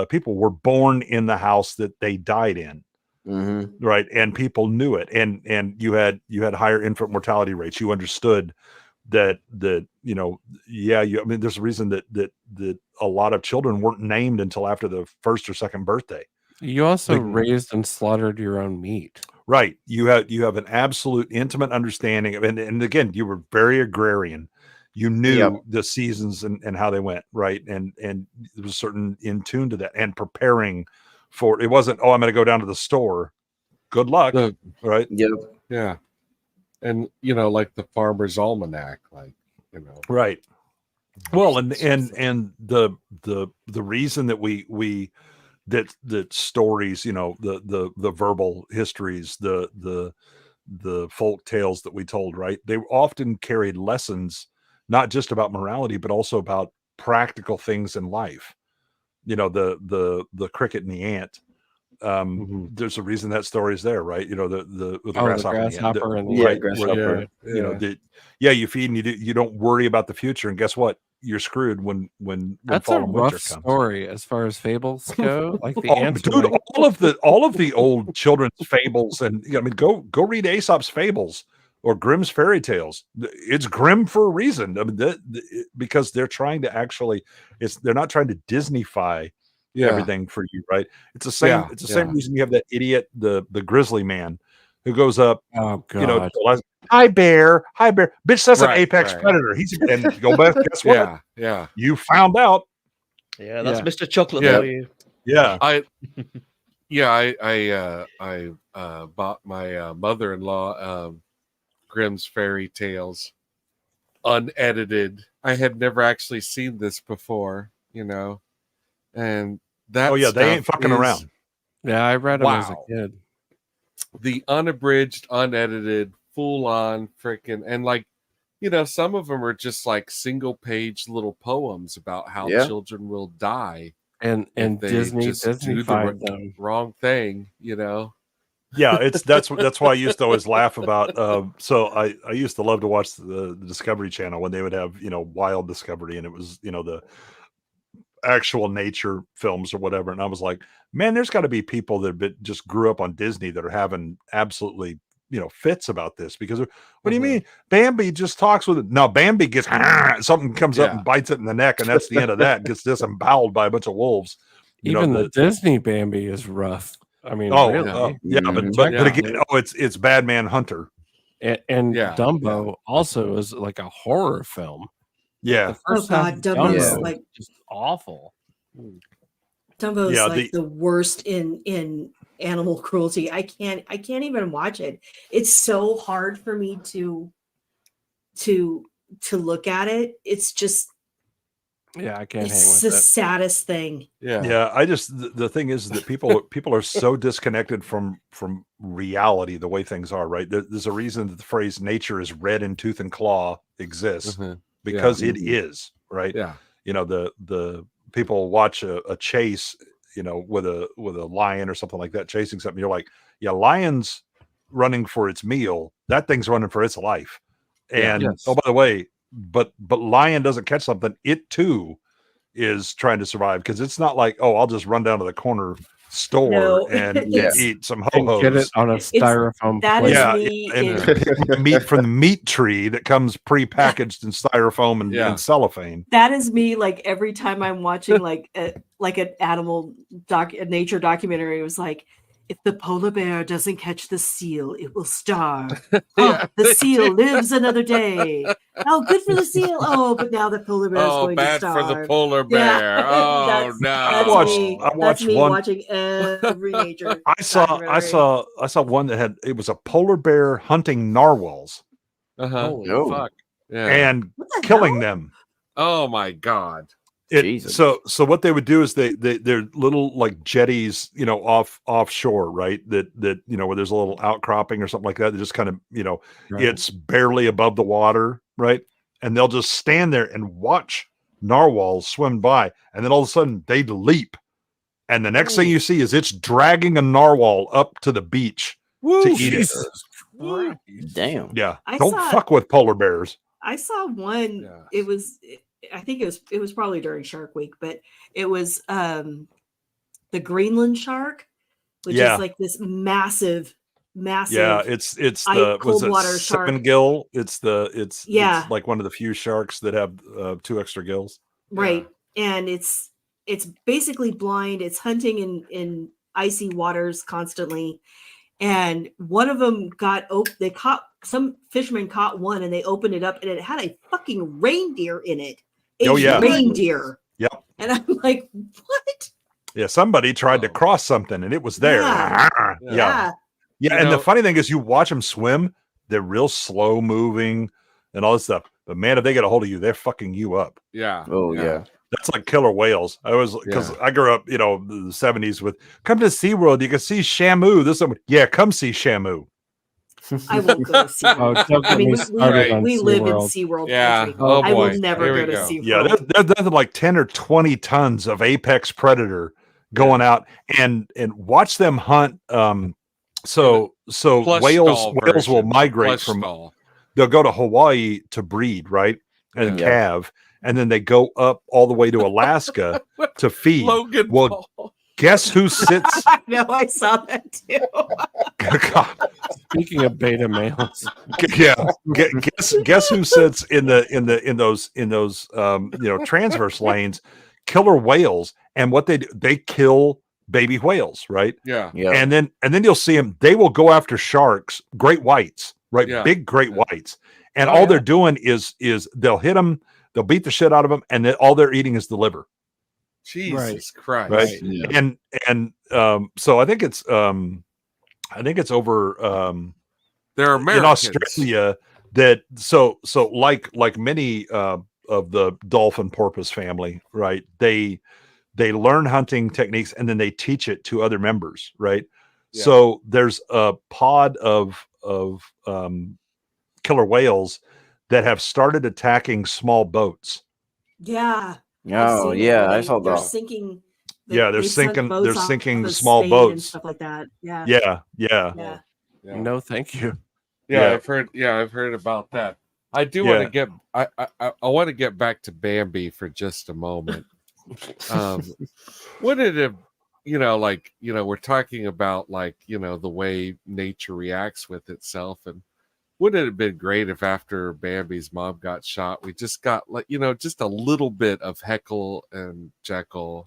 people were born in the house that they died in. Right. And people knew it. And you had higher infant mortality rates. You understood that I mean, there's a reason that a lot of children weren't named until after the first or second birthday. You also raised and slaughtered your own meat. Right. You have an absolute intimate understanding of, and again, you were very agrarian. You knew the seasons and how they went, right? And there was a certain in tune to that and preparing for it. Wasn't, oh, I'm going to go down to the store. Good luck. Right. Yep. Yeah. And like the Farmer's Almanac, Right. Well, and the reason that we that stories, the verbal histories, the folk tales that we told, right? They often carried lessons, not just about morality, but also about practical things in life. The cricket and the ant. There's a reason that story is there, right? The grasshopper and the grasshopper. You feed and you don't worry about the future, and guess what? You're screwed when that's fall a and rough winter comes. story as far as fables go. Like the ants, dude, all of the old children's fables, and I mean, go read Aesop's fables or Grimm's fairy tales. It's grim for a reason. I mean, because they're trying to they're not trying to Disneyfy everything for you, right? It's the same. It's the same reason you have that idiot, the grizzly man, who goes up. Oh God. Hi bear, bitch. That's an apex predator. He's and go back. Guess what? Yeah. You found out. Yeah, that's Mr. Chocolate for you. Yeah. I bought my mother-in-law Grimm's fairy tales unedited. I had never actually seen this before, and that they ain't fucking around. Yeah, I read them as a kid. The unabridged, unedited, full-on freaking, and some of them are just like single-page little poems about how children will die, and Disney do the wrong thing, Yeah, that's why I used to always laugh about. So I used to love to watch the Discovery Channel when they would have Wild Discovery, and it was the actual nature films or whatever, and I was like, man, there's got to be people that just grew up on Disney that are having absolutely fits about this, because what do you mean Bambi just talks with it? No, Bambi gets something comes up and bites it in the neck, and that's the end of that. Gets disemboweled by a bunch of wolves. Even the Disney Bambi is rough. I mean, really? But again, it's Bad Man Hunter, and Dumbo also is like a horror film. Yeah. Oh God, Dumbo is like just awful. Dumbo is the worst in animal cruelty. I can't even watch it. It's so hard for me to look at it. It's just I can't hang with it. It's the saddest thing. Yeah. I just the thing is that people are so disconnected from reality, the way things are, right? There's a reason that the phrase "nature is red in tooth and claw" exists, because it is, right? Yeah. You know, the people watch a chase, you know, with a lion or something like that, chasing something. You're like, yeah, lion's running for its meal. That thing's running for its life. And oh, by the way, but lion doesn't catch something. It too is trying to survive, because it's not like, oh, I'll just run down to the corner store and eat some ho-hos. Get it on a styrofoam plate. And meat from the meat tree that comes pre-packaged in styrofoam and cellophane. That is me. Like every time I'm watching like an animal a nature documentary, it was like, if the polar bear doesn't catch the seal, it will starve. Oh, the seal lives another day. Oh, good for the seal. Oh, but now the polar bear is going to starve. Bad for the polar bear. Yeah. Oh no! I watched one. Watching every nature. I saw one that it was a polar bear hunting narwhals. Holy fuck! Yeah. And killing them. Oh my god! So what they would do is they're little like jetties, you know, offshore, right? That you know, where there's a little outcropping or something like that. They just kind of, you know, it's barely above the water, right? And they'll just stand there and watch narwhals swim by, and then all of a sudden they'd leap, and the next thing you see is it's dragging a narwhal up to the beach to eat it. Damn. Yeah, don't fuck with polar bears. I saw one. I think it was probably during Shark Week, but it was the Greenland shark, which is like this massive. Yeah, it's the cold water shark. Seven gill. It's like one of the few sharks that have 2 extra gills. Right, and it's basically blind. It's hunting in icy waters constantly, and one of them some fishermen caught one, and they opened it up, and it had a fucking reindeer in it. Reindeer. Yep. And I'm like, what? Yeah, somebody tried to cross something, and it was there. Yeah. And the funny thing is, you watch them swim; they're real slow moving and all this stuff. But man, if they get a hold of you, they're fucking you up. Yeah. Oh yeah. That's like killer whales. Because I grew up, you know, in the 70s with come to SeaWorld, you can see Shamu. Come see Shamu. I won't go to SeaWorld. I mean, we live in SeaWorld. Yeah. Oh, I will never go to SeaWorld. Yeah, there's like 10 or 20 tons of apex predator going out, and watch them hunt. So whales will migrate they'll go to Hawaii to breed, right? And calve, and then they go up all the way to Alaska to feed. Guess who sits? I know, I saw that too. Speaking of beta males, guess who sits in those transverse lanes? Killer whales, and what they do, they kill baby whales, right? Yeah. And then you'll see them. They will go after sharks, great whites, right? Yeah. Big great whites, and all they're doing is they'll hit them, they'll beat the shit out of them, and then all they're eating is the liver. Jesus Christ! Right, and so I think it's over. There are Americans in Australia that so like many of the dolphin porpoise family, right? They learn hunting techniques and then they teach it to other members, right? Yeah. So there's a pod of killer whales that have started attacking small boats. Yeah. Oh yeah, I saw that. They're sinking. They're sinking small boats and stuff like that. Yeah. No, thank you. I've heard about that. I do want to get I want to get back to Bambi for just a moment. Wouldn't it have, we're talking about the way nature reacts with itself, and wouldn't it have been great if after Bambi's mom got shot, we just got just a little bit of Heckle and Jekyll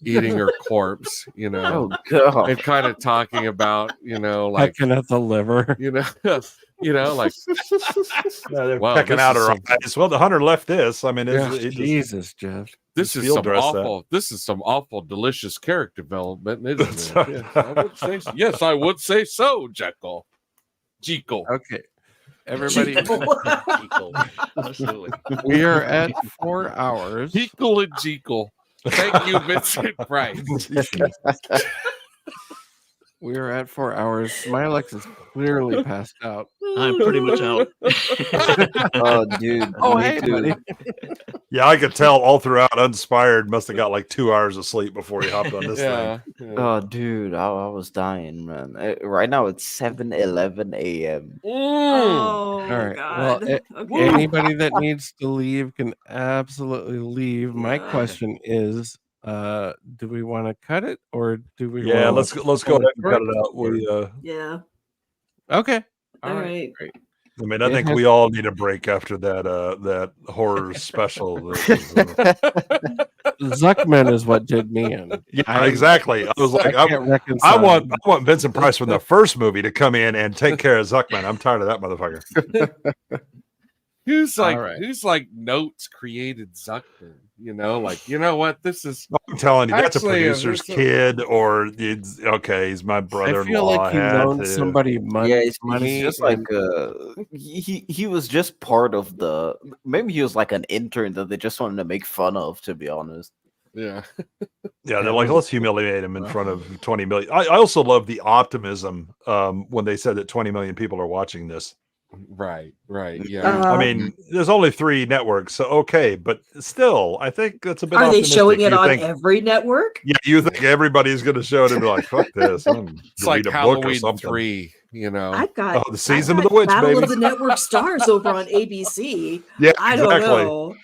eating her corpse, Oh god, and kind of talking about, pecking at the liver, they're pecking out her eyes. Well, the hunter left this. I mean, Jesus, Jeff. This is some awful. This is some awful, delicious character development, isn't it? Yes, I would say so, Jekyll. Okay, everybody. Absolutely. We are at 4 hours. Jekyll and Jekyll. Thank you, Vincent Price. We're at 4 hours. Smilex is clearly passed out. I'm pretty much out. Oh, dude. Oh, me hey, too. buddy. Yeah, I could tell all throughout. Uninspired must have got like 2 hours of sleep before he hopped on this thing. Oh, dude, I was dying, man. Right now it's 7:11 a.m. Oh, All right. God. Well, Okay. anybody that needs to leave can absolutely leave. My question is, do we want to cut it or do we? Yeah, wanna let's go ahead and cut it out. We Yeah. Okay. All right. Great. I mean, I think we all need a break after that horror special. Zuckman is what did me in. Yeah, exactly. I was like, I can't reconcile. I want Vincent Price from the first movie to come in and take care of Zuckman. I'm tired of that motherfucker. Who's like Notes created Zuckman? You know, like, you know what? This is. I'm telling you, that's a Actually, producer's kid, or it's okay. He's my brother-in-law. I feel like he loaned somebody money. Yeah, money. he's just like he was just part of the. Maybe he was like an intern that they just wanted to make fun of. To be honest. Yeah. Yeah, they're like, let's humiliate him in front of 20 million. I also love the optimism when they said that 20 million people are watching this. Right. Yeah. I mean, there's only 3 networks, so okay, but still, I think that's a bit. Are they optimistic. showing it You on think- every network? Yeah, you think everybody's going to show it and be like, "Fuck this"? It's like Halloween 3. You know, I've got the season of the witch, Battle baby. of the Network Stars over on ABC. Yeah, I don't exactly. know.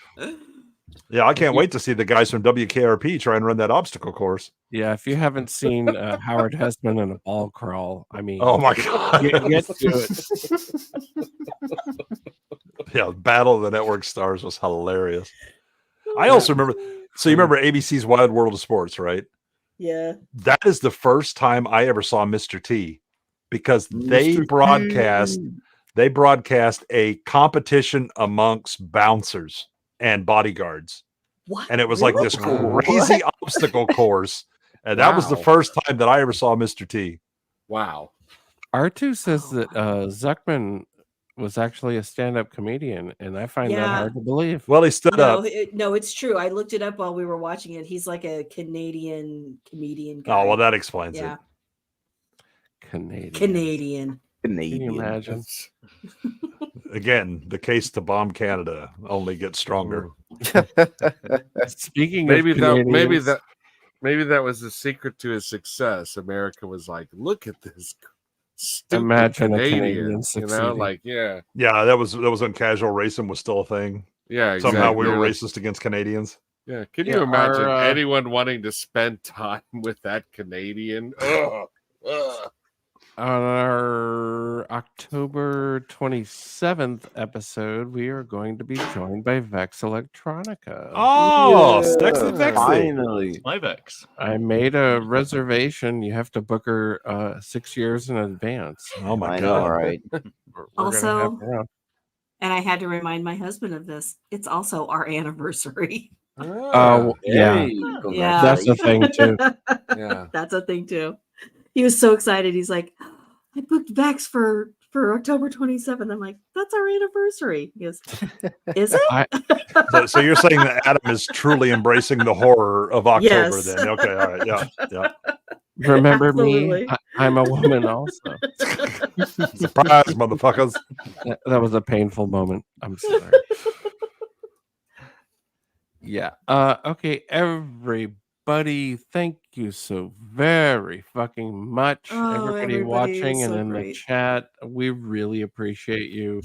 Yeah, I can't wait to see the guys from WKRP try and run that obstacle course. Yeah, if you haven't seen Howard Hessman in a ball crawl, I mean, Oh my God. get to it. Yeah, Battle of the Network Stars was hilarious. I also remember. So you remember ABC's Wild World of Sports, right? Yeah. That is the first time I ever saw Mr. T, because they broadcast a competition amongst bouncers and bodyguards. What? And it was like this crazy obstacle course. And that was the Wow. first time that I ever saw Mr. T. Wow. R2 says that Zuckman was actually a stand-up comedian, and I find that Yeah. hard to believe. Well, he stood No, up. no, it's true. I looked it up while we were watching it. He's like a Canadian comedian guy. Oh, well, that explains Yeah. it. Canadian. Can you imagine? Again, the case to bomb Canada only gets stronger. Speaking maybe of maybe Canadians- that was the secret to his success. America was like, look at this stupid Imagine a Canadian, Canadian you know, succeeding. like yeah, Yeah, that was when casual racism was still a thing. yeah. Somehow we were exactly. racist against Canadians. Yeah, can Yeah, you imagine our, anyone wanting to spend time with that Canadian? Ugh. On our October 27th episode, we are going to be joined by Vex Electronica. Oh, Stexy Vexy. Finally. My Vex. I made a reservation. You have to book her 6 years in advance. Oh my I God. know, right? We're gonna Also- have her on. And I had to remind my husband of this. It's also our anniversary. Oh, yeah. Hey, Yeah. That's a thing, too. Yeah. That's a thing too. He was so excited. He's like, I booked Vex for October 27th. I'm like, that's our anniversary. He goes, is it? So you're saying that Adam is truly embracing the horror of October Yes. then. Okay, all right. Yeah. Remember Absolutely. me? I'm a woman also. Surprise, motherfuckers. That was a painful moment. I'm sorry. Yeah. Okay, everybody, thank you so very fucking much. Oh, everybody everybody watching is and so in the great. chat. We really appreciate you.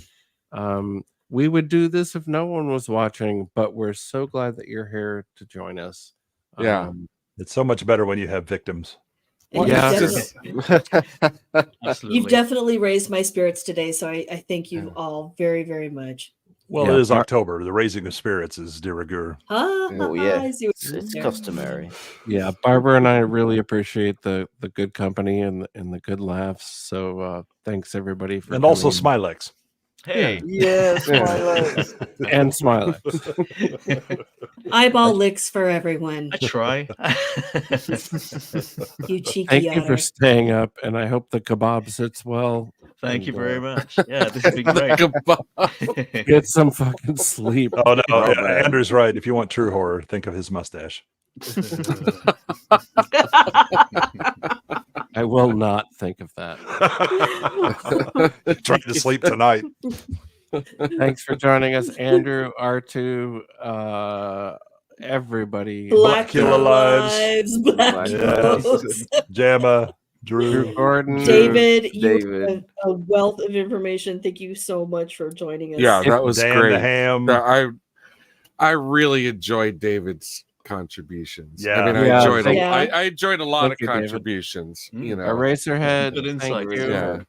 We would do this if no one was watching, but we're so glad that you're here to join us. Yeah. It's so much better when you have victims. And Yeah. you've definitely raised my spirits today. So I thank you all very, very much. Well, Yeah. it is October. The raising of spirits is de rigueur. Oh, yeah. I see what It's, you're it's doing. customary. Yeah, Barbara and I really appreciate the good company and the good laughs. So thanks everybody for And also coming. Smilex. Hey. Yes, and Smilex. Eyeball licks for everyone. I try. You cheeky Thank you otter. for staying up, and I hope the kebab sits well. Thank you and, very much. Yeah, this has been great. Get some fucking sleep. Oh, no. Oh, yeah, man. Andrew's right. If you want true horror, think of his mustache. I will not think of that. Trying to sleep tonight. Thanks for joining us, Andrew, R2, everybody. Black Killer Lives, Black Yes. Folks. Jamma, Drew Gordon, David, David. you have a wealth of information. Thank you so much for joining us. Yeah, that was Dan great. the Ham. I really enjoyed David's contributions. Yeah. I mean, Yeah, I enjoyed a lot thank of you, David. contributions. You know, Eraserhead, Good thank insights. you. yeah.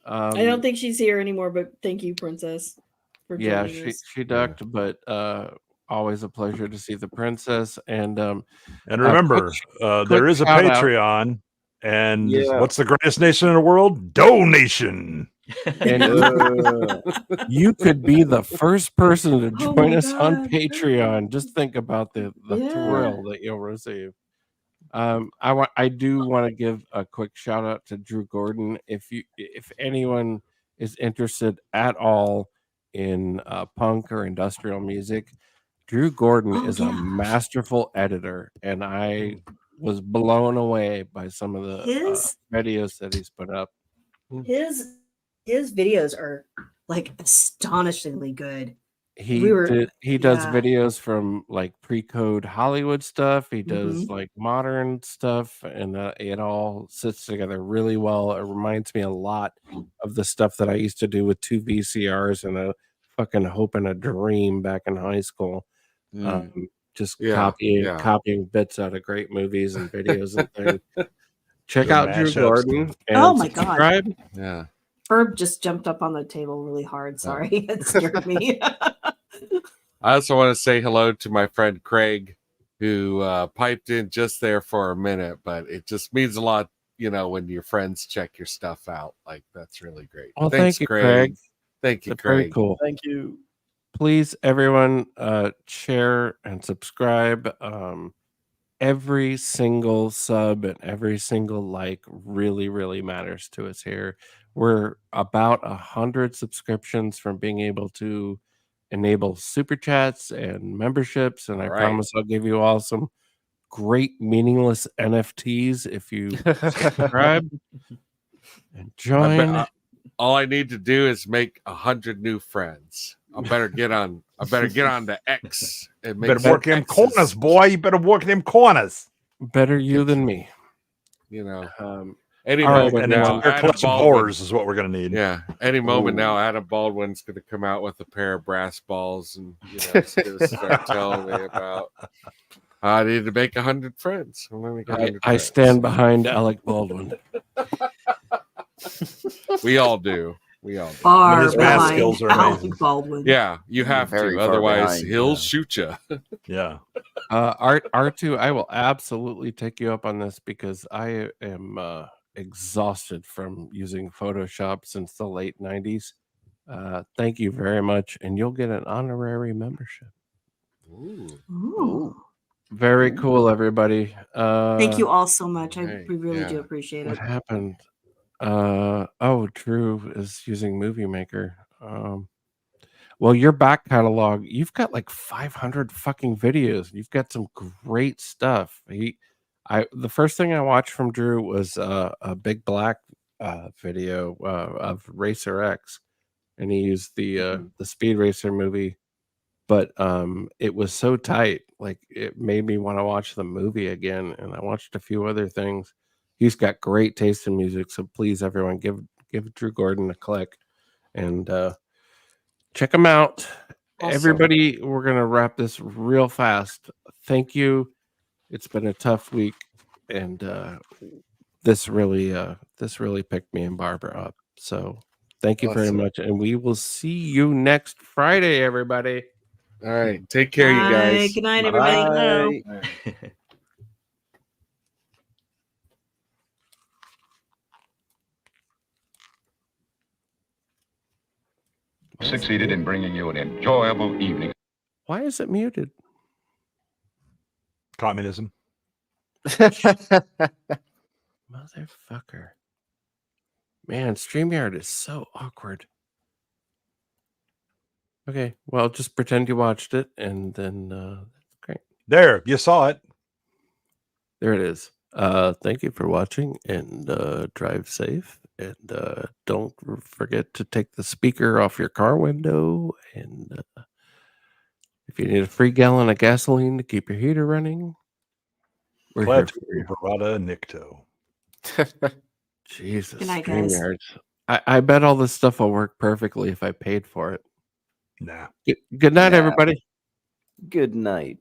I don't think she's here anymore, but thank you, Princess, for Yeah, joining us. she ducked, but always a pleasure to see the princess. And remember, quick there is a shout out. Patreon. And Yeah. what's the greatest nation in the world? Donation. And you could be the first person to Oh join my us on God. Patreon. Just think about the Yeah. thrill that you'll receive. I do want to give a quick shout out to Drew Gordon. If anyone is interested at all in punk or industrial music, Drew Gordon is a masterful editor, and I was blown away by some of the videos that he's put up. His videos are like astonishingly good. He Yeah. does videos from like pre-code Hollywood stuff. He does Mhm. like modern stuff, and it all sits together really well. It reminds me a lot of the stuff that I used to do with 2 VCRs and a fucking hope and a dream back in high school. Just copying bits out of great movies and videos and things. Check The out Drew mashups. Gordon and Oh my God. subscribe. Yeah. Herb just jumped up on the table really hard. Sorry, it scared me. I also want to say hello to my friend Craig, who piped in just there for a minute, but it just means a lot, you know, when your friends check your stuff out. Like, that's really great. Well, Thanks, thank you, Craig. Thank you, That's very Craig. cool. Thank you. Please, everyone, share and subscribe. Every single sub and every single like really, really matters to us here. We're about 100 subscriptions from being able to enable super chats and memberships, and I promise I'll give you all some great meaningless NFTs if you subscribe and join. All I need to do is make 100 new friends. I better get on the X and make Better work them corners, boy. You better work them corners. Better you than me. You know. Any moment moment now, now, collection of horrors is what we're going to need. Yeah. Any moment now, Adam Baldwin's going to come out with a pair of brass balls and he's going to start telling me about I need to make 100 friends. I stand behind Alec Baldwin. We all do. We all do. Far his math behind skills are Alec amazing. Baldwin. Yeah, you have Very to. far Otherwise, behind, he'll yeah. shoot you. Yeah. R2, I will absolutely take you up on this because I am exhausted from using Photoshop since the late 90s. Thank you very much, and you'll get an honorary membership. Ooh. Very cool, everybody. Thank you all so much. We really do yeah. appreciate What it. happened? Drew is using Movie Maker. Well, your back catalog, you've got like 500 fucking videos. You've got some great stuff. The first thing I watched from Drew was a Big Black video of Racer X, and he used the Speed Racer movie, but it was so tight, like it made me want to watch the movie again. And I watched a few other things. He's got great taste in music, so please, everyone, give Drew Gordon a click and check him out. Awesome. Everybody, we're gonna wrap this real fast. Thank you. It's been a tough week, and this really picked me and Barbara up. So thank you very much, and we will see you next Friday, everybody. All right, take care, you guys. Good night, everybody. Bye. Succeeded in bringing you an enjoyable evening. Why is it muted? Communism. Motherfucker. Man, StreamYard is so awkward. Okay, well, just pretend you watched it, and then that's great. There, you saw it. There it is. Thank you for watching, and drive safe. And don't forget to take the speaker off your car window. And if you need a free gallon of gasoline to keep your heater running, we're here for you. Verada Nicto. Jesus, Good night, guys. StreamYards. I bet all this stuff will work perfectly if I paid for it. Nah. Good night, Nah. everybody. Good night.